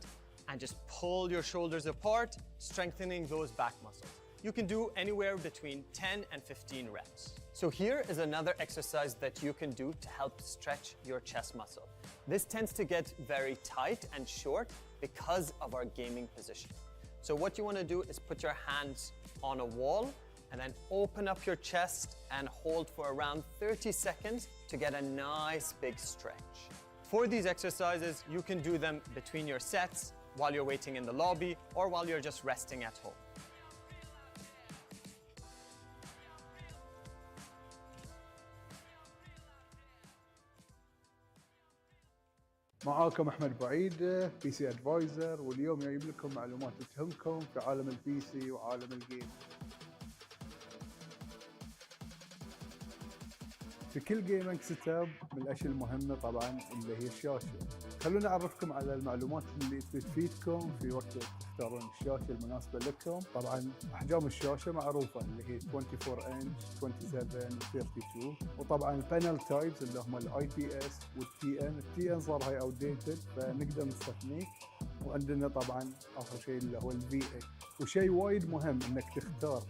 and just pull your shoulders apart, strengthening those back muscles. you can do anywhere between 10 and 15 reps. So here is another exercise that you can do to help stretch your chest muscle. This tends to get very tight and short because of our gaming position. So what you want to do is put your hands on a wall and then open up your chest and hold for around 30 seconds to get a nice big stretch. For these exercises, you can do them between your sets, while you're waiting in the lobby, or while you're just resting at home. معاكم احمد بعيد بي سي ادفايزر، واليوم جايب لكم معلومات تهمكم في عالم البي سي وعالم الجيم. في كل جيمنج سيت اب من الاشياء المهمه طبعا اللي هي الشاشه. خلونا اعرفكم على المعلومات اللي تفيدكم في وقت تختارون الشاشه المناسبه لكم. طبعا احجام الشاشه معروفه اللي هي 24 انش، 27 32، وطبعا البانل تايبس اللي هم الاي بي اس والتي ان. التي ان صار هاي اوت ديتد فنقدر نستثنيه. وعندنا طبعا اخر شيء اللي هو الفي اي. وشيء وايد مهم انك تختار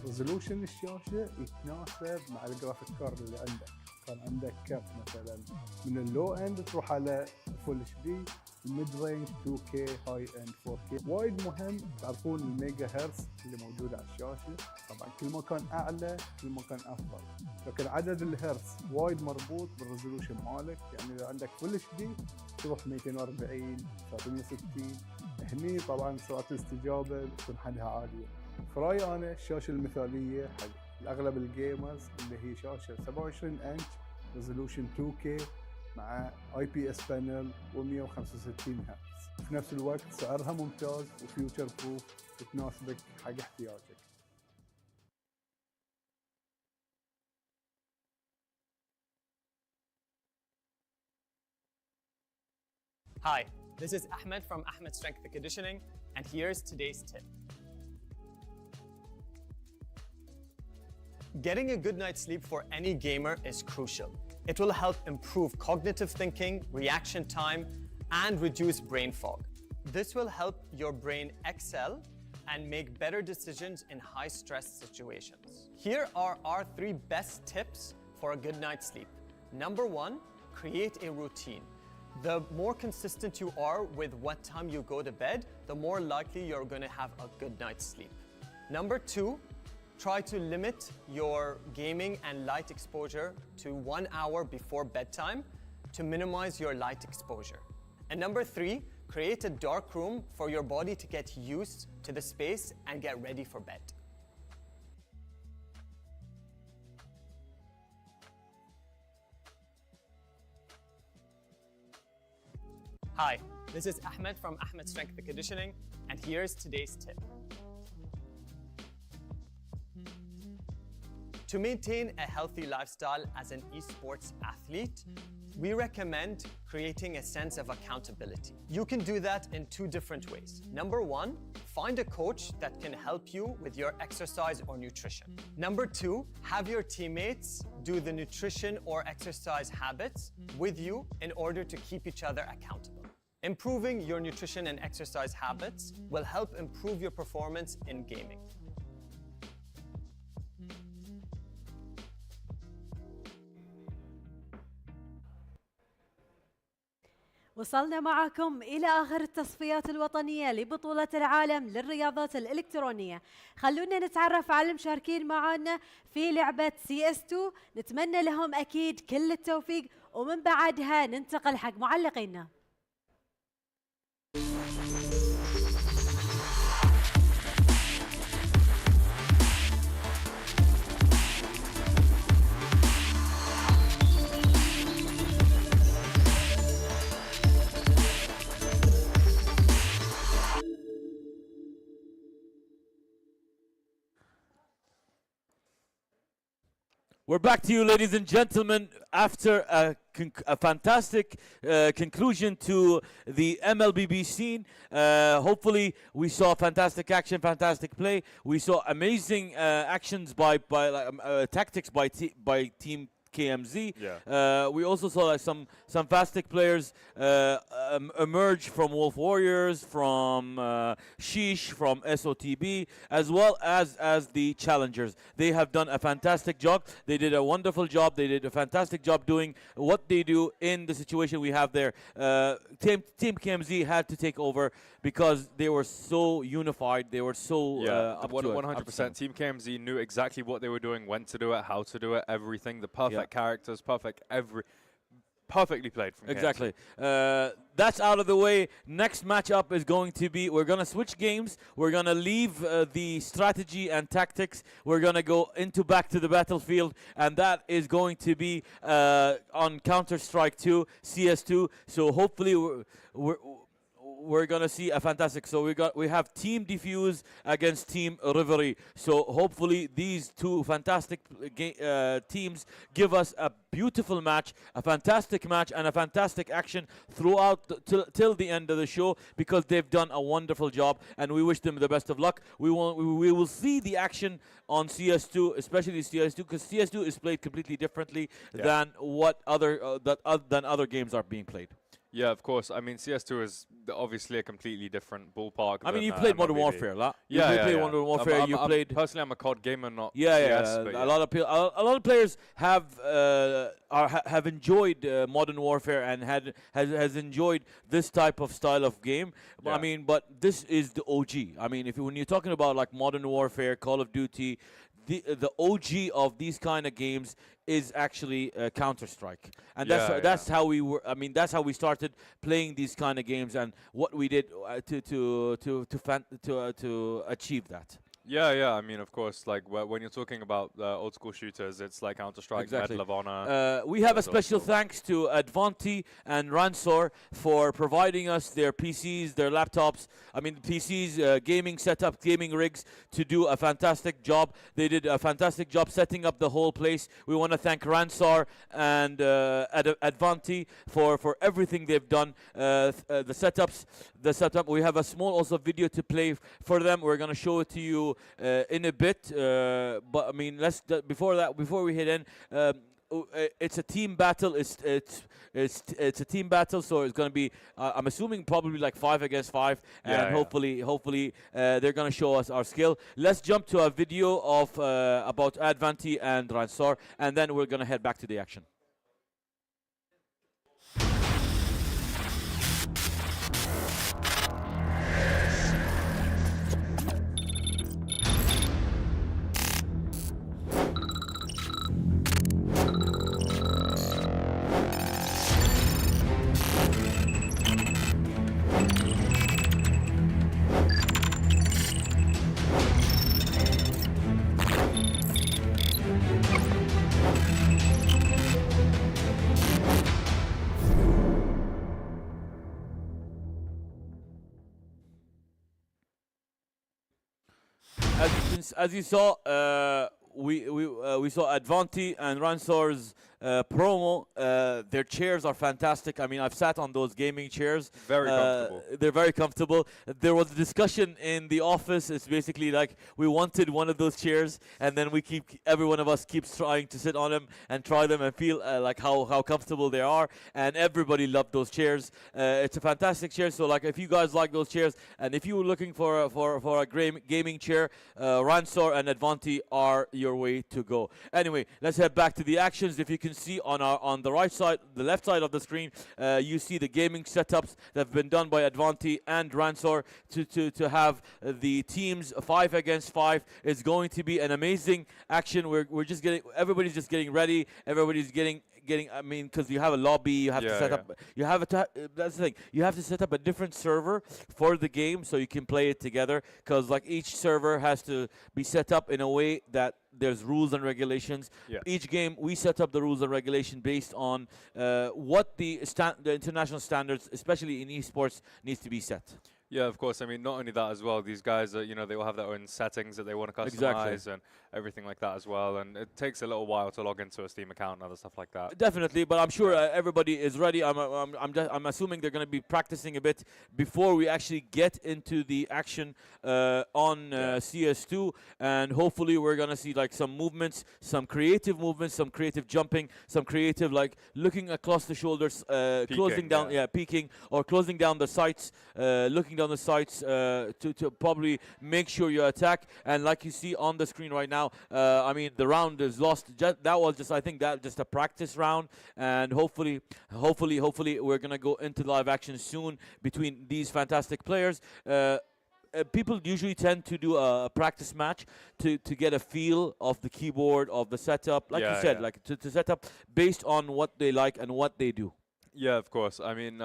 ريزولوشن الشاشه يتناسب مع الجرافيك كارد اللي عندك. كان عندك كارت مثلا من اللو اند تروح على فول اتش دي، الميد رينج 2K، هاي اند 4K. وايد مهم تعرفون الميجا هرتز اللي موجوده على الشاشه. طبعا كل ما كان اعلى كل ما كان افضل، لكن عدد الهرتز وايد مربوط بالريزولوشن مالك. يعني اذا عندك فول اتش دي تروح 240 360. هني طبعا سرعه الاستجابه تكون حدها عاليه. فرايي انا الشاشه المثاليه حق اغلب الجيمرز اللي هي شاشه 27 انش ريزولوشن 2K مع اي بي اس بانل و165 هرتز. في نفس الوقت سعرها ممتاز وفيوتشر بروف تناسبك حق احتياجك. Hi, this is Ahmed from Ahmed Strength and Conditioning, and here's today's tip. Getting a good night's sleep for any gamer is crucial. It will help improve cognitive thinking, reaction time, and reduce brain fog. This will help your brain excel and make better decisions in high-stress situations. Here are our 3 best tips for a good night's sleep. Number 1, create a routine. The more consistent you are with what time you go to bed, the more likely you're going to have a good night's sleep. Number 2, try to limit your gaming and light exposure to 1 hour before bedtime to minimize your light exposure. And number 3, create a dark room for your body to get used to the space and get ready for bed. Hi, this is Ahmed from Ahmed Strength and Conditioning, and here's today's tip. To maintain a healthy lifestyle as an esports athlete, we recommend creating a sense of accountability. You can do that in 2 different ways. Number 1, find a coach that can help you with your exercise or nutrition. Number 2, have your teammates do the nutrition or exercise habits with you in order to keep each other accountable. Improving your nutrition and exercise habits will help improve your performance in gaming. وصلنا معكم إلى آخر التصفيات الوطنية لبطولة العالم للرياضات الإلكترونية. خلونا نتعرف على المشاركين معنا في لعبة CS2. نتمنى لهم أكيد كل التوفيق، ومن بعدها ننتقل حق معلقينا. We're back to you, ladies and gentlemen, after a fantastic conclusion to the Mlbb scene. Hopefully, we saw fantastic action, fantastic play. We saw amazing actions by tactics by Team KMZ. Yeah. We also saw like some fantastic players emerge from Wolf Warriors, from Sheesh, from SOTB, as well as the challengers. They have done a fantastic job. They did a wonderful job. They did a fantastic job doing what they do in the situation we have there. Team KMZ had to take over because they were so unified. They were so up to it. 100%. Team KMZ knew exactly what they were doing, when to do it, how to do it, everything. The perfect characters, perfectly played from exactly. That's out of the way. Next matchup is going to be, we're going to switch games. We're going to leave the strategy and tactics. We're going to go into back to the battlefield, and that is going to be on Counter-Strike 2, CS2. So hopefully we're gonna see a fantastic. So we have Team Defuse against Team Reverie. So hopefully these two fantastic teams give us a beautiful match, a fantastic match, and a fantastic action throughout till the end of the show, because they've done a wonderful job, and we wish them the best of luck. We will see the action on CS2, especially CS2, because CS2 is played completely differently than what than other games are being played. Yeah, of course. I mean, CS2 is obviously a completely different ballpark. I mean, you played Modern Warfare a lot. Yeah, you played Modern Warfare. You played. Personally, I'm a COD gamer, not CS. CS. A lot of players have enjoyed Modern Warfare and has enjoyed this type of style of game. I mean, but this is the OG. I mean, when you're talking about like Modern Warfare, Call of Duty, the OG of these kind of games is actually Counter-Strike, and that's how we were. I mean, that's how we started playing these kind of games, and what we did to achieve that. Yeah. I mean, of course, like when you're talking about old school shooters, it's like Counter-Strike, Medal of Honor. We have a special thanks to Advanti and Ransor for providing us their PCs, their laptops. I mean, PCs, gaming setup, gaming rigs, to do a fantastic job. They did a fantastic job setting up the whole place. We want to thank Ransor and Advanti for everything they've done. The setup. We have a small also video to play for them. We're gonna show it to you in a bit, but I mean, before we hit in, it's a team battle. It's a team battle, so it's going to be I'm assuming probably like 5 against 5, and hopefully they're going to show us our skill. Let's jump to a video of about Advanti and Ransor, and then we're going to head back to the action. As you saw, we saw Advanti and Ransor's promo. Their chairs are fantastic. I mean, I've sat on those gaming chairs. Very comfortable. They're very comfortable. There was a discussion in the office. It's basically like we wanted one of those chairs, and then every one of us keeps trying to sit on them and try them and feel like how comfortable they are. And everybody loved those chairs. It's a fantastic chair. So like, if you guys like those chairs, and if you were looking for a gaming chair, Ransor and Advanti are your way to go. Anyway, let's head back to the actions. If you can see on the right side, the left side of the screen, you see the gaming setups that have been done by Advanti and Ransor to have the teams 5 against 5. It's going to be an amazing action. Everybody's just getting ready. Everybody's getting. I mean, because you have a lobby, you have to set up. That's the thing. You have to set up a different server for the game so you can play it together. Because like each server has to be set up in a way that there's rules and regulations. Each game we set up the rules and regulation based on what the international standards, especially in esports, needs to be set. Yeah, of course. I mean, not only that as well. These guys, you know, they all have their own settings that they want to customize and everything like that as well. And it takes a little while to log into a Steam account and other stuff like that. Definitely, but I'm sure everybody is ready. I'm assuming they're going to be practicing a bit before we actually get into the action on CS2, and hopefully we're going to see like some movements, some creative jumping, some creative like looking across the shoulders, closing down, peeking or closing down the sights, looking down the sights to probably make sure you attack. And like you see on the screen right now, I mean the round is lost. That was just, I think that just a practice round, and hopefully we're gonna go into live action soon between these fantastic players. People usually tend to do a practice match to get a feel of the keyboard, of the setup, like you said, like to set up based on what they like and what they do. Yeah, of course. I mean,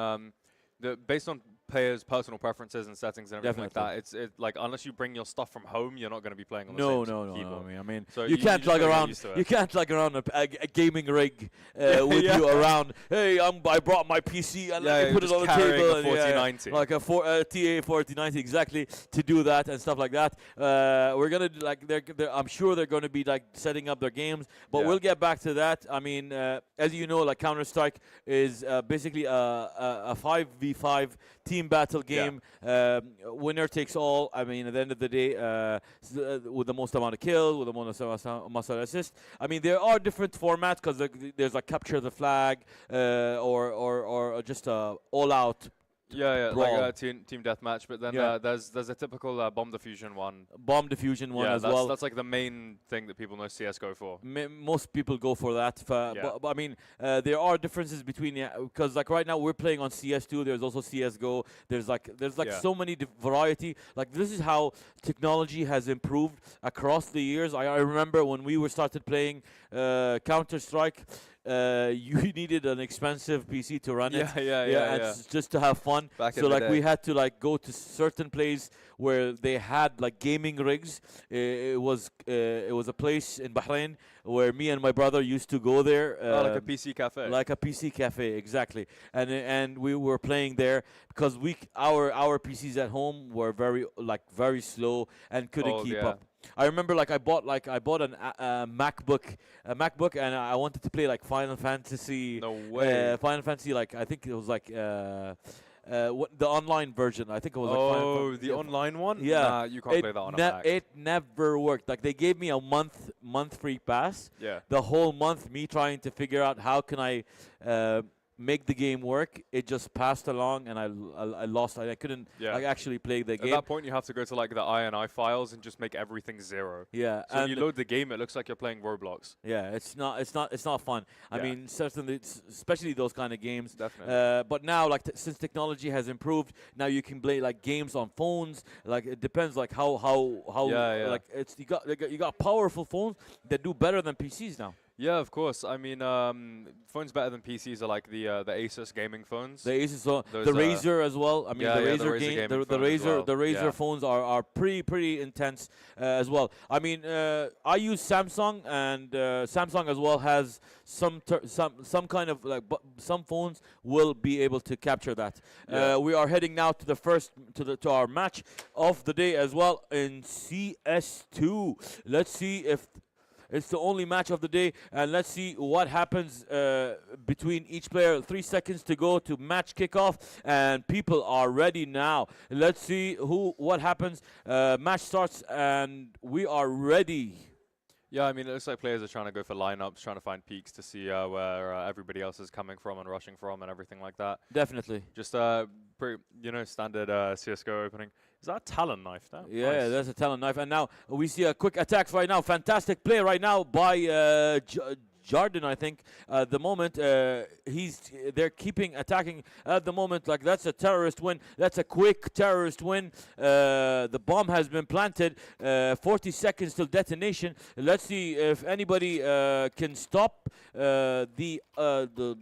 based on players' personal preferences and settings and everything like that, it's like unless you bring your stuff from home, you're not going to be playing on the same keyboard. I mean, so you can't lug around. You can't lug around a gaming rig with you around. Hey, I brought my PC and let me put it on the table. A 4090. Like a TA 4090, exactly, to do that and stuff like that. We're gonna like I'm sure they're going to be like setting up their games, but we'll get back to that. I mean, as you know, like Counter-Strike is basically a 5v5 team battle game. Winner takes all. I mean, at the end of the day, with the most amount of kills, with the most amount of assists. I mean, there are different formats because there's like capture the flag or just all-out. Like a team deathmatch, but then there's a typical bomb diffusion one. As well. That's like the main thing that people know CS:GO for. Most people go for that. But I mean, there are differences between because like right now we're playing on CS2. There's also CS:GO. There's like so many variety. Like this is how technology has improved across the years. I remember when we started playing Counter-Strike. You needed an expensive PC to run it. Just to have fun. So like we had to like go to certain place where they had like gaming rigs. It was a place in Bahrain where me and my brother used to go there. Like a PC cafe. Like a PC cafe, exactly. And we were playing there because our PCs at home were very slow and couldn't keep up. I remember like I bought a MacBook, and I wanted to play like Final Fantasy. No way. Final Fantasy, like I think it was like the online version. I think it was like the online one. Yeah, nah, you can't play that on a Mac. It never worked. Like they gave me a month free pass. Yeah. The whole month, me trying to figure out how can I make the game work. It just passed along, and I lost. I couldn't actually play the game. At that point, you have to go to like the INI files and just make everything 0. Yeah. So when you load the game, it looks like you're playing Roblox. Yeah, it's not fun. I mean, certainly, especially those kind of games. Definitely. But now, like since technology has improved, now you can play like games on phones. Like it depends, like how like you got powerful phones that do better than PCs now. Yeah, of course. I mean, phones better than PCs are like the Asus gaming phones. The Asus, the Razer as well. I mean, the Razer phones are pretty intense as well. I mean, I use Samsung, and Samsung as well has some kind of like some phones will be able to capture that. We are heading now to the first to our match of the day as well in CS2. Let's see if it's the only match of the day, and let's see what happens between each player. 3 seconds to go to match kickoff, and people are ready now. Let's see what happens. Match starts, and we are ready. Yeah, I mean, it looks like players are trying to go for lineups, trying to find peaks to see where everybody else is coming from and rushing from and everything like that. Definitely. Just pretty, standard CS:GO opening. Is that a Talon knife now? Yeah, nice. That's a Talon knife. And now we see a quick attack right now. Fantastic play right now by Jordan, I think. At the moment, they're keeping attacking at the moment. Like that's a terrorist win. That's a quick terrorist win. The bomb has been planted. 40 seconds till detonation. Let's see if anybody can stop the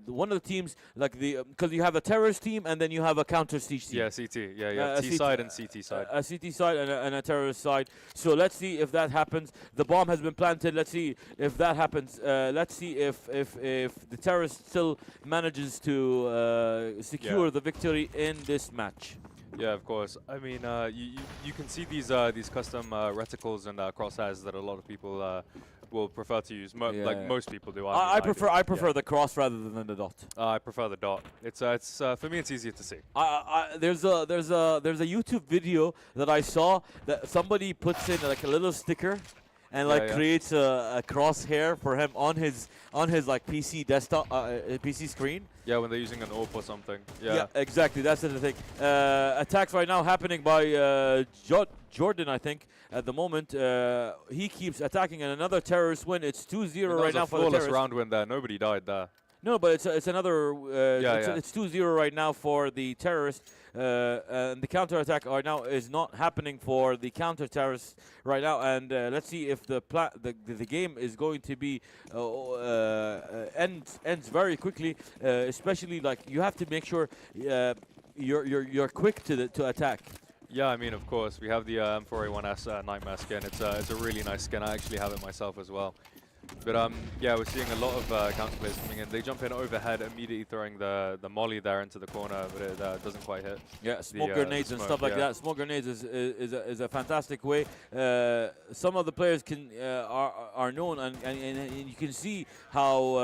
one of the teams, like because you have a terrorist team and then you have a counter siege team. Yeah, CT. Yeah, yeah. T side and CT side. A CT side and a terrorist side. So let's see if that happens. The bomb has been planted. Let's see if that happens. Let's see if the terrorist still manages to secure the victory in this match. Yeah, of course. I mean, you can see these custom reticles and crosshairs that a lot of people will prefer to use. Most people do. I mean, prefer the cross rather than the dot. I prefer the dot. It's for me it's easier to see. There's a YouTube video that I saw that somebody puts in like a little sticker and like creates a crosshair for him on his like PC desktop PC screen. Yeah, when they're using an AWP or something. Yeah, exactly. That's the thing. Attacks right now happening by Jordan, I think, at the moment. He keeps attacking, and another terrorist win. It's 2-0 right now for the terrorists. Round win there. Nobody died there. No, but it's another. It's 2-0 right now for the terrorists. And the counter attack right now is not happening for the counter terrorists right now. And let's see if the game is going to be ends very quickly. Especially like you have to make sure you're quick to attack. Yeah, I mean, of course, we have the M4A1S Nightmare skin. It's a really nice skin. I actually have it myself as well. But yeah, we're seeing a lot of counter players coming in. They jump in overhead, immediately throwing the molly there into the corner, but it doesn't quite hit. Yeah, smoke grenades and stuff like that. Smoke grenades is a fantastic way. Some of the players are known, and you can see how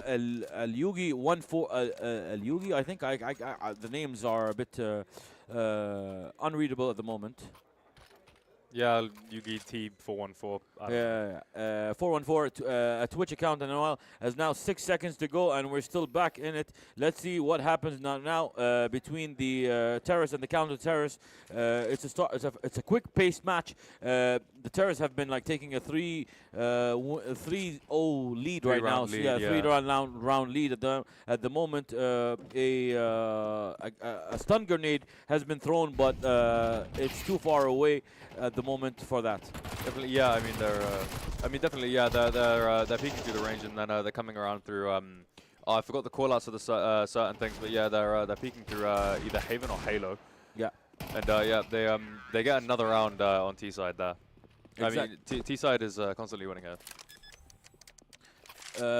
Al-Yugi 1-4 Al-Yugi. I think the names are a bit unreadable at the moment. Yeah, Yugi T414. Yeah, 414 a Twitch account, and has now 6 seconds to go, and we're still back in it. Let's see what happens now between the terrorists and the counter terrorists. It's a quick-paced match. The terrorists have been like taking a 3-0 lead right now. Lead, yeah, 3-round lead at the moment. A stun grenade has been thrown, but it's too far away at the moment for that. Definitely, yeah. I mean, definitely, yeah. They're peeking through the range, and then they're coming around through. I forgot the call-outs of the certain things, but yeah, they're peeking through either Haven or Halo. Yeah. And yeah, they get another round on T side there. I mean, T side is constantly winning here.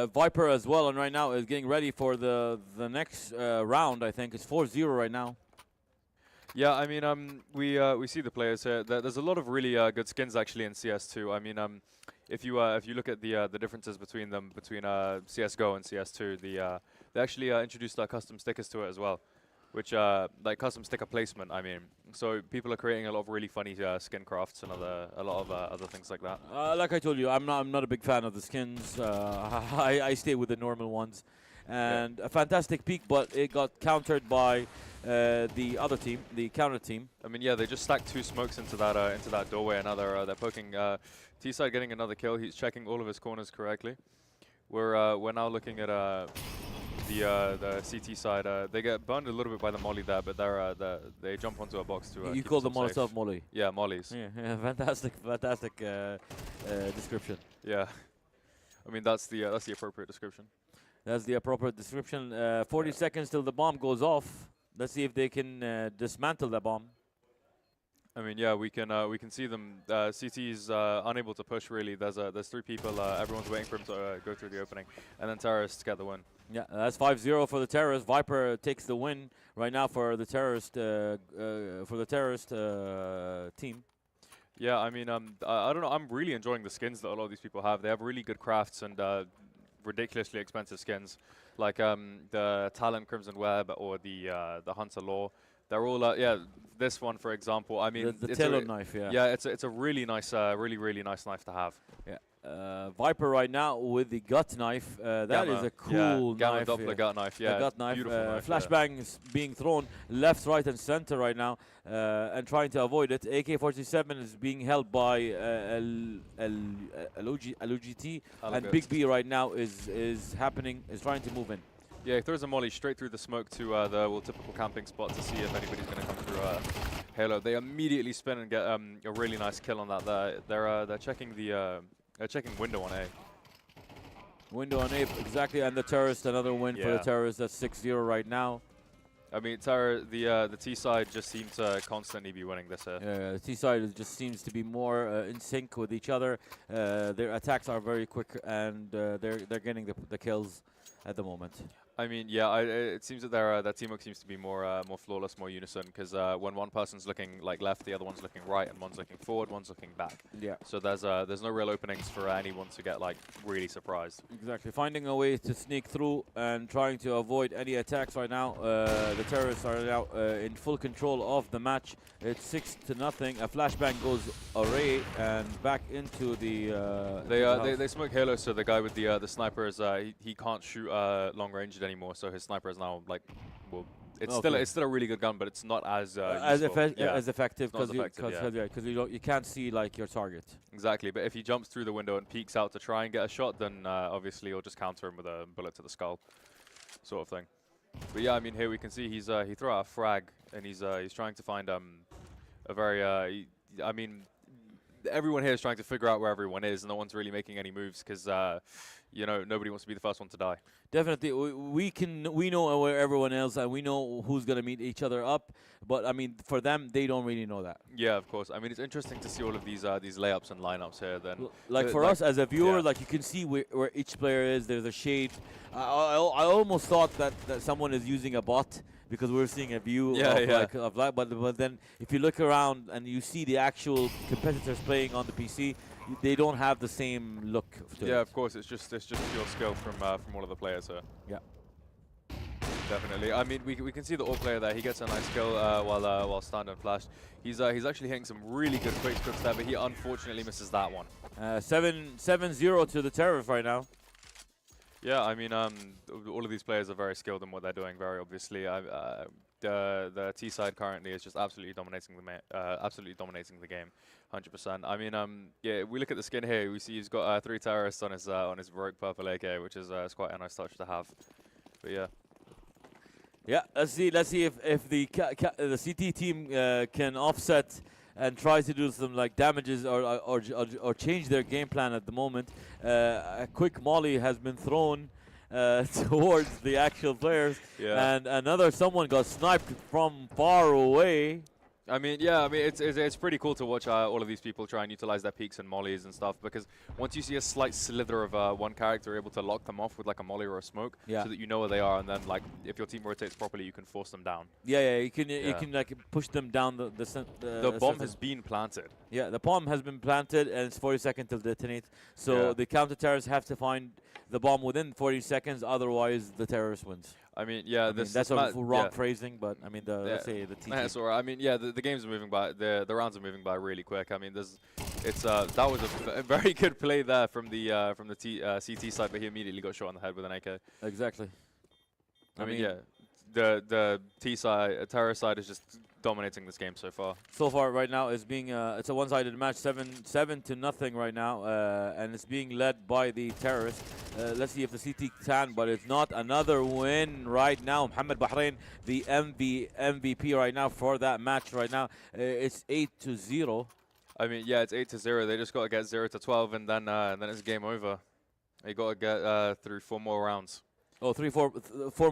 Viper as well, and right now is getting ready for the next round. I think it's 4-0 right now. Yeah, I mean, we see the players here. There's a lot of really good skins actually in CS2. I mean, if you look at the differences between them, between CS:GO and CS2, they actually introduced custom stickers to it as well, which like custom sticker placement. I mean, so people are creating a lot of really funny skin crafts and a lot of other things like that. Like I told you, I'm not a big fan of the skins. I stay with the normal ones, and a fantastic peak, but it got countered by the other team, the counter team. I mean, yeah, they just stacked 2 smokes into that doorway, and now they're poking. T-side getting another kill. He's checking all of his corners correctly. We're now looking at the CT side. They get burned a little bit by the molly there, but they jump onto a box to. You call the Molotov molly? Yeah, mollies. Yeah, fantastic description. Yeah, I mean that's the appropriate description. That's the appropriate description. 40 seconds till the bomb goes off. Let's see if they can dismantle the bomb. I mean, yeah, we can see them. CT is unable to push really. There's 3 people. Everyone's waiting for him to go through the opening, and then terrorists get the win. Yeah, that's 5-0 for the terrorists. Viper takes the win right now for the terrorist team. Yeah, I mean, I don't know. I'm really enjoying the skins that a lot of these people have. They have really good crafts and ridiculously expensive skins, like the Talon Crimson Web or the Hunter Law. They're all yeah. This one, for example, I mean, the tailor knife. Yeah. Yeah, it's a really nice, really nice knife to have. Yeah. Viper right now with the gut knife. That is a cool Gamma knife. Doppler gut knife. Yeah. The gut knife. Beautiful knife. Flashbangs being thrown left, right, and center right now, and trying to avoid it. AK-47 is being held by LUGT, and Big B right now is trying to move in. Yeah, he throws a molly straight through the smoke to the typical camping spot to see if anybody's going to come through Halo. They immediately spin and get a really nice kill on that. They're checking checking window on A. Window on A, exactly, and the terrorist, another win for the terrorists. That's 6-0 right now. I mean, the T side just seems to constantly be winning this here. Yeah, the T side just seems to be more in sync with each other. Their attacks are very quick, and they're getting the kills at the moment. I mean, yeah, it seems that their teamwork seems to be more flawless, more unison. Because when one person's looking like left, the other one's looking right, and one's looking forward, one's looking back. Yeah. So there's no real openings for anyone to get like really surprised. Exactly. Finding a way to sneak through and trying to avoid any attacks right now. The terrorists are now in full control of the match. It's 6-0. A flashbang goes array and back into the. They smoke Halo, so the guy with the sniper is he can't shoot long range anymore. So his sniper is now like, well, it's still a really good gun, but it's not as effective because you can't see like your target. Exactly, but if he jumps through the window and peeks out to try and get a shot, then obviously you'll just counter him with a bullet to the skull, sort of thing. But yeah, I mean here we can see he threw out a frag and he's trying to find a very I mean everyone here is trying to figure out where everyone is, and no one's really making any moves because you know, nobody wants to be the first one to die. Definitely, we know where everyone else, and we know who's gonna meet each other up. But I mean, for them, they don't really know that. Yeah, of course. I mean, it's interesting to see all of these layups and lineups here. Then, like for us as a viewer, like you can see where each player is. There's a shade. I almost thought that someone is using a bot, because we're seeing a view of that. But then if you look around and you see the actual competitors playing on the PC, they don't have the same look to it. Yeah, of course. It's just pure skill from all of the players here. Yeah. Definitely. I mean, we can see the all player there. He gets a nice kill while stunned and flashed. He's actually hitting some really good quick scopes there, but he unfortunately misses that one. 7-0 to the terrorists right now. Yeah, I mean, all of these players are very skilled in what they're doing. Very obviously, the T side currently is just absolutely dominating the game, 100%. I mean, yeah, we look at the skin here. We see he's got 3 terrorists on his rogue purple AK, which is quite a nice touch to have. But yeah. Yeah, let's see if the CT team can offset and try to do some like damages or change their game plan at the moment. A quick molly has been thrown towards the actual players, and someone got sniped from far away. I mean, yeah, I mean, it's pretty cool to watch all of these people try and utilize their peaks and mollies and stuff, because once you see a slight slither of one character, you're able to lock them off with like a molly or a smoke, so that you know where they are, and then like if your team rotates properly, you can force them down. Yeah, you can like push them down the bomb has been planted. Yeah, the bomb has been planted, and it's 40 seconds till detonate. So the counter-terrorists have to find the bomb within 40 seconds, otherwise the terrorist wins. I mean, yeah, that's a wrong phrasing, but I mean, let's say the TT. That's all right. I mean, yeah, the games are moving by, the rounds are moving by really quick. I mean, that was a very good play there from the CT side, but he immediately got shot in the head with an AK. Exactly. I mean, yeah, the T side, terror side is just dominating this game so far. So far, right now, it's being it's a one-sided match, 7-0 right now, and it's being led by the terrorists. Let's see if the CT can, but it's not. Another win right now. Mohammed Bahrain, the MVP right now for that match right now. It's 8-0. I mean, yeah, it's 8-0. They just got to get 0-12, and then it's game over. They got to get through 4 more rounds. Oh, 4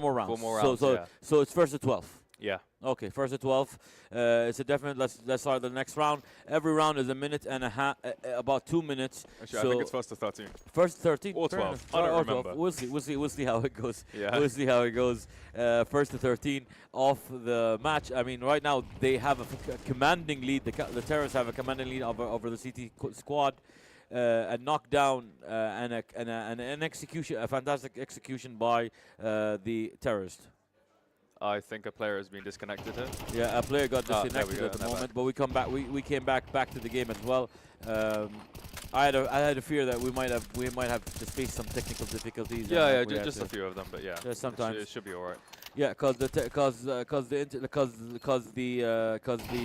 more rounds. 4 more rounds. So it's first to 12. Yeah. Okay, first to 12. It's a definite. Let's start the next round. Every round is a minute and a half, about 2 minutes. Actually, I think it's first to 13. First to 13 or 12. I don't remember. We'll see how it goes. Yeah. We'll see how it goes. First to 13 of the match. I mean, right now they have a commanding lead. The terrorists have a commanding lead over the CT squad. A knockdown and an execution, a fantastic execution by the terrorist. I think a player has been disconnected here. Yeah, a player got disconnected at the moment, but we come back. We came back to the game as well. I had a fear that we might have to face some technical difficulties. Yeah, just a few of them, but yeah, sometimes it should be all right. Yeah, because the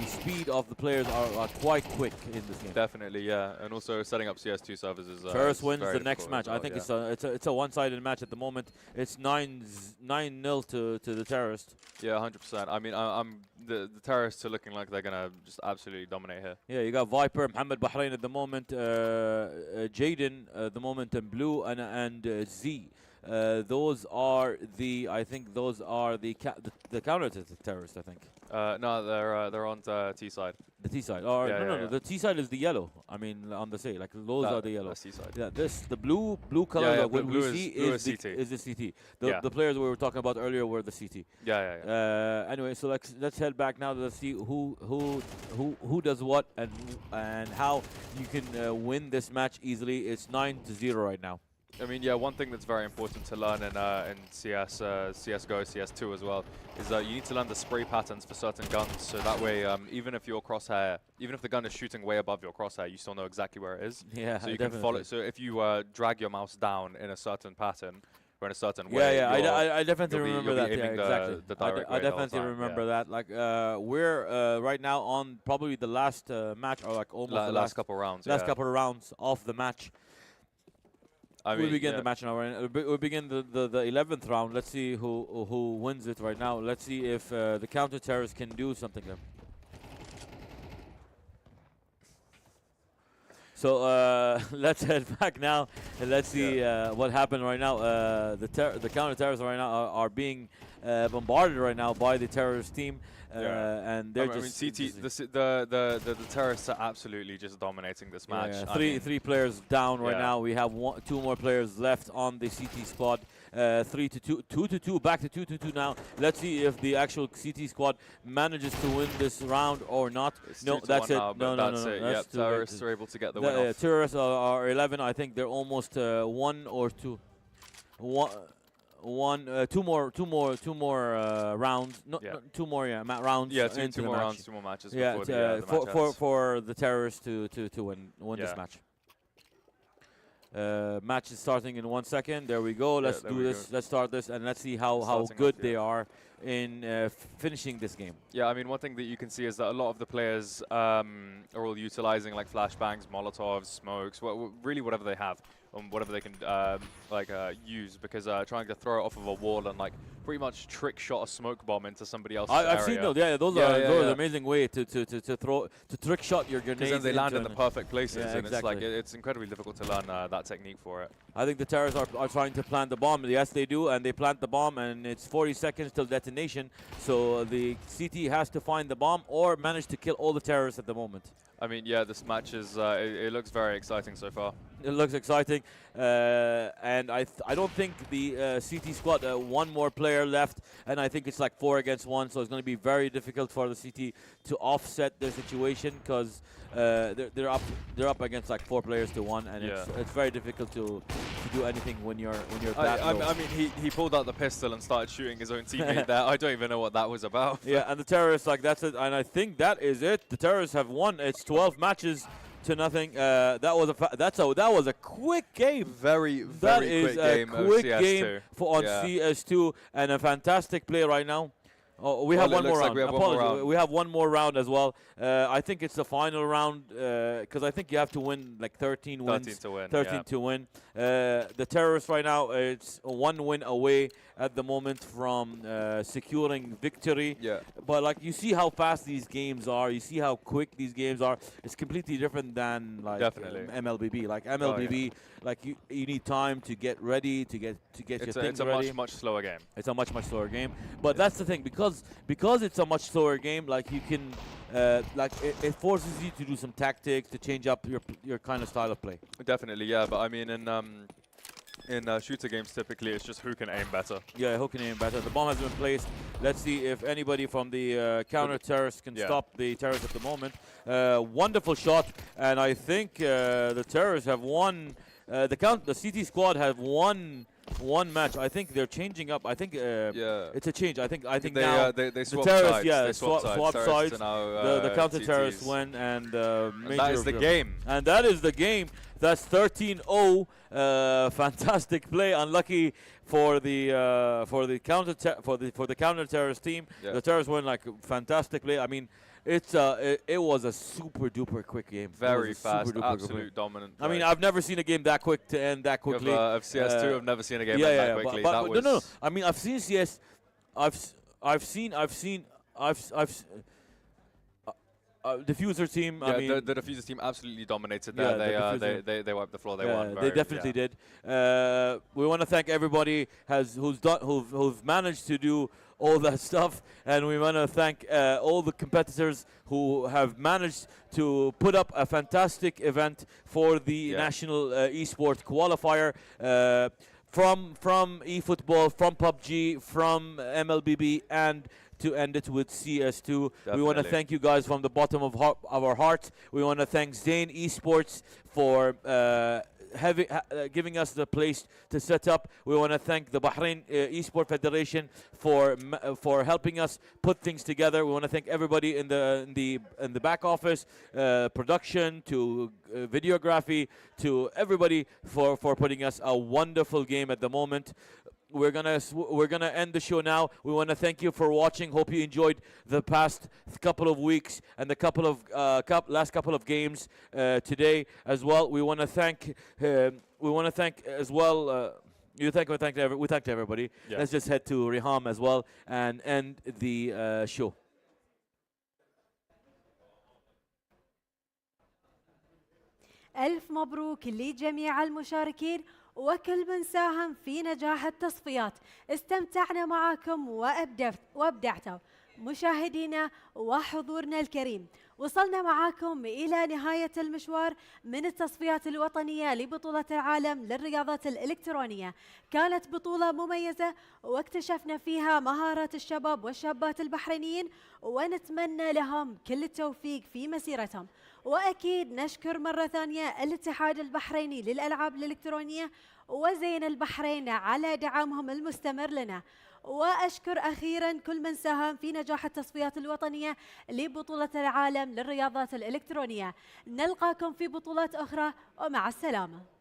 speed of the players are quite quick in this game. Definitely, yeah, and also setting up CS2 servers is. Terrorist wins the next match. I think it's a one-sided match at the moment. It's 9-0 to the terrorists. Yeah, 100%. I mean, the terrorists are looking like they're gonna just absolutely dominate here. Yeah, you got Viper, Mohammed Bahrain at the moment, Jaden at the moment in blue, and Z. Those are the, I think those are the counter terrorists, I think. No, they're on T side. The T side. Or Yeah, no. yeah. The T side is the yellow. I mean, on the say, like those are the yellow. That's T side. Yeah, the blue color yeah, that what blue we is- see blue is is the, CT. is the CT. Yeah. The players we were talking about earlier were the CT. Yeah. Anyway, so let's head back now to see who does what and how you can win this match easily. It's 9-0 right now. I mean, yeah, one thing that's very important to learn in CS, CSGO, CS2 as well, is that you need to learn the spray patterns for certain guns, so that way, even if your crosshair, even if the gun is shooting way above your crosshair, you still know exactly where it is. Yeah, so you can follow. So if you drag your mouse down in a certain pattern or in a certain way, I definitely you'll be remember that. Yeah, aiming exactly. the direct I way the whole definitely time, remember yeah. that. Like we're right now on probably the last match, or like almost the last couple rounds. last yeah. couple of rounds of the match. We begin the match now. Right? We begin the 11th round. Let's see who wins it right now. Let's see if the counter terrorists can do something there. So let's head back now and let's see what happened right now. The counter terrorists right now are being bombarded right now by the terrorist team, and they're just. I mean, CT, the terrorists are absolutely just dominating this match. Yeah. Three players down right now. We have two more players left on the CT squad. 3-2, 2-2, back to 2-2 now. Let's see if the actual CT squad manages to win this round or not. It's no, 2-1 that's it. now, No, that's no. it. That's Yep, terrorists are able to get the win off. Terrorists are 11. I think they're almost one or two. Two more rounds. No, two more rounds. Yeah, into two the more match. rounds, two more matches Yeah, before the match ends. for the terrorists to win this match. Match is starting in 1 second. There we go. Let's do this. Let's start this and let's see how good they are in finishing this game. Yeah, I mean, one thing that you can see is that a lot of the players are all utilizing like flashbangs, molotovs, smokes, really whatever they have, whatever they can use, because trying to throw it off of a wall and like pretty much trick shot a smoke bomb into somebody else's area. I've seen those. Yeah, those are an amazing way to trick shot your grenades. Because then they land in the perfect places, Yeah, and exactly. it's like it's incredibly difficult to learn that technique for it. I think the terrorists are trying to plant the bomb. Yes, they do, and they plant the bomb, and it's 40 seconds till detonation. So the CT has to find the bomb or manage to kill all the terrorists at the moment. I mean, yeah, this match is it looks very exciting so far. It looks exciting, and I don't think the CT squad one more player left, and I think it's like 4 against 1, so it's going to be very difficult for the CT to offset their situation, because they're up against like 4 players to 1, and it's very difficult to do anything when you're that low. I mean, he pulled out the pistol and started shooting his own teammate there. I don't even know what that was about. Yeah, and the terrorists, like, that's it, and I think that is it. The terrorists have won. It's 12 matches to nothing. That was a quick game. Very quick game of CS2. On CS2, and a fantastic play right now. Oh, we have one more round. Apologies. We have one more round as well. I think it's the final round, because I think you have to win like 13 wins. 13 to win. 13 to win. The terrorists right now, it's 1 win away at the moment from securing victory. Yeah. But like, you see how fast these games are. You see how quick these games are. It's completely different than like Mlbb. Like MLBB, like you need time to get ready, to get your things ready. It's a much slower game. It's a much slower game. But that's the thing, because it's a much slower game. Like, you can it forces you to do some tactics, to change up your kind of style of play. Definitely, yeah. But I mean, in shooter games, typically it's just who can aim better. Yeah, who can aim better. The bomb has been placed. Let's see if anybody from the counter-terrorists can stop the terrorists at the moment. Wonderful shot, and I think the terrorists have won. The CT squad have won one match. I think they're changing up. I think it's a change. I think now they the swap terrorists, sides. swap sides. The counter terrorists TTs. win, and that is the game. And that is the game. That's 13-0. Fantastic play. Unlucky for the counter terrorist team. Yeah. The terrorists win, like, fantastic play. I mean, it was a super duper quick game. Very fast, absolute dominant. I mean, I've never seen a game that quick to end that quickly. Of CS2, I've never seen a game end that quickly. But no. I mean, I've seen CS. I've Diffuser team. Yeah, I mean, the Diffusers team absolutely dominated Yeah, there. the They wiped the floor. They yeah, won. they definitely did. We want to thank everybody who've managed to do all that stuff, and we want to thank all the competitors who have managed to put up a fantastic event for the national esports qualifier. From eFootball, from PUBG, from MLBB, and to end it with CS2. We want to Definitely. thank you guys from the bottom of our hearts. We want to thank Zain Esports for giving us the place to set up. We want to thank the Bahrain Esport Federation for helping us put things together. We want to thank everybody in the back office, production to videography, to everybody for putting us a wonderful game at the moment. We're gonna end the show now. We want to thank you for watching. Hope you enjoyed the past couple of weeks and the last couple of games today as well. We want to thank. As well. We thanked everybody. Yeah. Let's just head to Riham as well and end the show. ألف مبروك لجميع المشاركين وكل من ساهم في نجاح التصفيات. استمتعنا معاكم وابدعتوا مشاهدينا وحضورنا الكريم. وصلنا معاكم إلى نهاية المشوار من التصفيات الوطنية لبطولة العالم للرياضات الإلكترونية. كانت بطولة مميزة واكتشفنا فيها مهارات الشباب والشابات البحرينيين، ونتمنى لهم كل التوفيق في مسيرتهم. وأكيد نشكر مرة ثانية الاتحاد البحريني للألعاب الإلكترونية وزين البحرين على دعمهم المستمر لنا. وأشكر أخيرا كل من ساهم في نجاح التصفيات الوطنية لبطولة العالم للرياضات الإلكترونية. نلقاكم في بطولات أخرى ومع السلامة.